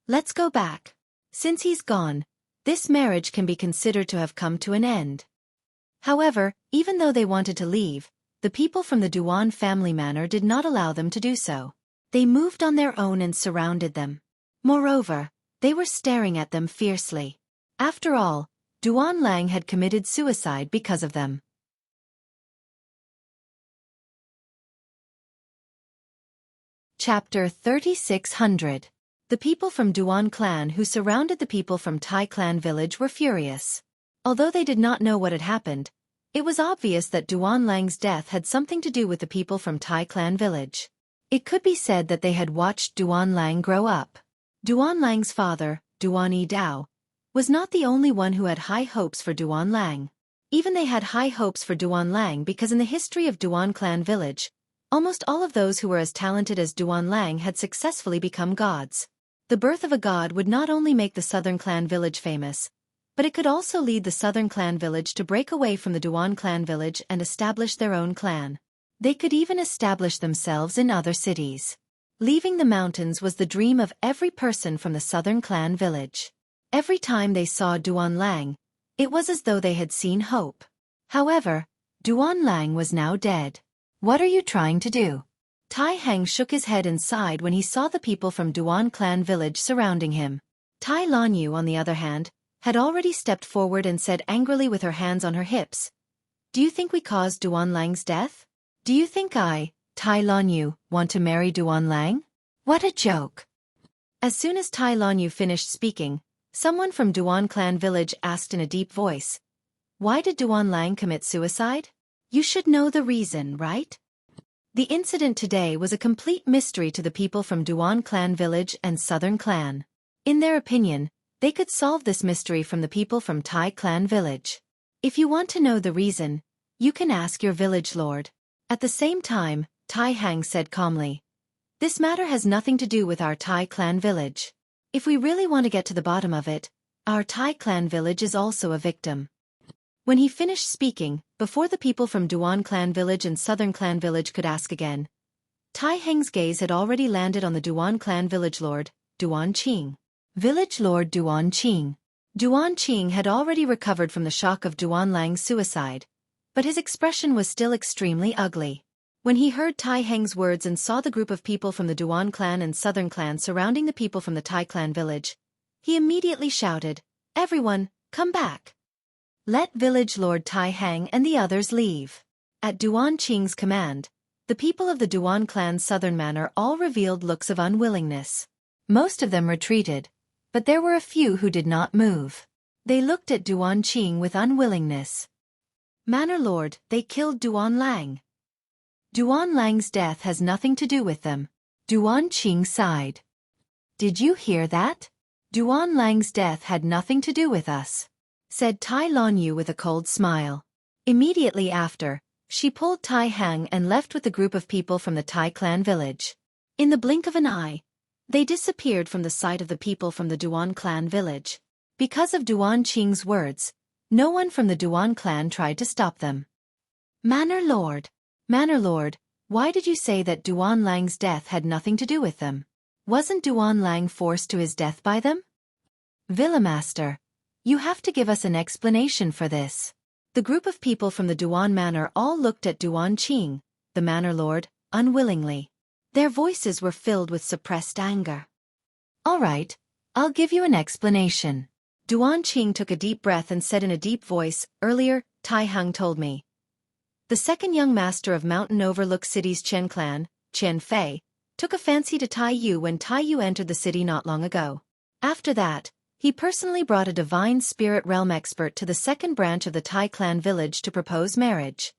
"Let's go back. Since he's gone, this marriage can be considered to have come to an end." However, even though they wanted to leave, the people from the Duan family manor did not allow them to do so. They moved on their own and surrounded them. Moreover, they were staring at them fiercely. After all, Duan Lang had committed suicide because of them. Chapter 3600. The people from Duan clan who surrounded the people from Tai clan village were furious. Although they did not know what had happened, it was obvious that Duan Lang's death had something to do with the people from Tai clan village. It could be said that they had watched Duan Lang grow up. Duan Lang's father, Duan Yidao, was not the only one who had high hopes for Duan Lang. Even they had high hopes for Duan Lang because in the history of Duan clan village, almost all of those who were as talented as Duan Lang had successfully become gods. The birth of a god would not only make the southern clan village famous, but it could also lead the southern clan village to break away from the Duan clan village and establish their own clan. They could even establish themselves in other cities. Leaving the mountains was the dream of every person from the southern clan village. Every time they saw Duan Lang, it was as though they had seen hope. However, Duan Lang was now dead. What are you trying to do? Tai Hang shook his head and sighed when he saw the people from Duan clan village surrounding him. Tai Lanyu, on the other hand, had already stepped forward and said angrily with her hands on her hips, "Do you think we caused Duan Lang's death? Do you think I, Tai Lanyu, want to marry Duan Lang? What a joke." As soon as Tai Lanyu finished speaking, someone from Duan clan village asked in a deep voice, "Why did Duan Lang commit suicide? You should know the reason, right?" The incident today was a complete mystery to the people from Duan clan village and southern clan. In their opinion, they could solve this mystery from the people from Tai clan village. If you want to know the reason, you can ask your village lord. At the same time, Tai Hang said calmly, "This matter has nothing to do with our Tai clan village. If we really want to get to the bottom of it, our Tai clan village is also a victim." When he finished speaking, before the people from Duan clan village and southern clan village could ask again, Tai Heng's gaze had already landed on the Duan clan village lord, Duan Qing. Village lord Duan Qing. Duan Qing had already recovered from the shock of Duan Lang's suicide, but his expression was still extremely ugly. When he heard Tai Heng's words and saw the group of people from the Duan clan and southern clan surrounding the people from the Tai clan village, he immediately shouted, "Everyone, come back! Let village lord Tai Heng and the others leave." At Duan Qing's command, the people of the Duan clan's southern manor all revealed looks of unwillingness. Most of them retreated, but there were a few who did not move. They looked at Duan Qing with unwillingness. "Manor lord, they killed Duan Lang." Duan Lang's death has nothing to do with them. Duan Qing sighed. Did you hear that? Duan Lang's death had nothing to do with us, said Tai Lon Yu with a cold smile. Immediately after, she pulled Tai Hang and left with the group of people from the Tai clan village. In the blink of an eye, they disappeared from the sight of the people from the Duan clan village. Because of Duan Qing's words, no one from the Duan clan tried to stop them. Manor Lord, why did you say that Duan Lang's death had nothing to do with them? Wasn't Duan Lang forced to his death by them? Villa Master, you have to give us an explanation for this. The group of people from the Duan Manor all looked at Duan Qing, the Manor Lord, unwillingly. Their voices were filled with suppressed anger. All right, I'll give you an explanation. Duan Qing took a deep breath and said in a deep voice, earlier, Tai Hang told me. The second young master of Mountain Overlook City's Chen clan, Chen Fei, took a fancy to Tai Yu when Tai Yu entered the city not long ago. After that, he personally brought a divine spirit realm expert to the second branch of the Tai clan village to propose marriage.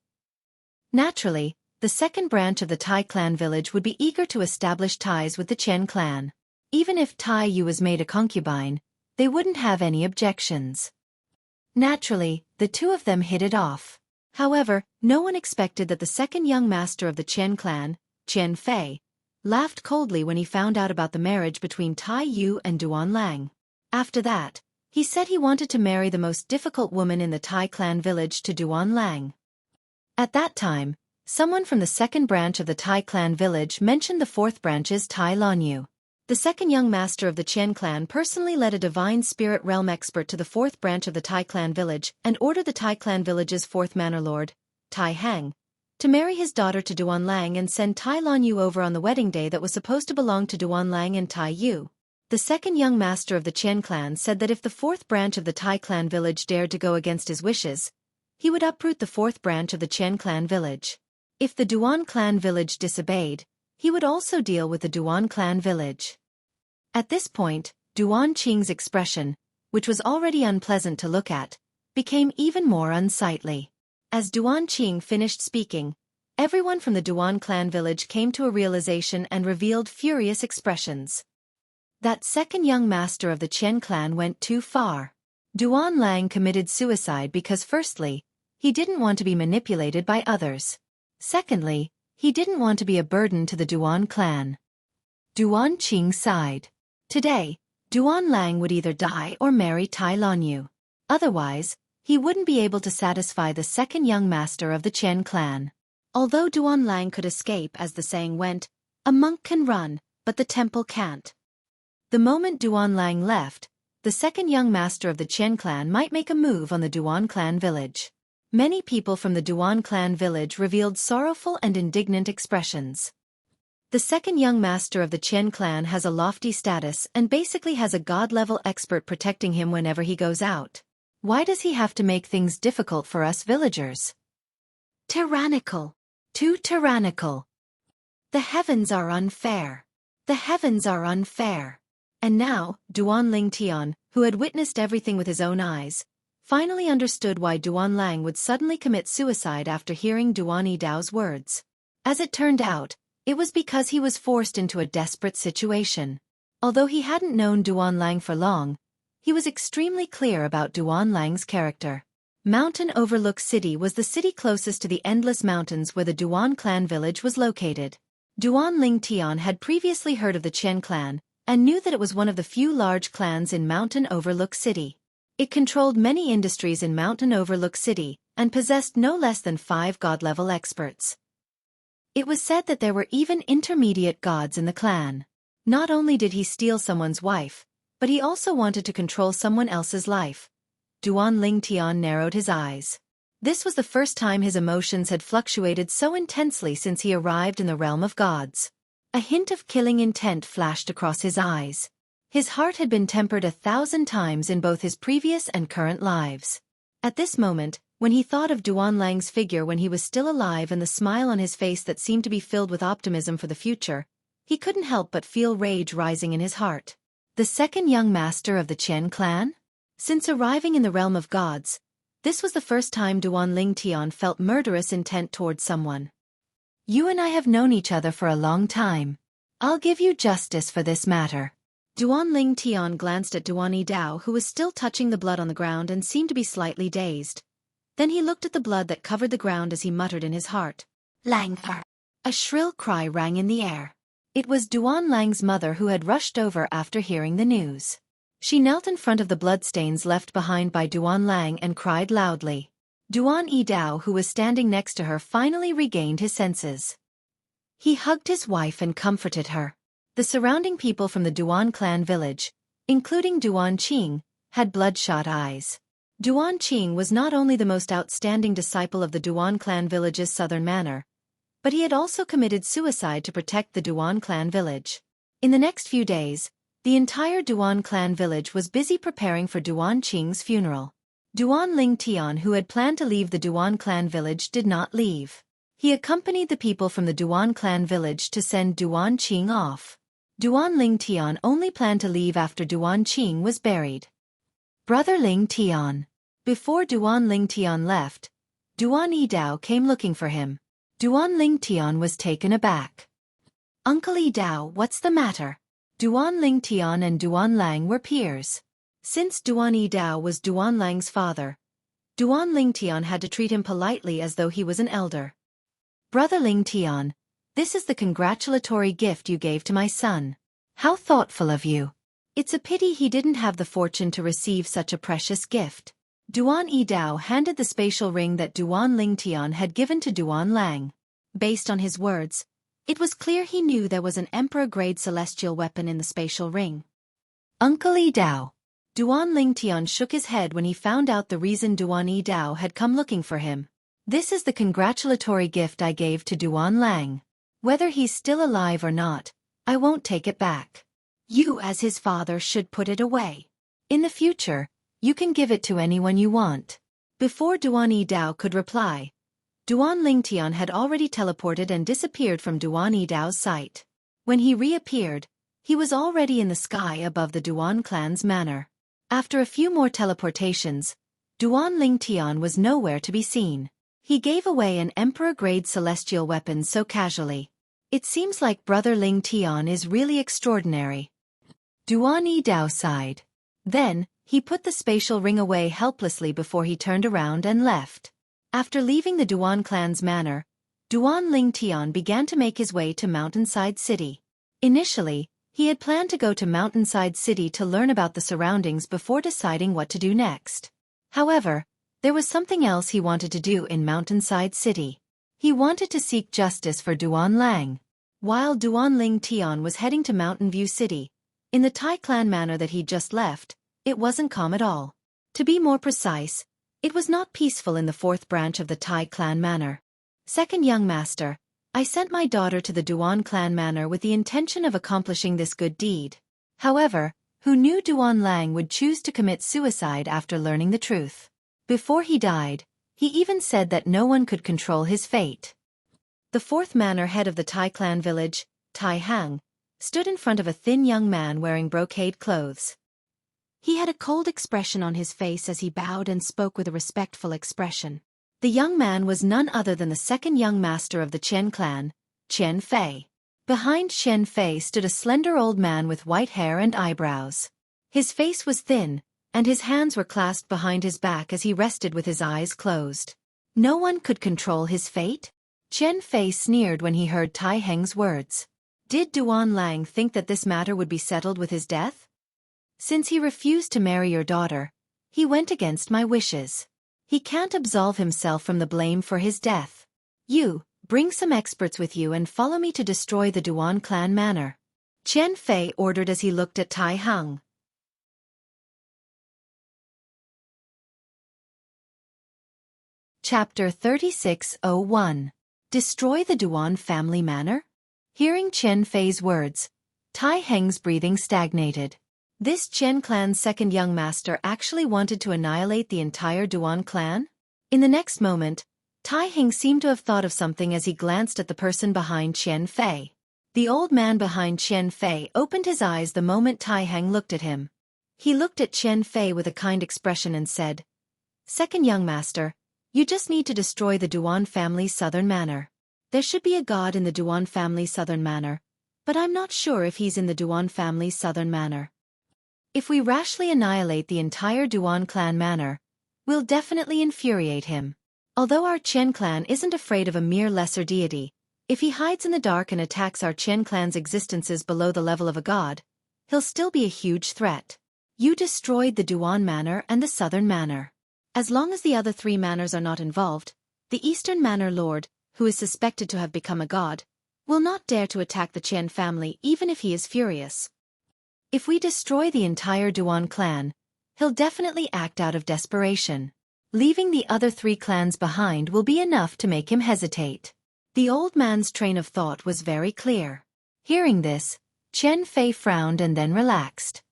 Naturally, the second branch of the Tai clan village would be eager to establish ties with the Chen clan. Even if Tai Yu was made a concubine, they wouldn't have any objections. Naturally, the two of them hit it off. However, no one expected that the second young master of the Chen clan, Chen Fei, laughed coldly when he found out about the marriage between Tai Yu and Duan Lang. After that, he said he wanted to marry the most difficult woman in the Tai clan village to Duan Lang. At that time, someone from the second branch of the Tai clan village mentioned the fourth branch's Tai Lon Yu. The second young master of the Chen clan personally led a divine spirit realm expert to the fourth branch of the Tai clan village and ordered the Tai clan village's fourth manor lord, Tai Hang, to marry his daughter to Duan Lang and send Tai Lon Yu over on the wedding day that was supposed to belong to Duan Lang and Tai Yu. The second young master of the Chen clan said that if the fourth branch of the Tai clan village dared to go against his wishes, he would uproot the fourth branch of the Chen clan village. If the Duan clan village disobeyed, he would also deal with the Duan clan village. At this point, Duan Qing's expression, which was already unpleasant to look at, became even more unsightly. As Duan Qing finished speaking, everyone from the Duan clan village came to a realization and revealed furious expressions. That second young master of the Chen clan went too far. Duan Lang committed suicide because firstly, he didn't want to be manipulated by others. Secondly, he didn't want to be a burden to the Duan clan. Duan Qing sighed. Today, Duan Lang would either die or marry Tai Lon Yu. Otherwise, he wouldn't be able to satisfy the second young master of the Chen clan. Although Duan Lang could escape, as the saying went, a monk can run, but the temple can't. The moment Duan Lang left, the second young master of the Chen clan might make a move on the Duan clan village. Many people from the Duan clan village revealed sorrowful and indignant expressions. The second young master of the Chen clan has a lofty status and basically has a god-level expert protecting him whenever he goes out. Why does he have to make things difficult for us villagers? Tyrannical. Too tyrannical. The heavens are unfair. The heavens are unfair. And now, Duan Ling Tian, who had witnessed everything with his own eyes, finally understood why Duan Lang would suddenly commit suicide after hearing Duan Yidao's words. As it turned out, it was because he was forced into a desperate situation. Although he hadn't known Duan Lang for long, he was extremely clear about Duan Lang's character. Mountain Overlook City was the city closest to the endless mountains where the Duan clan village was located. Duan Ling Tian had previously heard of the Chen clan, and knew that it was one of the few large clans in Mountain Overlook City. It controlled many industries in Mountain Overlook City, and possessed no less than 5 god-level experts. It was said that there were even intermediate gods in the clan. Not only did he steal someone's wife, but he also wanted to control someone else's life. Duan Ling Tian narrowed his eyes. This was the first time his emotions had fluctuated so intensely since he arrived in the realm of gods. A hint of killing intent flashed across his eyes. His heart had been tempered 1,000 times in both his previous and current lives. At this moment, when he thought of Duan Lang's figure when he was still alive and the smile on his face that seemed to be filled with optimism for the future, he couldn't help but feel rage rising in his heart. The second young master of the Chen clan? Since arriving in the realm of gods, this was the first time Duan Ling Tian felt murderous intent towards someone. You and I have known each other for a long time. I'll give you justice for this matter.
Duan Ling Tian glanced at Duan Yidao, who was still touching the blood on the ground and seemed to be slightly dazed. Then he looked at the blood that covered the ground as he muttered in his heart, "Langfer." A shrill cry rang in the air. It was Duan Lang's mother who had rushed over after hearing the news. She knelt in front of the bloodstains left behind by Duan Lang and cried loudly. Duan Yidao, who was standing next to her, finally regained his senses. He hugged his wife and comforted her. The surrounding people from the Duan clan village, including Duan Qing, had bloodshot eyes. Duan Qing was not only the most outstanding disciple of the Duan clan village's southern manor, but he had also committed suicide to protect the Duan clan village. In the next few days, the entire Duan clan village was busy preparing for Duan Qing's funeral. Duan Ling Tian, who had planned to leave the Duan clan village, did not leave. He accompanied the people from the Duan clan village to send Duan Qing off. Duan Ling Tian only planned to leave after Duan Qing was buried. Brother Ling Tian. Before Duan Ling Tian left, Duan Yidao came looking for him. Duan Ling Tian was taken aback. "Uncle Yidao, what's the matter?" Duan Ling Tian and Duan Lang were peers. Since Duan Yidao was Duan Lang's father, Duan Ling Tian had to treat him politely as though he was an elder. "Brother Ling Tian, this is the congratulatory gift you gave to my son. How thoughtful of you. It's a pity he didn't have the fortune to receive such a precious gift." Duan Yidao handed the spatial ring that Duan Ling Tian had given to Duan Lang. Based on his words, it was clear he knew there was an emperor-grade celestial weapon in the spatial ring. "Uncle Yidao." Duan Ling Tian shook his head when he found out the reason Duan Yidao had come looking for him. "This is the congratulatory gift I gave to Duan Lang. Whether he's still alive or not, I won't take it back. You as his father should put it away. In the future, you can give it to anyone you want." Before Duan Yidao could reply, Duan Ling Tian had already teleported and disappeared from Duan Yidao's sight. When he reappeared, he was already in the sky above the Duan clan's manor. After a few more teleportations, Duan Ling Tian was nowhere to be seen. He gave away an emperor-grade celestial weapon so casually. It seems like Brother Ling Tian is really extraordinary. Duan Yidao sighed. Then, he put the spatial ring away helplessly before he turned around and left. After leaving the Duan clan's manor, Duan Ling Tian began to make his way to Mountainside City. Initially, he had planned to go to Mountainside City to learn about the surroundings before deciding what to do next. However, there was something else he wanted to do in Mountainside City. He wanted to seek justice for Duan Lang. While Duan Ling Tian was heading to Mountain View City, in the Tai clan manor that he'd just left, it wasn't calm at all. To be more precise, it was not peaceful in the fourth branch of the Tai clan manor. "Second young master, I sent my daughter to the Duan clan manor with the intention of accomplishing this good deed. However, who knew Duan Lang would choose to commit suicide after learning the truth? Before he died, he even said that no one could control his fate." The fourth manor head of the Tai clan village, Tai Hang, stood in front of a thin young man wearing brocade clothes. He had a cold expression on his face as he bowed and spoke with a respectful expression. The young man was none other than the second young master of the Chen clan, Chen Fei. Behind Chen Fei stood a slender old man with white hair and eyebrows. His face was thin, and his hands were clasped behind his back as he rested with his eyes closed. No one could control his fate? Chen Fei sneered when he heard Tai Heng's words. Did Duan Lang think that this matter would be settled with his death? Since he refused to marry your daughter, he went against my wishes. He can't absolve himself from the blame for his death. You, bring some experts with you and follow me to destroy the Duan clan manor. Chen Fei ordered as he looked at Tai Heng. Chapter 3601. Destroy the Duan family manor? Hearing Chen Fei's words, Tai Heng's breathing stagnated. This Chen clan's second young master actually wanted to annihilate the entire Duan clan? In the next moment, Tai Heng seemed to have thought of something as he glanced at the person behind Chen Fei. The old man behind Chen Fei opened his eyes the moment Tai Heng looked at him. He looked at Chen Fei with a kind expression and said, "Second young master, you just need to destroy the Duan family's southern manor. There should be a god in the Duan family's southern manor, but I'm not sure if he's in the Duan family's southern manor. If we rashly annihilate the entire Duan clan manor, we'll definitely infuriate him. Although our Chen clan isn't afraid of a mere lesser deity, if he hides in the dark and attacks our Chen clan's existences below the level of a god, he'll still be a huge threat. You destroyed the Duan manor and the southern manor. As long as the other 3 manors are not involved, the eastern manor lord, who is suspected to have become a god, will not dare to attack the Chen family even if he is furious. If we destroy the entire Duan clan, he'll definitely act out of desperation. Leaving the other 3 clans behind will be enough to make him hesitate. The old man's train of thought was very clear. Hearing this, Chen Fei frowned and then relaxed.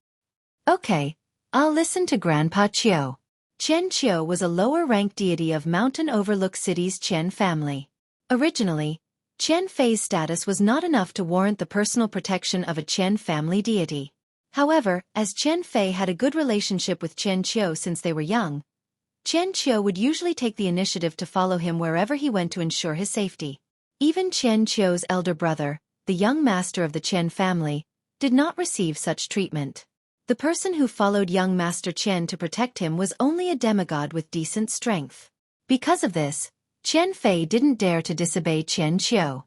Okay, I'll listen to Grandpa Qiu. Chen Qiu was a lower-ranked deity of Mountain Overlook City's Chen family. Originally, Chen Fei's status was not enough to warrant the personal protection of a Chen family deity. However, as Chen Fei had a good relationship with Chen Qiu since they were young, Chen Qiu would usually take the initiative to follow him wherever he went to ensure his safety. Even Chen Qiu's elder brother, the young master of the Chen family, did not receive such treatment. The person who followed young Master Chen to protect him was only a demigod with decent strength. Because of this, Chen Fei didn't dare to disobey Chen Qiu.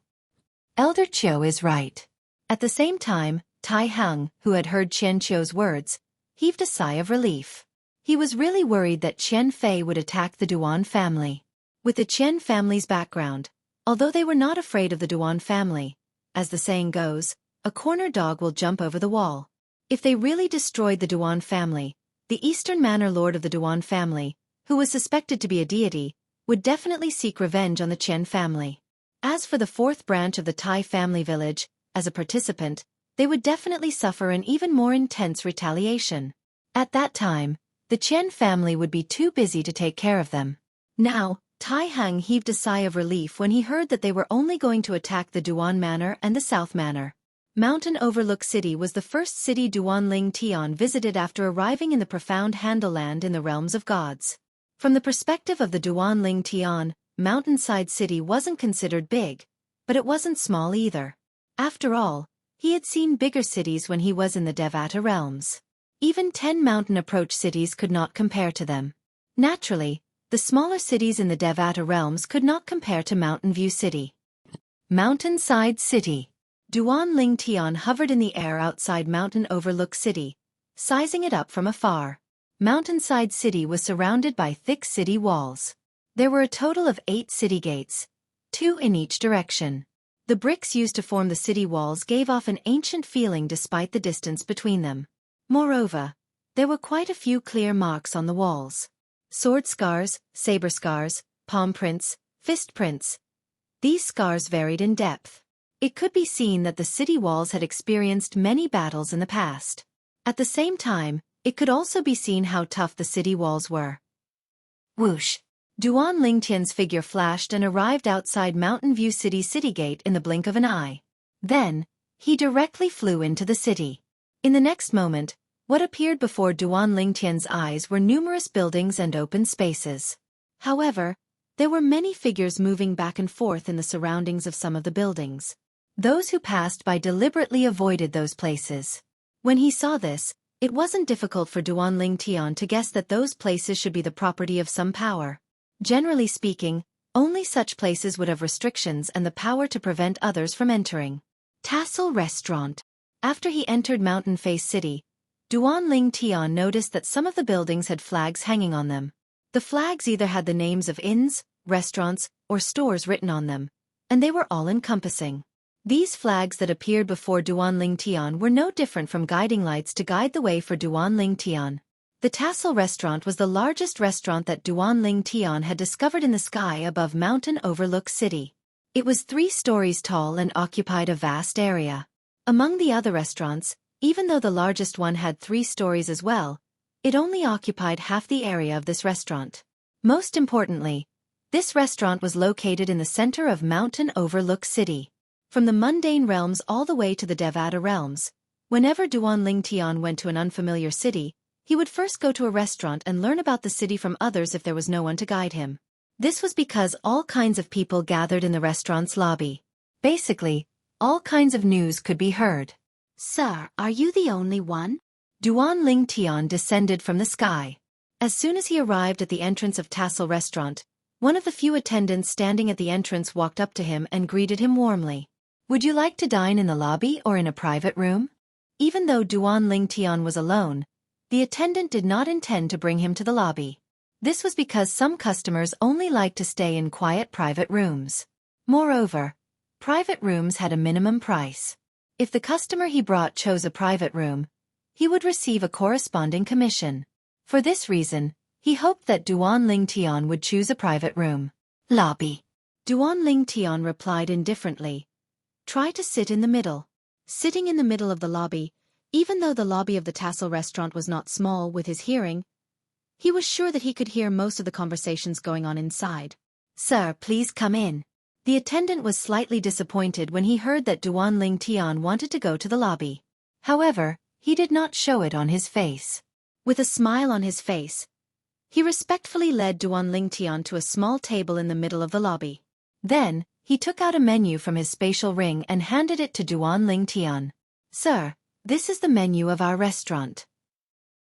Elder Qiu is right. At the same time, Tai Hung, who had heard Chen Qiu's words, heaved a sigh of relief. He was really worried that Chen Fei would attack the Duan family. With the Chen family's background, although they were not afraid of the Duan family, as the saying goes, a corner dog will jump over the wall. If they really destroyed the Duan family, the Eastern Manor Lord of the Duan family, who was suspected to be a deity, would definitely seek revenge on the Chen family. As for the 4th branch of the Tai family village, as a participant, they would definitely suffer an even more intense retaliation. At that time, the Chen family would be too busy to take care of them. Now, Tai Hung heaved a sigh of relief when he heard that they were only going to attack the Duan Manor and the South Manor. Mountain Overlook City was the first city Duan Ling Tian visited after arriving in the profound Handleland in the realms of gods. From the perspective of the Duan Ling Tian, Mountainside City wasn't considered big, but it wasn't small either. After all, he had seen bigger cities when he was in the Devata realms. Even 10 mountain approach cities could not compare to them. Naturally, the smaller cities in the Devata realms could not compare to Mountain View City. Mountainside City. Duan Ling Tian hovered in the air outside Mountain Overlook City, sizing it up from afar. Mountainside City was surrounded by thick city walls. There were a total of 8 city gates, 2 in each direction. The bricks used to form the city walls gave off an ancient feeling despite the distance between them. Moreover, there were quite a few clear marks on the walls. Sword scars, saber scars, palm prints, fist prints. These scars varied in depth. It could be seen that the city walls had experienced many battles in the past. At the same time, it could also be seen how tough the city walls were. Whoosh! Duan Lingtian's figure flashed and arrived outside Mountain View City's city gate in the blink of an eye. Then, he directly flew into the city. In the next moment, what appeared before Duan Lingtian's eyes were numerous buildings and open spaces. However, there were many figures moving back and forth in the surroundings of some of the buildings. Those who passed by deliberately avoided those places. When he saw this, it wasn't difficult for Duan Lingtian to guess that those places should be the property of some power. Generally speaking, only such places would have restrictions and the power to prevent others from entering. Tassel Restaurant. After he entered Mountain Face City, Duan Lingtian noticed that some of the buildings had flags hanging on them. The flags either had the names of inns, restaurants, or stores written on them, and they were all-encompassing. These flags that appeared before Duan Lingtian were no different from guiding lights to guide the way for Duan Lingtian. The Tassel Restaurant was the largest restaurant that Duan Lingtian had discovered in the sky above Mountain Overlook City. It was 3 stories tall and occupied a vast area. Among the other restaurants, even though the largest one had 3 stories as well, it only occupied half the area of this restaurant. Most importantly, this restaurant was located in the center of Mountain Overlook City. From the mundane realms all the way to the Devata realms, whenever Duan Lingtian went to an unfamiliar city, he would first go to a restaurant and learn about the city from others if there was no one to guide him.
This was because all kinds of people gathered in the restaurant's lobby. Basically, all kinds of news could be heard.
Sir, are you the only one?
Duan Ling Tian descended from the sky. As soon as he arrived at the entrance of Tassel Restaurant, one of the few attendants standing at the entrance walked up to him and greeted him warmly. Would you like to dine in the lobby or in a private room? Even though Duan Ling Tian was alone, the attendant did not intend to bring him to the lobby. This was because some customers only liked to stay in quiet private rooms. Moreover, private rooms had a minimum price. If the customer he brought chose a private room, he would receive a corresponding commission. For this reason, he hoped that Duan Ling Tian would choose a private room.
Lobby.
Duan Ling Tian replied indifferently. Try to sit in the middle. Sitting in the middle of the lobby, even though the lobby of the Tassel Restaurant was not small with his hearing, he was sure that he could hear most of the conversations going on inside. Sir, please come in. The attendant was slightly disappointed when he heard that Duan Ling Tian wanted to go to the lobby. However, he did not show it on his face. With a smile on his face, he respectfully led Duan Ling Tian to a small table in the middle of the lobby. Then, he took out a menu from his spatial ring and handed it to Duan Ling Tian. Sir, this is the menu of our restaurant.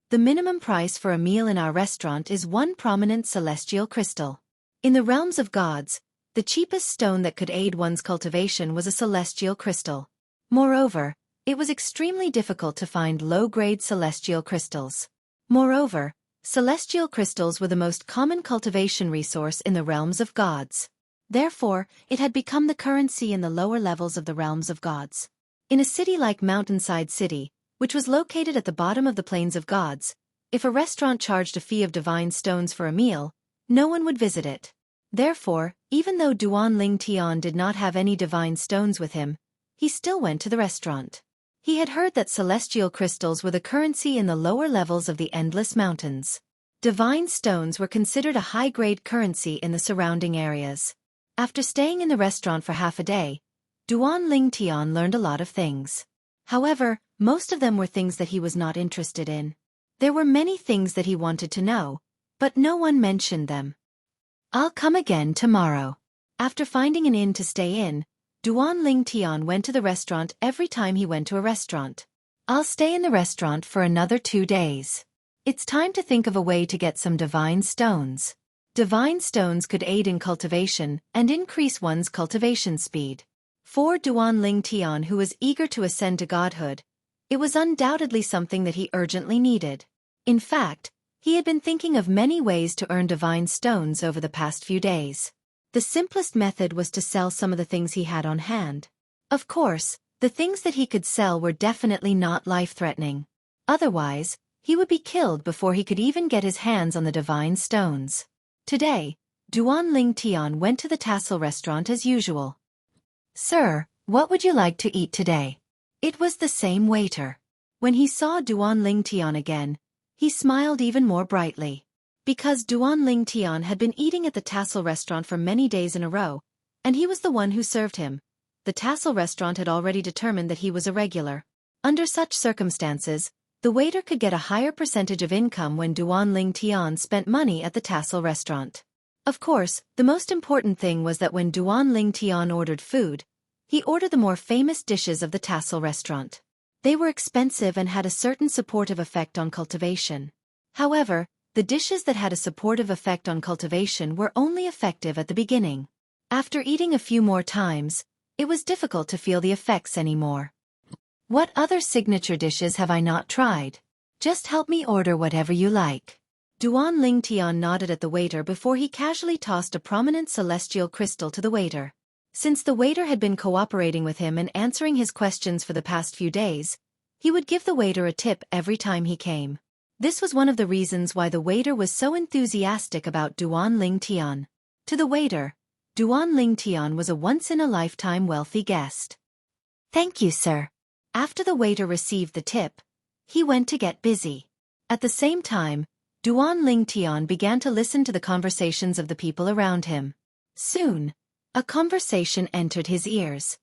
The minimum price for a meal in our restaurant is 1 prominent celestial crystal. In the realms of gods, the cheapest stone that could aid one's cultivation was a celestial crystal. Moreover, it was extremely difficult to find low-grade celestial crystals. Moreover, celestial crystals were the most common cultivation resource in the realms of gods. Therefore, it had become the currency in the lower levels of the realms of gods. In a city like Mountainside City, which was located at the bottom of the Plains of Gods, if a restaurant charged a fee of divine stones for a meal, no one would visit it. Therefore, even though Duan Ling Tian did not have any divine stones with him, he still went to the restaurant. He had heard that celestial crystals were the currency in the lower levels of the Endless Mountains. Divine stones were considered a high-grade currency in the surrounding areas. After staying in the restaurant for half a day, Duan Ling Tian learned a lot of things. However, most of them were things that he was not interested in. There were many things that he wanted to know, but no one mentioned them. I'll come again tomorrow. After finding an inn to stay in, Duan Ling Tian went to the restaurant every time he went to a restaurant. I'll stay in the restaurant for another 2 days. It's time to think of a way to get some divine stones. Divine stones could aid in cultivation and increase one's cultivation speed. For Duan Ling Tian, who was eager to ascend to godhood, it was undoubtedly something that he urgently needed. In fact, he had been thinking of many ways to earn divine stones over the past few days. The simplest method was to sell some of the things he had on hand. Of course, the things that he could sell were definitely not life-threatening. Otherwise, he would be killed before he could even get his hands on the divine stones. Today, Duan Ling Tian went to the Tassel Restaurant as usual. Sir, what would you like to eat today? It was the same waiter. When he saw Duan Ling Tian again, he smiled even more brightly. Because Duan Ling Tian had been eating at the Tassel Restaurant for many days in a row, and he was the one who served him, the Tassel Restaurant had already determined that he was a regular. Under such circumstances, the waiter could get a higher percentage of income when Duan Ling Tian spent money at the Tassel Restaurant. Of course, the most important thing was that when Duan Ling Tian ordered food, he ordered the more famous dishes of the Tassel Restaurant. They were expensive and had a certain supportive effect on cultivation. However, the dishes that had a supportive effect on cultivation were only effective at the beginning. After eating a few more times, it was difficult to feel the effects anymore. What other signature dishes have I not tried? Just help me order whatever you like. Duan Ling Tian nodded at the waiter before he casually tossed a prominent celestial crystal to the waiter. Since the waiter had been cooperating with him and answering his questions for the past few days, he would give the waiter a tip every time he came. This was one of the reasons why the waiter was so enthusiastic about Duan Ling Tian. To the waiter, Duan Ling Tian was a once-in-a-lifetime wealthy guest. Thank you, sir. After the waiter received the tip, he went to get busy. At the same time, Duan Ling Tian began to listen to the conversations of the people around him. Soon, a conversation entered his ears.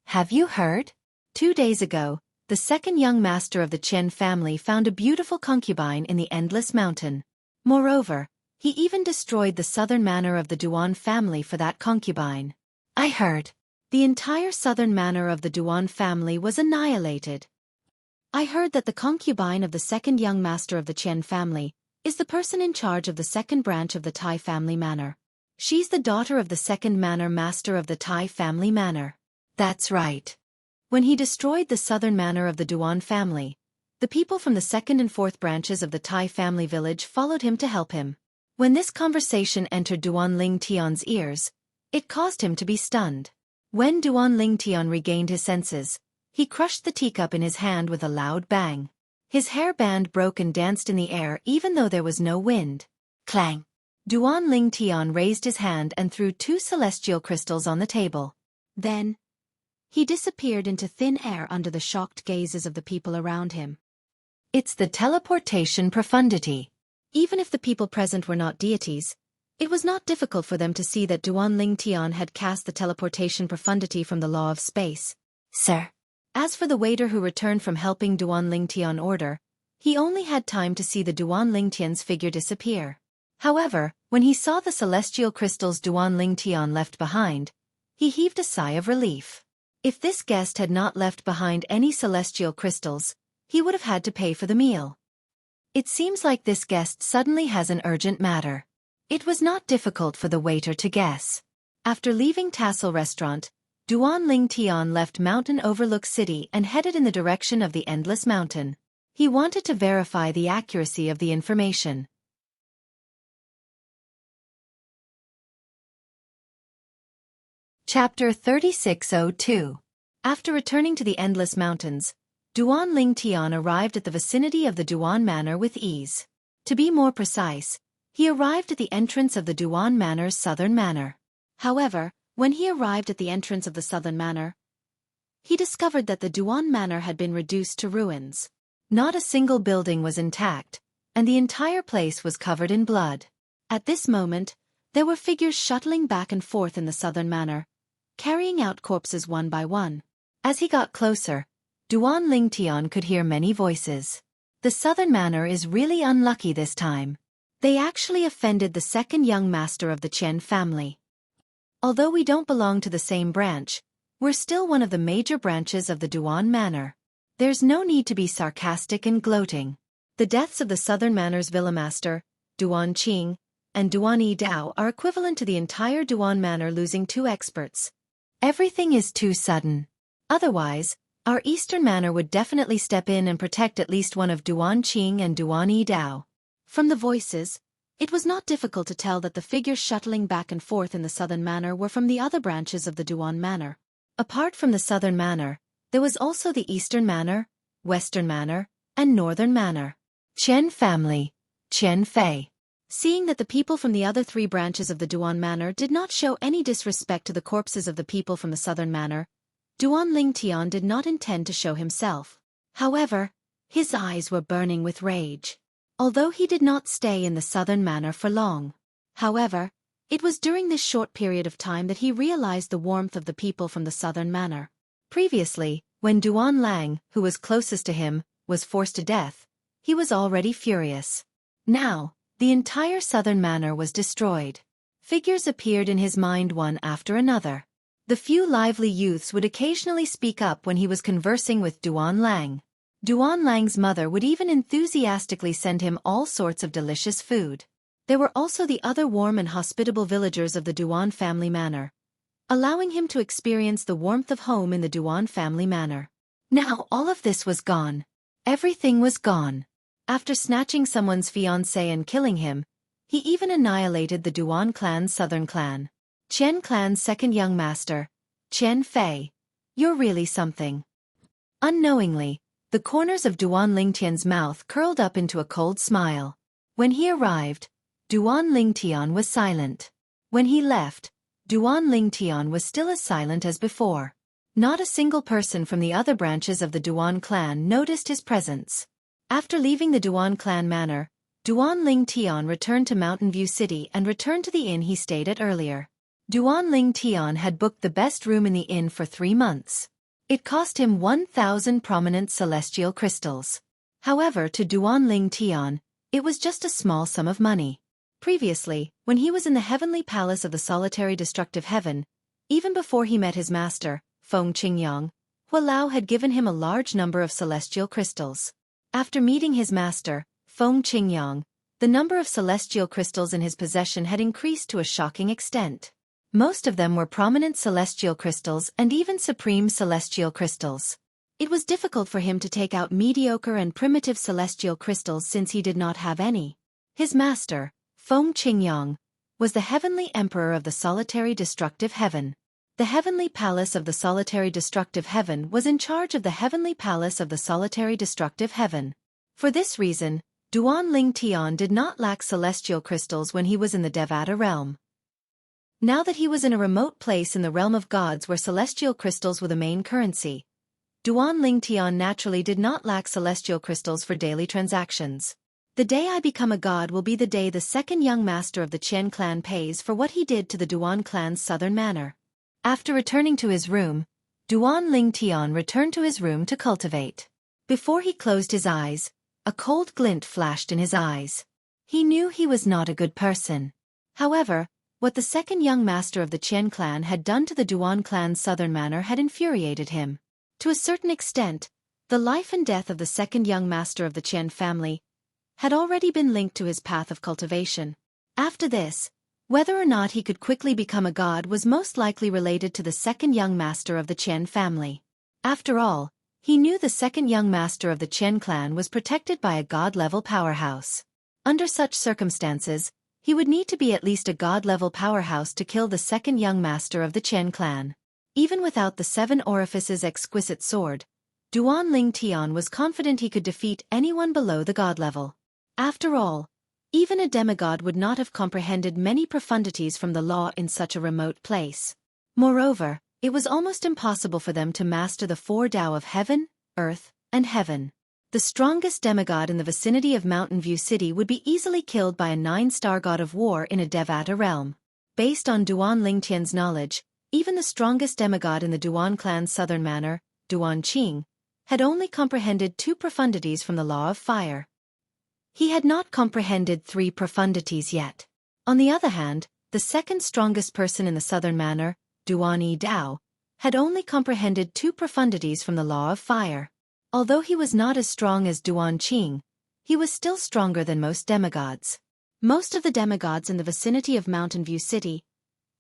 Have you heard? 2 days ago, the second young master of the Chen family found a beautiful concubine in the Endless Mountain. Moreover,
He even destroyed the southern manor of the Duan family for that concubine. I heard. The entire southern manor of the Duan family was annihilated. I heard that the concubine of the second young master of the Chen family is the person in charge of the second branch of the Tai family manor. She's the daughter of the second manor master of the Tai family manor. That's right. When he destroyed the southern manor of the Duan family, the people from the second and fourth branches of the Tai family village followed him to help him. When this conversation entered Duan Ling Tian's ears, it caused him to be stunned. When Duan Ling Tian regained his senses, he crushed the teacup in his hand with a loud bang. His hairband broke and danced in the air even though there was no wind. Clang! Duan Ling Tian raised his hand and threw 2 celestial crystals on the table. Then, he disappeared into thin air under the shocked gazes of the people around him.
It's the teleportation profundity.
Even if the people present were not deities, it was not difficult for them to see that Duan Ling Tian had cast the teleportation profundity from the law of space.
Sir.
As for the waiter who returned from helping Duan Ling Tian order, he only had time to see the Duan Ling Tian's figure disappear. However, when he saw the celestial crystals Duan Ling Tian left behind, he heaved a sigh of relief. If this guest had not left behind any celestial crystals, he would have had to pay for the meal. It seems like this guest suddenly has an urgent matter. It was not difficult for the waiter to guess. After leaving Tassel Restaurant, Duan Ling Tian left Mountain Overlook City and headed in the direction of the Endless Mountain. He wanted to verify the accuracy of the information.
Chapter 3602.
After returning to the Endless Mountains, Duan Ling Tian arrived at the vicinity of the Duan Manor with ease. To be more precise, he arrived at the entrance of the Duan Manor's southern manor. However, when he arrived at the entrance of the southern manor, he discovered that the Duan Manor had been reduced to ruins. Not a single building was intact, and the entire place was covered in blood. At this moment, there were figures shuttling back and forth in the southern manor, carrying out corpses one by one. As he got closer, Duan Ling Tian could hear many voices. The southern manor is really unlucky this time. They actually offended the second young master of the Chen family. Although we don't belong to the same branch, we're still one of the major branches of the Duan Manor. There's no need to be sarcastic and gloating. The deaths of the southern manor's villa master, Duan Qing, and Duan Yi Dao are equivalent to the entire Duan Manor losing 2 experts. Everything is too sudden. Otherwise, our eastern manor would definitely step in and protect at least one of Duan Qing and Duan Yi Dao. From the voices, it was not difficult to tell that the figures shuttling back and forth in the southern manor were from the other branches of the Duan Manor. Apart from the southern manor, there was also the eastern manor, western manor, and northern manor.
Chen family, Chen Fei.
Seeing that the people from the other 3 branches of the Duan Manor did not show any disrespect to the corpses of the people from the southern manor, Duan Ling Tian did not intend to show himself. However, his eyes were burning with rage. Although he did not stay in the southern manor for long. However, it was during this short period of time that he realized the warmth of the people from the southern manor. Previously, when Duan Lang, who was closest to him, was forced to death, he was already furious. Now, the entire southern manor was destroyed. Figures appeared in his mind one after another. The few lively youths would occasionally speak up when he was conversing with Duan Lang. Duan Lang's mother would even enthusiastically send him all sorts of delicious food. There were also the other warm and hospitable villagers of the Duan family manor, allowing him to experience the warmth of home in the Duan family manor. Now all of this was gone. Everything was gone. After snatching someone's fiancé and killing him, he even annihilated the Duan clan's southern clan. Chen clan's second young master, Chen Fei. You're really something. Unknowingly, the corners of Duan Ling Tian's mouth curled up into a cold smile. When he arrived, Duan Ling Tian was silent. When he left, Duan Ling Tian was still as silent as before. Not a single person from the other branches of the Duan clan noticed his presence. After leaving the Duan clan manor, Duan Ling Tian returned to Mountain View City and returned to the inn he stayed at earlier. Duan Ling Tian had booked the best room in the inn for 3 months. It cost him 1,000 prominent celestial crystals. However, to Duan Ling Tian, it was just a small sum of money.
Previously, when he was in the heavenly palace of the solitary destructive heaven, even before he met his master, Feng Qingyang, Hualao had given him a large number of celestial crystals. After meeting his master, Feng Qingyang, the number of celestial crystals in his possession had increased to a shocking extent. Most of them were prominent celestial crystals and even supreme celestial crystals. It was difficult for him to take out mediocre and primitive celestial crystals since he did not have any. His master, Feng Qingyang, was the heavenly emperor of the solitary destructive heaven. The heavenly palace of the solitary destructive heaven was in charge of the heavenly palace of the solitary destructive heaven. For this reason, Duan Ling Tian did not lack celestial crystals when he was in the Devata realm. Now that he was in a remote place in the realm of gods where celestial crystals were the main currency, Duan Ling Tian naturally did not lack celestial crystals for daily transactions. The day I become a god will be the day the second young master of the Qian clan pays for what he did to the Duan clan's southern manor. After returning to his room, Duan Ling Tian returned to his room to cultivate. Before he closed his eyes, a cold glint flashed in his eyes. He knew he was not a good person. However, what the second young master of the Qian clan had done to the Duan clan's southern manor had infuriated him. To a certain extent, the life and death of the second young master of the Qian family had already been linked to his path of cultivation. After this, whether or not he could quickly become a god was most likely related to the second young master of the Qian family. After all, he knew the second young master of the Qian clan was protected by a god-level powerhouse. Under such circumstances, he would need to be at least a god-level powerhouse to kill the second young master of the Qian clan. Even without the seven orifices exquisite sword, Duan Ling Tian was confident he could defeat anyone below the god level. After all, even a demigod would not have comprehended many profundities from the law in such a remote place. Moreover, it was almost impossible for them to master the four Tao of heaven, earth, and heaven. The strongest demigod in the vicinity of Mountain View City would be easily killed by a 9-star god of war in a Devata realm. Based on Duan Lingtian's knowledge, even the strongest demigod in the Duan clan's southern manor, Duan Qing, had only comprehended 2 profundities from the law of fire. He had not comprehended 3 profundities yet. On the other hand, the second strongest person in the southern manor, Duan Yi Dao, had only comprehended 2 profundities from the law of fire. Although he was not as strong as Duan Qing, he was still stronger than most demigods. Most of the demigods in the vicinity of Mountain View City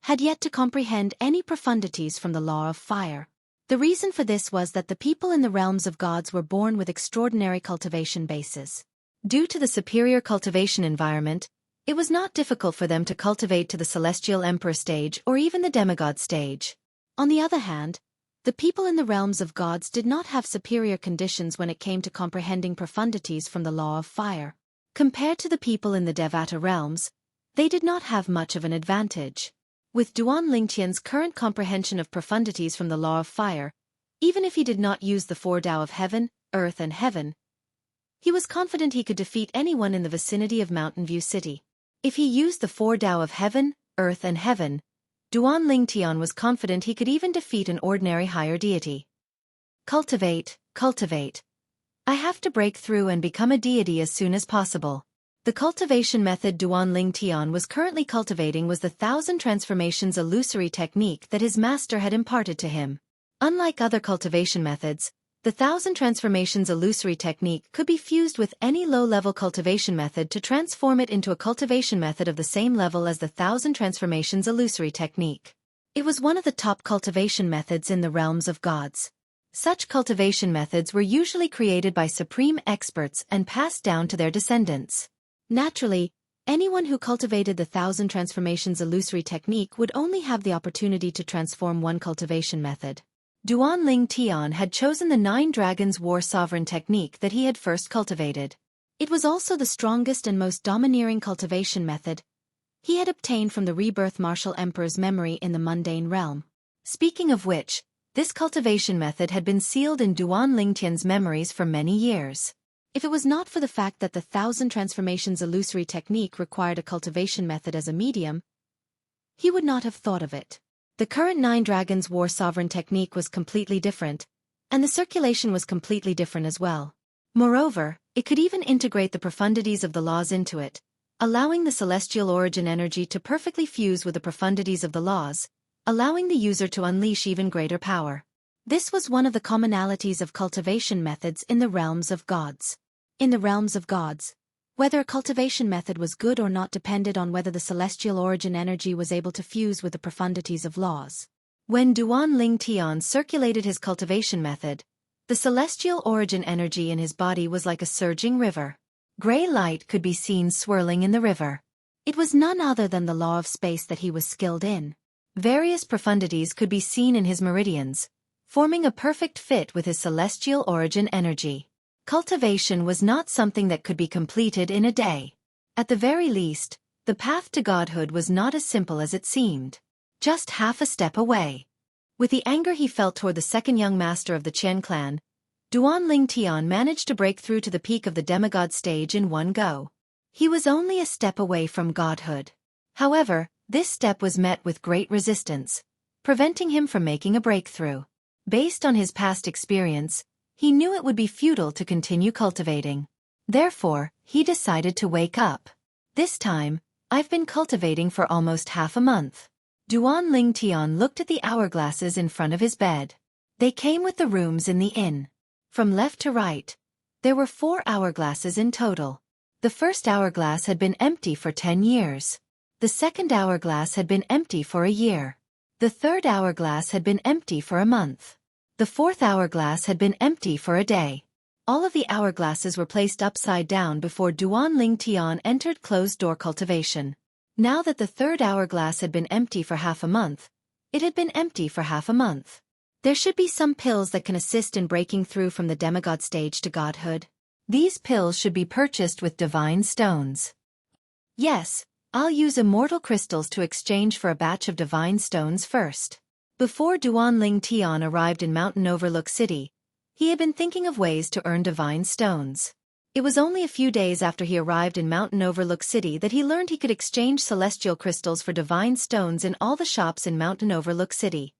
had yet to comprehend any profundities from the law of fire. The reason for this was that the people in the realms of gods were born with extraordinary cultivation bases. Due to the superior cultivation environment, it was not difficult for them to cultivate to the celestial emperor stage or even the demigod stage. On the other hand, the people in the realms of gods did not have superior conditions when it came to comprehending profundities from the law of fire. Compared to the people in the Devata realms, they did not have much of an advantage. With Duan Lingtian's current comprehension of profundities from the law of fire, even if he did not use the 4 Tao of heaven, earth and heaven, he was confident he could defeat anyone in the vicinity of Mountain View City. If he used the 4 Tao of heaven, earth and heaven, Duan Lingtian was confident he could even defeat an ordinary higher deity. Cultivate, cultivate. I have to break through and become a deity as soon as possible. The cultivation method Duan Lingtian was currently cultivating was the 1,000 transformations illusory technique that his master had imparted to him. Unlike other cultivation methods, the 1,000 transformations illusory technique could be fused with any low-level cultivation method to transform it into a cultivation method of the same level as the 1,000 transformations illusory technique. It was one of the top cultivation methods in the realms of gods. Such cultivation methods were usually created by supreme experts and passed down to their descendants. Naturally, anyone who cultivated the 1,000 transformations illusory technique would only have the opportunity to transform one cultivation method. Duan Ling Tian had chosen the 9 Dragons War Sovereign technique that he had first cultivated. It was also the strongest and most domineering cultivation method he had obtained from the Rebirth Martial Emperor's memory in the mundane realm. Speaking of which, this cultivation method had been sealed in Duan Lingtian's memories for many years. If it was not for the fact that the 1,000 transformations illusory technique required a cultivation method as a medium, he would not have thought of it. The current 9 Dragons War Sovereign technique was completely different, and the circulation was completely different as well. Moreover, it could even integrate the profundities of the laws into it, allowing the celestial origin energy to perfectly fuse with the profundities of the laws, allowing the user to unleash even greater power. This was one of the commonalities of cultivation methods in the realms of gods. In the realms of gods, whether a cultivation method was good or not depended on whether the celestial origin energy was able to fuse with the profundities of laws. When Duan Ling Tian circulated his cultivation method, the celestial origin energy in his body was like a surging river. Gray light could be seen swirling in the river. It was none other than the law of space that he was skilled in. Various profundities could be seen in his meridians, forming a perfect fit with his celestial origin energy. Cultivation was not something that could be completed in a day. At the very least, the path to godhood was not as simple as it seemed. Just half a step away. With the anger he felt toward the second young master of the Chen clan, Duan Ling Tian managed to break through to the peak of the demigod stage in one go. He was only a step away from godhood. However, this step was met with great resistance, preventing him from making a breakthrough. Based on his past experience, he knew it would be futile to continue cultivating. Therefore, he decided to wake up. This time, I've been cultivating for almost half a month. Duan Ling Tian looked at the hourglasses in front of his bed. They came with the rooms in the inn. From left to right, there were 4 hourglasses in total. The first hourglass had been empty for 10 years. The second hourglass had been empty for a year. The third hourglass had been empty for a month. The fourth hourglass had been empty for a day. All of the hourglasses were placed upside down before Duan Ling Tian entered closed-door cultivation. Now that the third hourglass had been empty for half a month, it had been empty for half a month. There should be some pills that can assist in breaking through from the demigod stage to godhood. These pills should be purchased with divine stones. Yes, I'll use immortal crystals to exchange for a batch of divine stones first. Before Duan Ling Tian arrived in Mountain Overlook City, he had been thinking of ways to earn divine stones. It was only a few days after he arrived in Mountain Overlook City that he learned he could exchange celestial crystals for divine stones in all the shops in Mountain Overlook City.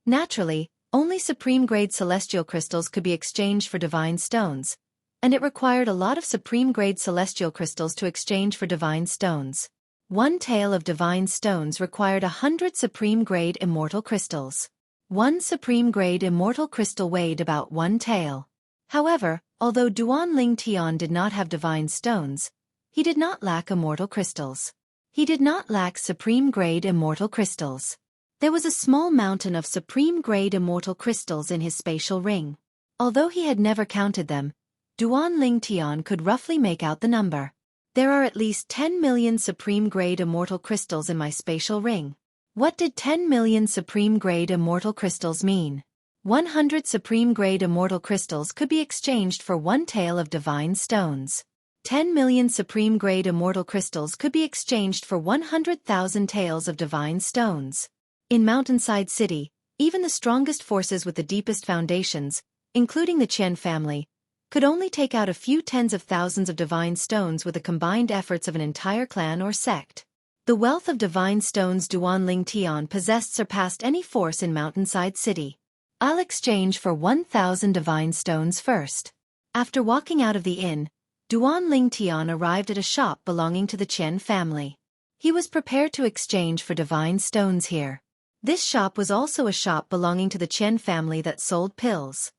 Naturally, only supreme-grade celestial crystals could be exchanged for divine stones, and it required a lot of supreme-grade celestial crystals to exchange for divine stones. One tael of divine stones required 100 supreme-grade immortal crystals. One supreme-grade immortal crystal weighed about 1 tael. However, although Duan Ling Tian did not have divine stones, he did not lack immortal crystals. He did not lack supreme-grade immortal crystals. There was a small mountain of supreme-grade immortal crystals in his spatial ring. Although he had never counted them, Duan Ling Tian could roughly make out the number. There are at least 10 million supreme-grade immortal crystals in my spatial ring. What did 10 million supreme-grade immortal crystals mean? 100 supreme-grade immortal crystals could be exchanged for 1 tael of divine stones. 10 million supreme-grade immortal crystals could be exchanged for 100,000 taels of divine stones. In Mountainside City, even the strongest forces with the deepest foundations, including the Qian family, could only take out a few tens of thousands of divine stones with the combined efforts of an entire clan or sect. The wealth of divine stones Duan Ling Tian possessed surpassed any force in Mountainside City. I'll exchange for 1,000 divine stones first. After walking out of the inn, Duan Ling Tian arrived at a shop belonging to the Qian family. He was prepared to exchange for divine stones here. This shop was also a shop belonging to the Qian family that sold pills.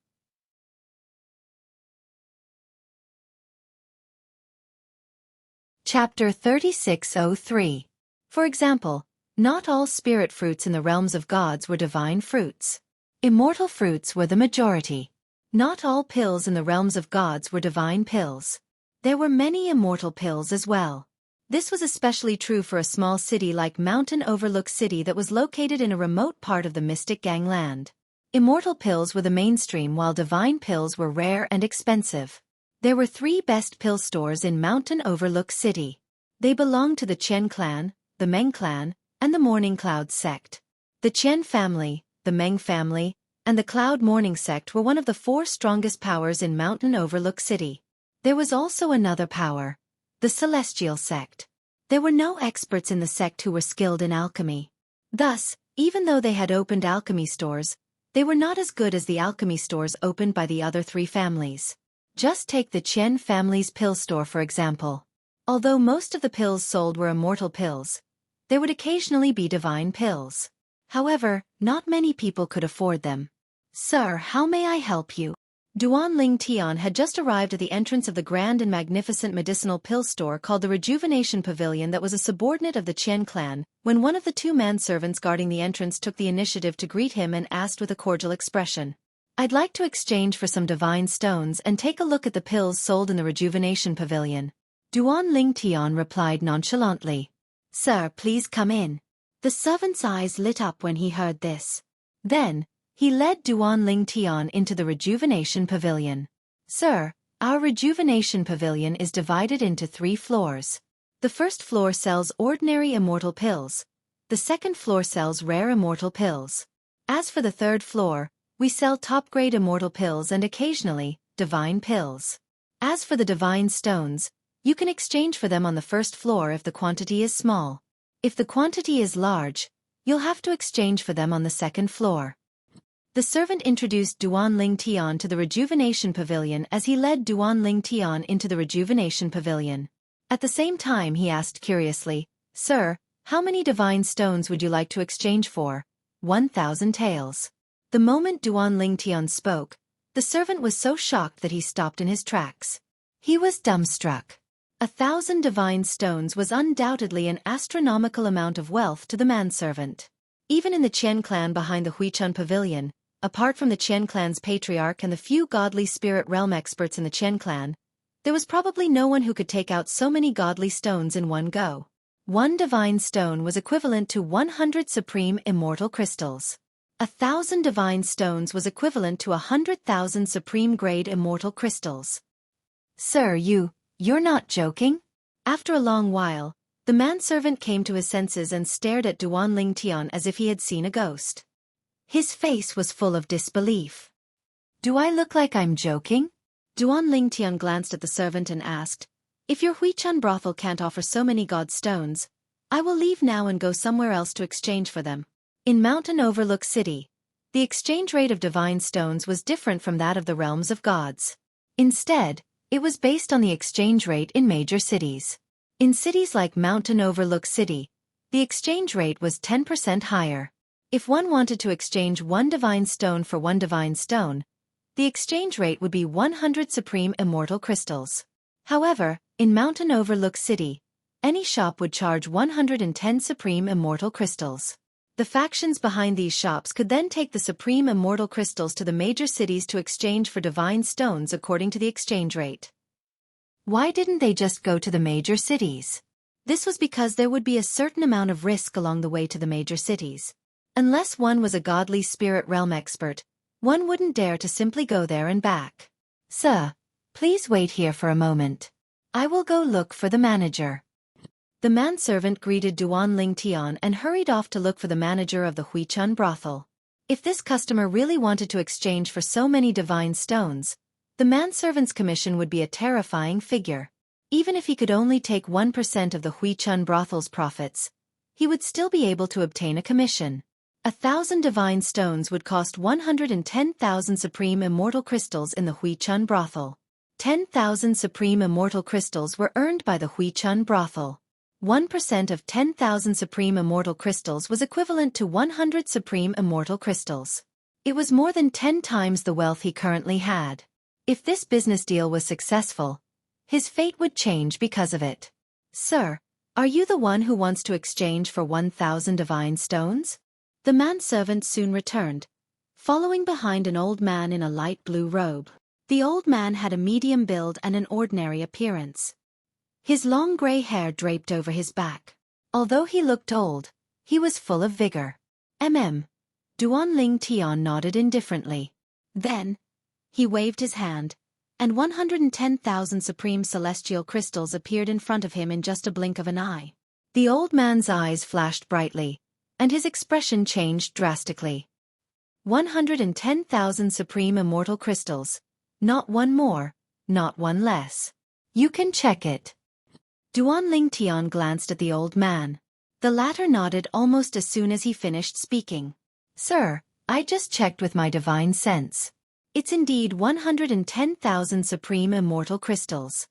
Chapter 3603. For example, not all spirit fruits in the realms of gods were divine fruits. Immortal fruits were the majority. Not all pills in the realms of gods were divine pills. There were many immortal pills as well. This was especially true for a small city like Mountain Overlook City that was located in a remote part of the Mystic Gangland. Immortal pills were the mainstream while divine pills were rare and expensive. There were 3 best pill stores in Mountain Overlook City. They belonged to the Qian clan, the Meng clan, and the Morning Cloud sect. The Qian family, the Meng family, and the Cloud Morning sect were one of the 4 strongest powers in Mountain Overlook City. There was also another power, the Celestial sect. There were no experts in the sect who were skilled in alchemy. Thus, even though they had opened alchemy stores, they were not as good as the alchemy stores opened by the other 3 families. Just take the Qian family's pill store for example. Although most of the pills sold were immortal pills, there would occasionally be divine pills. However, not many people could afford them. "Sir, how may I help you?" Duan Ling Tian had just arrived at the entrance of the grand and magnificent medicinal pill store called the Rejuvenation Pavilion that was a subordinate of the Qian clan, when one of the two manservants guarding the entrance took the initiative to greet him and asked with a cordial expression, "I'd like to exchange for some divine stones and take a look at the pills sold in the Rejuvenation Pavilion." Duan Ling Tian replied nonchalantly, "Sir, please come in." The servant's eyes lit up when he heard this. Then, he led Duan Ling Tian into the Rejuvenation Pavilion. "Sir, our Rejuvenation Pavilion is divided into 3 floors. The first floor sells ordinary immortal pills. The second floor sells rare immortal pills. As for the third floor, we sell top-grade immortal pills and occasionally, divine pills. As for the divine stones, you can exchange for them on the first floor if the quantity is small. If the quantity is large, you'll have to exchange for them on the second floor." The servant introduced Duan Ling Tian to the Rejuvenation Pavilion as he led Duan Ling Tian into the Rejuvenation Pavilion. At the same time he asked curiously, "Sir, how many divine stones would you like to exchange for?" 1,000 taels. The moment Duan Ling Tian spoke, the servant was so shocked that he stopped in his tracks. He was dumbstruck. 1,000 divine stones was undoubtedly an astronomical amount of wealth to the manservant. Even in the Qian clan behind the Huichun Pavilion, apart from the Qian clan's patriarch and the few godly spirit realm experts in the Qian clan, there was probably no one who could take out so many godly stones in one go. One divine stone was equivalent to 100 supreme immortal crystals. 1,000 divine stones was equivalent to 100,000 supreme-grade immortal crystals. "Sir, you're not joking?" After a long while, the manservant came to his senses and stared at Duan Ling Tian as if he had seen a ghost. His face was full of disbelief. "Do I look like I'm joking?" Duan Ling Tian glanced at the servant and asked, "If your Huichun brothel can't offer so many god stones, I will leave now and go somewhere else to exchange for them." In Mountain Overlook City, the exchange rate of divine stones was different from that of the realms of gods. Instead, it was based on the exchange rate in major cities. In cities like Mountain Overlook City, the exchange rate was 10% higher. If one wanted to exchange 1 divine stone for 1 divine stone, the exchange rate would be 100 supreme immortal crystals. However, in Mountain Overlook City, any shop would charge 110 supreme immortal crystals. The factions behind these shops could then take the supreme immortal crystals to the major cities to exchange for divine stones according to the exchange rate. Why didn't they just go to the major cities? This was because there would be a certain amount of risk along the way to the major cities. Unless one was a godly spirit realm expert, one wouldn't dare to simply go there and back. "Sir, please wait here for a moment. I will go look for the manager." The manservant greeted Duan Ling Tian and hurried off to look for the manager of the Huichun brothel. If this customer really wanted to exchange for so many divine stones, the manservant's commission would be a terrifying figure. Even if he could only take 1% of the Huichun brothel's profits, he would still be able to obtain a commission. 1,000 divine stones would cost 110,000 supreme immortal crystals in the Huichun brothel. 10,000 supreme immortal crystals were earned by the Huichun brothel. 1% of 10,000 supreme immortal crystals was equivalent to 100 supreme immortal crystals. It was more than 10 times the wealth he currently had. If this business deal was successful, his fate would change because of it. "Sir, are you the one who wants to exchange for 1,000 divine stones?" The manservant soon returned, following behind an old man in a light blue robe. The old man had a medium build and an ordinary appearance. His long gray hair draped over his back. Although he looked old, he was full of vigor. Duan Ling Tian nodded indifferently. Then, he waved his hand, and 110,000 supreme celestial crystals appeared in front of him in just a blink of an eye. The old man's eyes flashed brightly, and his expression changed drastically. 110,000 supreme immortal crystals. Not one more, not one less. You can check it. Duan Ling Tian glanced at the old man. The latter nodded almost as soon as he finished speaking. "Sir, I just checked with my divine sense. It's indeed 110,000 supreme immortal crystals."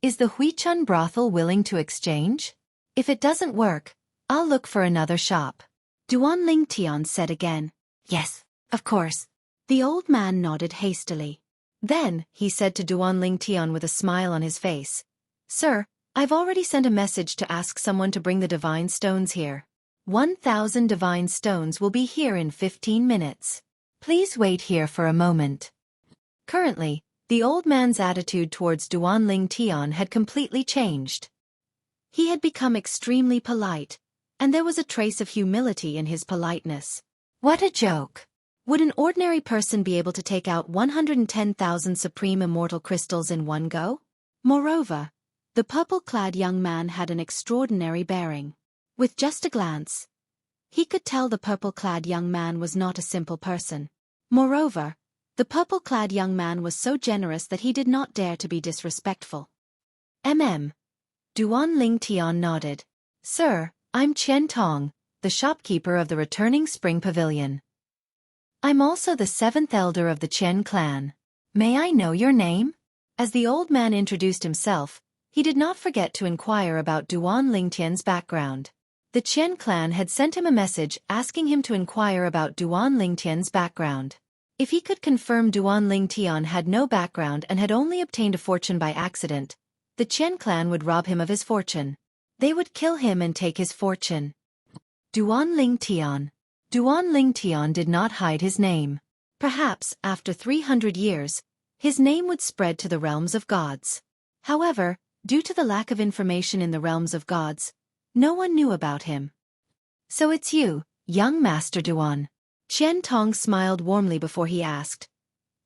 Is the Huichun brothel willing to exchange? If it doesn't work, I'll look for another shop.
Duan Ling Tian said again. Yes, of course. The old man nodded hastily.
Then, he said to Duan Ling Tian with a smile on his face, Sir, I've already sent a message to ask someone to bring the divine stones here. 1,000 divine stones will be here in 15 minutes. Please wait here for a moment. Currently, the old man's attitude towards Duan Ling Tian had completely changed. He had become extremely polite, and there was a trace of humility in his politeness. What a joke! Would an ordinary person be able to take out 110,000 supreme immortal crystals in one go?
Moreover, the purple-clad young man had an extraordinary bearing. With just a glance, he could tell the purple-clad young man was not a simple person. Moreover, the purple-clad young man was so generous that he did not dare to be disrespectful.
Duan Ling Tian nodded. Sir, I'm Qian Tong, the shopkeeper of the returning spring pavilion. I'm also the 7th elder of the Qian clan. May I know your name? As the old man introduced himself, he did not forget to inquire about Duan Ling Tian's background. The Qian clan had sent him a message asking him to inquire about Duan Ling Tian's background. If he could confirm Duan Ling Tian had no background and had only obtained a fortune by accident, the Qian clan would rob him of his fortune. They would kill him and take his fortune. Duan Ling Tian. Duan Ling Tian did not hide his name. Perhaps, after 300 years, his name would spread to the realms of gods. However, due to the lack of information in the realms of gods, no one knew about him. So it's you, young Master Duan. Qian Tong smiled warmly before he asked.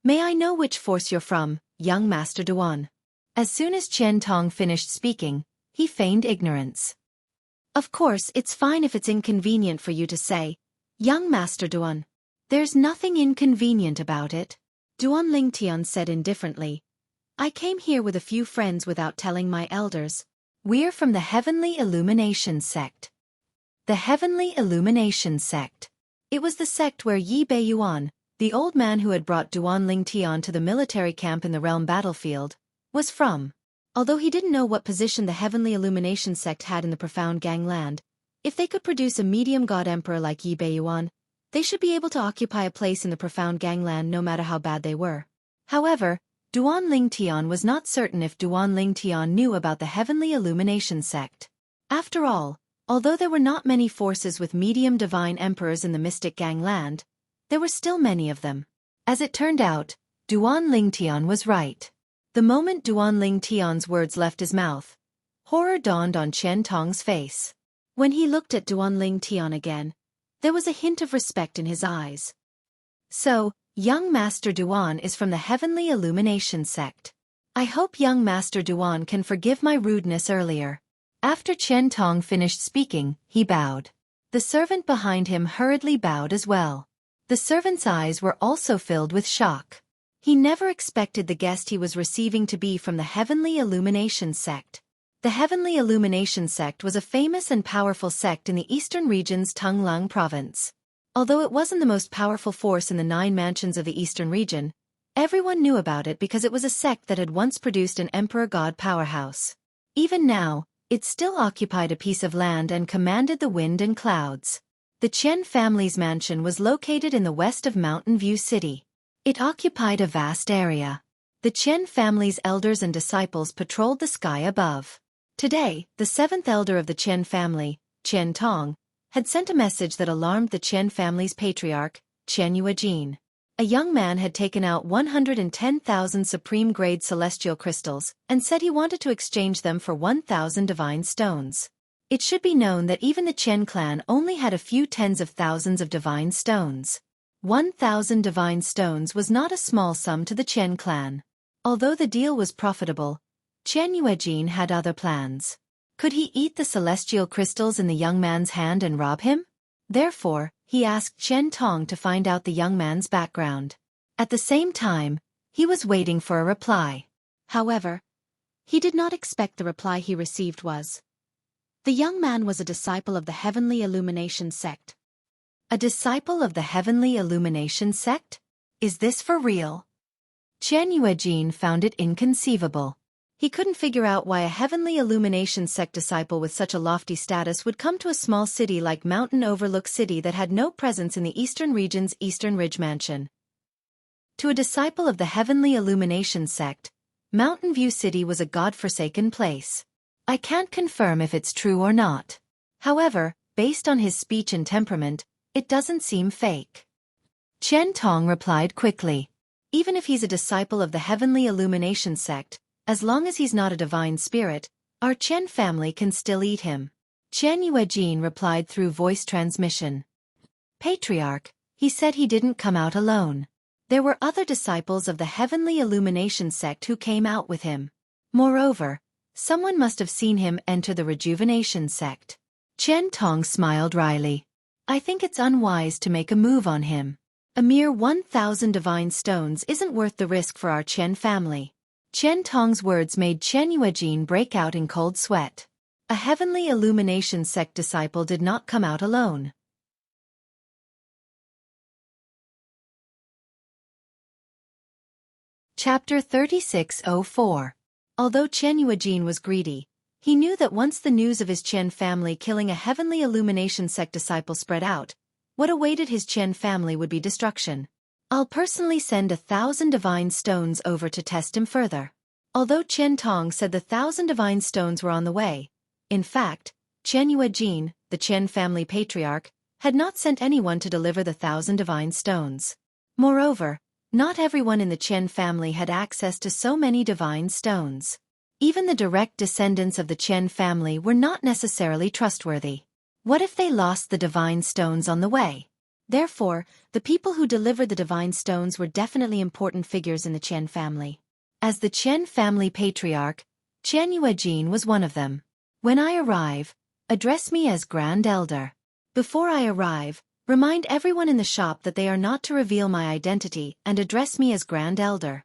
May I know which force you're from, young Master Duan? As soon as Qian Tong finished speaking, he feigned ignorance. Of course, it's fine if it's inconvenient for you to say, young Master Duan. There's nothing inconvenient about it. Duan Ling Tian said indifferently. I came here with a few friends without telling my elders. We're from the Heavenly Illumination Sect. The Heavenly Illumination Sect. It was the sect where Yi Beiyuan, the old man who had brought Duan Ling Tian to the military camp in the realm battlefield, was from. Although he didn't know what position the Heavenly Illumination Sect had in the profound gangland, if they could produce a medium god emperor like Yi Beiyuan, they should be able to occupy a place in the profound gangland no matter how bad they were. However, Duan Ling Tian was not certain if Duan Ling Tian knew about the Heavenly Illumination Sect. After all, although there were not many forces with medium divine emperors in the mystic gangland, there were still many of them. As it turned out, Duan Ling Tian was right. The moment Duan Ling Tian's words left his mouth, horror dawned on Qian Tong's face. When he looked at Duan Ling Tian again, there was a hint of respect in his eyes. So, young Master Duan is from the Heavenly Illumination Sect. I hope young Master Duan can forgive my rudeness earlier. After Qian Tong finished speaking, he bowed. The servant behind him hurriedly bowed as well. The servant's eyes were also filled with shock. He never expected the guest he was receiving to be from the Heavenly Illumination Sect. The Heavenly Illumination Sect was a famous and powerful sect in the eastern region's Tunglang province. Although it wasn't the most powerful force in the 9 mansions of the eastern region, everyone knew about it because it was a sect that had once produced an emperor god powerhouse. Even now, it still occupied a piece of land and commanded the wind and clouds. The Qian family's mansion was located in the west of Mountain View City. It occupied a vast area. The Qian family's elders and disciples patrolled the sky above. Today, the 7th elder of the Qian family, Qian Tong, had sent a message that alarmed the Qian family's patriarch, Xueqi. A young man had taken out 110,000 supreme-grade celestial crystals and said he wanted to exchange them for 1,000 divine stones. It should be known that even the Qian clan only had a few tens of thousands of divine stones. 1,000 divine stones was not a small sum to the Qian clan. Although the deal was profitable, Xueqi had other plans. Could he eat the celestial crystals in the young man's hand and rob him? Therefore, he asked Qian Tong to find out the young man's background. At the same time, he was waiting for a reply. However, he did not expect the reply he received was. The young man was a disciple of the Heavenly Illumination Sect. A disciple of the Heavenly Illumination Sect? Is this for real? Xueqi found it inconceivable. He couldn't figure out why a heavenly illumination sect disciple with such a lofty status would come to a small city like Mountain Overlook City that had no presence in the Eastern region's Eastern Ridge Mansion. To a disciple of the heavenly illumination sect, Mountain View City was a god-forsaken place. I can't confirm if it's true or not. However, based on his speech and temperament, it doesn't seem fake. Chen Tong replied quickly. Even if he's a disciple of the heavenly illumination sect, as long as he's not a divine spirit, our Chen family can still eat him. Chen Yuejin replied through voice transmission. Patriarch, he said he didn't come out alone. There were other disciples of the heavenly illumination sect who came out with him. Moreover, someone must have seen him enter the rejuvenation sect. Chen Tong smiled wryly. I think it's unwise to make a move on him. A mere 1,000 divine stones isn't worth the risk for our Chen family. Chen Tong's words made Chen Yuejin break out in cold sweat. A heavenly illumination sect disciple did not come out alone. Chapter 3604. Although Chen Yuejin was greedy, he knew that once the news of his Chen family killing a heavenly illumination sect disciple spread out, what awaited his Chen family would be destruction. I'll personally send 1,000 divine stones over to test him further. Although Chen Tong said the 1,000 divine stones were on the way, in fact, Chen Yuejin, the Chen family patriarch, had not sent anyone to deliver the 1,000 divine stones. Moreover, not everyone in the Chen family had access to so many divine stones. Even the direct descendants of the Chen family were not necessarily trustworthy. What if they lost the divine stones on the way? Therefore, the people who delivered the divine stones were definitely important figures in the Chen family. As the Chen family patriarch, Chen Yuejin was one of them. When I arrive, address me as Grand Elder. Before I arrive, remind everyone in the shop that they are not to reveal my identity and address me as Grand Elder.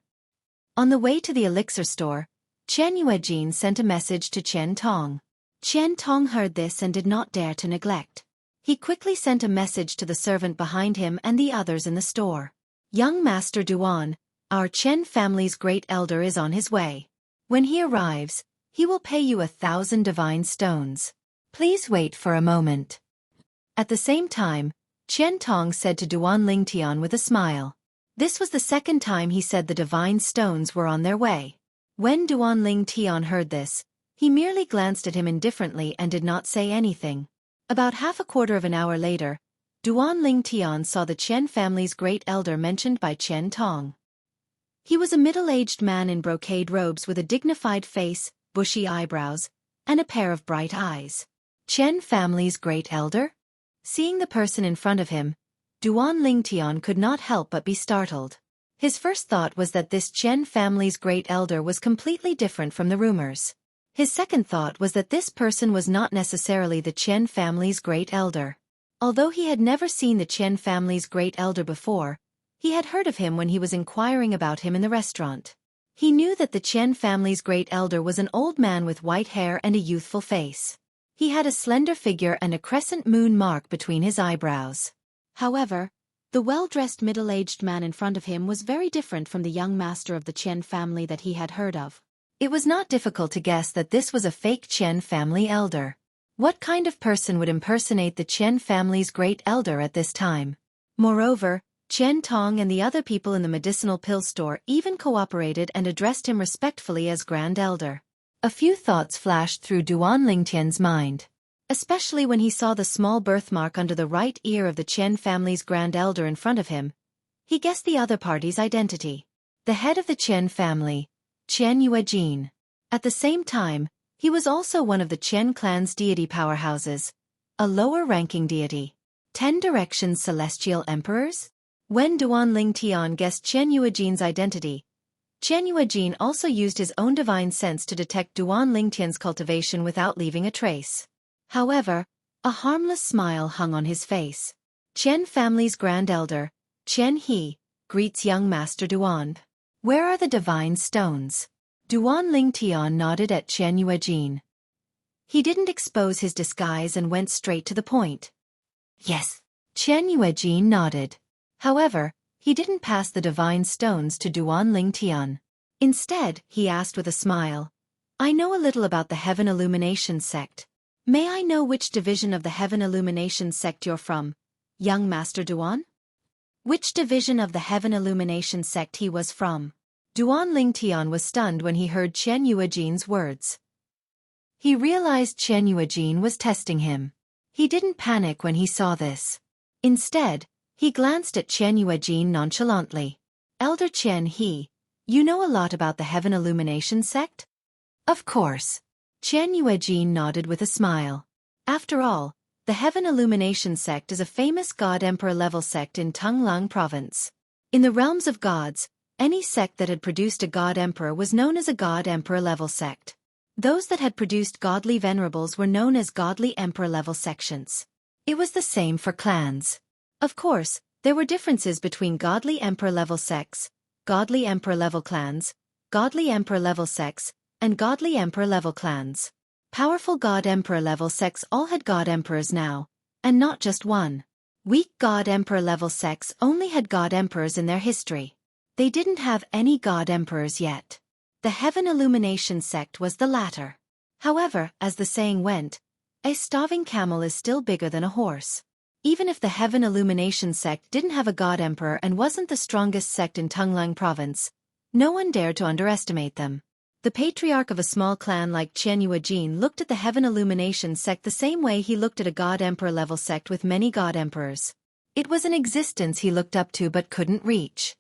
On the way to the elixir store, Chen Yuejin sent a message to Chen Tong. Chen Tong heard this and did not dare to neglect. He quickly sent a message to the servant behind him and the others in the store. Young Master Duan, our Chen family's great elder is on his way. When he arrives, he will pay you 1,000 divine stones. Please wait for a moment. At the same time, Chen Tong said to Duan Lingtian with a smile. This was the second time he said the divine stones were on their way. When Duan Lingtian heard this, he merely glanced at him indifferently and did not say anything. About half a quarter of an hour later, Duan Lingtian saw the Chen family's great elder mentioned by Chen Tong. He was a middle-aged man in brocade robes with a dignified face, bushy eyebrows, and a pair of bright eyes. Chen family's great elder? Seeing the person in front of him, Duan Lingtian could not help but be startled. His first thought was that this Chen family's great elder was completely different from the rumors. His second thought was that this person was not necessarily the Chen family's great elder. Although he had never seen the Chen family's great elder before, he had heard of him when he was inquiring about him in the restaurant. He knew that the Chen family's great elder was an old man with white hair and a youthful face. He had a slender figure and a crescent moon mark between his eyebrows. However, the well-dressed middle-aged man in front of him was very different from the young master of the Chen family that he had heard of. It was not difficult to guess that this was a fake Chen family elder. What kind of person would impersonate the Chen family's great elder at this time? Moreover, Chen Tong and the other people in the medicinal pill store even cooperated and addressed him respectfully as Grand Elder. A few thoughts flashed through Duan Lingtian's mind. Especially when he saw the small birthmark under the right ear of the Chen family's Grand Elder in front of him. He guessed the other party's identity. The head of the Chen family, Chen Yuejin. At the same time, he was also one of the Chen clan's deity powerhouses, a lower-ranking deity. 10 Directions Celestial Emperors? When Duan Lingtian guessed Chen Yuejin's identity, Chen Yuejin also used his own divine sense to detect Duan Lingtian's cultivation without leaving a trace. However, a harmless smile hung on his face. Chen family's Grand Elder, Chen He, greets young Master Duan. Where are the divine stones? Duan Lingtian nodded at Chen Yuejin. He didn't expose his disguise and went straight to the point. Yes. Chen Yuejin nodded. However, he didn't pass the divine stones to Duan Lingtian. Instead, he asked with a smile,
I know a little about the Heaven Illumination sect. May I know which division of the Heaven Illumination sect you're from, young Master Duan? Which division of the Heaven Illumination sect he was from? Duan Lingtian was stunned when he heard Chen Yuejin's words. He realized Chen Yuejin was testing him. He didn't panic when he saw this. Instead, he glanced at Chen Yuejin nonchalantly. Elder Chen you know a lot about the Heaven Illumination sect? Of course. Chen Yuejin nodded with a smile. After all, the Heaven Illumination sect is a famous God-Emperor level sect in Tonglang province. In the realms of gods, any sect that had produced a God-Emperor was known as a God-Emperor level sect. Those that had produced godly venerables were known as godly emperor level sections. It was the same for clans. Of course, there were differences between godly emperor level sects, godly emperor level clans, godly emperor level sects, and godly emperor level clans. Powerful god emperor level sects all had god emperors now, and not just one. Weak god emperor level sects only had god emperors in their history. They didn't have any god emperors yet. The Heaven Illumination sect was the latter. However, as the saying went, a starving camel is still bigger than a horse. Even if the Heaven Illumination sect didn't have a god emperor and wasn't the strongest sect in Tonglang province, no one dared to underestimate them. The patriarch of a small clan like Chen Yuejin looked at the Heaven Illumination sect the same way he looked at a god emperor level sect with many god emperors. It was an existence he looked up to but couldn't reach.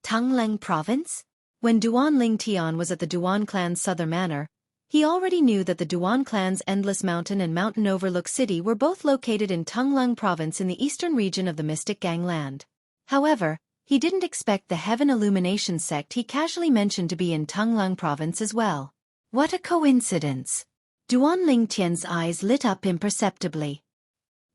Tonglang province? When Duan Lingtian was at the Duan clan's southern manor, he already knew that the Duan clan's Endless Mountain and Mountain Overlook City were both located in Tonglang province in the eastern region of the Mystic Gangland. However, he didn't expect the Heaven Illumination sect he casually mentioned to be in Tonglang province as well. What a coincidence! Duan Lingtian's eyes lit up imperceptibly.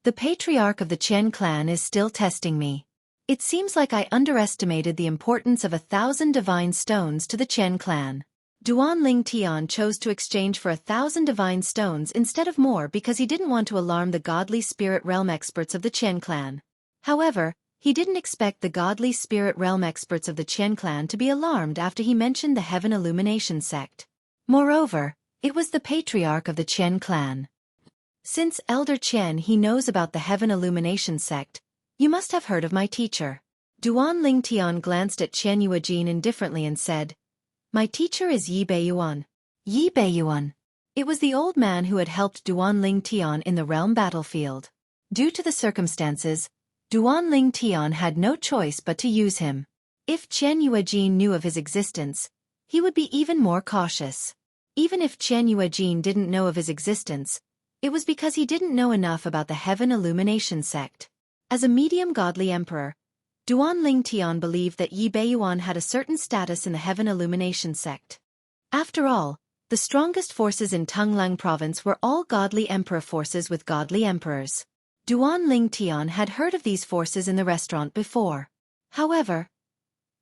The patriarch of the Chen clan is still testing me. It seems like I underestimated the importance of 1,000 divine stones to the Chen clan. Duan Lingtian chose to exchange for 1,000 divine stones instead of more because he didn't want to alarm the godly spirit realm experts of the Chen clan. However, he didn't expect the godly spirit realm experts of the Chen clan to be alarmed after he mentioned the Heaven Illumination sect. Moreover, it was the patriarch of the Chen clan. Since Elder Chen knows about the Heaven Illumination sect, you must have heard of my teacher. Duan Lingtian glanced at Chen Yuejin indifferently and said, My teacher is Yi Beiyuan. Yi Beiyuan. It was the old man who had helped Duan Lingtian in the realm battlefield. Due to the circumstances, Duan Lingtian had no choice but to use him. If Chen Yuejin knew of his existence, he would be even more cautious. Even if Chen Yuejin didn't know of his existence, it was because he didn't know enough about the Heaven Illumination sect. As a medium godly emperor, Duan Lingtian believed that Yi Beiyuan had a certain status in the Heaven Illumination sect. After all, the strongest forces in Tonglang province were all godly emperor forces with godly emperors. Duan Lingtian had heard of these forces in the restaurant before. However,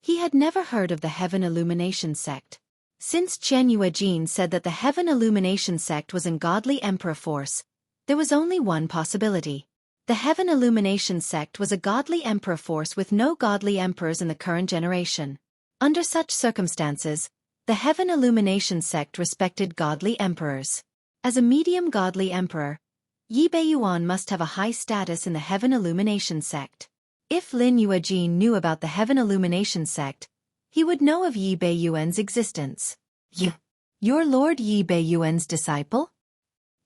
he had never heard of the Heaven Illumination sect. Since Chen Yuejin said that the Heaven Illumination sect was a godly emperor force, there was only one possibility. The Heaven Illumination sect was a godly emperor force with no godly emperors in the current generation. Under such circumstances, the Heaven Illumination sect respected godly emperors. As a medium godly emperor, Yi Beiyuan must have a high status in the Heaven Illumination sect. If Lin Yuejin knew about the Heaven Illumination sect, he would know of Yi Beiyuan's existence. You're Lord Yi Beiyuan's disciple?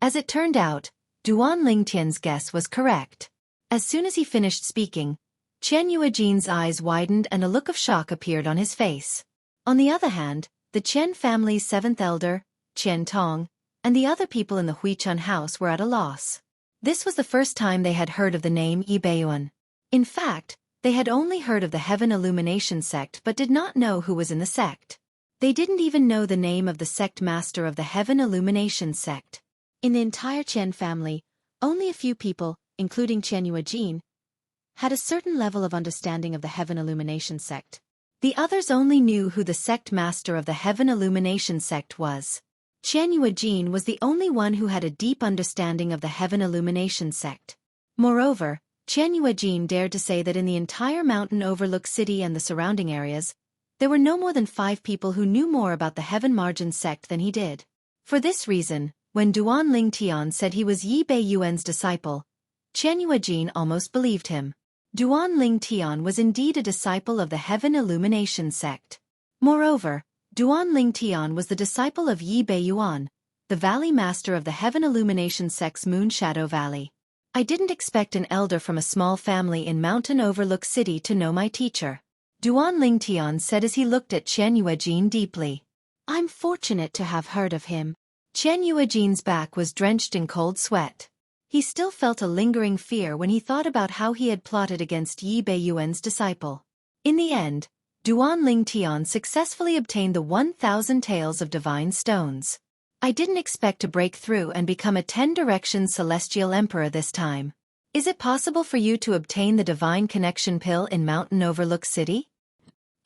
As it turned out, Duan Lingtian's guess was correct. As soon as he finished speaking, Chen Yuejin's eyes widened and a look of shock appeared on his face. On the other hand, the Chen family's seventh elder, Chen Tong, and the other people in the Huichun house were at a loss. This was the first time they had heard of the name Yi Beiyuan. In fact, they had only heard of the Heaven Illumination sect but did not know who was in the sect. They didn't even know the name of the sect master of the Heaven Illumination sect. In the entire Chen family, only a few people, including Chen Yuejin, had a certain level of understanding of the Heaven Illumination sect. The others only knew who the sect master of the Heaven Illumination sect was. Chen Yuejin was the only one who had a deep understanding of the Heaven Illumination sect. Moreover, Chen Yuejin dared to say that in the entire Mountain Overlook City and the surrounding areas, there were no more than 5 people who knew more about the Heaven Margin sect than he did.
For this reason, when Duan Ling Tian said he was Yi Beiyuan's disciple, Chen Yuejin almost believed him. Duan Ling Tian was indeed a disciple of the Heaven Illumination sect. Moreover, Duan Ling Tian was the disciple of Yi Beiyuan, the Valley Master of the Heaven Illumination sect's Moon Shadow Valley. I didn't expect an elder from a small family in Mountain Overlook City to know my teacher, Duan Ling Tian said as he looked at Chen Yuejin deeply. I'm fortunate to have heard of him. Chen Yuejin's back was drenched in cold sweat. He still felt a lingering fear when he thought about how he had plotted against Yi Beiyuan's disciple. In the end, Duan Ling Tian successfully obtained the 1,000 taels of divine stones. I didn't expect to break through and become a 10 Directions Celestial Emperor this time. Is it possible for you to obtain the Divine Connection Pill in Mountain Overlook City?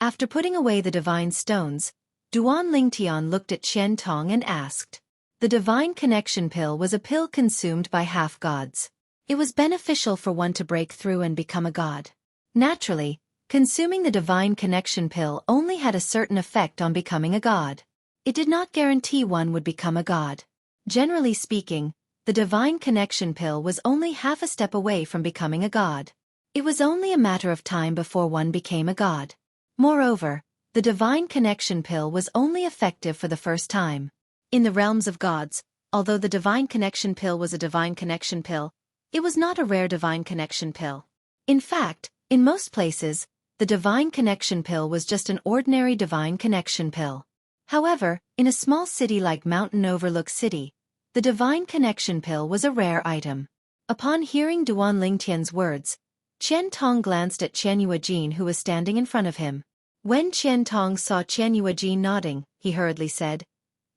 After putting away the divine stones, Duan Ling Tian looked at Chen Tong and asked. The Divine Connection Pill was a pill consumed by half-gods. It was beneficial for one to break through and become a god. Naturally, consuming the Divine Connection Pill only had a certain effect on becoming a god. It did not guarantee one would become a god. Generally speaking, the Divine Connection Pill was only half a step away from becoming a god. It was only a matter of time before one became a god. Moreover, the Divine Connection Pill was only effective for the first time. In the realms of gods, although the Divine Connection Pill was a Divine Connection Pill, it was not a rare Divine Connection Pill. In fact, in most places, the Divine Connection Pill was just an ordinary Divine Connection Pill. However, in a small city like Mountain Overlook City, the Divine Connection Pill was a rare item. Upon hearing Duan Ling Tian's words, Chen Tong glanced at Chen Yuejin who was standing in front of him. When Chen Tong saw Chen Yuejin nodding, he hurriedly said,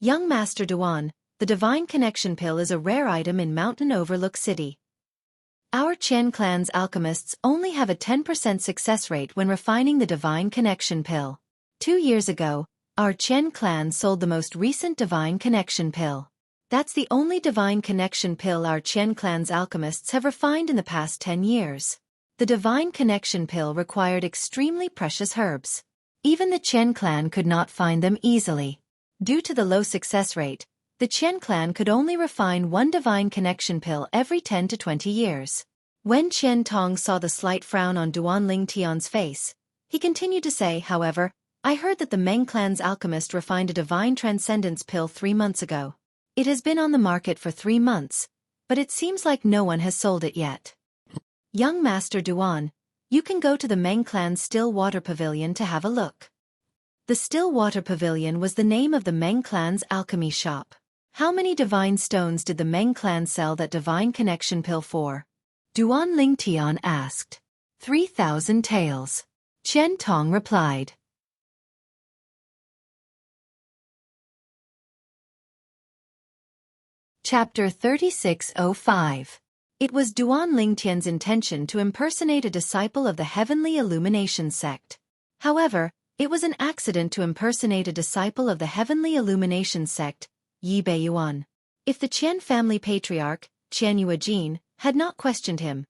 Young Master Duan, the Divine Connection Pill is a rare item in Mountain Overlook City. Our Chen clan's alchemists only have a 10% success rate when refining the Divine Connection Pill. 2 years ago, our Chen clan sold the most recent Divine Connection Pill. That's the only Divine Connection Pill our Chen clan's alchemists have refined in the past 10 years. The Divine Connection Pill required extremely precious herbs. Even the Chen clan could not find them easily. Due to the low success rate, the Chen clan could only refine one Divine Connection Pill every 10 to 20 years. When Chen Tong saw the slight frown on Duan Ling Tian's face, he continued to say, however, I heard that the Meng clan's alchemist refined a Divine Transcendence Pill 3 months ago. It has been on the market for 3 months, but it seems like no one has sold it yet. Young Master Duan, you can go to the Meng clan's Still Water Pavilion to have a look. The Still Water Pavilion was the name of the Meng clan's alchemy shop. How many divine stones did the Meng clan sell that Divine Connection Pill for? Duan Ling Tian asked. 3,000 taels. Chen Tong replied. Chapter 3605. It was Duan Ling Tian's intention to impersonate a disciple of the Heavenly Illumination sect. However, it was an accident to impersonate a disciple of the Heavenly Illumination sect, Yi Beiyuan. If the Qian family patriarch, Chen Yuejin, had not questioned him,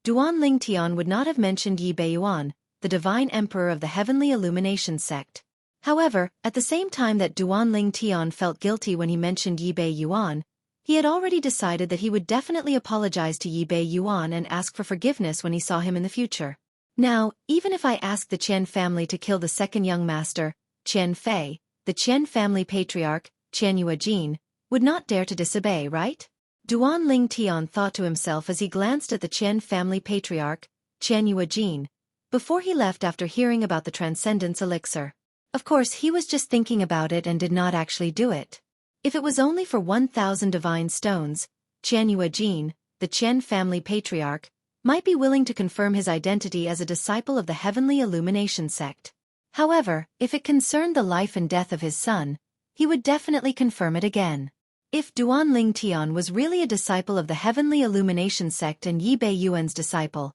Duan Ling Tian would not have mentioned Yi Beiyuan, the divine emperor of the Heavenly Illumination sect. However, at the same time that Duan Ling Tian felt guilty when he mentioned Yi Beiyuan, he had already decided that he would definitely apologize to Yi Beiyuan and ask for forgiveness when he saw him in the future. Now, even if I asked the Qian family to kill the second young master, Qian Fei, the Qian family patriarch, Chen Yuejin, would not dare to disobey, right? Duan Ling Tian thought to himself as he glanced at the Qian family patriarch, Chen Yuejin, before he left after hearing about the transcendence elixir. Of course, he was just thinking about it and did not actually do it. If it was only for 1,000 divine stones, Chen Yuejin, the Qian family patriarch, might be willing to confirm his identity as a disciple of the Heavenly Illumination sect. However, if it concerned the life and death of his son, he would definitely confirm it again. If Duan Ling Tian was really a disciple of the Heavenly Illumination sect and Yi Beiyuan's disciple,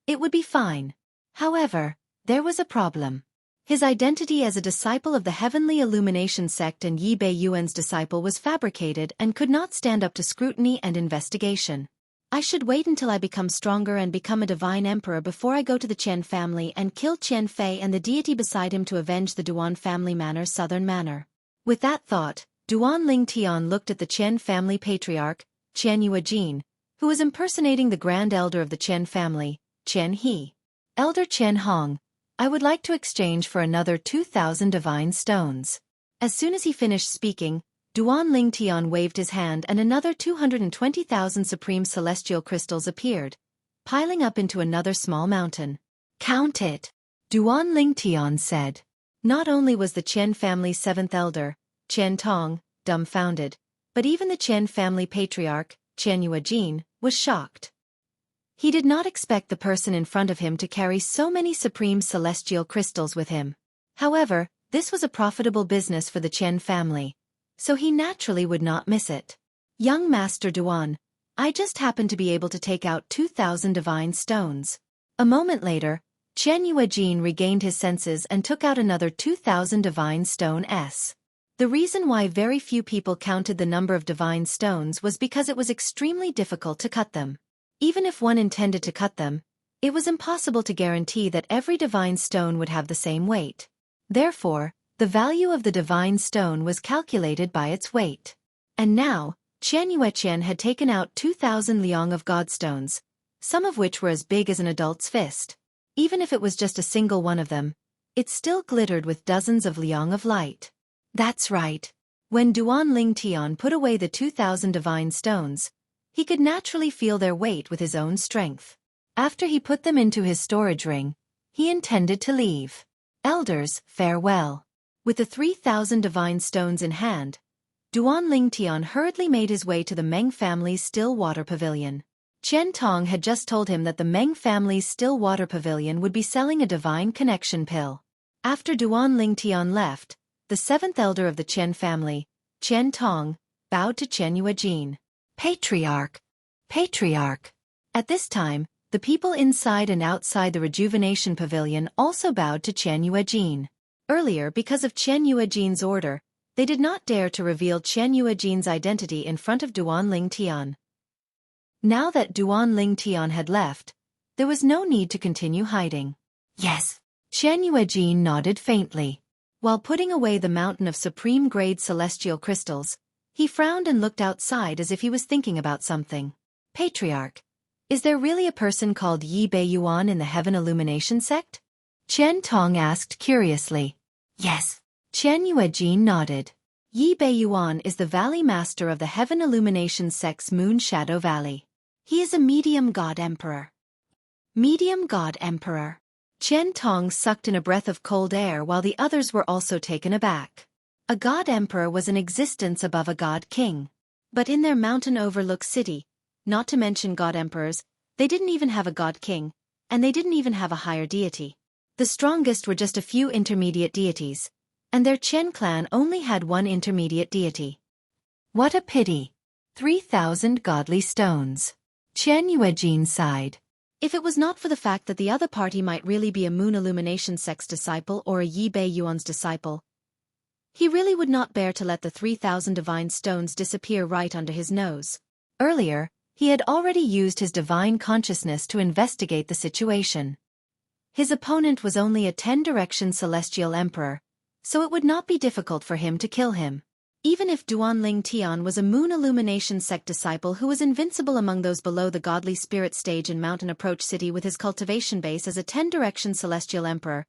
it would be fine. However, there was a problem. His identity as a disciple of the Heavenly Illumination sect and Yi Beiyuan's disciple was fabricated and could not stand up to scrutiny and investigation. I should wait until I become stronger and become a divine emperor before I go to the Qian family and kill Qian Fei and the deity beside him to avenge the Duan family manor's southern manor. With that thought, Duan Ling Tian looked at the Chen family patriarch, Chen Yuejin, who was impersonating the grand elder of the Chen family, Chen He. Elder Chen Hong, I would like to exchange for another 2,000 divine stones. As soon as he finished speaking, Duan Ling Tian waved his hand and another 220,000 supreme celestial crystals appeared, piling up into another small mountain. Count it, Duan Ling Tian said. Not only was the Chen family's seventh elder, Chen Tong, dumbfounded, but even the Chen family patriarch, Chen Yuejin, was shocked. He did not expect the person in front of him to carry so many supreme celestial crystals with him. However, this was a profitable business for the Chen family, so he naturally would not miss it. Young Master Duan, I just happened to be able to take out 2,000 divine stones. A moment later, Chen Yuejin regained his senses and took out another 2,000 divine stones. The reason why very few people counted the number of divine stones was because it was extremely difficult to cut them. Even if one intended to cut them, it was impossible to guarantee that every divine stone would have the same weight. Therefore, the value of the divine stone was calculated by its weight. And now, Chen Yueqian had taken out 2,000 liang of godstones, some of which were as big as an adult's fist. Even if it was just a single one of them, it still glittered with dozens of liang of light. That's right. When Duan Ling Tian put away the 2,000 divine stones, he could naturally feel their weight with his own strength. After he put them into his storage ring, he intended to leave. Elders, farewell. With the 3,000 divine stones in hand, Duan Ling Tian hurriedly made his way to the Meng family's still water pavilion. Chen Tong had just told him that the Meng family's still water pavilion would be selling a divine connection pill. After Duan Ling Tian left, the seventh elder of the Chen family, Chen Tong, bowed to Chen Yuejin. Patriarch! Patriarch! At this time, the people inside and outside the rejuvenation pavilion also bowed to Chen Yuejin. Earlier, because of Chen Yuejin's order, they did not dare to reveal Chen Yuejin's identity in front of Duan Ling Tian. Now that Duan Ling Tian had left, there was no need to continue hiding. Yes. Chen Yuejin nodded faintly. While putting away the mountain of supreme-grade celestial crystals, he frowned and looked outside as if he was thinking about something. Patriarch, is there really a person called Yi Beiyuan in the Heaven Illumination sect? Chen Tong asked curiously. Yes. Chen Yuejin nodded. Yi Beiyuan is the Valley Master of the Heaven Illumination sect's Moon Shadow Valley. He is a medium god emperor. Medium god emperor. Chen Tong sucked in a breath of cold air while the others were also taken aback. A god emperor was in existence above a god king. But in their mountain overlook city, not to mention god emperors, they didn't even have a god king, and they didn't even have a higher deity. The strongest were just a few intermediate deities, and their Chen clan only had one intermediate deity. What a pity! 3,000 godly stones. Chen Yuejin sighed. If it was not for the fact that the other party might really be a Moon Illumination sect's disciple or a Yi Beiyuan's disciple, he really would not bear to let the 3,000 divine stones disappear right under his nose. Earlier, he had already used his divine consciousness to investigate the situation. His opponent was only a 10-direction celestial emperor, so it would not be difficult for him to kill him. Even if Duan Ling Tian was a Moon Illumination sect disciple who was invincible among those below the godly spirit stage in Mountain Approach City with his cultivation base as a 10-direction celestial emperor,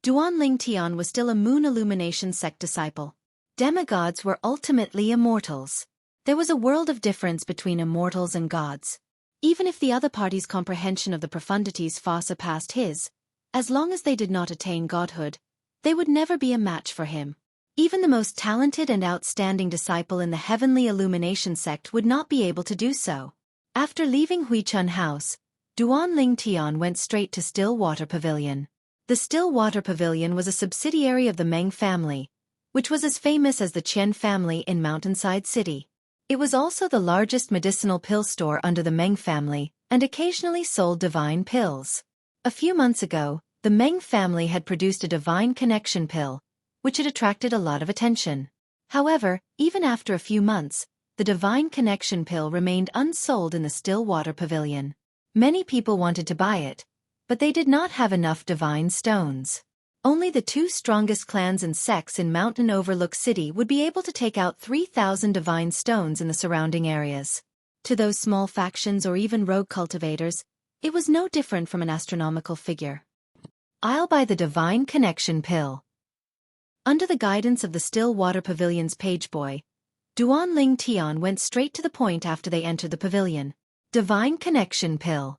Duan Ling Tian was still a Moon Illumination sect disciple. Demigods were ultimately immortals. There was a world of difference between immortals and gods. Even if the other party's comprehension of the profundities far surpassed his, as long as they did not attain godhood, they would never be a match for him. Even the most talented and outstanding disciple in the Heavenly Illumination sect would not be able to do so. After leaving Huichun House, Duan Ling Tian went straight to Still Water Pavilion. The Still Water Pavilion was a subsidiary of the Meng family, which was as famous as the Chen family in Mountainside City. It was also the largest medicinal pill store under the Meng family, and occasionally sold divine pills. A few months ago, the Meng family had produced a divine connection pill, which had attracted a lot of attention. However, even after a few months, the divine connection pill remained unsold in the Still Water Pavilion. Many people wanted to buy it, but they did not have enough divine stones. Only the two strongest clans and sects in Mountain Overlook City would be able to take out 3,000 divine stones in the surrounding areas. To those small factions or even rogue cultivators, it was no different from an astronomical figure. I'll buy the Divine Connection Pill. Under the guidance of the Still Water Pavilion's page boy, Duan Ling Tian went straight to the point after they entered the pavilion. Divine Connection Pill.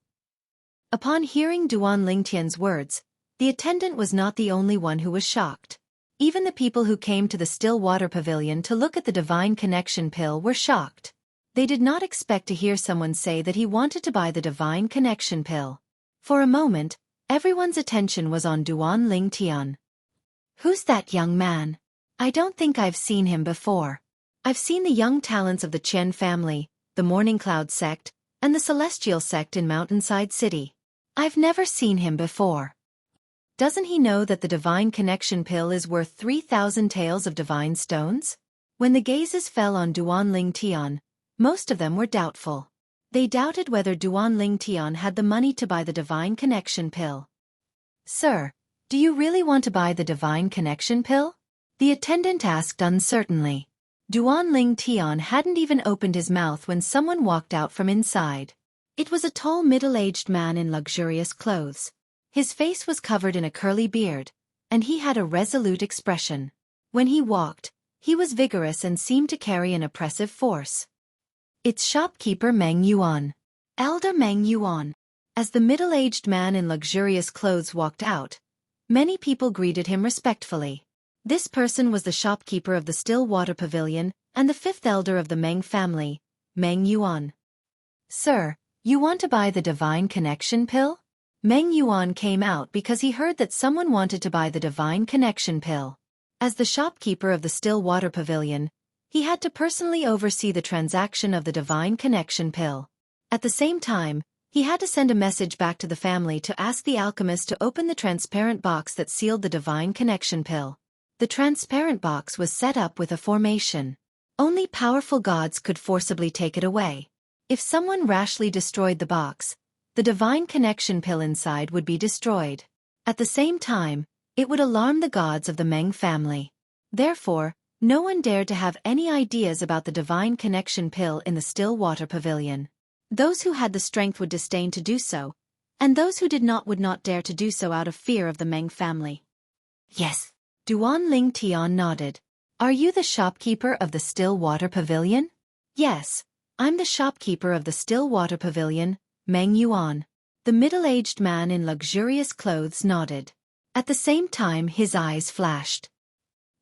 Upon hearing Duan Ling Tian's words, the attendant was not the only one who was shocked. Even the people who came to the Still Water Pavilion to look at the Divine Connection Pill were shocked. They did not expect to hear someone say that he wanted to buy the Divine Connection Pill. For a moment, everyone's attention was on Duan Ling Tian. Who's that young man? I don't think I've seen him before. I've seen the young talents of the Chen family, the Morning Cloud sect, and the Celestial sect in Mountainside City. I've never seen him before. Doesn't he know that the Divine Connection Pill is worth 3,000 taels of divine stones? When the gazes fell on Duan Ling Tian, most of them were doubtful. They doubted whether Duan Ling Tian had the money to buy the Divine Connection Pill. Sir, do you really want to buy the Divine Connection Pill? The attendant asked uncertainly. Duan Ling Tian hadn't even opened his mouth when someone walked out from inside. It was a tall middle-aged man in luxurious clothes. His face was covered in a curly beard, and he had a resolute expression. When he walked, he was vigorous and seemed to carry an oppressive force. It's shopkeeper Meng Yuan. Elder Meng Yuan. As the middle-aged man in luxurious clothes walked out, many people greeted him respectfully. This person was the shopkeeper of the Still Water Pavilion and the fifth elder of the Meng family, Meng Yuan. Sir, you want to buy the Divine Connection Pill? Meng Yuan came out because he heard that someone wanted to buy the Divine Connection Pill. As the shopkeeper of the Still Water Pavilion, he had to personally oversee the transaction of the Divine Connection Pill. At the same time, he had to send a message back to the family to ask the alchemist to open the transparent box that sealed the Divine Connection Pill. The transparent box was set up with a formation. Only powerful gods could forcibly take it away. If someone rashly destroyed the box, the Divine Connection Pill inside would be destroyed. At the same time, it would alarm the gods of the Meng family. Therefore, no one dared to have any ideas about the Divine Connection Pill in the Still Water Pavilion. Those who had the strength would disdain to do so, and those who did not would not dare to do so out of fear of the Meng family. Yes. Duan Ling Tian nodded. Are you the shopkeeper of the Still Water Pavilion? Yes, I'm the shopkeeper of the Still Water Pavilion, Meng Yuan. The middle-aged man in luxurious clothes nodded. At the same time his eyes flashed.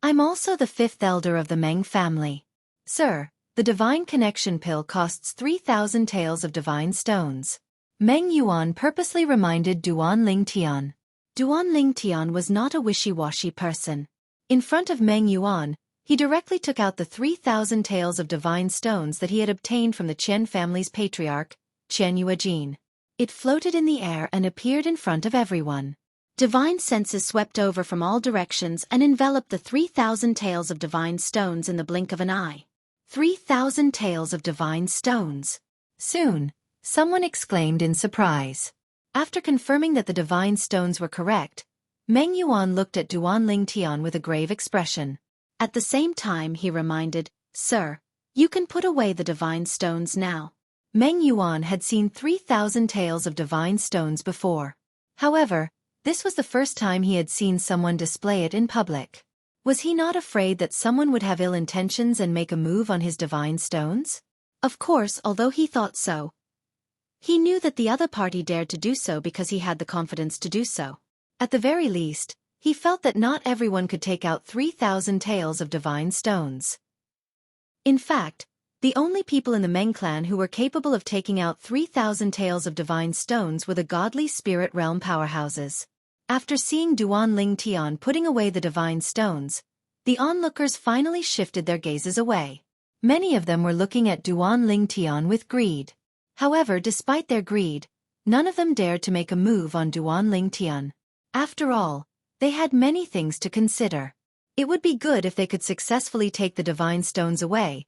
I'm also the fifth elder of the Meng family. Sir, the Divine Connection Pill costs 3,000 taels of divine stones. Meng Yuan purposely reminded Duan Ling Tian. Duan Ling Tian was not a wishy-washy person. In front of Meng Yuan, he directly took out the 3,000 taels of divine stones that he had obtained from the Chen family's patriarch, Chen Yuejin. It floated in the air and appeared in front of everyone. Divine senses swept over from all directions and enveloped the 3,000 taels of divine stones in the blink of an eye. 3,000 taels of divine stones. Soon, someone exclaimed in surprise. After confirming that the divine stones were correct, Meng Yuan looked at Duan Ling Tian with a grave expression. At the same time he reminded, Sir, you can put away the divine stones now. Meng Yuan had seen 3,000 taels of divine stones before. However, this was the first time he had seen someone display it in public. Was he not afraid that someone would have ill intentions and make a move on his divine stones? Of course, although he thought so, he knew that the other party dared to do so because he had the confidence to do so. At the very least, he felt that not everyone could take out 3,000 taels of divine stones. In fact, the only people in the Meng clan who were capable of taking out 3,000 taels of divine stones were the godly spirit realm powerhouses. After seeing Duan Ling Tian putting away the divine stones, the onlookers finally shifted their gazes away. Many of them were looking at Duan Ling Tian with greed. However, despite their greed, none of them dared to make a move on Duan Ling Tian. After all, they had many things to consider. It would be good if they could successfully take the divine stones away,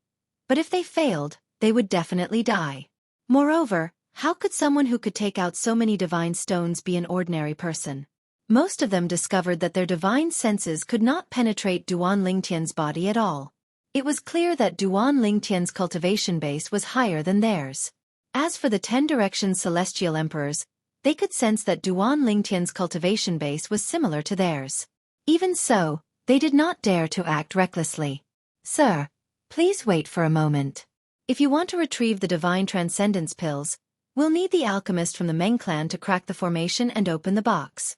but if they failed, they would definitely die. Moreover, how could someone who could take out so many divine stones be an ordinary person? Most of them discovered that their divine senses could not penetrate Duan Lingtian's body at all. It was clear that Duan Lingtian's cultivation base was higher than theirs. As for the 10 Direction Celestial Emperors, they could sense that Duan Lingtian's cultivation base was similar to theirs. Even so, they did not dare to act recklessly. Sir, please wait for a moment. If you want to retrieve the Divine Transcendence Pills, we'll need the alchemist from the Meng clan to crack the formation and open the box.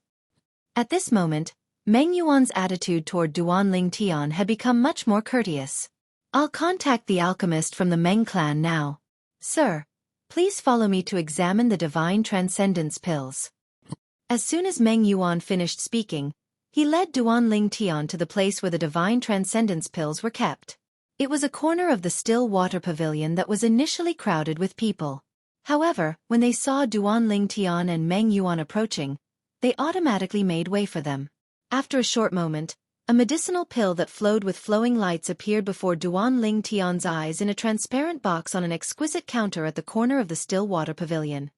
At this moment, Meng Yuan's attitude toward Duan Lingtian had become much more courteous. I'll contact the alchemist from the Meng clan now. Sir, please follow me to examine the Divine Transcendence Pills. As soon as Meng Yuan finished speaking, he led Duan Lingtian to the place where the Divine Transcendence Pills were kept. It was a corner of the still water pavilion that was initially crowded with people. However, when they saw Duan Lingtian and Meng Yuan approaching, they automatically made way for them. After a short moment, a medicinal pill that flowed with flowing lights appeared before Duan Lingtian's eyes in a transparent box on an exquisite counter at the corner of the still water pavilion.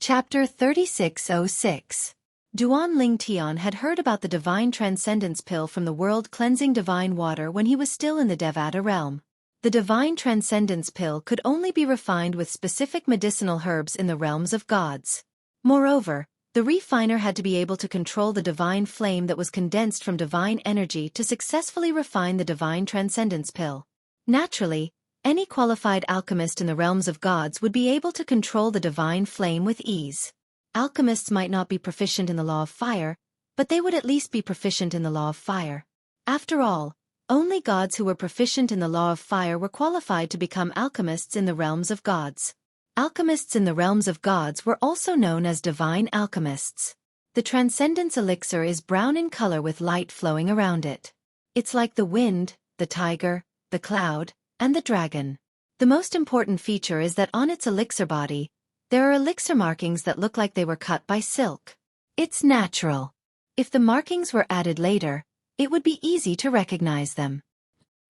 Chapter 3606. Duan Lingtian had heard about the Divine Transcendence Pill from the world-cleansing divine water when he was still in the Devata realm. The Divine Transcendence Pill could only be refined with specific medicinal herbs in the realms of gods. Moreover, the refiner had to be able to control the divine flame that was condensed from divine energy to successfully refine the Divine Transcendence Pill. Naturally, any qualified alchemist in the realms of gods would be able to control the divine flame with ease. Alchemists might not be proficient in the law of fire, but they would at least be proficient in the law of fire. After all, only gods who were proficient in the law of fire were qualified to become alchemists in the realms of gods. Alchemists in the realms of gods were also known as divine alchemists. The transcendence elixir is brown in color with light flowing around it. It's like the wind, the tiger, the cloud, and the dragon. The most important feature is that on its elixir body, there are elixir markings that look like they were cut by silk. It's natural. If the markings were added later, it would be easy to recognize them.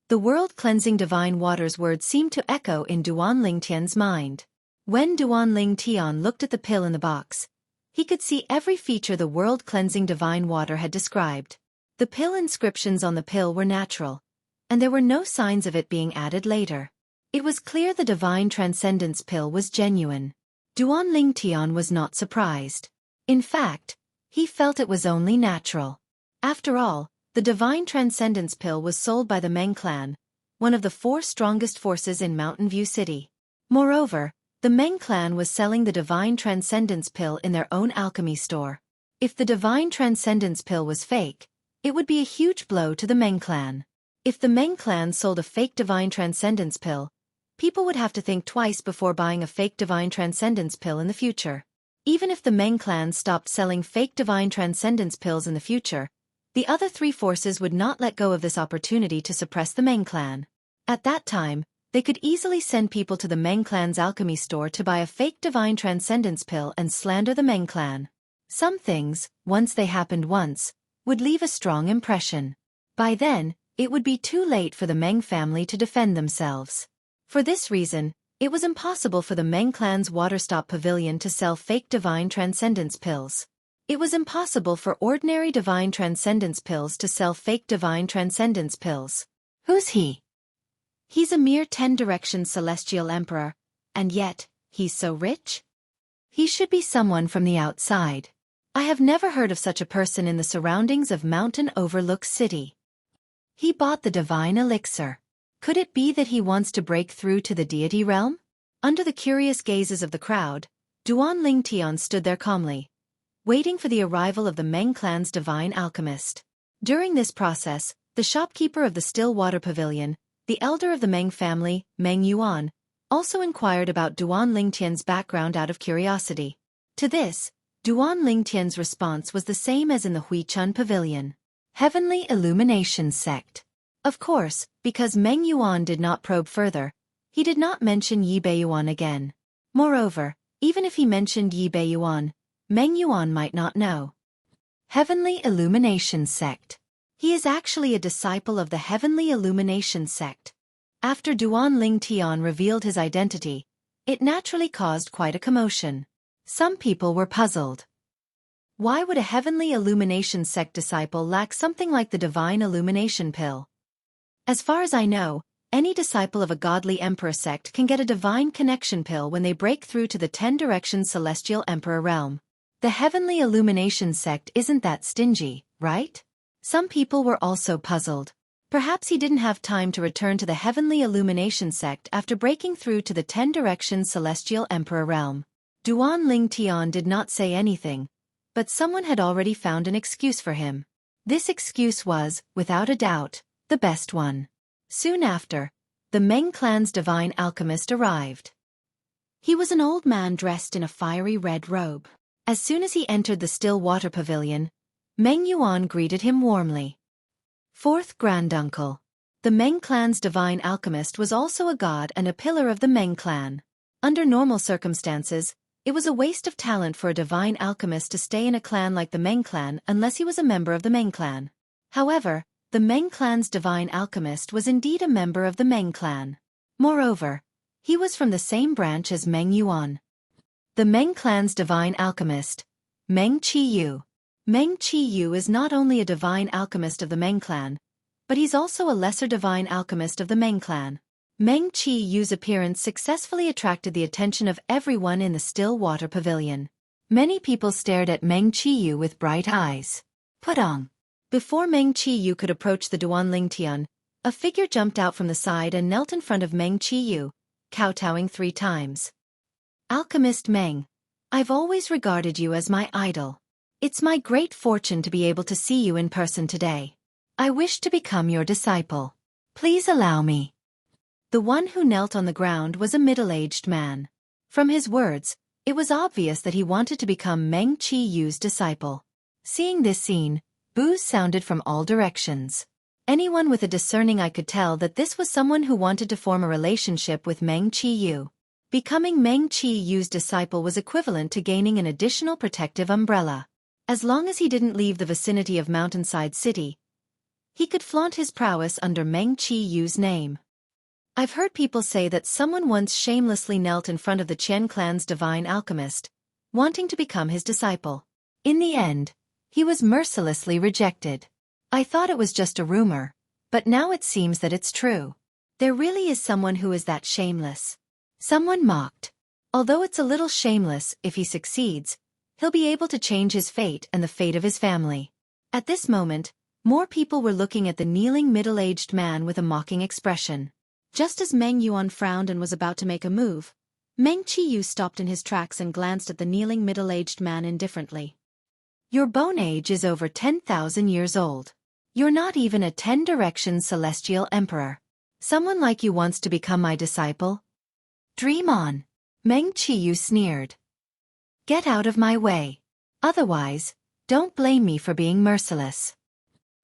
The world-cleansing divine water's words seemed to echo in Duan Lingtian's mind. When Duan Lingtian looked at the pill in the box, he could see every feature the world-cleansing divine water had described. The pill inscriptions on the pill were natural, and there were no signs of it being added later. It was clear the Divine Transcendence Pill was genuine. Duan Lingtian was not surprised. In fact, he felt it was only natural. After all, the Divine Transcendence Pill was sold by the Meng clan, one of the 4 strongest forces in Mountain View City. Moreover, the Meng clan was selling the Divine Transcendence Pill in their own alchemy store. If the Divine Transcendence Pill was fake, it would be a huge blow to the Meng clan. If the Meng clan sold a fake Divine Transcendence Pill, people would have to think twice before buying a fake Divine Transcendence Pill in the future. Even if the Meng clan stopped selling fake Divine Transcendence Pills in the future, the other 3 forces would not let go of this opportunity to suppress the Meng clan. At that time, they could easily send people to the Meng clan's alchemy store to buy a fake Divine Transcendence Pill and slander the Meng clan. Some things, once they happened once, would leave a strong impression. By then, it would be too late for the Meng family to defend themselves. For this reason, it was impossible for the Meng clan's Waterstop Pavilion to sell fake Divine Transcendence Pills. It was impossible for ordinary Divine Transcendence Pills to sell fake Divine Transcendence Pills. Who's he? He's a mere 10 Direction Celestial Emperor, and yet, he's so rich? He should be someone from the outside. I have never heard of such a person in the surroundings of Mountain Overlook City. He bought the Divine Elixir. Could it be that he wants to break through to the deity realm? Under the curious gazes of the crowd, Duan Lingtian stood there calmly, waiting for the arrival of the Meng clan's divine alchemist. During this process, the shopkeeper of the still water pavilion, the elder of the Meng family, Meng Yuan, also inquired about Duan Lingtian's background out of curiosity. To this, Duan Lingtian's response was the same as in the Huichun pavilion. Heavenly Illumination Sect. Of course, because Meng Yuan did not probe further, he did not mention Yi Beiyuan again. Moreover, even if he mentioned Yi Beiyuan, Meng Yuan might not know. Heavenly Illumination Sect. He is actually a disciple of the Heavenly Illumination Sect. After Duan Lingtian revealed his identity, It naturally caused quite a commotion. Some people were puzzled. Why would a heavenly illumination sect disciple lack something like the divine illumination pill? As far as I know, any disciple of a godly emperor sect can get a divine connection pill when they break through to the 10 directions celestial emperor realm. The heavenly illumination sect isn't that stingy, right? Some people were also puzzled. Perhaps he didn't have time to return to the heavenly illumination sect after breaking through to the 10 directions celestial emperor realm. Duan Ling Tian did not say anything, but someone had already found an excuse for him. This excuse was, without a doubt, the best one. Soon after, the Meng clan's divine alchemist arrived. He was an old man dressed in a fiery red robe. As soon as he entered the still water pavilion, Meng Yuan greeted him warmly. Fourth Granduncle. The Meng clan's divine alchemist was also a god and a pillar of the Meng clan. Under normal circumstances, it was a waste of talent for a divine alchemist to stay in a clan like the Meng clan unless he was a member of the Meng clan. However, the Meng clan's divine alchemist was indeed a member of the Meng clan. Moreover, he was from the same branch as Meng Yuan. The Meng clan's divine alchemist, Meng Qiyu. Meng Qiyu is not only a divine alchemist of the Meng clan, but he's also a lesser divine alchemist of the Meng clan. Meng Qiyu's appearance successfully attracted the attention of everyone in the still water pavilion. Many people stared at Meng Qiyu with bright eyes. Pudong. Before Meng Qiyu could approach the Duanling Tian, a figure jumped out from the side and knelt in front of Meng Qiyu, kowtowing 3 times. Alchemist Meng, I've always regarded you as my idol. It's my great fortune to be able to see you in person today. I wish to become your disciple. Please allow me. The one who knelt on the ground was a middle-aged man. From his words, it was obvious that he wanted to become Meng Qiyu's disciple. Seeing this scene, boos sounded from all directions. Anyone with a discerning eye could tell that this was someone who wanted to form a relationship with Meng Qiyu. Becoming Meng Qiyu's disciple was equivalent to gaining an additional protective umbrella. As long as he didn't leave the vicinity of Mountainside City, he could flaunt his prowess under Meng Qiyu's name. I've heard people say that someone once shamelessly knelt in front of the Qian clan's divine alchemist, wanting to become his disciple. In the end, he was mercilessly rejected. I thought it was just a rumor, but now it seems that it's true. There really is someone who is that shameless. Someone mocked. Although it's a little shameless, if he succeeds, he'll be able to change his fate and the fate of his family. At this moment, more people were looking at the kneeling middle-aged man with a mocking expression. Just as Meng Yuan frowned and was about to make a move, Meng Qiyu stopped in his tracks and glanced at the kneeling middle-aged man indifferently. Your bone age is over 10,000 years old. You're not even a 10 directions celestial emperor. Someone like you wants to become my disciple? Dream on. Meng Qiyu sneered. Get out of my way. Otherwise, don't blame me for being merciless.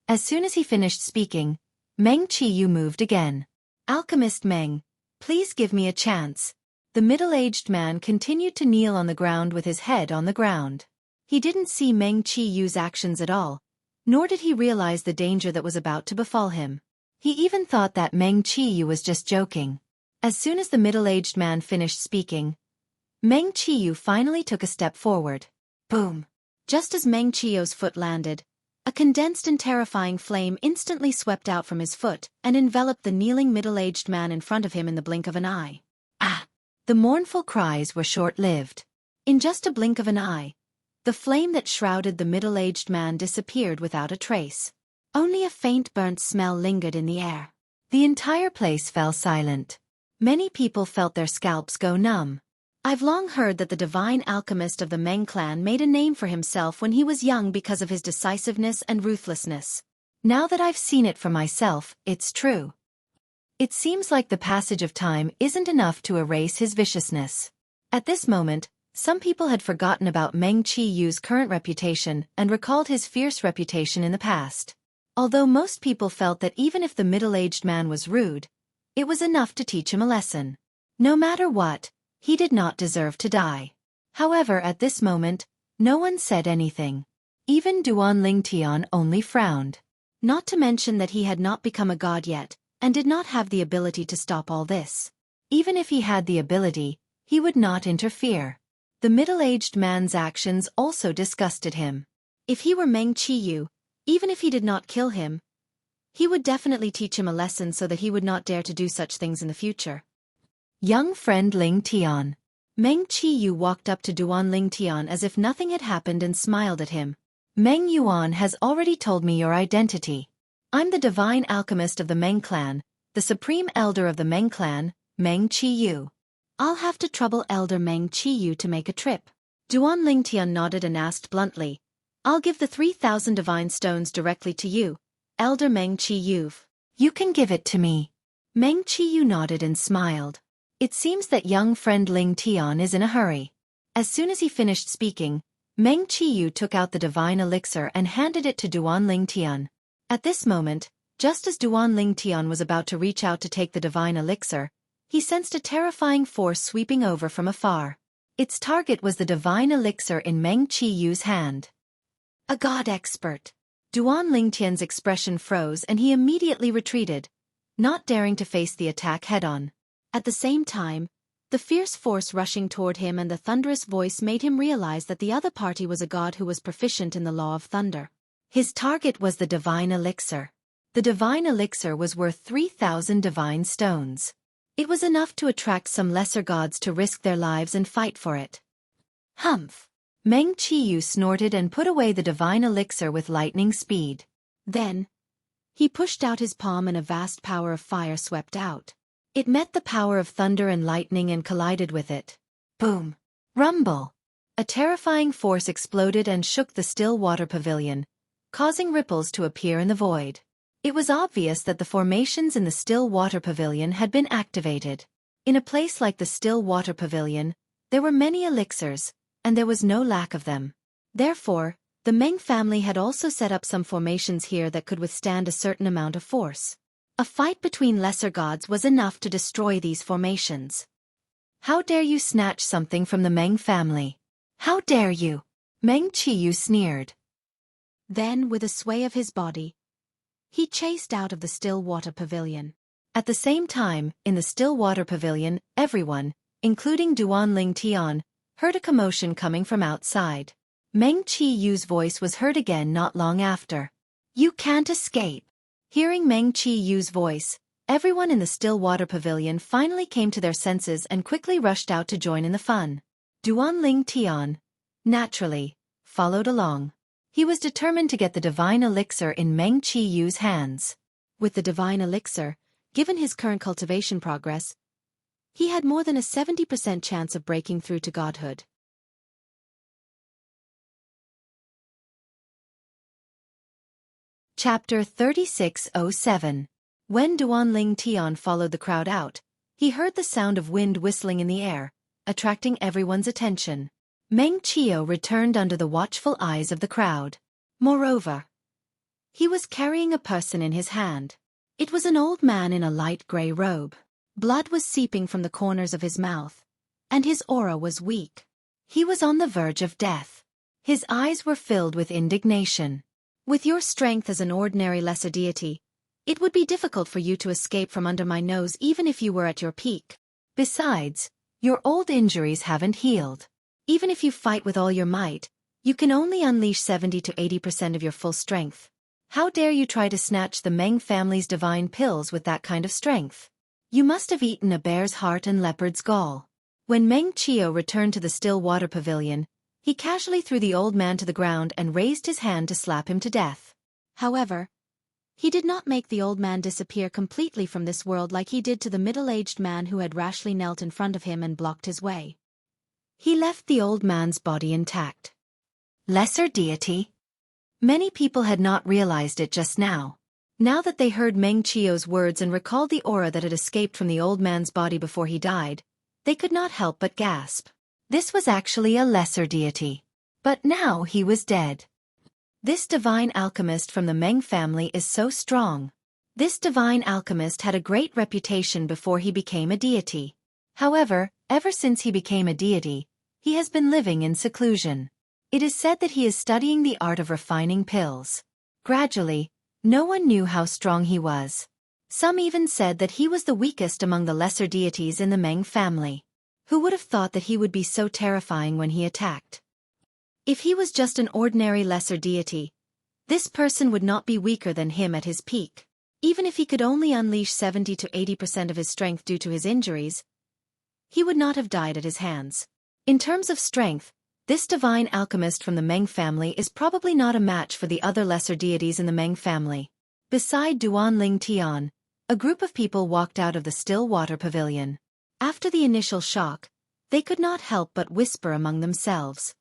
As soon as he finished speaking, Meng Qiyu moved again. Alchemist Meng, please give me a chance. The middle-aged man continued to kneel on the ground with his head on the ground. He didn't see Meng Qiyu's actions at all, nor did he realize the danger that was about to befall him. He even thought that Meng Qiyu was just joking. As soon as the middle-aged man finished speaking, Meng Qiyu finally took a step forward. Boom! Just as Meng Qiyu's foot landed, a condensed and terrifying flame instantly swept out from his foot and enveloped the kneeling middle-aged man in front of him in the blink of an eye. Ah! The mournful cries were short-lived. In just a blink of an eye, the flame that shrouded the middle-aged man disappeared without a trace. Only a faint burnt smell lingered in the air. The entire place fell silent. Many people felt their scalps go numb. I've long heard that the divine alchemist of the Meng clan made a name for himself when he was young because of his decisiveness and ruthlessness. Now that I've seen it for myself, it's true. It seems like the passage of time isn't enough to erase his viciousness. At this moment, some people had forgotten about Meng Qiyu's current reputation and recalled his fierce reputation in the past. Although most people felt that even if the middle-aged man was rude, it was enough to teach him a lesson. No matter what, he did not deserve to die. However, at this moment, no one said anything. Even Duan Lingtian only frowned. Not to mention that he had not become a god yet, and did not have the ability to stop all this. Even if he had the ability, He would not interfere. The middle-aged man's actions also disgusted him.
If he were Meng Qiyu, even if he did not kill him, he would definitely teach him a lesson so that he would not dare to do such things in the future.
Young friend Ling Tian. Meng Qiyu walked up to Duan Ling Tian as if nothing had happened and smiled at him. Meng Yuan has already told me your identity. I'm the divine alchemist of the Meng clan, the supreme elder of the Meng clan, Meng Qiyu.
I'll have to trouble Elder Meng Qiyu to make a trip. Duan Ling Tian nodded and asked bluntly, I'll give the 3,000 divine stones directly to you, Elder Meng Qiyu.
You can give it to me.
Meng Qiyu nodded and smiled.
It seems that young friend Ling Tian is in a hurry. As soon as he finished speaking, Meng Qiyu took out the divine elixir and handed it to Duan Ling Tian. At this moment, just as Duan Ling Tian was about to reach out to take the divine elixir, he sensed a terrifying force sweeping over from afar. Its target was the divine elixir in Meng Qiyu's hand.
A god expert.
Duan Ling Tian's expression froze and he immediately retreated, not daring to face the attack head-on.
At the same time, the fierce force rushing toward him and the thunderous voice made him realize that the other party was a god who was proficient in the law of thunder.
His target was the divine elixir. The divine elixir was worth 3,000 divine stones. It was enough to attract some lesser gods to risk their lives and fight for it.
Humph!
Meng Qiyu snorted and put away the divine elixir with lightning speed.
Then, he pushed out his palm and a vast power of fire swept out.
It met the power of thunder and lightning and collided with it. Boom! Rumble! A terrifying force exploded and shook the still water pavilion, causing ripples to appear in the void. It was obvious that the formations in the still water pavilion had been activated. In a place like the still water pavilion, there were many elixirs, and there was no lack of them. Therefore, the Meng family had also set up some formations here that could withstand a certain amount of force. A fight between lesser gods was enough to destroy these formations. How dare you snatch something from the Meng family? How dare you? Meng Qiyu sneered.
Then, with a sway of his body, he chased out of the still water pavilion.
At the same time, in the still water pavilion, everyone, including Duan Ling Tian, heard a commotion coming from outside. Meng Qiyu's voice was heard again not long after. You can't escape. Hearing Meng Qiyu's voice, everyone in the still water pavilion finally came to their senses and quickly rushed out to join in the fun. Duan Ling Tian, naturally, followed along. He was determined to get the divine elixir in Meng Qiyu's hands.
With the divine elixir, given his current cultivation progress, he had more than a 70% chance of breaking through to godhood.
Chapter 3607. When Duan Ling Tian followed the crowd out, he heard the sound of wind whistling in the air, attracting everyone's attention. Meng Qiyu returned under the watchful eyes of the crowd. Moreover, he was carrying a person in his hand. It was an old man in a light gray robe. Blood was seeping from the corners of his mouth, and his aura was weak. He was on the verge of death. His eyes were filled with indignation. With your strength as an ordinary lesser deity, it would be difficult for you to escape from under my nose even if you were at your peak. Besides, your old injuries haven't healed. Even if you fight with all your might, you can only unleash 70 to 80% of your full strength. How dare you try to snatch the Meng family's divine pills with that kind of strength? You must have eaten a bear's heart and leopard's gall. When Meng Qiyu returned to the still water pavilion, he casually threw the old man to the ground and raised his hand to slap him to death.
However, he did not make the old man disappear completely from this world like he did to the middle-aged man who had rashly knelt in front of him and blocked his way.
He left the old man's body intact. Lesser deity? Many people had not realized it just now. Now that they heard Meng Qiyu's words and recalled the aura that had escaped from the old man's body before he died, they could not help but gasp. This was actually a lesser deity. But now he was dead. This divine alchemist from the Meng family is so strong. This divine alchemist had a great reputation before he became a deity. However, ever since he became a deity, he has been living in seclusion. It is said that he is studying the art of refining pills. Gradually, no one knew how strong he was. Some even said that he was the weakest among the lesser deities in the Meng family.
Who would have thought that he would be so terrifying when he attacked? If he was just an ordinary lesser deity, this person would not be weaker than him at his peak. Even if he could only unleash 70 to 80% of his strength due to his injuries, he would not have died at his hands. In terms of strength, this divine alchemist from the Meng family is probably not a match for the other lesser deities in the Meng family. Beside Duan Ling Tian, a group of people walked out of the still water pavilion. After the initial shock, they could not help but whisper among themselves.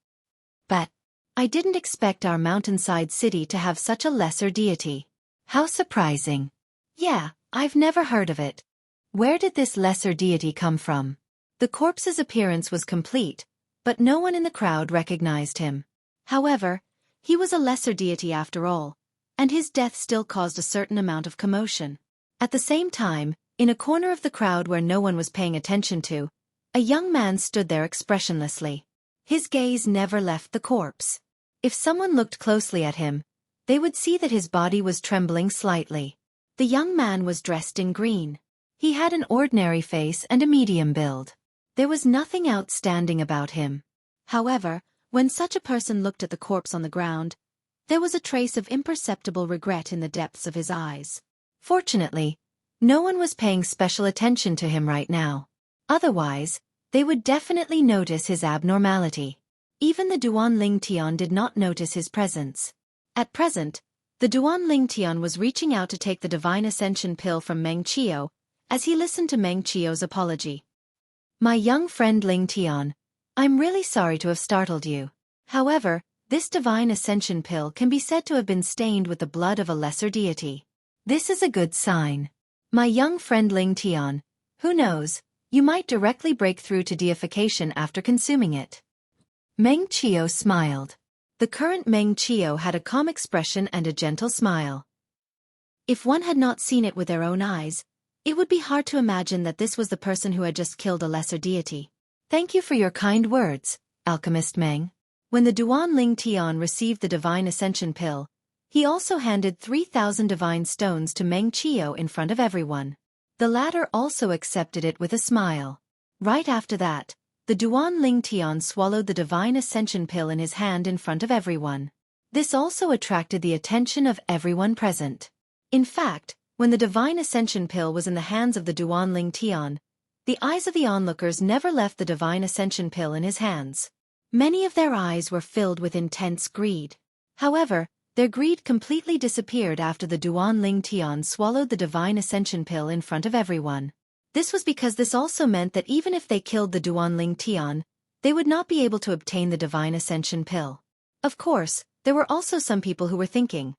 But I didn't expect our mountainside city to have such a lesser deity. How surprising. Yeah, I've never heard of it. Where did this lesser deity come from? The corpse's appearance was complete, but no one in the crowd recognized him. However, he was a lesser deity after all, and his death still caused a certain amount of commotion. At the same time, in a corner of the crowd where no one was paying attention to, a young man stood there expressionlessly. His gaze never left the corpse. If someone looked closely at him, they would see that his body was trembling slightly. The young man was dressed in green. He had an ordinary face and a medium build. There was nothing outstanding about him. However, when such a person looked at the corpse on the ground, there was a trace of imperceptible regret in the depths of his eyes. Fortunately, no one was paying special attention to him right now. Otherwise, they would definitely notice his abnormality. Even the Duan Ling Tian did not notice his presence. At present, the Duan Ling Tian was reaching out to take the Divine Ascension pill from Meng Qiu, as he listened to Meng Qiu's apology. My young friend Ling Tian, I'm really sorry to have startled you. However, this Divine Ascension pill can be said to have been stained with the blood of a lesser deity. This is a good sign. My young friend Ling Tian, who knows, you might directly break through to deification after consuming it. Meng Qiu smiled. The current Meng Qiu had a calm expression and a gentle smile. If one had not seen it with their own eyes, it would be hard to imagine that this was the person who had just killed a lesser deity. Thank you for your kind words, Alchemist Meng. When the Duan Ling Tian received the Divine Ascension pill, he also handed 3,000 divine stones to Meng Qiu in front of everyone. The latter also accepted it with a smile. Right after that, the Duan Ling Tian swallowed the Divine Ascension pill in his hand in front of everyone. This also attracted the attention of everyone present. In fact, when the Divine Ascension pill was in the hands of the Duan Ling Tian, the eyes of the onlookers never left the Divine Ascension pill in his hands. Many of their eyes were filled with intense greed. However, their greed completely disappeared after the Duan Ling Tian swallowed the Divine Ascension pill in front of everyone. This was because this also meant that even if they killed the Duan Ling Tian, they would not be able to obtain the Divine Ascension pill. Of course, there were also some people who were thinking,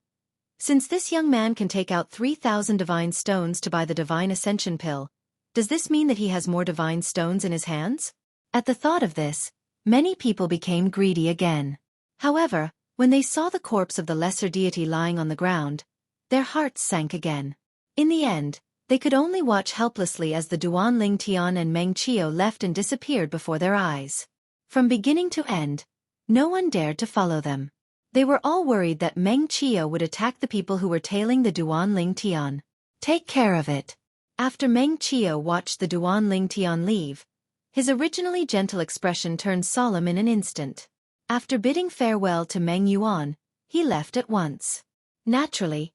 since this young man can take out 3,000 divine stones to buy the Divine Ascension pill, does this mean that he has more divine stones in his hands? At the thought of this, many people became greedy again. However, when they saw the corpse of the lesser deity lying on the ground, their hearts sank again. In the end, they could only watch helplessly as the Duan Ling Tian and Meng Qiu left and disappeared before their eyes. From beginning to end, no one dared to follow them. They were all worried that Meng Qiu would attack the people who were tailing the Duan Ling Tian. Take care of it. After Meng Qiu watched the Duan Ling Tian leave, his originally gentle expression turned solemn in an instant. After bidding farewell to Meng Yuan, he left at once. Naturally,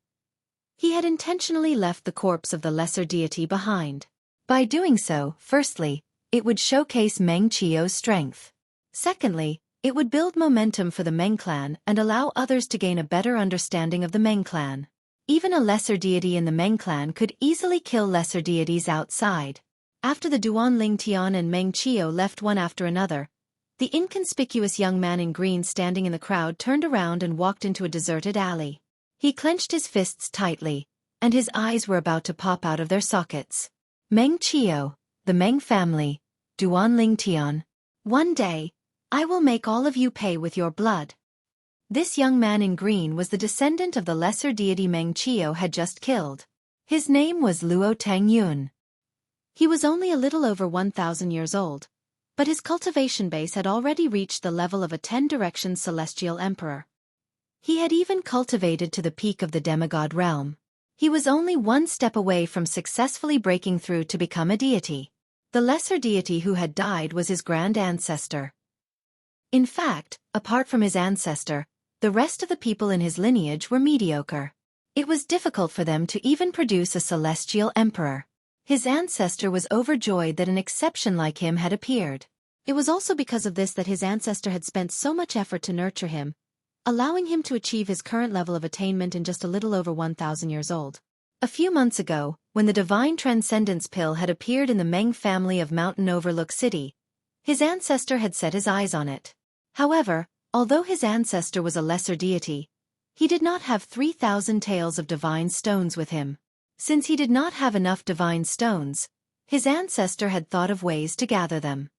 he had intentionally left the corpse of the lesser deity behind. By doing so, firstly, it would showcase Meng Qiu's strength. Secondly, it would build momentum for the Meng clan and allow others to gain a better understanding of the Meng clan. Even a lesser deity in the Meng clan could easily kill lesser deities outside. After the Duan Ling Tian and Meng Qiu left one after another, the inconspicuous young man in green standing in the crowd turned around and walked into a deserted alley. He clenched his fists tightly, and his eyes were about to pop out of their sockets. Meng Qiu, the Meng family, Duan Ling Tian. One day, I will make all of you pay with your blood. This young man in green was the descendant of the lesser deity Meng Qiu had just killed. His name was Luo Tangyun. He was only a little over 1,000 years old, but his cultivation base had already reached the level of a 10-direction celestial emperor. He had even cultivated to the peak of the demigod realm. He was only one step away from successfully breaking through to become a deity.
The lesser deity who had died was his grand ancestor. In fact, apart from his ancestor, the rest of the people in his lineage were mediocre. It was difficult for them to even produce a celestial emperor. His ancestor was overjoyed that an exception like him had appeared. It was also because of this that his ancestor had spent so much effort to nurture him, allowing him to achieve his current level of attainment in just a little over 1,000 years old. A few months ago, when the Divine Transcendence Pill had appeared in the Meng family of Mountain Overlook City, his ancestor had set his eyes on it. However, although his ancestor was a lesser deity, he did not have 3,000 taels of divine stones with him. Since he did not have enough divine stones, his ancestor had thought of ways to gather them.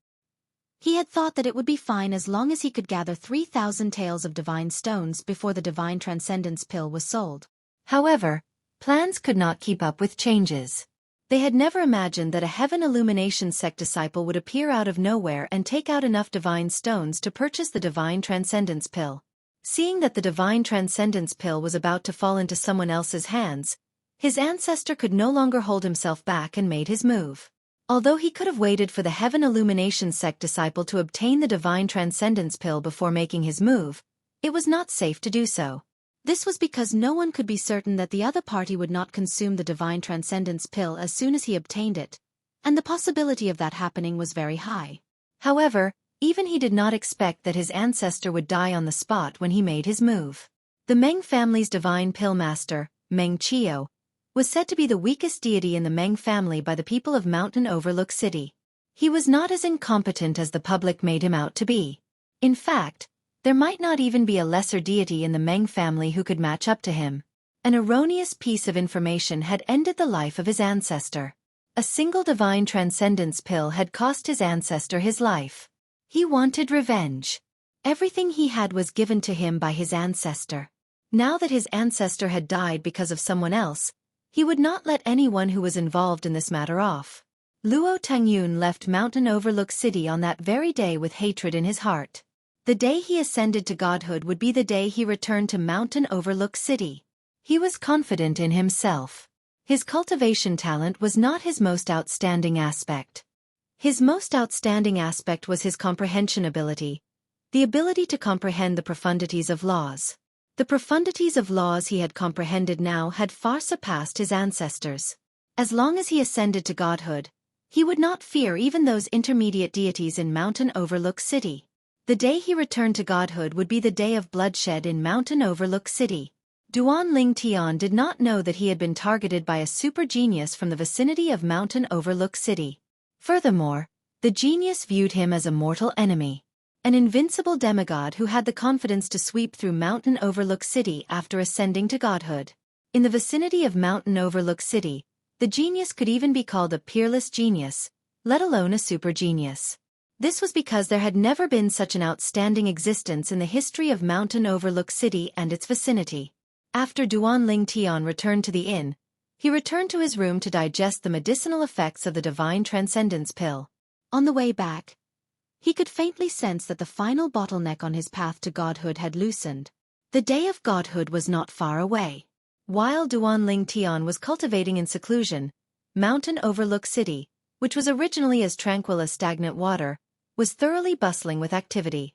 He had thought that it would be fine as long as he could gather 3,000 taels of divine stones before the Divine Transcendence Pill was sold. However, plans could not keep up with changes. They had never imagined that a Heaven Illumination sect disciple would appear out of nowhere and take out enough divine stones to purchase the Divine Transcendence Pill. Seeing that the Divine Transcendence Pill was about to fall into someone else's hands, his ancestor could no longer hold himself back and made his move. Although he could have waited for the Heaven Illumination sect disciple to obtain the Divine Transcendence Pill before making his move, it was not safe to do so. This was because no one could be certain that the other party would not consume the Divine Transcendence Pill as soon as he obtained it, and the possibility of that happening was very high. However, even he did not expect that his ancestor would die on the spot when he made his move. The Meng family's divine pill master, Meng Qiu, was said to be the weakest deity in the Meng family by the people of Mountain Overlook City. He was not as incompetent as the public made him out to be. In fact, there might not even be a lesser deity in the Meng family who could match up to him. An erroneous piece of information had ended the life of his ancestor. A single divine transcendence pill had cost his ancestor his life. He wanted revenge. Everything he had was given to him by his ancestor. Now that his ancestor had died because of someone else, he would not let anyone who was involved in this matter off. Luo Tangyun left Mountain Overlook City on that very day with hatred in his heart. The day he ascended to godhood would be the day he returned to Mountain Overlook City. He was confident in himself. His cultivation talent was not his most outstanding aspect. His most outstanding aspect was his comprehension ability, the ability to comprehend the profundities of laws. The profundities of laws he had comprehended now had far surpassed his ancestors. As long as he ascended to godhood, he would not fear even those intermediate deities in Mountain Overlook City. The day he returned to godhood would be the day of bloodshed in Mountain Overlook City. Duan Ling Tian did not know that he had been targeted by a super genius from the vicinity of Mountain Overlook City. Furthermore, the genius viewed him as a mortal enemy. An invincible demigod who had the confidence to sweep through Mountain Overlook City after ascending to godhood. In the vicinity of Mountain Overlook City, the genius could even be called a peerless genius, let alone a super genius. This was because there had never been such an outstanding existence in the history of Mountain Overlook City and its vicinity. After Duan Ling Tian returned to the inn, he returned to his room to digest the medicinal effects of the Divine Transcendence Pill. On the way back, he could faintly sense that the final bottleneck on his path to godhood had loosened. The day of godhood was not far away. While Duan Ling Tian was cultivating in seclusion, Mountain Overlook City, which was originally as tranquil as stagnant water, was thoroughly bustling with activity.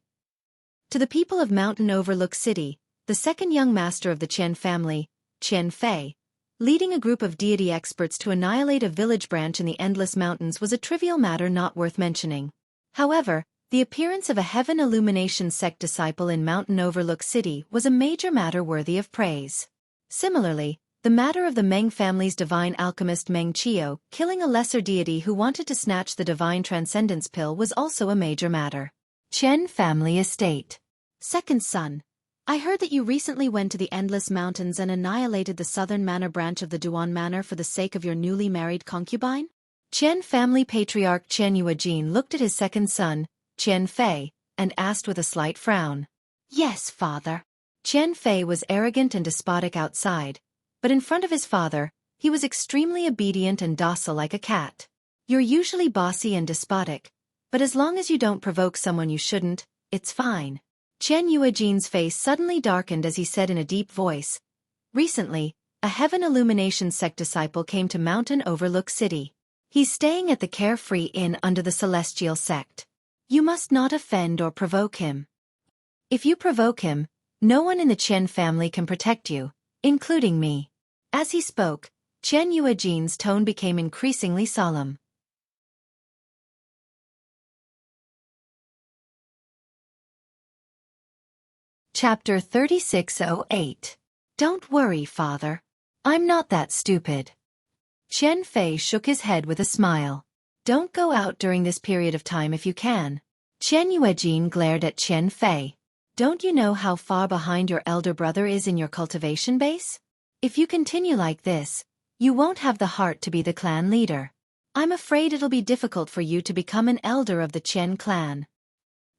To the people of Mountain Overlook City, the second young master of the Qian family, Qian Fei, leading a group of deity experts to annihilate a village branch in the Endless Mountains was a trivial matter not worth mentioning. However, the appearance of a Heaven Illumination sect disciple in Mountain Overlook City was a major matter worthy of praise. Similarly, the matter of the Meng family's divine alchemist Meng Qiu killing a lesser deity who wanted to snatch the Divine Transcendence Pill was also a major matter. Qian Family Estate. Second son, I heard that you recently went to the Endless Mountains and annihilated the southern manor branch of the Duan Manor for the sake of your newly married concubine? Qian family patriarch Qian Yuejin looked at his second son, Qian Fei, and asked with a slight frown. Yes, father. Qian Fei was arrogant and despotic outside, but in front of his father, he was extremely obedient and docile like a cat. You're usually bossy and despotic, but as long as you don't provoke someone you shouldn't, it's fine. Qian Yuejin's face suddenly darkened as he said in a deep voice, recently, a Heaven Illumination sect disciple came to Mountain Overlook City. He's staying at the Carefree Inn under the Celestial Sect. You must not offend or provoke him. If you provoke him, no one in the Chen family can protect you, including me." As he spoke, Chen Yuejin's tone became increasingly solemn. Chapter 3608. Don't worry, father. I'm not that stupid. Chen Fei shook his head with a smile. Don't go out during this period of time if you can. Chen Yuejin glared at Chen Fei. Don't you know how far behind your elder brother is in your cultivation base? If you continue like this, you won't have the heart to be the clan leader. I'm afraid it'll be difficult for you to become an elder of the Chen clan.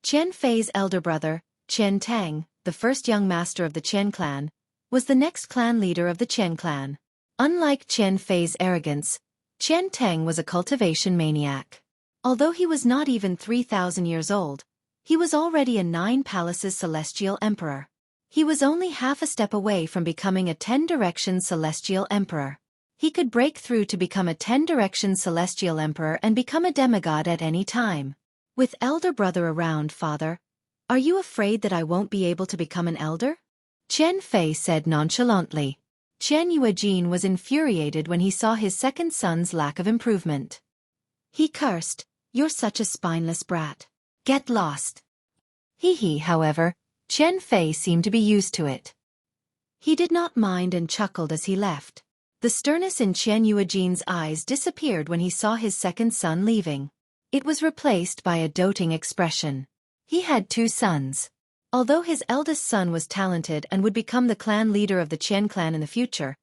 Chen Fei's elder brother, Chen Tang, the first young master of the Chen clan, was the next clan leader of the Chen clan. Unlike Chen Fei's arrogance, Chen Tang was a cultivation maniac. Although he was not even 3,000 years old, he was already a 9 palaces celestial emperor. He was only half a step away from becoming a 10-direction celestial emperor. He could break through to become a 10-direction celestial emperor and become a demigod at any time. With elder brother around, father, are you afraid that I won't be able to become an elder? Chen Fei said nonchalantly. Chen Yuejin was infuriated when he saw his second son's lack of improvement. He cursed, "You're such a spineless brat. Get lost." However, Chen Fei seemed to be used to it. He did not mind and chuckled as he left. The sternness in Chen Yuejin's eyes disappeared when he saw his second son leaving. It was replaced by a doting expression. He had 2 sons. Although his eldest son was talented and would become the clan leader of the Chen clan in the future,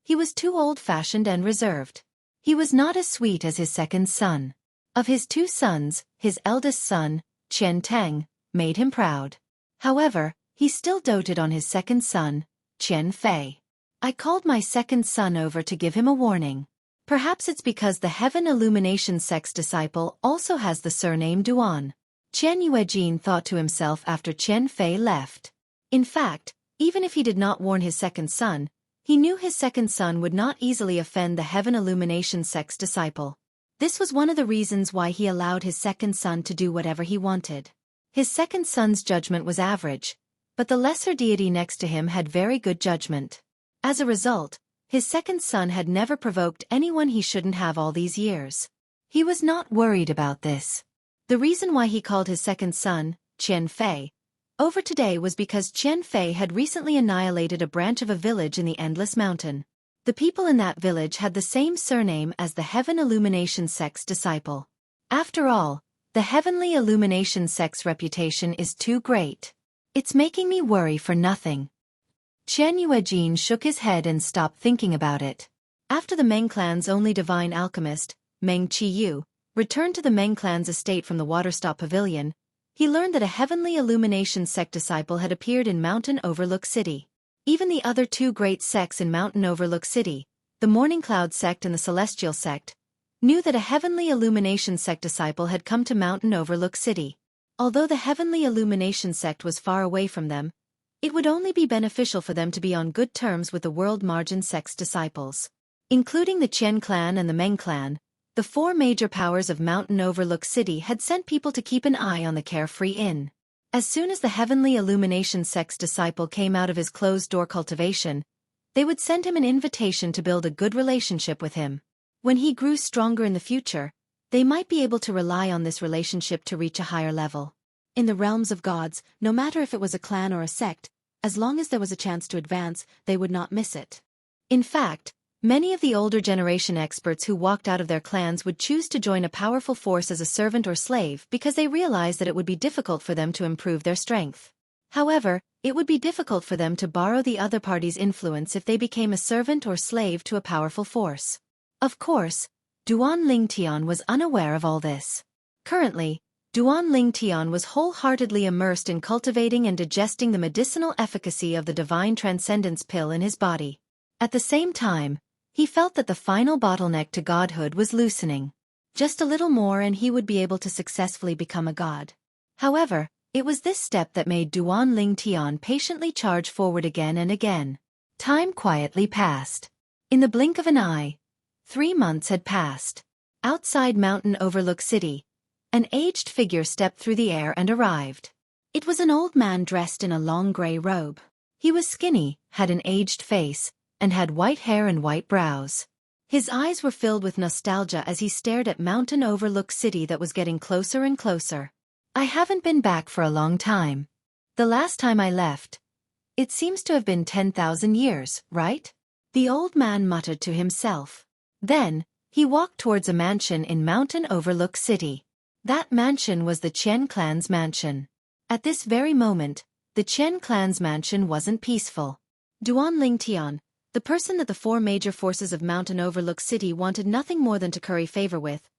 he was too old-fashioned and reserved. He was not as sweet as his second son. Of his 2 sons, his eldest son, Chen Tang, made him proud. However, he still doted on his second son, Chen Fei. I called my second son over to give him a warning. Perhaps it's because the Heaven Illumination Sect's disciple also has the surname Duan. Chen Yuejin thought to himself after Chen Fei left. In fact, even if he did not warn his second son, he knew his second son would not easily offend the Heaven Illumination Sect's disciple. This was one of the reasons why he allowed his second son to do whatever he wanted. His second son's judgment was average, but the lesser deity next to him had very good judgment. As a result, his second son had never provoked anyone he shouldn't have all these years. He was not worried about this. The reason why he called his second son, Chen Fei, over today was because Chen Fei had recently annihilated a branch of a village in the Endless Mountain. The people in that village had the same surname as the Heaven Illumination Sect's disciple. After all, the Heavenly Illumination Sect's reputation is too great. It's making me worry for nothing. Chen Yuejin shook his head and stopped thinking about it. After the Meng clan's only divine alchemist, Meng Qiyu, returned to the Meng clan's estate from the Waterstop Pavilion, he learned that a Heavenly Illumination Sect disciple had appeared in Mountain Overlook City. Even the other 2 great sects in Mountain Overlook City, the Morning Cloud Sect and the Celestial Sect, knew that a Heavenly Illumination Sect disciple had come to Mountain Overlook City. Although the Heavenly Illumination Sect was far away from them, it would only be beneficial for them to be on good terms with the World Margin Sect's disciples. Including the Chen clan and the Meng clan, the 4 major powers of Mountain Overlook City had sent people to keep an eye on the Carefree Inn. As soon as the Heavenly Illumination Sect's disciple came out of his closed-door cultivation, they would send him an invitation to build a good relationship with him. When he grew stronger in the future, they might be able to rely on this relationship to reach a higher level. In the realms of gods, no matter if it was a clan or a sect, as long as there was a chance to advance, they would not miss it. In fact, many of the older generation experts who walked out of their clans would choose to join a powerful force as a servant or slave because they realized that it would be difficult for them to improve their strength. However, it would be difficult for them to borrow the other party's influence if they became a servant or slave to a powerful force. Of course, Duan Lingtian was unaware of all this. Currently, Duan Lingtian was wholeheartedly immersed in cultivating and digesting the medicinal efficacy of the divine transcendence pill in his body. At the same time, he felt that the final bottleneck to godhood was loosening. Just a little more and he would be able to successfully become a god. However, it was this step that made Duan Lingtian patiently charge forward again and again. Time quietly passed. In the blink of an eye, 3 months had passed. Outside Mountain Overlook City, an aged figure stepped through the air and arrived. It was an old man dressed in a long gray robe. He was skinny, had an aged face, and had white hair and white brows. His eyes were filled with nostalgia as he stared at Mountain Overlook City that was getting closer and closer. I haven't been back for a long time. The last time I left, it seems to have been 10,000 years, right? The old man muttered to himself. Then, he walked towards a mansion in Mountain Overlook City. That mansion was the Chen clan's mansion. At this very moment, the Chen clan's mansion wasn't peaceful. Duan Lingtian, the person that the four major forces of Mountain Overlook City wanted nothing more than to curry favor with,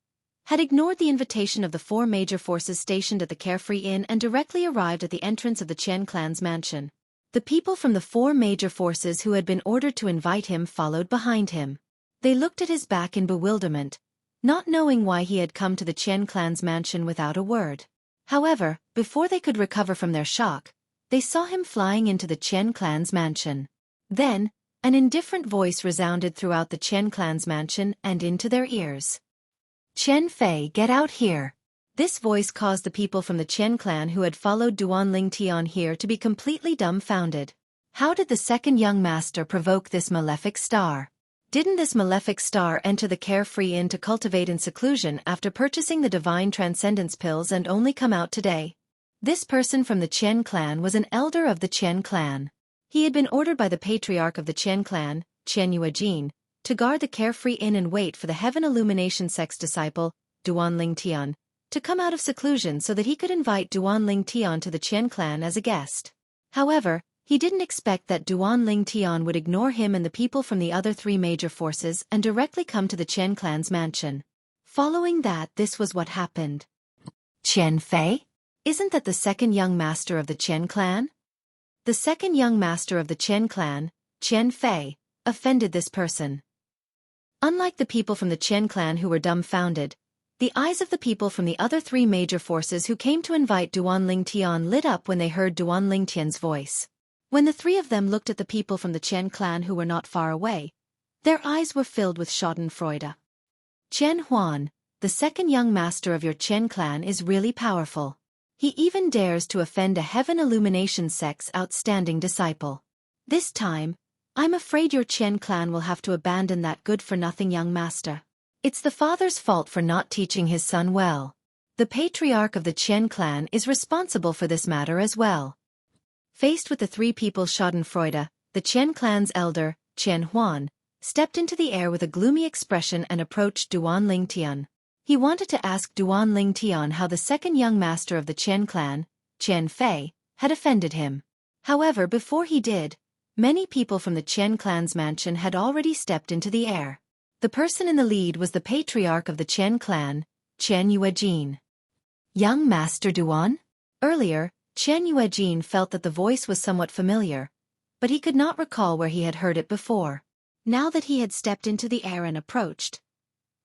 had ignored the invitation of the four major forces stationed at the Carefree Inn and directly arrived at the entrance of the Chen clan's mansion. The people from the four major forces who had been ordered to invite him followed behind him. They looked at his back in bewilderment, not knowing why he had come to the Chen clan's mansion without a word. However, before they could recover from their shock, they saw him flying into the Chen clan's mansion. Then, an indifferent voice resounded throughout the Chen clan's mansion and into their ears. "Chen Fei, get out here." This voice caused the people from the Chen clan who had followed Duan Lingtian here to be completely dumbfounded. How did the second young master provoke this malefic star? Didn't this malefic star enter the Carefree Inn to cultivate in seclusion after purchasing the divine transcendence pills and only come out today? This person from the Chen clan was an elder of the Chen clan. He had been ordered by the patriarch of the Chen clan, Chen Yuejin, to guard the Carefree Inn and wait for the Heaven Illumination sect's disciple, Duan Lingtian, to come out of seclusion so that he could invite Duan Lingtian to the Chen clan as a guest. However, he didn't expect that Duan Lingtian would ignore him and the people from the other three major forces and directly come to the Chen clan's mansion. Following that, this was what happened. "Chen Fei? Isn't that the second young master of the Chen clan?" The second young master of the Chen clan, Chen Fei, offended this person. Unlike the people from the Chen clan who were dumbfounded, the eyes of the people from the other three major forces who came to invite Duan Lingtian lit up when they heard Duan Lingtian's voice. When the three of them looked at the people from the Chen clan who were not far away, their eyes were filled with schadenfreude. "Chen Huan, the second young master of your Chen clan is really powerful. He even dares to offend a Heaven Illumination sect's outstanding disciple. This time, I'm afraid your Chen clan will have to abandon that good-for-nothing young master. It's the father's fault for not teaching his son well. The patriarch of the Chen clan is responsible for this matter as well." Faced with the three people's schadenfreude, the Chen clan's elder, Chen Huan, stepped into the air with a gloomy expression and approached Duan Lingtian. He wanted to ask Duan Lingtian how the second young master of the Chen clan, Chen Fei, had offended him. However, before he did, many people from the Chen clan's mansion had already stepped into the air. The person in the lead was the patriarch of the Chen clan, Chen Yuejin. "Young Master Duan?" Earlier, Chen Yuejin felt that the voice was somewhat familiar, but he could not recall where he had heard it before. Now that he had stepped into the air and approached,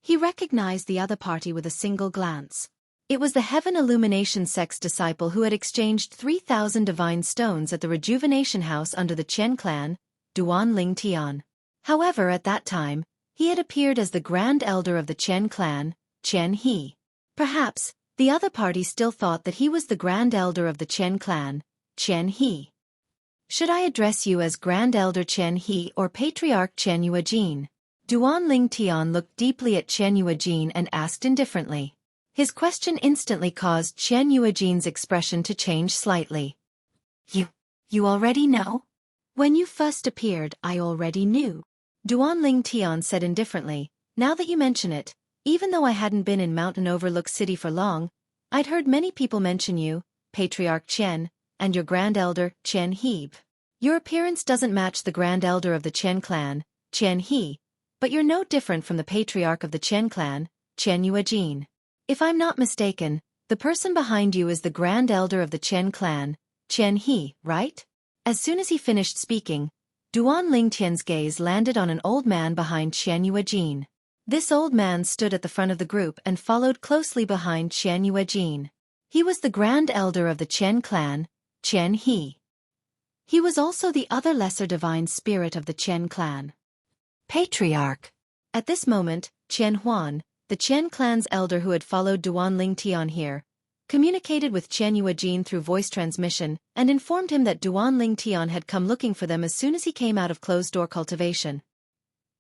he recognized the other party with a single glance. It was the Heaven Illumination sect's disciple who had exchanged 3,000 divine stones at the Rejuvenation House under the Chen clan, Duan Lingtian. However, at that time, he had appeared as the Grand Elder of the Chen clan, Chen He. Perhaps, the other party still thought that he was the Grand Elder of the Chen clan, Chen He. "Should I address you as Grand Elder Chen He or Patriarch Chen Yuejin?" Duan Lingtian looked deeply at Chen Yuejin and asked indifferently. His question instantly caused Chen Yuejin's expression to change slightly. You already know?" "When you first appeared, I already knew," Duan Lingtian said indifferently. "Now that you mention it, even though I hadn't been in Mountain Overlook City for long, I'd heard many people mention you, Patriarch Chen, and your Grand Elder, Chen He. Your appearance doesn't match the Grand Elder of the Chen clan, Chen He, but you're no different from the Patriarch of the Chen clan, Chen Yuejin. If I'm not mistaken, the person behind you is the Grand Elder of the Chen clan, Chen He, right?" As soon as he finished speaking, Duan Lingtian's gaze landed on an old man behind Chen Yuejin. This old man stood at the front of the group and followed closely behind Chen Yuejin. He was the Grand Elder of the Chen clan, Chen He. He was also the other lesser divine spirit of the Chen clan. "Patriarch." At this moment, Chen Huan, the Chen clan's elder who had followed Duan Lingtian here, communicated with Chen Yuejin through voice transmission and informed him that Duan Lingtian had come looking for them as soon as he came out of closed-door cultivation.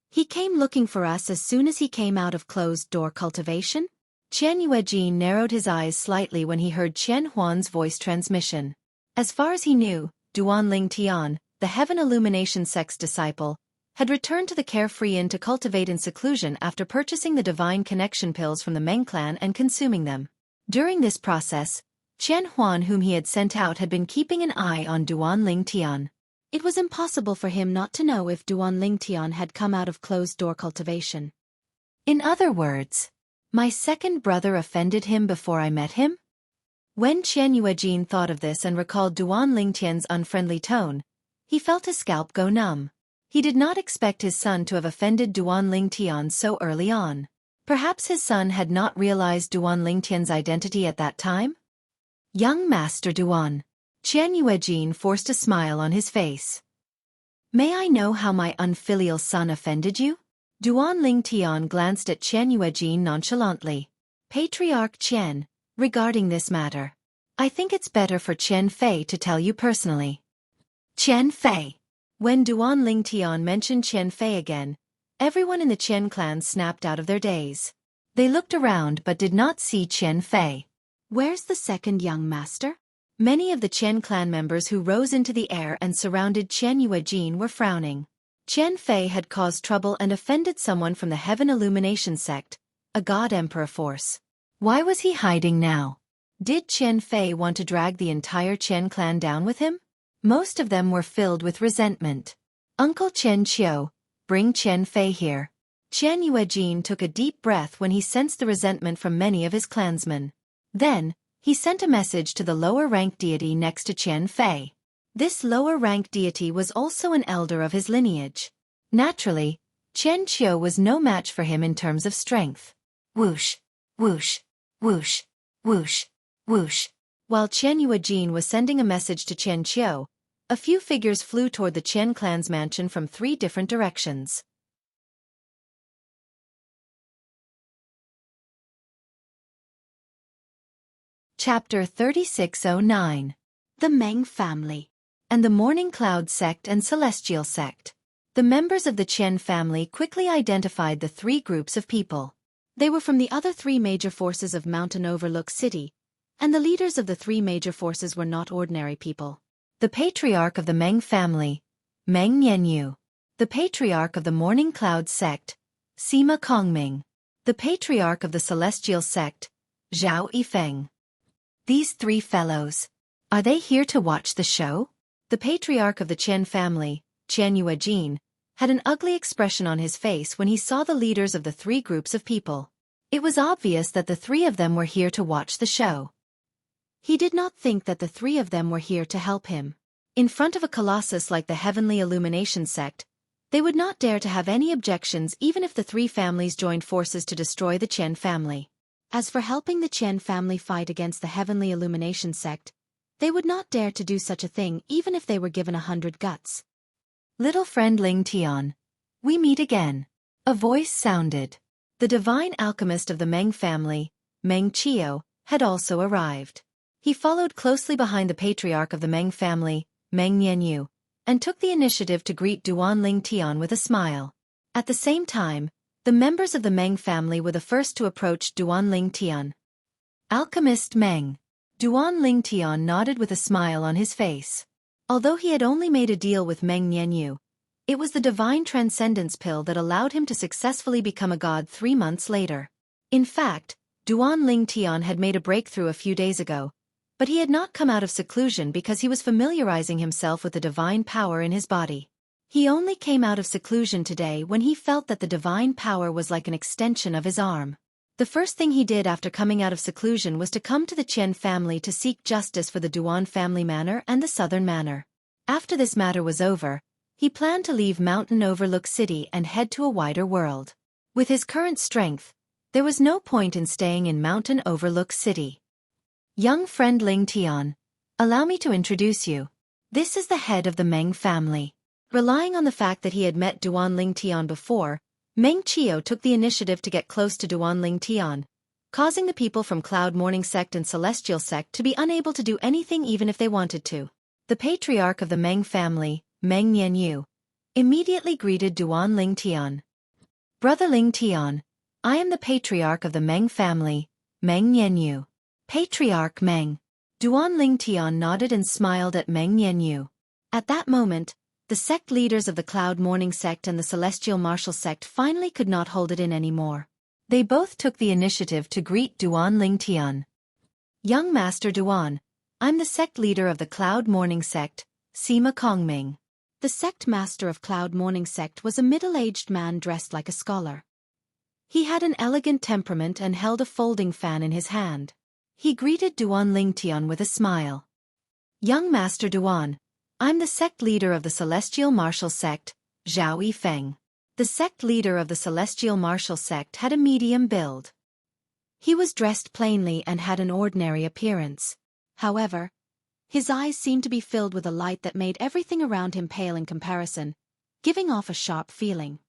He came looking for us as soon as he came out of closed-door cultivation?
Chen Yuejin narrowed his eyes slightly when he heard Chen Huan's voice transmission. As far as he knew, Duan Lingtian, the Heaven Illumination sect's disciple, had returned to the Carefree Inn to cultivate in seclusion after purchasing the Divine Connection pills from the Meng clan and consuming them. During this process, Chen Huan whom he had sent out had been keeping an eye on Duan Lingtian.
It was impossible for him not to know if Duan Lingtian had come out of closed-door cultivation.
In other words, my second brother offended him before I met him? When Chen Yuejin thought of this and recalled Duan Lingtian's unfriendly tone, he felt his scalp go numb. He did not expect his son to have offended Duan Lingtian so early on. Perhaps his son had not realized Duan Lingtian's identity at that time? Young Master Duan. Chen Yuejin forced a smile on his face. May I know how my unfilial son offended you? Duan Lingtian glanced at Chen Yuejin nonchalantly. Patriarch Chen, regarding this matter, I think it's better for Chen Fei to tell you personally. Chen Fei. When Duan Lingtian mentioned Chen Fei again, everyone in the Chen clan snapped out of their daze. They looked around but did not see Chen Fei.
Where's the second young master?
Many of the Chen clan members who rose into the air and surrounded Chen Yuejin were frowning. Chen Fei had caused trouble and offended someone from the Heaven Illumination sect, a God Emperor force. Why was he hiding now? Did Chen Fei want to drag the entire Chen clan down with him? Most of them were filled with resentment. Uncle Chen Qiu, bring Chen Fei here. Chen Yuejin took a deep breath when he sensed the resentment from many of his clansmen. Then, he sent a message to the lower-ranked deity next to Chen Fei. This lower-ranked deity was also an elder of his lineage. Naturally, Chen Qiu was no match for him in terms of strength. Whoosh, whoosh, whoosh, whoosh, whoosh. While Chen Yuejin was sending a message to Chen Qiu, a few figures flew toward the Chen clan's mansion from 3 different directions. Chapter 3609.
The Meng family.
And the Morning Cloud sect and Celestial sect. The members of the Chen family quickly identified the 3 groups of people. They were from the other 3 major forces of Mountain Overlook City, and the leaders of the 3 major forces were not ordinary people. The patriarch of the Meng family, Meng Nianyu. The patriarch of the Morning Cloud sect, Sima Kongming. The patriarch of the Celestial sect, Zhao Yifeng. These 3 fellows. Are they here to watch the show? The patriarch of the Chen family, Chen Yuejin, had an ugly expression on his face when he saw the leaders of the 3 groups of people. It was obvious that the 3 of them were here to watch the show. He did not think that the 3 of them were here to help him. In front of a colossus like the Heavenly Illumination sect, they would not dare to have any objections even if the 3 families joined forces to destroy the Chen family. As for helping the Chen family fight against the Heavenly Illumination sect, they would not dare to do such a thing even if they were given 100 guts. Little friend Lingtian, we meet again. A voice sounded. The divine alchemist of the Meng family, Meng Qiu, had also arrived. He followed closely behind the patriarch of the Meng family, Meng Nianyu, and took the initiative to greet Duan Lingtian with a smile. At the same time, the members of the Meng family were the first to approach Duan Lingtian. Alchemist Meng. Duan Lingtian nodded with a smile on his face. Although he had only made a deal with Meng Nianyu, it was the divine transcendence pill that allowed him to successfully become a god 3 months later. In fact, Duan Lingtian had made a breakthrough a few days ago, but he had not come out of seclusion because he was familiarizing himself with the divine power in his body. He only came out of seclusion today when he felt that the divine power was like an extension of his arm. The first thing he did after coming out of seclusion was to come to the Chen family to seek justice for the Duan family manor and the Southern Manor. After this matter was over, he planned to leave Mountain Overlook City and head to a wider world. With his current strength, there was no point in staying in Mountain Overlook City. Young friend Lingtian, allow me to introduce you. This is the head of the Meng family. Relying on the fact that he had met Duan Lingtian before, Meng Qiu took the initiative to get close to Duanling Tian, causing the people from Cloud Morning Sect and Celestial Sect to be unable to do anything even if they wanted to. The patriarch of the Meng family, Meng Nianyu, immediately greeted Duanling Tian. Brother Ling Tian, I am the patriarch of the Meng family, Meng Nianyu. Patriarch Meng. Duanling Tian nodded and smiled at Meng Nianyu. At that moment, the sect leaders of the Cloud Morning Sect and the Celestial Martial Sect finally could not hold it in anymore. They both took the initiative to greet Duanling Tian. Young Master Duan, I'm the sect leader of the Cloud Morning Sect, Sima Kongming. The sect master of Cloud Morning Sect was a middle-aged man dressed like a scholar. He had an elegant temperament and held a folding fan in his hand. He greeted Duanling Tian with a smile. Young Master Duan, I'm the sect leader of the Celestial Martial Sect, Zhao Yifeng. The sect leader of the Celestial Martial Sect had a medium build. He was dressed plainly and had an ordinary appearance. However, his eyes seemed to be filled with a light that made everything around him pale in comparison, giving off a sharp feeling.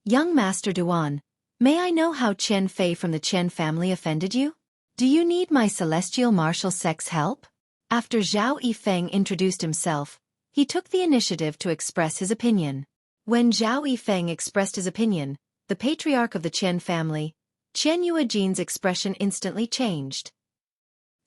Young Master Duan, may I know how Qian Fei from the Qian family offended you? Do you need my Celestial Martial Sect's help? After Zhao Yifeng introduced himself, he took the initiative to express his opinion. When Zhao Yifeng expressed his opinion, the patriarch of the Qian family, Qian Yuejin's expression instantly changed.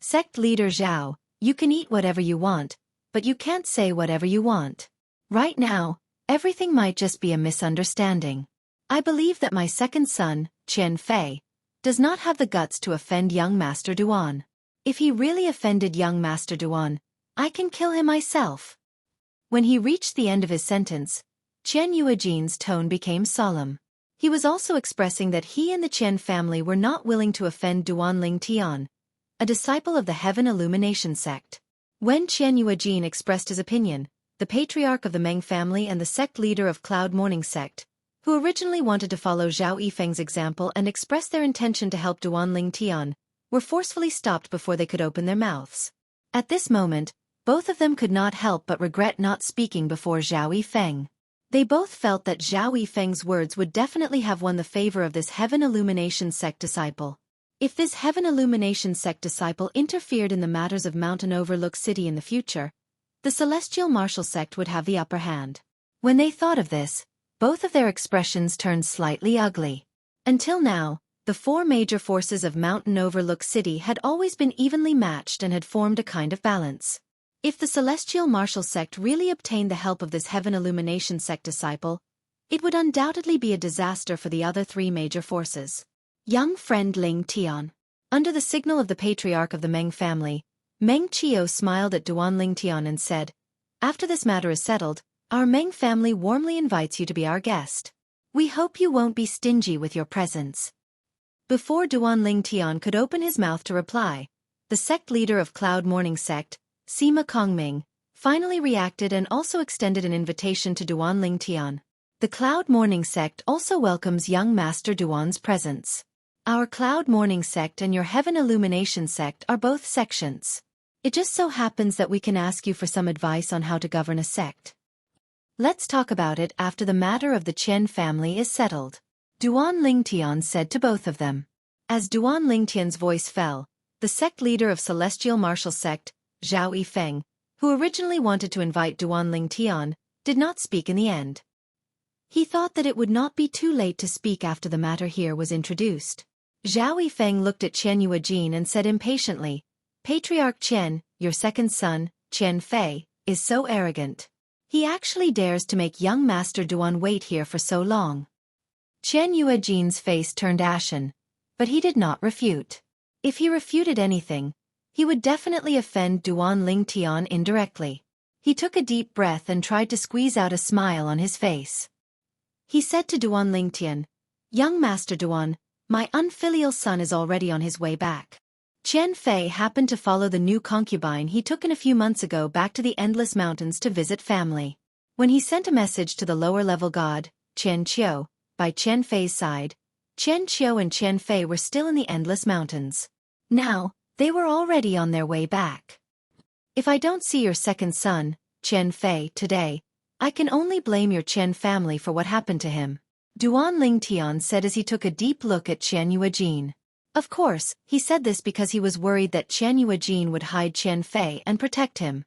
Sect leader Zhao, you can eat whatever you want, but you can't say whatever you want. Right now, everything might just be a misunderstanding. I believe that my second son, Qian Fei, does not have the guts to offend young Master Duan. If he really offended young Master Duan, I can kill him myself. When he reached the end of his sentence, Qian Yuejin's tone became solemn. He was also expressing that he and the Qian family were not willing to offend Duanling Tian, a disciple of the Heaven Illumination Sect. When Qian Yuejin expressed his opinion, the patriarch of the Meng family and the sect leader of Cloud Morning Sect, who originally wanted to follow Zhao Yifeng's example and express their intention to help Duanling Tian, were forcefully stopped before they could open their mouths. At this moment, both of them could not help but regret not speaking before Zhao Yifeng. They both felt that Zhao Yifeng's words would definitely have won the favor of this Heaven Illumination Sect disciple. If this Heaven Illumination Sect disciple interfered in the matters of Mountain Overlook City in the future, the Celestial Martial Sect would have the upper hand. When they thought of this, both of their expressions turned slightly ugly. Until now, the four major forces of Mountain Overlook City had always been evenly matched and had formed a kind of balance. If the Celestial Martial Sect really obtained the help of this Heaven Illumination Sect disciple, it would undoubtedly be a disaster for the other three major forces. Young friend Ling Tian. Under the signal of the patriarch of the Meng family, Meng Qiu smiled at Duanling Tian and said, after this matter is settled, our Meng family warmly invites you to be our guest. We hope you won't be stingy with your presence. Before Duanling Tian could open his mouth to reply, the sect leader of Cloud Morning Sect, Sima Kongming, finally reacted and also extended an invitation to Duanling Tian. The Cloud Morning Sect also welcomes young Master Duan's presence. Our Cloud Morning Sect and your Heaven Illumination Sect are both sections. It just so happens that we can ask you for some advice on how to govern a sect. Let's talk about it after the matter of the Qian family is settled. Duanling Tian said to both of them. As Duanling Tian's voice fell, the sect leader of Celestial Martial Sect, Zhao Yifeng, who originally wanted to invite Duanling Tian, did not speak in the end. He thought that it would not be too late to speak after the matter here was introduced. Zhao Yifeng looked at Qian Yuejin and said impatiently, Patriarch Qian, your second son, Qian Fei, is so arrogant. He actually dares to make young Master Duan wait here for so long. Qian Yuejin's face turned ashen, but he did not refute. If he refuted anything, he would definitely offend Duanling Tian indirectly. He took a deep breath and tried to squeeze out a smile on his face. He said to Duanling Tian, Young Master Duan, my unfilial son is already on his way back. Qian Fei happened to follow the new concubine he took in a few months ago back to the Endless Mountains to visit family. When he sent a message to the lower-level god, Qian Qiu, by Qian Fei's side, Qian Qiu and Qian Fei were still in the Endless Mountains. Now, they were already on their way back. If I don't see your second son, Qian Fei, today, I can only blame your Qian family for what happened to him. Duan Lingtian said as he took a deep look at Chen Yuejin. Of course, he said this because he was worried that Chen Yuejin would hide Chen Fei and protect him.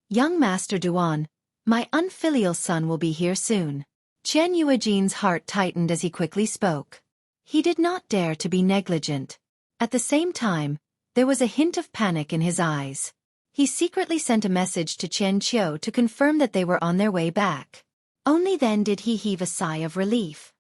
Young Master Duan, my unfilial son will be here soon. Chen Yuejin's heart tightened as he quickly spoke. He did not dare to be negligent. At the same time, there was a hint of panic in his eyes. He secretly sent a message to Chen Qiu to confirm that they were on their way back. Only then did he heave a sigh of relief.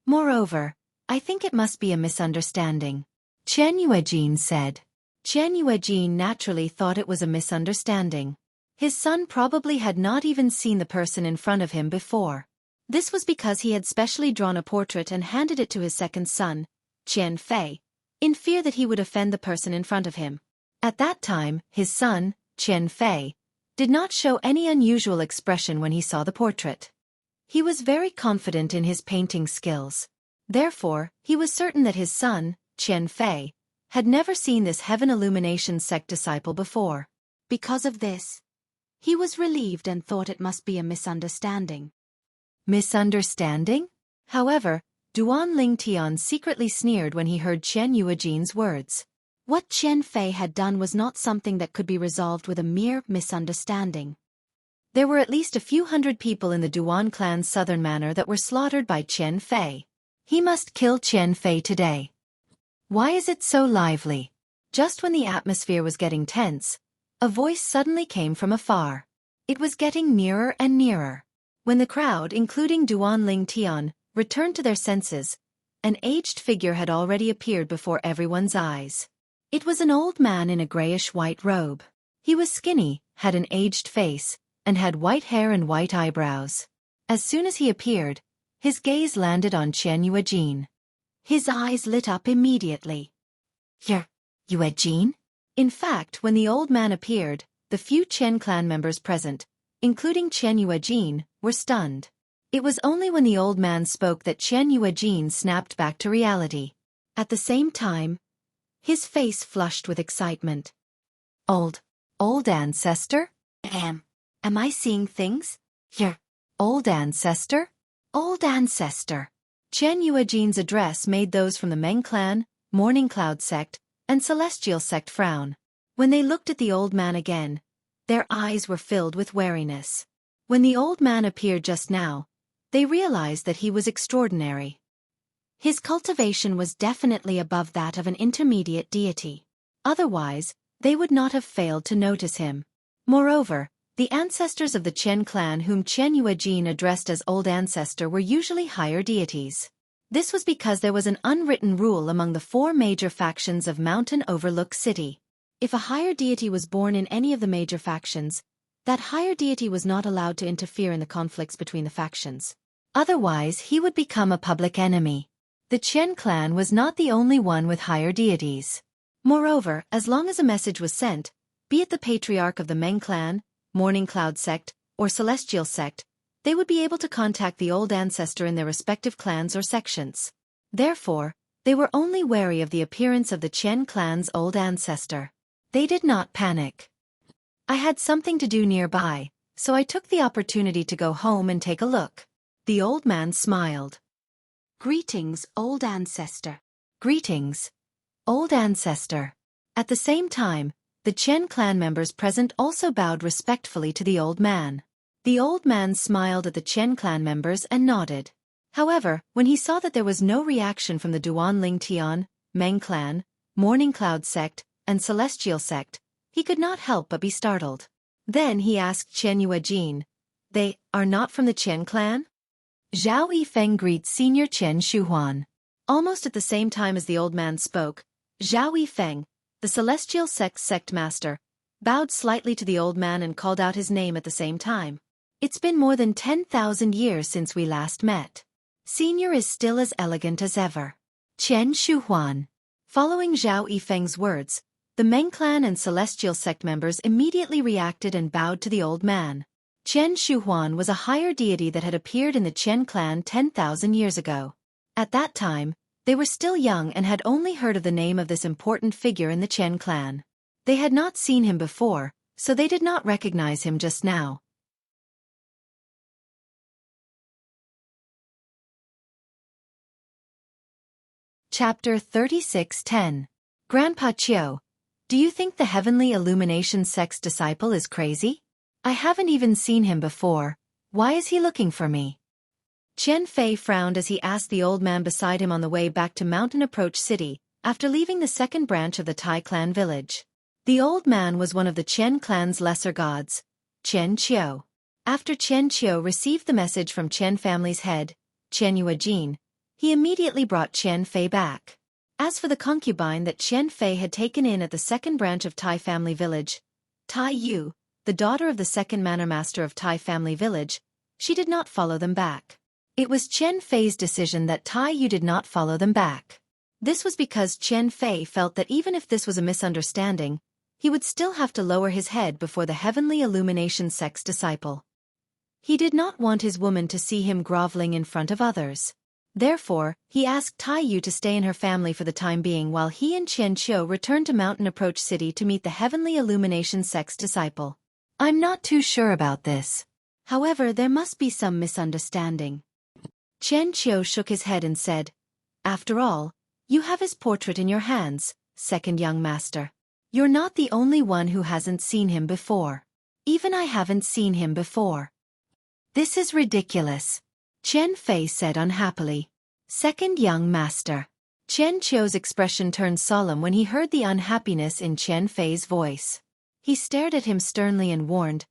Moreover, I think it must be a misunderstanding, Chen Yuejin said. Chen Yuejin naturally thought it was a misunderstanding. His son probably had not even seen the person in front of him before. This was because he had specially drawn a portrait and handed it to his second son, Chen Fei, in fear that he would offend the person in front of him. At that time, his son, Chen Fei, did not show any unusual expression when he saw the portrait. He was very confident in his painting skills. Therefore, he was certain that his son, Chen Fei, had never seen this Heaven Illumination sect disciple before. Because of this, he was relieved and thought it must be a misunderstanding. Misunderstanding? However, Duan Lingtian secretly sneered when he heard Chen Yuejin's words. What Chen Fei had done was not something that could be resolved with a mere misunderstanding. There were at least a few hundred people in the Duan clan's southern manor that were slaughtered by Chen Fei. He must kill Chen Fei today. Why is it so lively? Just when the atmosphere was getting tense, a voice suddenly came from afar. It was getting nearer and nearer. When the crowd, including Duan Lingtian, returned to their senses, an aged figure had already appeared before everyone's eyes. It was an old man in a grayish-white robe. He was skinny, had an aged face, and had white hair and white eyebrows. As soon as he appeared, his gaze landed on Chen Yuejin. His eyes lit up immediately. Yuejin? In fact, when the old man appeared, the few Chen clan members present, including Chen Yuejin, were stunned. It was only when the old man spoke that Chen Yuejin snapped back to reality. At the same time, his face flushed with excitement. Old ancestor? Am I seeing things? Old ancestor? Old ancestor. Chen Yuejin's address made those from the Meng clan, Morning Cloud sect, and Celestial sect frown. When they looked at the old man again, their eyes were filled with wariness. When the old man appeared just now, they realized that he was extraordinary. His cultivation was definitely above that of an intermediate deity. Otherwise, they would not have failed to notice him. Moreover, the ancestors of the Chen clan whom Chen Yuejin addressed as Old Ancestor were usually higher deities. This was because there was an unwritten rule among the four major factions of Mountain Overlook City. If a higher deity was born in any of the major factions, that higher deity was not allowed to interfere in the conflicts between the factions. Otherwise, he would become a public enemy. The Chen clan was not the only one with higher deities. Moreover, as long as a message was sent, be it the patriarch of the Meng clan, Morning Cloud sect, or Celestial sect, they would be able to contact the old ancestor in their respective clans or sections. Therefore, they were only wary of the appearance of the Chen clan's old ancestor. They did not panic. I had something to do nearby, so I took the opportunity to go home and take a look. The old man smiled. Greetings, old ancestor. Greetings, old ancestor. At the same time, the Chen clan members present also bowed respectfully to the old man. The old man smiled at the Chen clan members and nodded. However, when he saw that there was no reaction from the Duan Lingtian, Meng clan, Morning Cloud sect, and Celestial sect, he could not help but be startled. Then he asked Chen Yuejin, "They are not from the Chen clan?" Zhao Yifeng greets Senior Chen Shuhuan. Almost at the same time as the old man spoke, Zhao Yifeng, the Celestial sect master, bowed slightly to the old man and called out his name at the same time. It's been more than 10,000 years since we last met. Senior is still as elegant as ever. Chen Shuhuan. Following Zhao Yifeng's words, the Meng clan and Celestial sect members immediately reacted and bowed to the old man. Chen Shuhuan was a higher deity that had appeared in the Chen clan 10,000 years ago. At that time, they were still young and had only heard of the name of this important figure in the Chen clan. They had not seen him before, so they did not recognize him just now. Chapter 36:10. Grandpa Qiu, do you think the heavenly illumination sect's disciple is crazy? I haven't even seen him before. Why is he looking for me? Qian Fei frowned as he asked the old man beside him on the way back to Mountain Approach City, after leaving the second branch of the Tai clan village. The old man was one of the Qian clan's lesser gods, Qian Qiu. After Qian Qiu received the message from Qian family's head, Qian Yuejin, he immediately brought Qian Fei back. As for the concubine that Qian Fei had taken in at the second branch of Tai family village, Tai Yu, the daughter of the second manor master of Tai family village, she did not follow them back. It was Qian Fei's decision that Tai Yu did not follow them back. This was because Qian Fei felt that even if this was a misunderstanding, he would still have to lower his head before the heavenly illumination sect's disciple. He did not want his woman to see him groveling in front of others. Therefore, he asked Tai Yu to stay in her family for the time being while he and Qian Qiu returned to Mountain Approach City to meet the heavenly illumination sect's disciple. I'm not too sure about this. However, there must be some misunderstanding. Qian Qiu shook his head and said, After all, you have his portrait in your hands, second young master. You're not the only one who hasn't seen him before. Even I haven't seen him before. This is ridiculous, Qian Fei said unhappily. Second young master. Qian Qiu's expression turned solemn when he heard the unhappiness in Qian Fei's voice. He stared at him sternly and warned,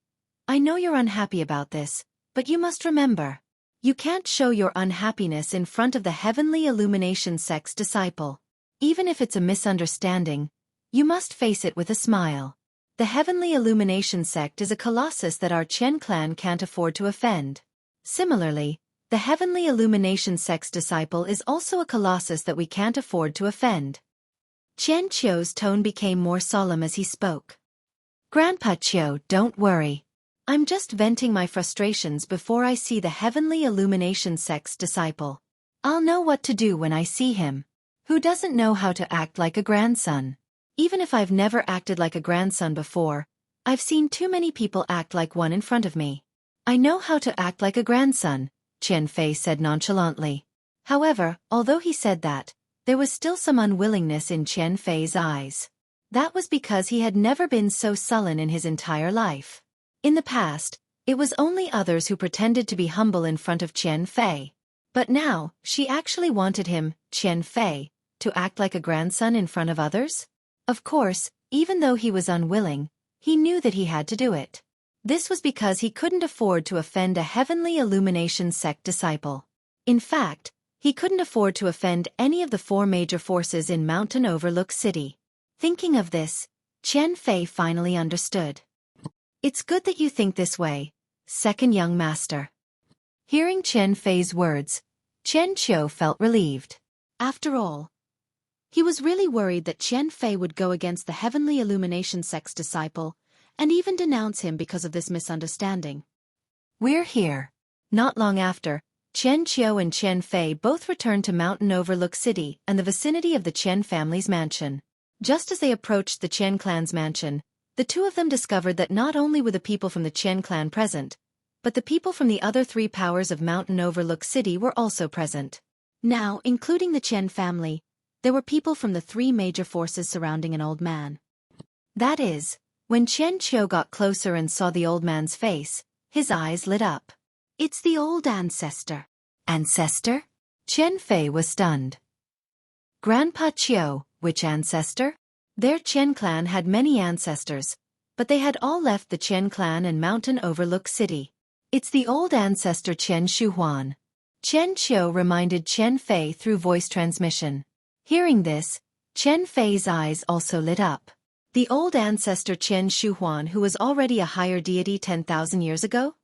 I know you're unhappy about this, but you must remember. You can't show your unhappiness in front of the heavenly illumination sect's disciple. Even if it's a misunderstanding, you must face it with a smile. The heavenly illumination sect is a colossus that our Qian clan can't afford to offend. Similarly, the heavenly illumination sect's disciple is also a colossus that we can't afford to offend. Qian Qiu's tone became more solemn as he spoke. Grandpa Qiu, don't worry. I'm just venting my frustrations before I see the heavenly illumination sect's disciple. I'll know what to do when I see him. Who doesn't know how to act like a grandson? Even if I've never acted like a grandson before, I've seen too many people act like one in front of me. I know how to act like a grandson, Qian Fei said nonchalantly. However, although he said that, there was still some unwillingness in Qian Fei's eyes. That was because he had never been so sullen in his entire life. In the past, it was only others who pretended to be humble in front of Qian Fei. But now, she actually wanted him, Qian Fei, to act like a grandson in front of others? Of course, even though he was unwilling, he knew that he had to do it. This was because he couldn't afford to offend a heavenly illumination sect disciple. In fact, he couldn't afford to offend any of the four major forces in Mountain Overlook City. Thinking of this, Qian Fei finally understood. It's good that you think this way, second young master. Hearing Qian Fei's words, Qian Qiu felt relieved. After all, he was really worried that Qian Fei would go against the heavenly illumination sect's disciple, and even denounce him because of this misunderstanding. We're here. Not long after, Qian Qiu and Qian Fei both returned to Mountain Overlook City and the vicinity of the Qian family's mansion. Just as they approached the Qian clan's mansion, the two of them discovered that not only were the people from the Qian clan present, but the people from the other three powers of Mountain Overlook City were also present. Now, including the Qian family, there were people from the three major forces surrounding an old man. That is, when Qian Qiu got closer and saw the old man's face, his eyes lit up. It's the old ancestor. Ancestor? Qian Fei was stunned. Grandpa Qiu, which ancestor? Their Qian clan had many ancestors, but they had all left the Qian clan and Mountain Overlook City. It's the old ancestor Qian Shuhuan. Qian Qiu reminded Qian Fei through voice transmission. Hearing this, Qian Fei's eyes also lit up. The old ancestor Qian Shuhuan, who was already a higher deity 10,000 years ago?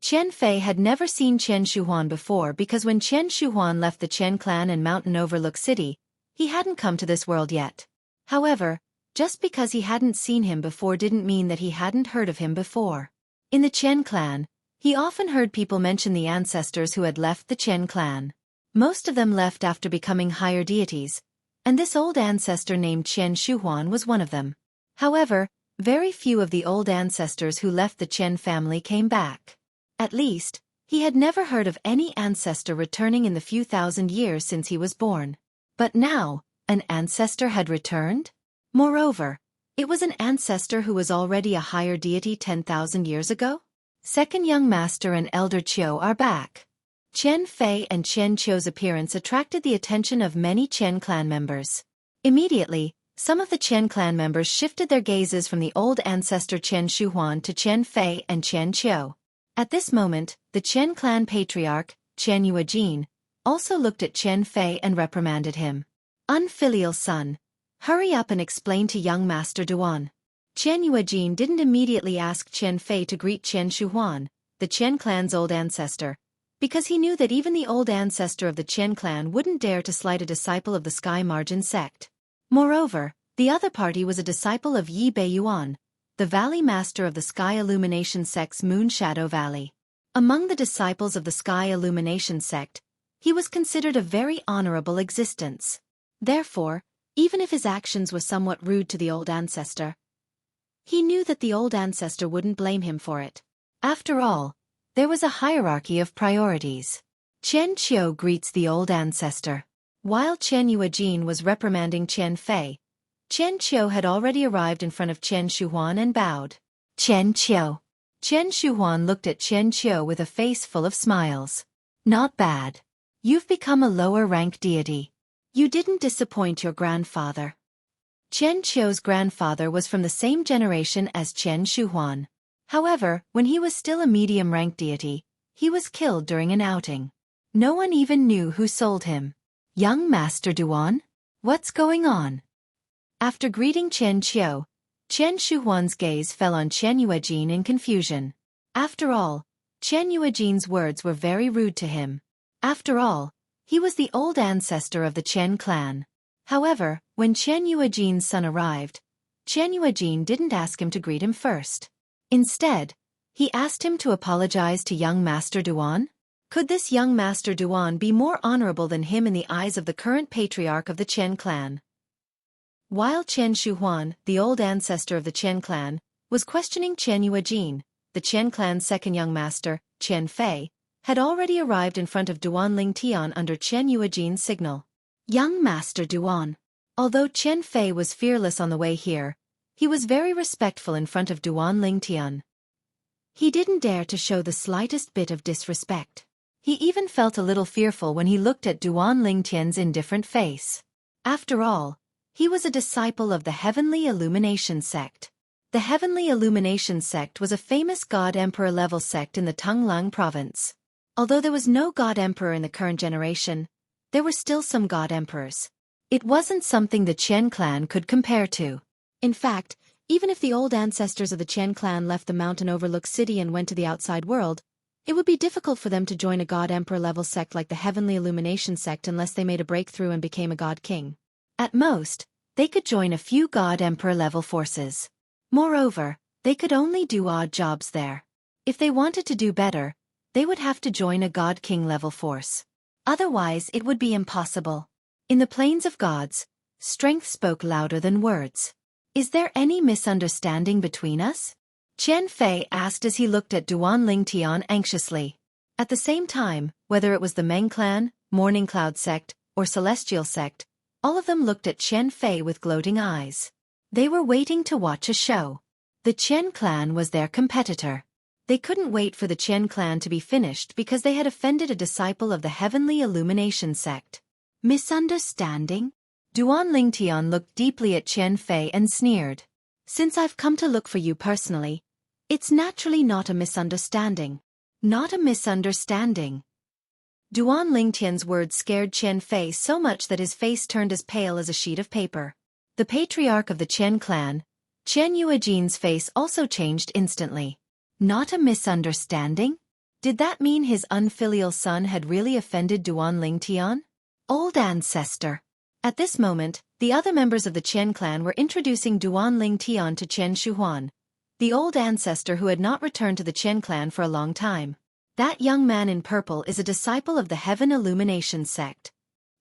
Qian Fei had never seen Qian Shuhuan before because when Qian Shuhuan left the Qian clan and Mountain Overlook City, he hadn't come to this world yet. However, just because he hadn't seen him before didn't mean that he hadn't heard of him before. In the Qian clan, he often heard people mention the ancestors who had left the Qian clan. Most of them left after becoming higher deities, and this old ancestor named Qian Shuhuan was one of them. However, very few of the old ancestors who left the Qian family came back. At least, he had never heard of any ancestor returning in the few thousand years since he was born. But now, an ancestor had returned? Moreover, it was an ancestor who was already a higher deity 10,000 years ago? Second young master and elder Qiu are back. Qian Fei and Qian Qiu's appearance attracted the attention of many Qian clan members. Immediately, some of the Qian clan members shifted their gazes from the old ancestor Qian Shuhuan to Qian Fei and Qian Qiu. At this moment, the Qian clan patriarch, Qian Yuejin, also looked at Qian Fei and reprimanded him. Unfilial son, hurry up and explain to young Master Duan. Qian Yuejin didn't immediately ask Qian Fei to greet Qian Shuhuan, the Qian clan's old ancestor, because he knew that even the old ancestor of the Qian clan wouldn't dare to slight a disciple of the Sky Margin sect. Moreover, the other party was a disciple of Yi Beiyuan, the valley master of the Sky Illumination sect's Moon Shadow Valley. Among the disciples of the Sky Illumination sect, he was considered a very honorable existence. Therefore, even if his actions were somewhat rude to the old ancestor, he knew that the old ancestor wouldn't blame him for it. After all, there was a hierarchy of priorities. Qian Qiu greets the old ancestor. While Qian Yuejin was reprimanding Qian Fei, Qian Qiu had already arrived in front of Qian Shuhuan and bowed. Qian Qiu. Qian Shuhuan looked at Qian Qiu with a face full of smiles. Not bad. You've become a lower-rank deity. You didn't disappoint your grandfather. Qian Qiu's grandfather was from the same generation as Qian Shuhuan. However, when he was still a medium-ranked deity, he was killed during an outing. No one even knew who sold him. Young Master Duan? What's going on? After greeting Qian Qiu, Qian Shuhuan's gaze fell on Qian Yuejin in confusion. After all, Qian Yuejin's words were very rude to him. After all, he was the old ancestor of the Qian clan. However, when Qian Yuejin's son arrived, Qian Yuejin didn't ask him to greet him first. Instead, he asked him to apologize to young Master Duan. Could this young Master Duan be more honorable than him in the eyes of the current patriarch of the Qian clan? While Qian Shuhuan, the old ancestor of the Qian clan, was questioning Qian Yuejin, the Qian clan's second young master, Qian Fei, had already arrived in front of Duan Lingtian under Qian Yuejin's signal. Young Master Duan. Although Qian Fei was fearless on the way here, he was very respectful in front of Duan Lingtian. He didn't dare to show the slightest bit of disrespect. He even felt a little fearful when he looked at Duan Lingtian's indifferent face. After all, he was a disciple of the Heavenly Illumination sect. The Heavenly Illumination sect was a famous God-Emperor level sect in the Tunglang province. Although there was no God-Emperor in the current generation, there were still some God-Emperors. It wasn't something the Qian clan could compare to. In fact, even if the old ancestors of the Qian clan left the mountain-overlooked city and went to the outside world, it would be difficult for them to join a God-Emperor level sect like the Heavenly Illumination sect unless they made a breakthrough and became a God King. At most, they could join a few God-Emperor level forces. Moreover, they could only do odd jobs there. If they wanted to do better, they would have to join a God King level force. Otherwise, it would be impossible. In the plains of gods, strength spoke louder than words. Is there any misunderstanding between us? Qian Fei asked as he looked at Duan Lingtian anxiously. At the same time, whether it was the Meng clan, Morning Cloud sect, or Celestial sect, all of them looked at Qian Fei with gloating eyes. They were waiting to watch a show. The Qian clan was their competitor. They couldn't wait for the Qian clan to be finished because they had offended a disciple of the Heavenly Illumination sect. Misunderstanding? Duan Lingtian looked deeply at Qian Fei and sneered. Since I've come to look for you personally, it's naturally not a misunderstanding. Not a misunderstanding. Duan Lingtian's words scared Qian Fei so much that his face turned as pale as a sheet of paper. The patriarch of the Qian clan, Qian Yuejin's face also changed instantly. Not a misunderstanding? Did that mean his unfilial son had really offended Duan Lingtian? Old ancestor. At this moment, the other members of the Qian clan were introducing Duan Lingtian to Qian Shuhuan, the old ancestor who had not returned to the Qian clan for a long time. That young man in purple is a disciple of the Heaven Illumination sect.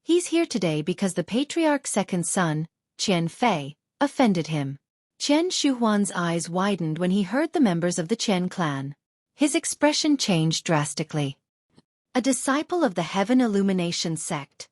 He's here today because the patriarch's second son, Qian Fei, offended him. Qian Shuhuan's eyes widened when he heard the members of the Qian clan. His expression changed drastically. A disciple of the Heaven Illumination sect.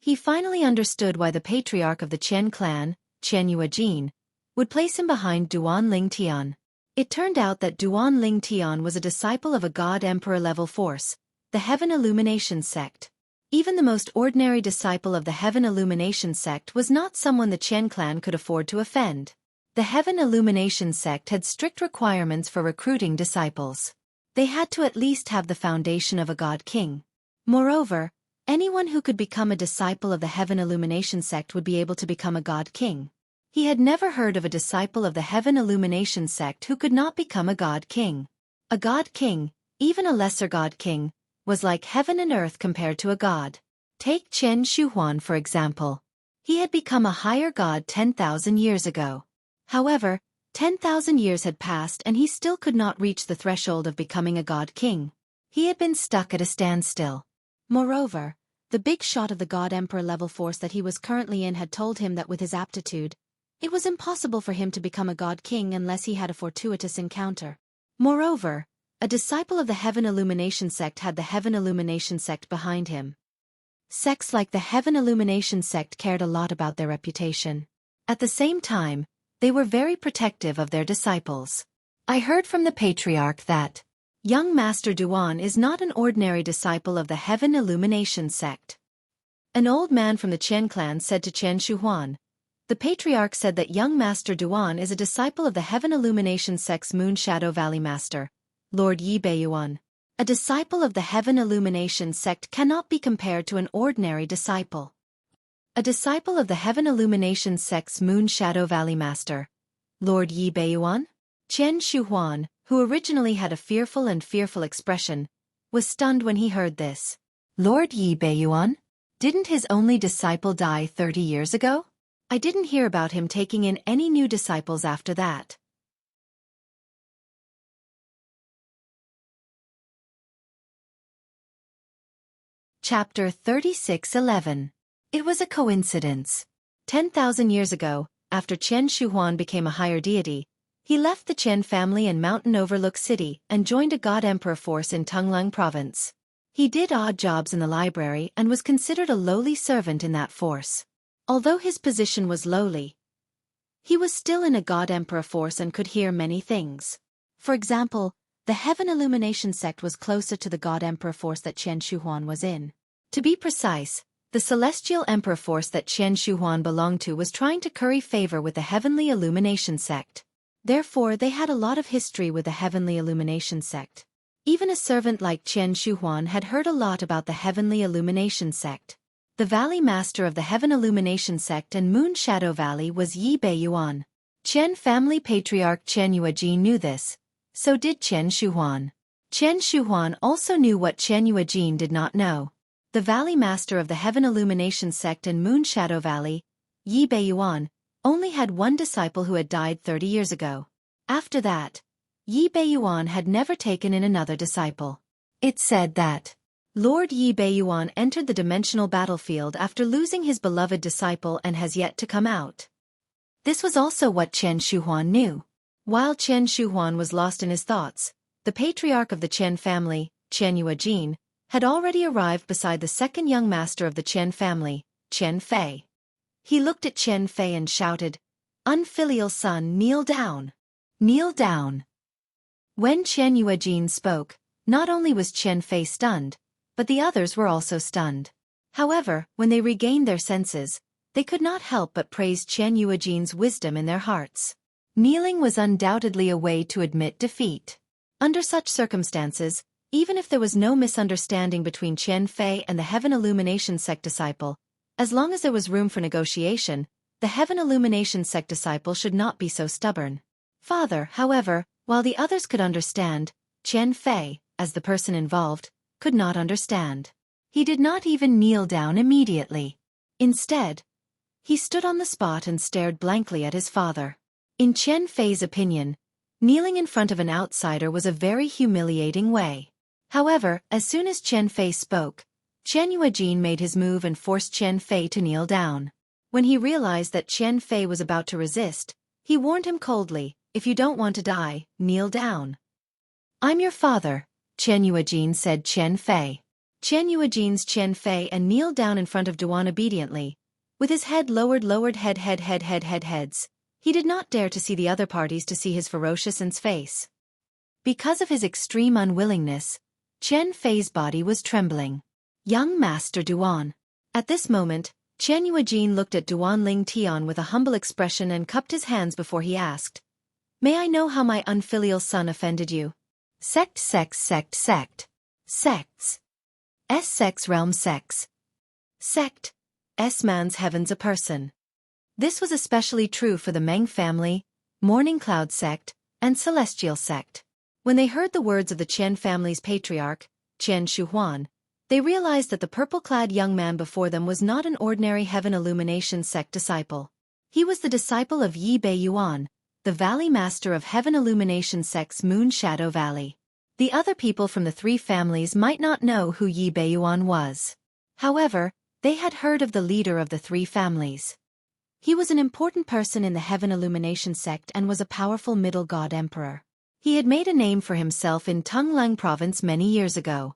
He finally understood why the patriarch of the Chen clan, Chen Yuejin, would place him behind Duan Ling Tian. It turned out that Duan Ling Tian was a disciple of a God-Emperor level force, the Heaven Illumination sect. Even the most ordinary disciple of the Heaven Illumination sect was not someone the Chen clan could afford to offend. The Heaven Illumination sect had strict requirements for recruiting disciples. They had to at least have the foundation of a God King. Moreover, anyone who could become a disciple of the Heaven Illumination sect would be able to become a God King. He had never heard of a disciple of the Heaven Illumination sect who could not become a God King. A God King, even a lesser God King, was like heaven and earth compared to a god. Take Chen Shuhuan for example. He had become a higher god 10,000 years ago. However, 10,000 years had passed and he still could not reach the threshold of becoming a God King. He had been stuck at a standstill. Moreover, the big shot of the God Emperor level force that he was currently in had told him that with his aptitude, it was impossible for him to become a God King unless he had a fortuitous encounter. Moreover, a disciple of the Heaven Illumination sect had the Heaven Illumination sect behind him. Sects like the Heaven Illumination sect cared a lot about their reputation. At the same time, they were very protective of their disciples. I heard from the patriarch that young Master Duan is not an ordinary disciple of the Heaven Illumination sect. An old man from the Chen clan said to Chen Shuhuan. The patriarch said that young Master Duan is a disciple of the Heaven Illumination sect's Moon Shadow Valley Master, Lord Yi Beiyuan. A disciple of the Heaven Illumination sect cannot be compared to an ordinary disciple. A disciple of the Heaven Illumination sect's Moon Shadow Valley Master, Lord Yi Beiyuan? Chen Shuhuan, who originally had a fearful expression, was stunned when he heard this. Lord Yi Beiyuan? Didn't his only disciple die 30 years ago? I didn't hear about him taking in any new disciples after that. Chapter 36:11. It was a coincidence. 10,000 years ago, after Chen Shuhuan became a higher deity, he left the Chen family in Mountain Overlook City and joined a God-Emperor force in Tonglang Province. He did odd jobs in the library and was considered a lowly servant in that force. Although his position was lowly, he was still in a God-Emperor force and could hear many things. For example, the Heaven Illumination sect was closer to the God-Emperor force that Chen Shuhuan was in. To be precise, the Celestial Emperor force that Chen Shuhuan belonged to was trying to curry favor with the Heavenly Illumination sect. Therefore, they had a lot of history with the Heavenly Illumination sect. Even a servant like Chen Shuhuan had heard a lot about the Heavenly Illumination sect. The Valley Master of the Heaven Illumination sect and Moon Shadow Valley was Yi Beiyuan. Chen family patriarch Chen Yuejin knew this. So did Chen Shuhuan. Chen Shuhuan also knew what Chen Yuejin did not know. The Valley Master of the Heaven Illumination sect and Moon Shadow Valley, Yi Beiyuan, only had one disciple who had died 30 years ago. After that, Yi Beiyuan had never taken in another disciple. It said that Lord Yi Beiyuan entered the dimensional battlefield after losing his beloved disciple and has yet to come out. This was also what Chen Shuhuan knew. While Chen Shuhuan was lost in his thoughts, the patriarch of the Chen family, Chen Yuejin, had already arrived beside the second young master of the Chen family, Chen Fei. He looked at Chen Fei and shouted, "Unfilial son, kneel down! Kneel down!" When Chen Yuejin spoke, not only was Chen Fei stunned, but the others were also stunned. However, when they regained their senses, they could not help but praise Chen Yuejin's wisdom in their hearts. Kneeling was undoubtedly a way to admit defeat. Under such circumstances, even if there was no misunderstanding between Chen Fei and the Heaven Illumination sect disciple, as long as there was room for negotiation, the Heaven Illumination sect disciple should not be so stubborn. Father, however, while the others could understand, Chen Fei, as the person involved, could not understand. He did not even kneel down immediately. Instead, he stood on the spot and stared blankly at his father. In Chen Fei's opinion, kneeling in front of an outsider was a very humiliating way. However, as soon as Chen Fei spoke, Chen Yuejin made his move and forced Chen Fei to kneel down. When he realized that Chen Fei was about to resist, he warned him coldly, "If you don't want to die, kneel down." "I'm your father," Chen Yuejin said Chen Fei. Chen Yuejin's Chen Fei and kneeled down in front of Duan obediently, with his head lowered heads. He did not dare to see the other parties to see his ferocious face. Because of his extreme unwillingness, Chen Fei's body was trembling. Young Master Duan. At this moment, Chen Yuejin looked at Duan Ling Tian with a humble expression and cupped his hands before he asked, "May I know how my unfilial son offended you?" Sect. Sects. Sex realm sex. Sect. Man's heavens a person. This was especially true for the Meng family, Morning Cloud sect, and Celestial sect. When they heard the words of the Chen family's patriarch, Chen Shuhuan, they realized that the purple-clad young man before them was not an ordinary Heaven Illumination sect disciple. He was the disciple of Yi Beiyuan, the Valley Master of Heaven Illumination sect's Moon Shadow Valley. The other people from the three families might not know who Yi Beiyuan was. However, they had heard of the leader of the three families. He was an important person in the Heaven Illumination sect and was a powerful middle god emperor. He had made a name for himself in Tonglang province many years ago.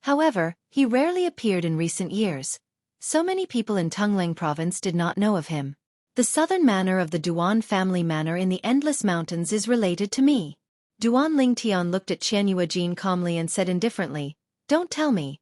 However, he rarely appeared in recent years. So many people in Tonglang province did not know of him. The southern manor of the Duan family manor in the Endless Mountains is related to me. Duan Lingtian looked at Chen Yuejin calmly and said indifferently, "Don't tell me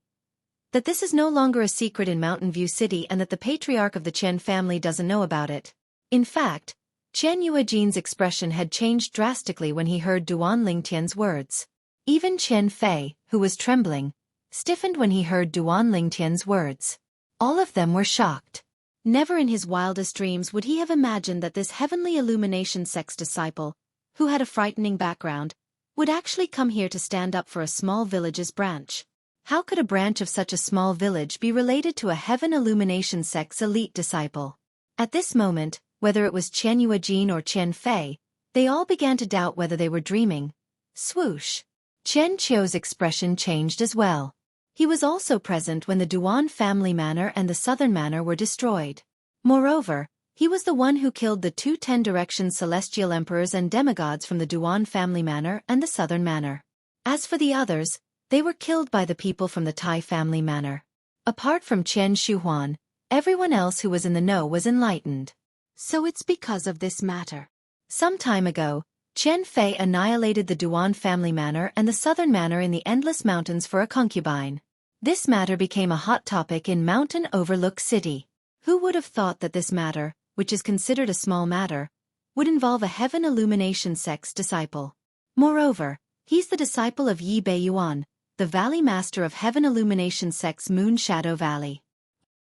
that this is no longer a secret in Mountain View City and that the patriarch of the Chen family doesn't know about it." In fact, Chen Yuejin's expression had changed drastically when he heard Duan Lingtian's words. Even Chen Fei, who was trembling, stiffened when he heard Duan Lingtian's words. All of them were shocked. Never in his wildest dreams would he have imagined that this Heavenly Illumination sect's disciple, who had a frightening background, would actually come here to stand up for a small village's branch. How could a branch of such a small village be related to a Heaven Illumination sect's elite disciple? At this moment, whether it was Chen Yuejin or Chen Fei, they all began to doubt whether they were dreaming. Swoosh! Chen Qiu's expression changed as well. He was also present when the Duan family manor and the southern manor were destroyed. Moreover, he was the one who killed the two 10-direction celestial emperors and demigods from the Duan family manor and the southern manor. As for the others, they were killed by the people from the Tai family manor. Apart from Chen Shuhuan, everyone else who was in the know was enlightened. So it's because of this matter. Some time ago, Chen Fei annihilated the Duan family manor and the southern manor in the Endless Mountains for a concubine. This matter became a hot topic in Mountain Overlook City. Who would have thought that this matter, which is considered a small matter, would involve a Heaven Illumination sect's disciple? Moreover, he's the disciple of Yi Beiyuan, the Valley Master of Heaven Illumination sect's Moon Shadow Valley.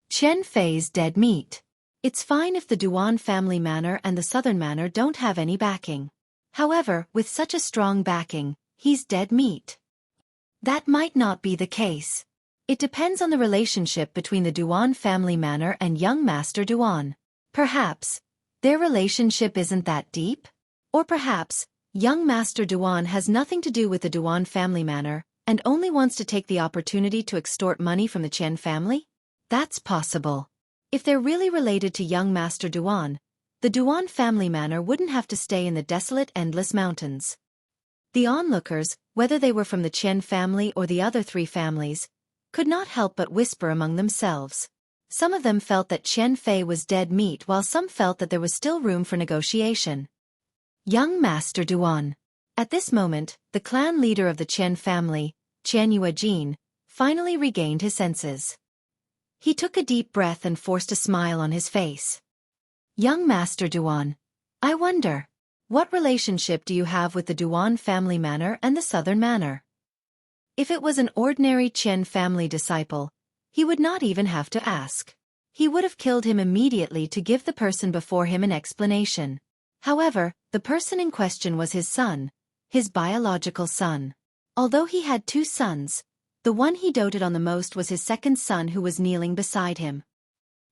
Chen Fei's dead meat. It's fine if the Duan family manor and the southern manor don't have any backing. However, with such a strong backing, he's dead meat. That might not be the case. It depends on the relationship between the Duan family manor and young Master Duan. Perhaps their relationship isn't that deep? Or perhaps young Master Duan has nothing to do with the Duan family manor and only wants to take the opportunity to extort money from the Chen family? That's possible. If they're really related to young Master Duan, the Duan family manor wouldn't have to stay in the desolate Endless Mountains. The onlookers, whether they were from the Chen family or the other three families, could not help but whisper among themselves. Some of them felt that Chen Fei was dead meat while some felt that there was still room for negotiation. Young Master Duan. At this moment, the clan leader of the Chen family, Chen Yuejin, finally regained his senses. He took a deep breath and forced a smile on his face. Young Master Duan, I wonder, what relationship do you have with the Duan family manor and the southern manor? If it was an ordinary Chen family disciple, he would not even have to ask. He would have killed him immediately to give the person before him an explanation. However, the person in question was his son, his biological son. Although he had two sons, the one he doted on the most was his second son who was kneeling beside him.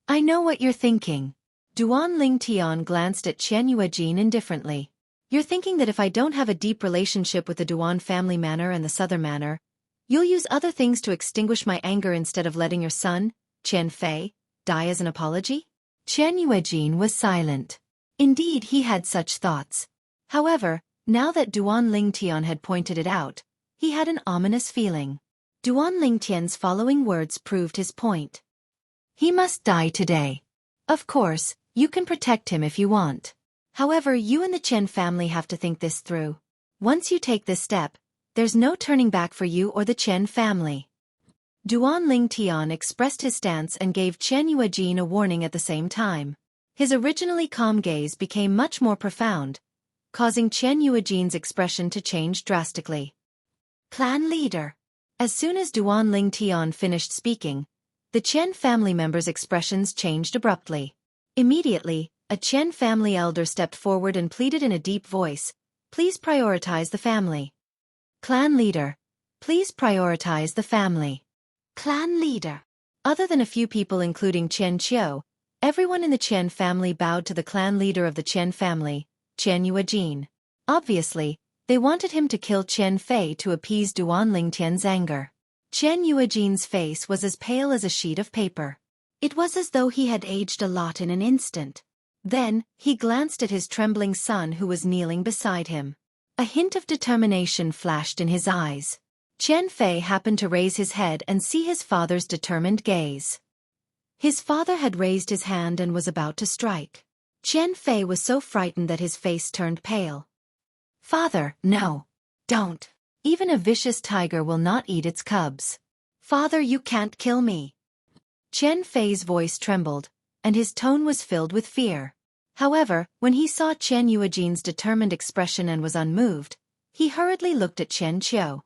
I know what you're thinking. Duan Lingtian glanced at Chen Yuejin indifferently. You're thinking that if I don't have a deep relationship with the Duan family manor and the southern manor, you'll use other things to extinguish my anger instead of letting your son, Chen Fei, die as an apology? Chen Yuejin was silent. Indeed, he had such thoughts. However, now that Duan Lingtian had pointed it out, he had an ominous feeling.
Duan Lingtian's following words proved his point. He must die today. Of course, you can protect him if you want. However, you and the Chen family have to think this through. Once you take this step, there's no turning back for you or the Chen family. Duan Lingtian expressed his stance and gave Chen Yuejin a warning at the same time. His originally calm gaze became much more profound, causing Chen Yuejin's expression to change drastically. Clan leader. As soon as Duan Lingtian finished speaking, the Chen family members' expressions changed abruptly. Immediately, a Chen family elder stepped forward and pleaded in a deep voice, "Please prioritize the family." Clan leader. Please prioritize the family. Clan leader. Other than a few people including Chen Qiu, everyone in the Chen family bowed to the clan leader of the Chen family, Chen Yuejin. Obviously, they wanted him to kill Chen Fei to appease Duan Lingtian's anger. Chen Yuejin's face was as pale as a sheet of paper. It was as though he had aged a lot in an instant. Then, he glanced at his trembling son who was kneeling beside him. A hint of determination flashed in his eyes. Chen Fei happened to raise his head and see his father's determined gaze. His father had raised his hand and was about to strike. Chen Fei was so frightened that his face turned pale. "Father, no. Don't. Even a vicious tiger will not eat its cubs. Father, you can't kill me." Chen Fei's voice trembled, and his tone was filled with fear. However, when he saw Chen Yuejin's determined expression and was unmoved, he hurriedly looked at Chen Qiu.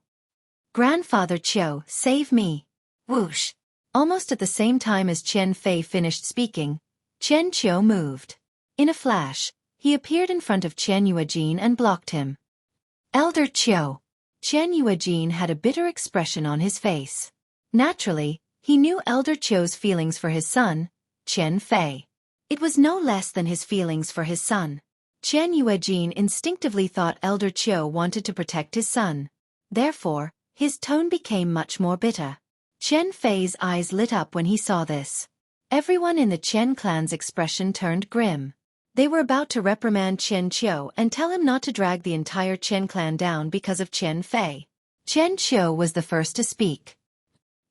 "Grandfather Qiu, save me." Whoosh! Almost at the same time as Chen Fei finished speaking, Chen Qiu moved. In a flash, he appeared in front of Chen Yuejin and blocked him. "Elder Qiu." Chen Yuejin had a bitter expression on his face. Naturally, he knew Elder Qiu's feelings for his son, Chen Fei. It was no less than his feelings for his son. Chen Yuejin instinctively thought Elder Qiu wanted to protect his son. Therefore, his tone became much more bitter. Chen Fei's eyes lit up when he saw this. Everyone in the Chen clan's expression turned grim. They were about to reprimand Chen Qiu and tell him not to drag the entire Chen clan down because of Chen Fei. Chen Qiu was the first to speak.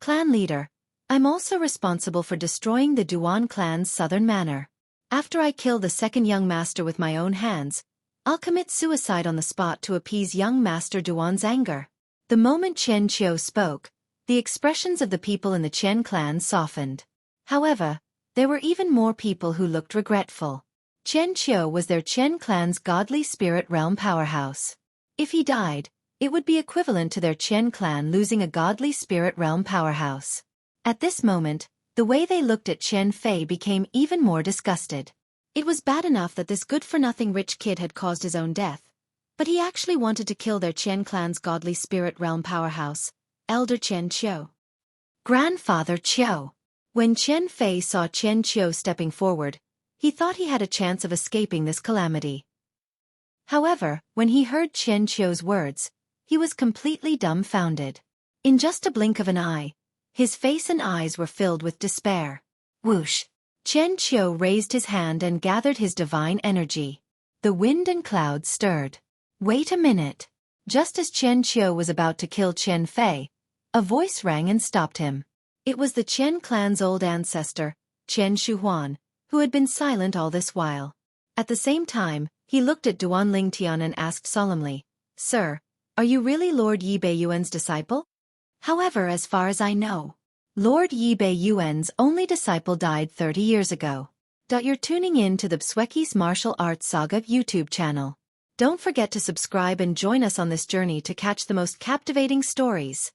"Clan leader, I'm also responsible for destroying the Duan clan's southern manor. After I kill the second young master with my own hands, I'll commit suicide on the spot to appease young master Duan's anger." The moment Chen Qiu spoke, the expressions of the people in the Chen clan softened. However, there were even more people who looked regretful. Chen Qiu was their Chen clan's godly spirit realm powerhouse. If he died, it would be equivalent to their Chen clan losing a godly spirit realm powerhouse. At this moment, the way they looked at Chen Fei became even more disgusted. It was bad enough that this good-for-nothing rich kid had caused his own death, but he actually wanted to kill their Chen clan's godly spirit realm powerhouse, Elder Chen Qiu. "Grandfather Qiu." When Chen Fei saw Chen Qiu stepping forward, he thought he had a chance of escaping this calamity. However, when he heard Chen Qiu's words, he was completely dumbfounded. In just a blink of an eye, his face and eyes were filled with despair. Whoosh! Chen Qiu raised his hand and gathered his divine energy. The wind and clouds stirred. Wait a minute. Just as Chen Qiu was about to kill Chen Fei, a voice rang and stopped him. It was the Chen clan's old ancestor, Chen Shuhuan, who had been silent all this while. At the same time, he looked at Duan Lingtian and asked solemnly, "Sir, are you really Lord Yi Beiyuan's disciple?" However, as far as I know, Lord Yi Beiyuan's only disciple died 30 years ago. You're tuning in to the Xueqi's Martial Arts Saga YouTube channel. Don't forget to subscribe and join us on this journey to catch the most captivating stories.